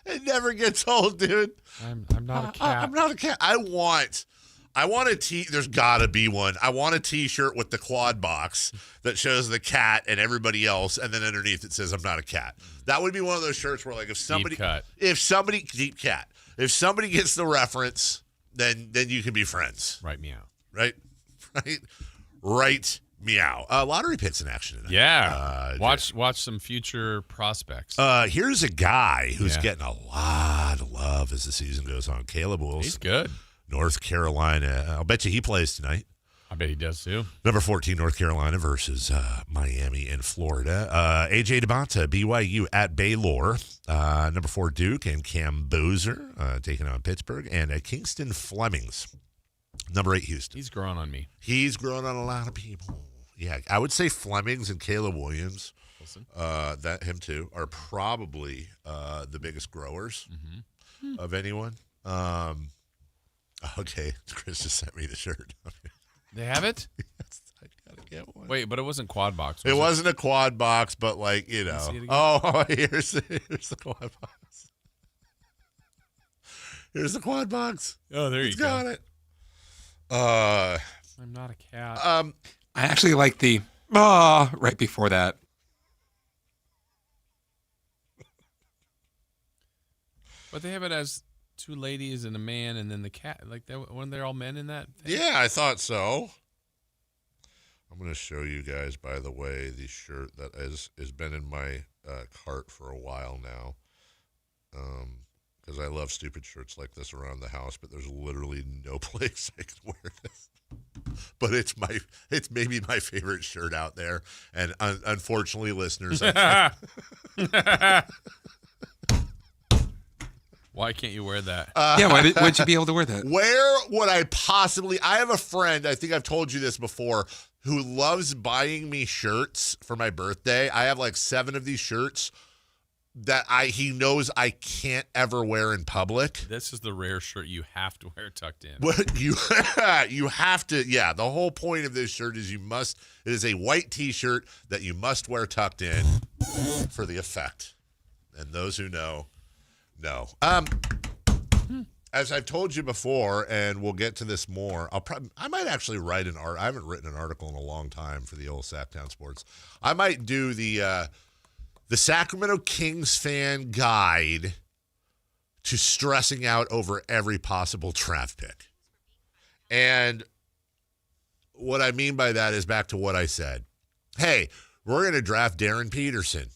Speaker 1: It never gets old, dude.
Speaker 2: I'm not a cat.
Speaker 1: I'm not a cat. I want a there's gotta be one. I want a t-shirt with the quad box that shows the cat and everybody else, and then underneath it says I'm not a cat. That would be one of those shirts where, like, if somebody deep cat. If somebody gets the reference, then you can be friends.
Speaker 2: Right, meow.
Speaker 1: Right? Right, meow. Lottery picks in action tonight.
Speaker 2: Yeah. Watch some future prospects.
Speaker 1: Here's a guy who's getting a lot of love as the season goes on. Caleb Wilson.
Speaker 2: He's good.
Speaker 1: North Carolina. I'll bet you he plays tonight.
Speaker 2: I bet he does too.
Speaker 1: Number 14, North Carolina versus Miami and Florida. A.J. DeBonta, BYU at Baylor. Number 4, Duke and Cam Bozer taking on Pittsburgh. And Kingston Flemings. Number 8, Houston.
Speaker 2: He's growing on me.
Speaker 1: He's growing on a lot of people. Yeah, I would say Flemings and Caleb Williams, him too, are probably the biggest growers of anyone. Okay, Chris just sent me the shirt.
Speaker 2: They have it?
Speaker 1: Yes, I gotta get one.
Speaker 2: Wait, but it wasn't quad box.
Speaker 1: It wasn't a quad box, but like, you know. Oh, here's the quad box. Here's the quad box.
Speaker 2: Oh, there you go.
Speaker 1: Got it.
Speaker 2: I'm not a cat.
Speaker 3: I actually like the right before that.
Speaker 2: But they have it as 2 ladies and a man, and then the cat. Like, weren't they all men in that thing?
Speaker 1: Yeah, I thought so. I'm going to show you guys, by the way, the shirt that has been in my cart for a while now. Because I love stupid shirts like this around the house, but there's literally no place I can wear this. But it's maybe my favorite shirt out there, and unfortunately, listeners,
Speaker 2: why can't you wear that?
Speaker 3: Why would you be able to wear that?
Speaker 1: Where would I possibly? I have a friend, I think I've told you this before, who loves buying me shirts for my birthday. I have like 7 of these shirts that he knows I can't ever wear in public.
Speaker 2: This is the rare shirt you have to wear tucked in.
Speaker 1: But you have to, yeah. The whole point of this shirt is it is a white T-shirt that you must wear tucked in for the effect. And those who know. As I've told you before, and we'll get to this more, I might actually write an art. I haven't written an article in a long time for the old Sactown Sports. I might do the Sacramento Kings fan guide to stressing out over every possible draft pick. And what I mean by that is back to what I said. Hey, we're going to draft Darren Peterson.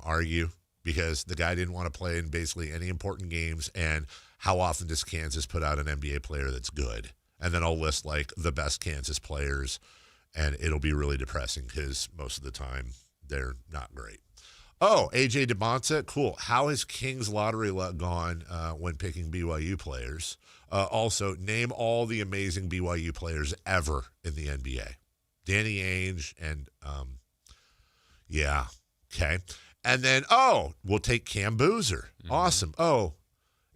Speaker 1: Argue, because the guy didn't want to play in basically any important games. And how often does Kansas put out an NBA player that's good? And then I'll list like the best Kansas players, and it'll be really depressing because most of the time they're not great. Oh, A.J. DeBonta, cool. How has Kings lottery luck gone when picking BYU players? Also, name all the amazing BYU players ever in the NBA. Danny Ainge and, okay. And then, we'll take Cam Boozer. Awesome.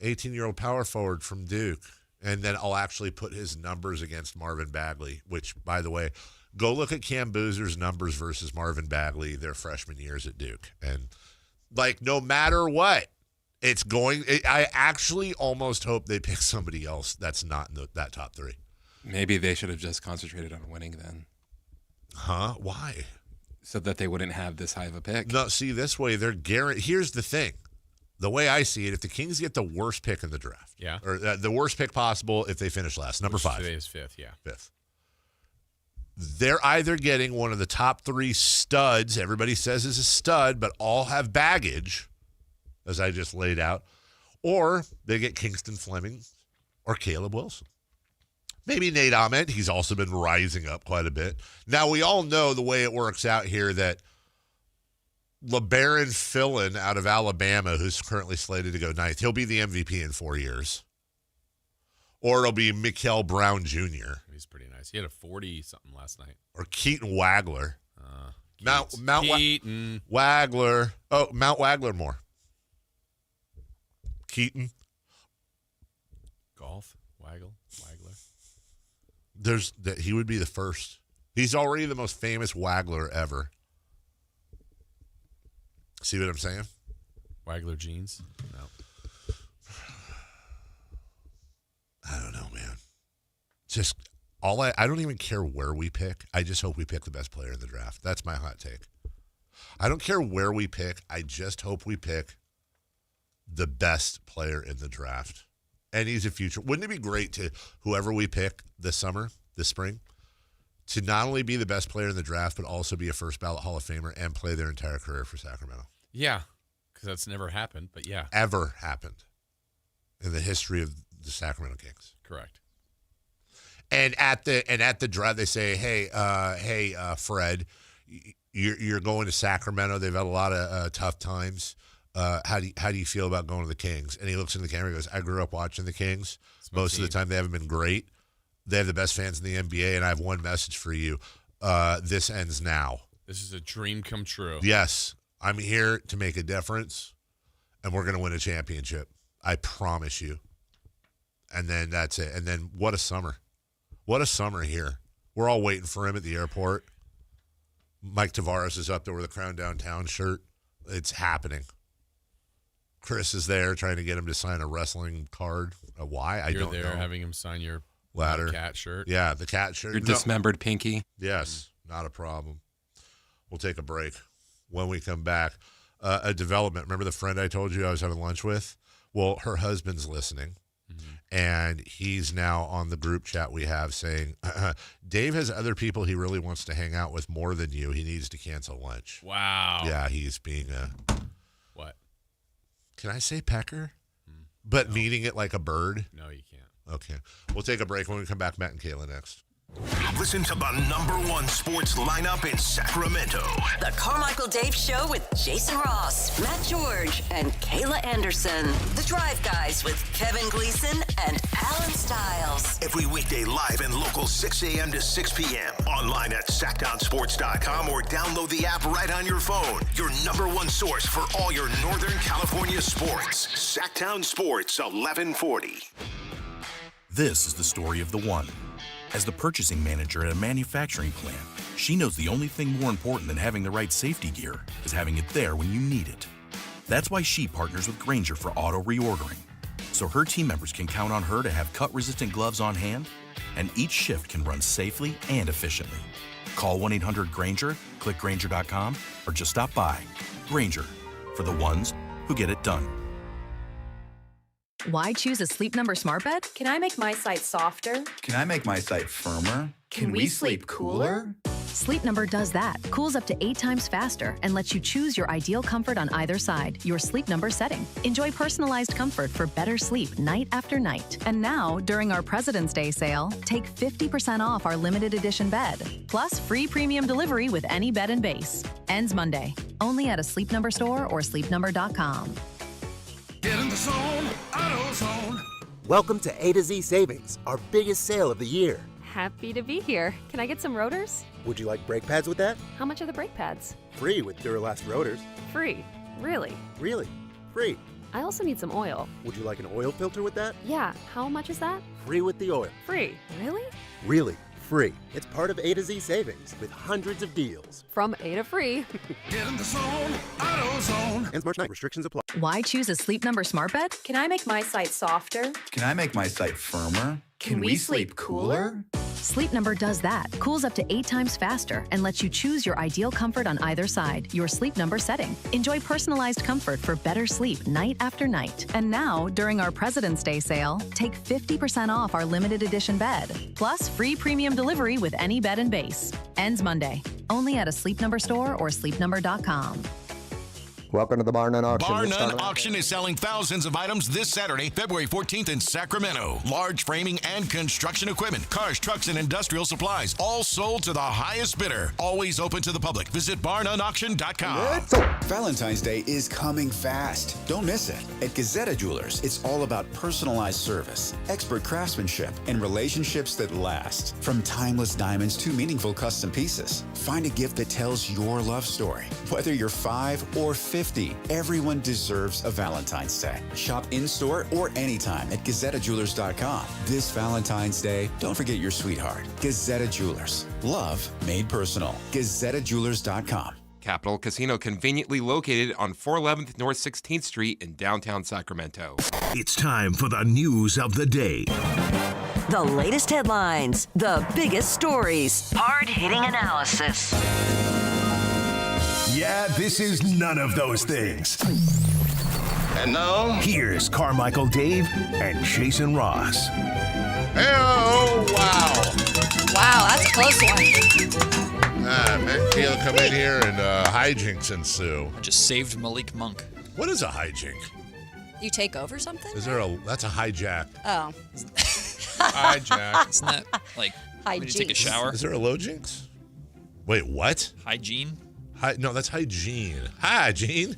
Speaker 1: 18-year-old power forward from Duke. And then I'll actually put his numbers against Marvin Bagley, which, by the way, go look at Cam Boozer's numbers versus Marvin Bagley their freshman years at Duke. And, like, no matter what, I actually almost hope they pick somebody else that's not in that top 3.
Speaker 3: Maybe they should have just concentrated on winning then.
Speaker 1: Huh? Why?
Speaker 3: So that they wouldn't have this high of a pick.
Speaker 1: No, see, this way they're guaranteed. Here's the thing. The way I see it, if the Kings get the worst pick in the draft, or the worst pick possible if they finish last, number 5.
Speaker 2: Today is 5th, yeah.
Speaker 1: 5th. They're either getting one of the top 3 studs, everybody says is a stud, but all have baggage, as I just laid out, or they get Kingston Fleming or Caleb Wilson. Maybe Nate Ahmed. He's also been rising up quite a bit. Now, we all know the way it works out here that LeBaron Fillin out of Alabama, who's currently slated to go 9th, he'll be the MVP in 4 years. Or it'll be Mikael Brown Jr.
Speaker 2: He's pretty nice. He had a 40-something last night.
Speaker 1: Or Keaton Wagler. Mount
Speaker 2: Keaton.
Speaker 1: Wagler. Oh, Mount Wagler more. Keaton.
Speaker 2: Golf. Wagler.
Speaker 1: He would be the first. He's already the most famous Wagler ever. See what I'm saying?
Speaker 2: Wagler jeans? No.
Speaker 1: I don't know, man. Just I don't even care where we pick. I just hope we pick the best player in the draft. That's my hot take. I don't care where we pick. I just hope we pick the best player in the draft. And he's a future. Wouldn't it be great to whoever we pick this spring, to not only be the best player in the draft, but also be a first ballot Hall of Famer and play their entire career for Sacramento?
Speaker 2: Yeah, because that's never happened, but yeah.
Speaker 1: Ever happened in the history of the Sacramento Kings.
Speaker 2: Correct.
Speaker 1: And at the draft, they say, hey, Fred, you're going to Sacramento. They've had a lot of tough times. How do you feel about going to the Kings? And he looks in the camera and goes, I grew up watching the Kings. Most of the time they haven't been great. They have the best fans in the NBA, and I have one message for you. This ends now.
Speaker 2: This is a dream come true.
Speaker 1: Yes. I'm here to make a difference, and we're going to win a championship. I promise you. And then that's it. And then what a summer. What a summer here. We're all waiting for him at the airport. Mike Tavares is up there with a Crown Downtown shirt. It's happening. Chris is there trying to get him to sign a wrestling card. Why? I don't know.
Speaker 2: You're there having him sign your
Speaker 1: ladder
Speaker 2: cat shirt.
Speaker 1: Yeah, the cat shirt.
Speaker 3: Your dismembered pinky.
Speaker 1: Yes, not a problem. We'll take a break. When we come back, a development. Remember the friend I told you I was having lunch with? Well, her husband's listening. And he's now on the group chat we have saying, Dave has other people he really wants to hang out with more than you. He needs to cancel lunch.
Speaker 2: Wow.
Speaker 1: Yeah, he's being a...
Speaker 2: What?
Speaker 1: Can I say pecker? But meaning it like a bird?
Speaker 2: No, you can't.
Speaker 1: Okay. We'll take a break. When we come back, Matt and Kayla next.
Speaker 13: Listen to the #1 sports lineup in Sacramento.
Speaker 7: The Carmichael Dave Show with Jason Ross, Matt George, and Kayla Anderson. The Drive Guys with Kevin Gleason and Alan Stiles.
Speaker 13: Every weekday live and local 6 a.m. to 6 p.m. Online at SactownSports.com or download the app right on your phone. Your #1 source for all your Northern California sports. Sacktown Sports 1140.
Speaker 9: This is the story of the one. As the purchasing manager at a manufacturing plant, she knows the only thing more important than having the right safety gear is having it there when you need it. That's why she partners with Grainger for auto reordering, so her team members can count on her to have cut-resistant gloves on hand, and each shift can run safely and efficiently. Call 1-800-GRAINGER, click Grainger.com, or just stop by. Grainger, for the ones who get it done.
Speaker 15: Why choose a Sleep Number smart bed?
Speaker 16: Can I make my site softer?
Speaker 17: Can I make my site firmer?
Speaker 16: Can we sleep cooler?
Speaker 15: Sleep Number does that. Cools up to 8 times faster and lets you choose your ideal comfort on either side. Your Sleep Number setting. Enjoy personalized comfort for better sleep night after night. And now, during our President's Day sale, take 50% off our limited edition bed. Plus free premium delivery with any bed and base. Ends Monday. Only at a Sleep Number store or sleepnumber.com.
Speaker 5: Get in the zone, AutoZone.
Speaker 18: Welcome to A to Z Savings, our biggest sale of the year.
Speaker 25: Happy to be here. Can I get some rotors?
Speaker 18: Would you like brake pads with that?
Speaker 25: How much are the brake pads?
Speaker 18: Free with Duralast rotors.
Speaker 25: Free. Really?
Speaker 18: Really? Free.
Speaker 25: I also need some oil.
Speaker 18: Would you like an oil filter with that?
Speaker 25: Yeah. How much is that?
Speaker 18: Free with the oil.
Speaker 25: Free. Really?
Speaker 18: Really. Free. It's part of A to Z Savings with hundreds of deals.
Speaker 25: From A to free.
Speaker 5: Get in the zone, AutoZone.
Speaker 18: Ends March 9. Restrictions apply.
Speaker 15: Why choose a Sleep Number smart bed?
Speaker 16: Can I make my site softer?
Speaker 17: Can I make my site firmer?
Speaker 16: Can we sleep cooler?
Speaker 15: Sleep Number does that. Cools up to 8 times faster and lets you choose your ideal comfort on either side. Your Sleep Number setting. Enjoy personalized comfort for better sleep night after night. And now, during our President's Day sale, take 50% off our limited edition bed. Plus free premium delivery with any bed and base. Ends Monday. Only at a Sleep Number store or sleepnumber.com.
Speaker 26: Welcome to the Bar None Auction.
Speaker 5: Bar None Auction is selling thousands of items this Saturday, February 14th in Sacramento. Large framing and construction equipment, cars, trucks, and industrial supplies, all sold to the highest bidder. Always open to the public. Visit barnoneauction.com.
Speaker 27: Valentine's Day is coming fast. Don't miss it. At Gazetta Jewelers, it's all about personalized service, expert craftsmanship, and relationships that last. From timeless diamonds to meaningful custom pieces, find a gift that tells your love story. Whether you're 5 or 50, everyone deserves a Valentine's Day. Shop in-store or anytime at GazettaJewelers.com. This Valentine's Day, don't forget your sweetheart. Gazetta Jewelers. Love made personal. GazettaJewelers.com.
Speaker 3: Capital Casino, conveniently located on 411th North 16th Street in downtown Sacramento.
Speaker 13: It's time for the news of the day.
Speaker 7: The latest headlines, the biggest stories, hard-hitting analysis.
Speaker 13: Yeah, this is none of those things.
Speaker 5: And now,
Speaker 13: here's Carmichael Dave and Jason Ross.
Speaker 1: Oh, wow.
Speaker 28: Wow, that's a close one.
Speaker 1: Matt and Kayla come in here and hijinks ensue.
Speaker 29: I just saved Malik Monk.
Speaker 1: What is a hijink?
Speaker 28: You take over something?
Speaker 1: That's a hijack.
Speaker 28: Oh.
Speaker 29: Hijack. Isn't that like when you take a shower?
Speaker 1: Is there a low jinx? Wait, what?
Speaker 29: Hygiene?
Speaker 1: No, that's hygiene. Hi, Gene.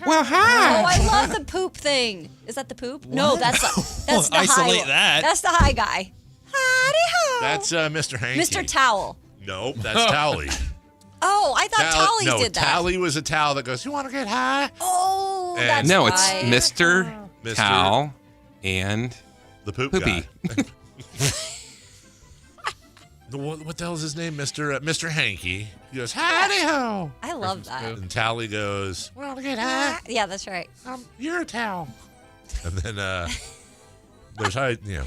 Speaker 28: Well, hi. Oh, I love the poop thing. Is that the poop? What? No, that's the
Speaker 29: isolate
Speaker 28: high.
Speaker 29: That.
Speaker 28: That's the high guy. Howdy ho.
Speaker 1: That's Mr. Hanky.
Speaker 28: Mr. Towel.
Speaker 1: Nope, that's Tally.
Speaker 28: Oh, I thought Tally did that.
Speaker 1: Tally was a towel that goes, you want to get high?
Speaker 28: Oh, that's
Speaker 3: no,
Speaker 28: right.
Speaker 3: it's Mr. Towel and
Speaker 1: the Poopy. What the hell is his name? Mr. Hanky. He goes, howdy ho.
Speaker 28: I love that.
Speaker 1: And Tally goes, well, to get high.
Speaker 28: Yeah, that's right.
Speaker 1: You're a towel. And then there's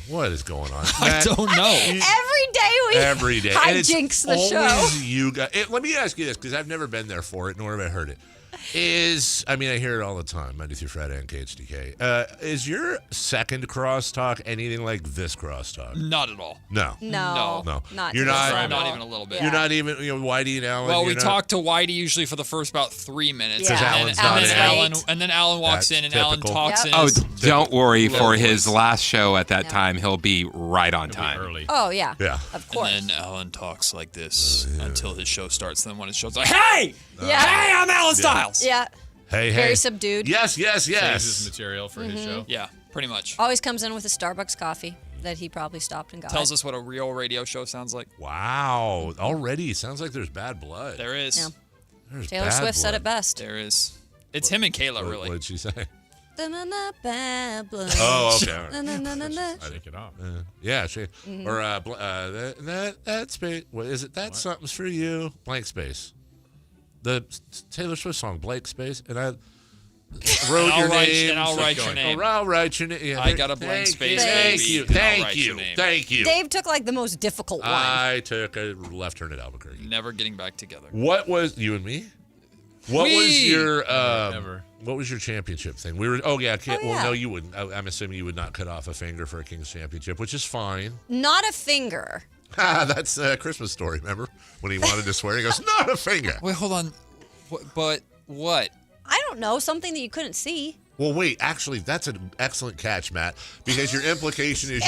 Speaker 1: what is going on?
Speaker 29: I don't know.
Speaker 28: Every day we hijinks the show.
Speaker 1: You guys. Let me ask you this, because I've never been there for it, nor have I heard it. I hear it all the time, Monday through Friday on KHDK. Is your second crosstalk anything like this crosstalk?
Speaker 29: Not at all.
Speaker 1: No.
Speaker 29: Not
Speaker 1: You're not.
Speaker 29: not even a little bit.
Speaker 1: You're not even. Whitey and Alan.
Speaker 29: Well, we talk to Whitey usually for the first about 3 minutes.
Speaker 1: Because Alan's not in.
Speaker 29: And then Alan walks in and Alan talks in.
Speaker 3: Oh, don't worry. For his last show at that time, he'll be right on time.
Speaker 2: Early.
Speaker 28: Oh, yeah.
Speaker 1: Yeah.
Speaker 28: Of course.
Speaker 29: And then Alan talks like this until his show starts. Then when his show's like, hey!
Speaker 28: Yeah.
Speaker 29: Hey, I'm Alan Stiles!
Speaker 28: Yeah.
Speaker 1: Hey.
Speaker 28: Very subdued.
Speaker 1: Yes.
Speaker 2: Saves his material for his show.
Speaker 29: Yeah, pretty much.
Speaker 28: Always comes in with a Starbucks coffee that he probably stopped and got.
Speaker 29: Tells us what a real radio show sounds like.
Speaker 1: Wow. Already sounds like there's bad blood.
Speaker 29: There is.
Speaker 28: Yeah.
Speaker 1: There's
Speaker 28: Taylor
Speaker 1: bad
Speaker 28: Swift said
Speaker 1: blood.
Speaker 28: it best.
Speaker 29: There is. It's him and Kayla, really.
Speaker 1: What did she say?
Speaker 28: Bad blood.
Speaker 1: Oh, okay. All right.
Speaker 28: Na-na-na-na-na.
Speaker 2: Take it off.
Speaker 1: Yeah, she. Or that space. What is it? That something's for you. Blank space. The Taylor Swift song, Blank Space, and I wrote your name.
Speaker 29: And I'll write your name.
Speaker 1: I'll write your name. Yeah,
Speaker 29: I got a blank space,
Speaker 1: Thank
Speaker 29: baby,
Speaker 1: you.
Speaker 29: and I'll
Speaker 1: Thank
Speaker 29: write
Speaker 1: you.
Speaker 29: your name.
Speaker 1: Thank you.
Speaker 28: Dave took like the most difficult one.
Speaker 1: I took a left turn at Albuquerque.
Speaker 29: Never getting back together.
Speaker 1: What was you and me? What was your
Speaker 2: Never.
Speaker 1: What was your championship thing? We were. Oh yeah. Well,
Speaker 28: yeah.
Speaker 1: no, you wouldn't. I'm assuming you would not cut off a finger for a Kings championship, which is fine.
Speaker 28: Not a finger.
Speaker 1: That's a Christmas Story. Remember when he wanted to swear? He goes, "Not a finger."
Speaker 29: Wait, hold on. But what?
Speaker 28: I don't know. Something that you couldn't see.
Speaker 1: Well, wait. Actually, that's an excellent catch, Matt. Because your implication is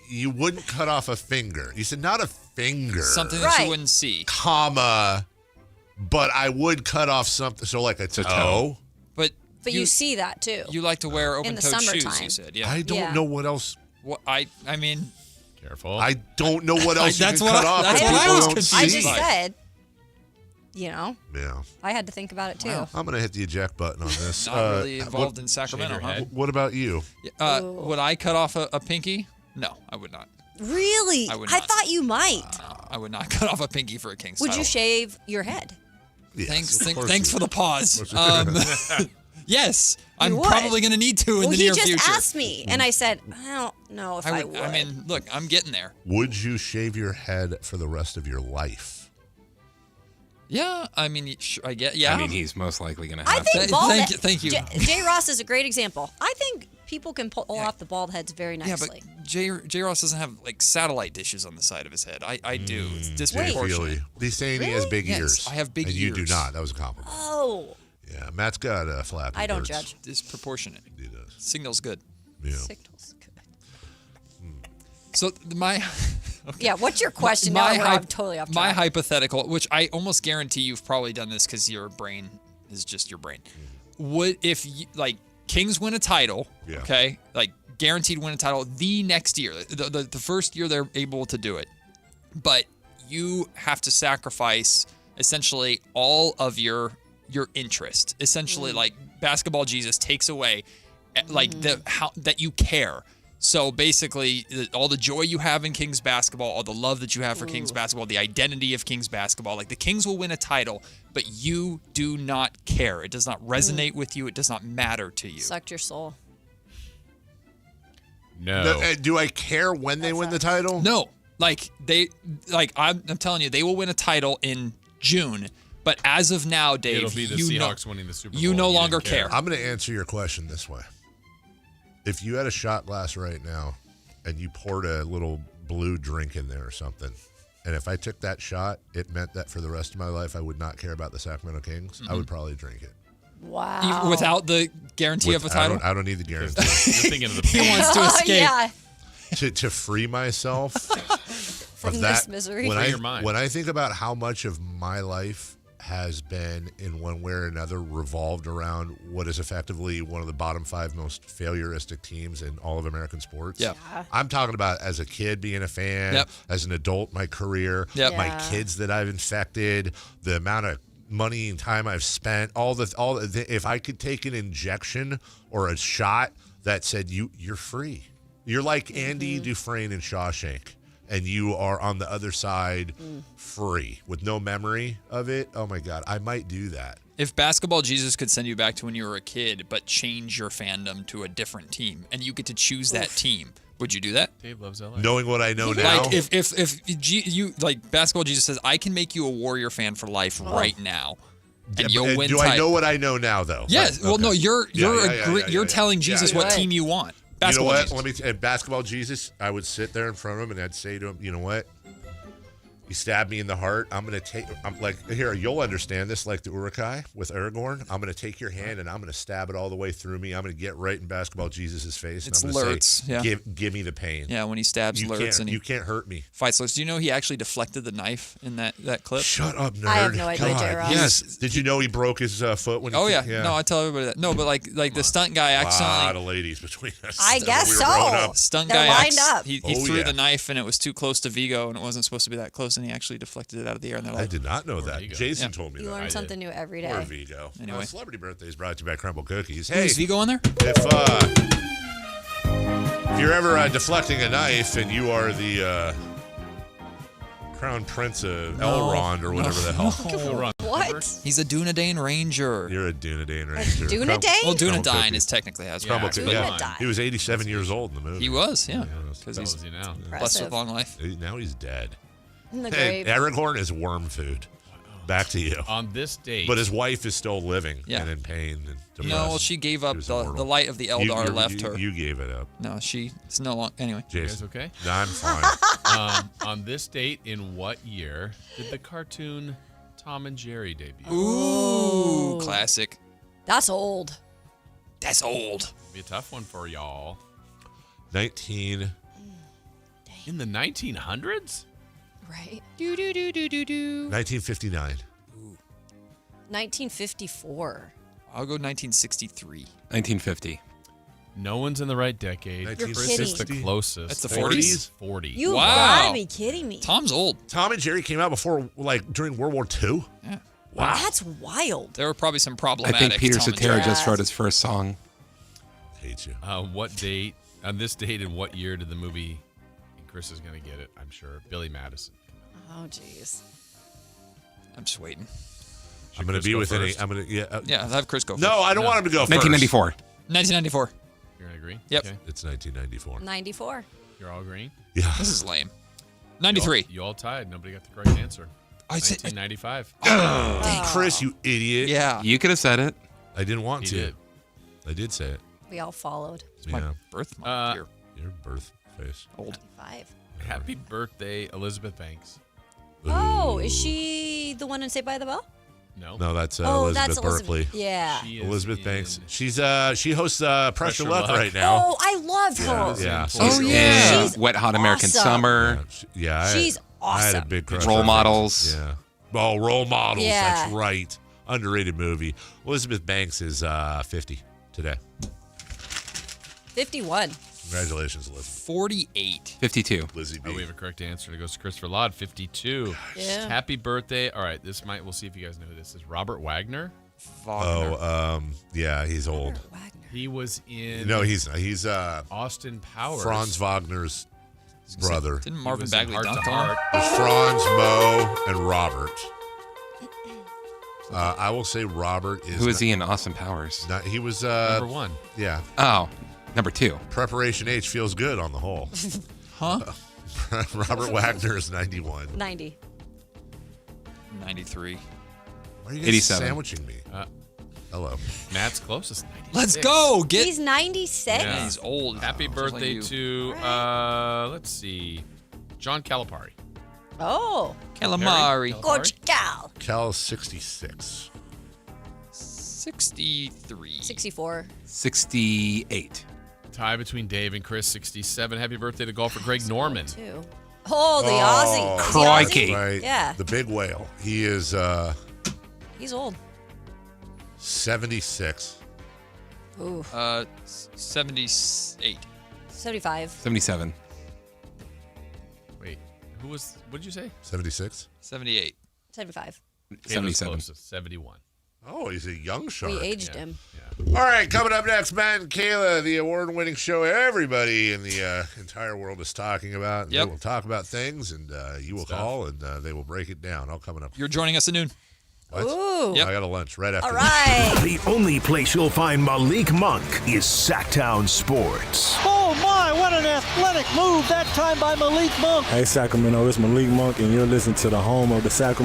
Speaker 1: you wouldn't cut off a finger. You said not a finger.
Speaker 29: Something that you wouldn't see.
Speaker 1: Comma. But I would cut off something. So like a toe.
Speaker 29: But
Speaker 28: you see that too.
Speaker 29: You like to wear
Speaker 28: In the
Speaker 29: open-toed shoes.
Speaker 28: summertime.
Speaker 29: You said, yeah.
Speaker 1: I don't know what else.
Speaker 29: What I mean.
Speaker 2: Careful.
Speaker 1: I don't know what else you
Speaker 29: That's
Speaker 1: can
Speaker 29: what
Speaker 1: cut
Speaker 29: I-
Speaker 1: off.
Speaker 29: that's
Speaker 1: that
Speaker 29: what I
Speaker 1: people
Speaker 29: was
Speaker 1: don't
Speaker 29: confused
Speaker 28: I
Speaker 1: see.
Speaker 28: just said. You know.
Speaker 1: Yeah.
Speaker 28: I had to think about it too.
Speaker 1: Well, I'm gonna hit the eject button on this.
Speaker 29: Not really involved in Sacramento, huh?
Speaker 1: What about you?
Speaker 29: Would I cut off a pinky? No, I would not.
Speaker 28: Really?
Speaker 29: I would
Speaker 28: I
Speaker 29: not.
Speaker 28: thought you might.
Speaker 29: I would not cut off a pinky for a Kings
Speaker 28: Would
Speaker 29: title.
Speaker 28: you shave your head?
Speaker 1: Yes,
Speaker 29: Thanks for the pause. Yes, I'm
Speaker 28: You would.
Speaker 29: probably going to need to in the near
Speaker 28: he
Speaker 29: future.
Speaker 28: just asked me, and I said, I don't know if I would.
Speaker 29: I mean, look, I'm getting there.
Speaker 1: Would you shave your head for the rest of your life?
Speaker 29: Yeah, I mean, I get. Yeah,
Speaker 3: I mean, he's most likely going to
Speaker 28: I
Speaker 3: have
Speaker 28: think
Speaker 3: to.
Speaker 28: bald
Speaker 29: Thank you.
Speaker 28: Jay Ross is a great example. I think people can pull off the bald heads very
Speaker 29: Yeah,
Speaker 28: nicely.
Speaker 29: but J. Ross doesn't have like satellite dishes on the side of his head. I do. It's
Speaker 1: Jay
Speaker 29: disproportionate.
Speaker 1: Feely. He's saying he has big
Speaker 29: Yes,
Speaker 1: ears.
Speaker 29: I have big
Speaker 1: and
Speaker 29: ears.
Speaker 1: you do not. That was a compliment.
Speaker 28: Oh.
Speaker 1: Yeah, Matt's got flappy
Speaker 28: I don't
Speaker 1: birds.
Speaker 28: judge.
Speaker 29: Disproportionate.
Speaker 1: He does.
Speaker 29: Signal's good.
Speaker 1: Yeah.
Speaker 28: Signal's good.
Speaker 29: So my
Speaker 28: Yeah, what's your question
Speaker 29: my
Speaker 28: now? I'm totally off track.
Speaker 29: My hypothetical, which I almost guarantee you've probably done this because your brain is just your brain. Would if you, like Kings win a title,
Speaker 1: Yeah.
Speaker 29: okay, like guaranteed win a title the next year, the first year they're able to do it, but you have to sacrifice essentially all of your interest. Essentially, like Basketball Jesus takes away like that you care. So basically, all the joy you have in Kings basketball, all the love that you have for Kings basketball, the identity of Kings basketball, like the Kings will win a title, but you do not care. It does not resonate with you. It does not matter to you.
Speaker 28: Sucked your soul.
Speaker 2: No.
Speaker 1: Do I care when they win the title?
Speaker 29: No. I'm telling you, they will win a title in June. But as of now, Dave,
Speaker 2: It'll be the Seahawks winning the Super Bowl.
Speaker 29: You no
Speaker 2: and you
Speaker 29: longer
Speaker 2: didn't care.
Speaker 29: care.
Speaker 1: I'm going to answer your question this way. If you had a shot glass right now and you poured a little blue drink in there or something, and if I took that shot, it meant that for the rest of my life I would not care about the Sacramento Kings, I would probably drink it.
Speaker 28: Wow.
Speaker 29: Without the guarantee of a title?
Speaker 1: I don't need the guarantee.
Speaker 2: You're thinking of the
Speaker 29: He wants to escape.
Speaker 28: Yeah.
Speaker 1: to free myself
Speaker 28: From
Speaker 1: of that
Speaker 28: this misery.
Speaker 1: When
Speaker 2: Free
Speaker 1: I,
Speaker 2: your mind.
Speaker 1: when I think about how much of my life has been in one way or another revolved around what is effectively one of the bottom 5 most failuristic teams in all of American sports.
Speaker 29: Yeah.
Speaker 1: I'm talking about as a kid being a fan,
Speaker 29: Yep.
Speaker 1: as an adult, my career,
Speaker 29: Yep.
Speaker 1: my
Speaker 28: Yeah.
Speaker 1: kids that I've infected, the amount of money and time I've spent, if I could take an injection or a shot that said you're free. You're like Andy Dufresne in Shawshank, and you are on the other side free with no memory of it. Oh my God, I might do that.
Speaker 29: If Basketball Jesus could send you back to when you were a kid, but change your fandom to a different team, and you get to choose that team, would you do that?
Speaker 2: Dave loves LA.
Speaker 1: Knowing what I know now,
Speaker 29: Like if you like Basketball Jesus says, I can make you a Warrior fan for life right now. And you'll win
Speaker 1: Do
Speaker 29: title.
Speaker 1: I know what I know now, though?
Speaker 29: Yes.
Speaker 1: Right,
Speaker 29: Well,
Speaker 1: okay.
Speaker 29: no, you're telling
Speaker 1: Yeah,
Speaker 29: Jesus
Speaker 1: yeah,
Speaker 29: what
Speaker 1: yeah.
Speaker 29: team you want.
Speaker 1: You know
Speaker 29: Basketball
Speaker 1: what?
Speaker 29: Jesus.
Speaker 1: At Basketball Jesus, I would sit there in front of him and I'd say to him, you know what? You stabbed me in the heart. I'm like, here, you'll understand this, like the Uruk-hai with Aragorn. I'm going to take your hand and I'm going to stab it all the way through me. I'm going to get right in Basketball Jesus' face.
Speaker 29: It's
Speaker 1: and I'm going to
Speaker 29: Lurtz,
Speaker 1: say,
Speaker 29: yeah.
Speaker 1: give me the pain.
Speaker 29: Yeah, when he stabs Lurtz and
Speaker 1: you can't hurt me.
Speaker 29: fights Lurtz. Do you know he actually deflected the knife in that clip?
Speaker 1: Shut up, nerd.
Speaker 28: I have no idea,
Speaker 1: God,
Speaker 28: J-Ross.
Speaker 1: yes. Did you know he broke his foot when he
Speaker 29: Oh, yeah. No, I tell everybody that. No, but like the stunt guy
Speaker 1: A lot
Speaker 29: accidentally.
Speaker 1: of ladies between us.
Speaker 28: I guess
Speaker 1: we were growing
Speaker 28: so.
Speaker 1: up.
Speaker 29: Stunt
Speaker 28: They're
Speaker 29: guy
Speaker 28: lined up.
Speaker 29: He
Speaker 1: Oh,
Speaker 29: threw
Speaker 1: yeah.
Speaker 29: the knife and it was too close to Vigo and it wasn't supposed to be that close and he actually deflected it out of the air and they're
Speaker 1: I
Speaker 29: like,
Speaker 1: did not know that.
Speaker 2: Vigo.
Speaker 1: Jason
Speaker 29: Yeah.
Speaker 1: told me
Speaker 28: You
Speaker 1: that.
Speaker 28: learn something new every
Speaker 1: Poor
Speaker 28: day.
Speaker 1: Vigo.
Speaker 29: Anyway.
Speaker 1: Celebrity Birthday is brought to you by Crumble Cookies.
Speaker 29: Hey,
Speaker 1: Hey,
Speaker 29: is Vigo on there?
Speaker 1: if you're ever deflecting a knife and you are the Crown Prince of Elrond or whatever the hell.
Speaker 28: What?
Speaker 29: He's a Dunedain Ranger.
Speaker 1: You're a Dunedain Ranger.
Speaker 28: Dunedain?
Speaker 29: Well,
Speaker 1: Crumble
Speaker 29: Dunedain
Speaker 1: Cookies.
Speaker 29: is technically has
Speaker 1: Crumble
Speaker 29: Cookies.
Speaker 1: Cookies.
Speaker 28: Dunedain.
Speaker 1: Yeah. He was 87 years old in the movie.
Speaker 29: He was, yeah.
Speaker 1: that's
Speaker 29: Because
Speaker 2: How
Speaker 29: he's
Speaker 2: old is he now?
Speaker 29: blessed
Speaker 28: Impressive.
Speaker 29: with long life.
Speaker 1: Now he's dead.
Speaker 28: In the
Speaker 1: Hey,
Speaker 28: grave.
Speaker 1: Aragorn is worm food. Back to you.
Speaker 2: On this date.
Speaker 1: But his wife is still living
Speaker 29: Yeah.
Speaker 1: and in pain and depressed.
Speaker 29: No, well, she gave up
Speaker 1: was
Speaker 29: the
Speaker 1: immortal.
Speaker 29: light of the Eldar left her.
Speaker 1: You gave it up.
Speaker 29: No, it's no longer. Anyway.
Speaker 2: You guys
Speaker 1: Jason.
Speaker 2: okay?
Speaker 1: No, I'm fine.
Speaker 2: On this date, in what year did the cartoon Tom and Jerry debut?
Speaker 29: Ooh, classic.
Speaker 28: That's old.
Speaker 29: That's old.
Speaker 2: Be a tough one for y'all.
Speaker 1: 19.
Speaker 2: In the 1900s?
Speaker 28: Right.
Speaker 1: 1959.
Speaker 28: 1954.
Speaker 29: I'll go 1963.
Speaker 3: 1950.
Speaker 2: No one's in the right decade.
Speaker 28: You're
Speaker 2: Chris is the
Speaker 28: kidding.
Speaker 2: closest.
Speaker 29: That's the
Speaker 1: 40s?
Speaker 2: 40.
Speaker 28: You
Speaker 29: Wow.
Speaker 28: gotta be kidding me.
Speaker 29: Tom's old.
Speaker 1: Tom and Jerry came out before, like, during World War II?
Speaker 29: Yeah.
Speaker 1: Wow.
Speaker 28: That's wild.
Speaker 29: There were probably some
Speaker 3: I
Speaker 29: problematic.
Speaker 3: think Peter
Speaker 29: Tom and
Speaker 3: Cetera
Speaker 29: Jerry.
Speaker 3: just wrote his first song.
Speaker 1: Hate you.
Speaker 2: What date, on this date, and what year did the movie, and Chris is going to get it, I'm sure, Billy Madison?
Speaker 28: Oh, jeez.
Speaker 29: I'm just waiting.
Speaker 1: I'm going to
Speaker 2: Chris
Speaker 1: be
Speaker 2: go
Speaker 1: within
Speaker 2: first?
Speaker 1: I'm going to, yeah.
Speaker 29: Yeah, have Chris go first.
Speaker 1: No, I don't want him to go first.
Speaker 3: 1994.
Speaker 29: 1994.
Speaker 2: You're going to agree?
Speaker 29: Yep.
Speaker 2: Okay.
Speaker 1: It's 1994.
Speaker 28: 94.
Speaker 2: You're all agreeing?
Speaker 1: Yeah.
Speaker 29: This is lame. 93.
Speaker 2: You all tied. Nobody got the correct answer.
Speaker 29: I said-
Speaker 2: 1995.
Speaker 1: Dang, Chris, you idiot.
Speaker 29: Yeah.
Speaker 3: You could have said it.
Speaker 1: I didn't want
Speaker 2: He
Speaker 1: to.
Speaker 2: did.
Speaker 1: I did say it.
Speaker 28: We all followed.
Speaker 29: It's my
Speaker 1: Yeah.
Speaker 29: birth month here.
Speaker 1: Your birth face.
Speaker 29: Old.
Speaker 28: 5.
Speaker 2: Happy birthday, Elizabeth Banks.
Speaker 28: Oh, is she the one in Saved by the Bell?
Speaker 2: No.
Speaker 1: No, that's
Speaker 28: Oh,
Speaker 1: Elizabeth
Speaker 28: that's
Speaker 1: Berkley.
Speaker 28: Elizabeth. Yeah.
Speaker 2: She is
Speaker 1: Elizabeth
Speaker 2: in-
Speaker 1: Banks. She hosts Pressure Luck
Speaker 2: Luck.
Speaker 1: right now.
Speaker 28: Oh, I love her.
Speaker 1: Yeah.
Speaker 29: Oh, yeah.
Speaker 28: She's
Speaker 3: Wet Hot American
Speaker 28: awesome.
Speaker 3: Summer.
Speaker 1: Yeah.
Speaker 28: She's
Speaker 1: I had a
Speaker 28: awesome.
Speaker 1: big crush
Speaker 3: Role
Speaker 1: on her.
Speaker 3: Models.
Speaker 1: Yeah. Oh, Role Models.
Speaker 28: Yeah.
Speaker 1: That's right. Underrated movie. Elizabeth Banks is 50 today.
Speaker 28: 51.
Speaker 1: Congratulations, Elizabeth.
Speaker 29: 48.
Speaker 3: 52.
Speaker 1: Lizzie B.
Speaker 2: Oh, we have a correct answer. It goes to Christopher Laud, 52.
Speaker 28: Yeah.
Speaker 2: Happy birthday. All right, we'll see if you guys know who this is. Robert Wagner.
Speaker 29: Wagner.
Speaker 1: Oh, yeah, he's old.
Speaker 28: Wagner.
Speaker 2: He was in
Speaker 1: No, he's
Speaker 2: Austin Powers.
Speaker 1: Franz Wagner's brother.
Speaker 29: Didn't
Speaker 2: He
Speaker 29: Marvin
Speaker 2: was in
Speaker 29: Bagley
Speaker 2: Heart to
Speaker 29: dunk on him?
Speaker 2: Heart.
Speaker 1: There's Franz, Mo, and Robert. I will say Robert is.
Speaker 3: Who is he in Austin Powers?
Speaker 1: Not, he was
Speaker 2: Number one.
Speaker 1: Yeah.
Speaker 3: Oh, number 2.
Speaker 1: Preparation H feels good on the whole.
Speaker 29: Huh?
Speaker 1: Robert Wagner is 91.
Speaker 28: 90.
Speaker 29: 93.
Speaker 1: Why are you guys
Speaker 3: 87.
Speaker 1: sandwiching me? Hello.
Speaker 2: Matt's closest. 96.
Speaker 29: Let's go. Get.
Speaker 28: He's 96?
Speaker 2: Yeah.
Speaker 29: He's old.
Speaker 2: Happy
Speaker 29: Just like
Speaker 2: birthday
Speaker 29: you.
Speaker 2: to, let's see, John Calipari.
Speaker 28: Oh.
Speaker 29: Calamari.
Speaker 28: Coach Cal.
Speaker 1: Cal's 66.
Speaker 29: 63.
Speaker 28: 64.
Speaker 3: 68.
Speaker 2: Tie between Dave and Chris, 67. Happy birthday to golfer Greg Norman.
Speaker 28: Two. Oh, the Aussie. Is he
Speaker 3: crikey.
Speaker 28: Aussie?
Speaker 1: Right.
Speaker 28: Yeah.
Speaker 1: The big whale. He is
Speaker 28: He's old.
Speaker 1: 76.
Speaker 28: Ooh.
Speaker 29: 78.
Speaker 28: 75.
Speaker 3: 77.
Speaker 2: Wait, what did you say?
Speaker 1: 76?
Speaker 29: 78.
Speaker 28: 75.
Speaker 2: Caleb's
Speaker 3: 77.
Speaker 2: closest, 71.
Speaker 1: Oh, he's a young shark.
Speaker 28: We aged him.
Speaker 1: All right, coming up next, Matt and Kayla, the award-winning show everybody in the entire world is talking about.
Speaker 29: Yep.
Speaker 1: They will talk about things, and you will call, and they will break it down. All coming up.
Speaker 29: You're joining us at noon.
Speaker 1: What?
Speaker 28: Ooh.
Speaker 29: Yep.
Speaker 1: I got a lunch right after
Speaker 28: All
Speaker 1: this.
Speaker 28: right.
Speaker 13: The only place you'll find Malik Monk is Sactown Sports.
Speaker 4: Oh my, what an athletic move that time by Malik Monk.
Speaker 8: Hey Sacramento, it's Malik Monk, and you're listening to the home of the Sacramento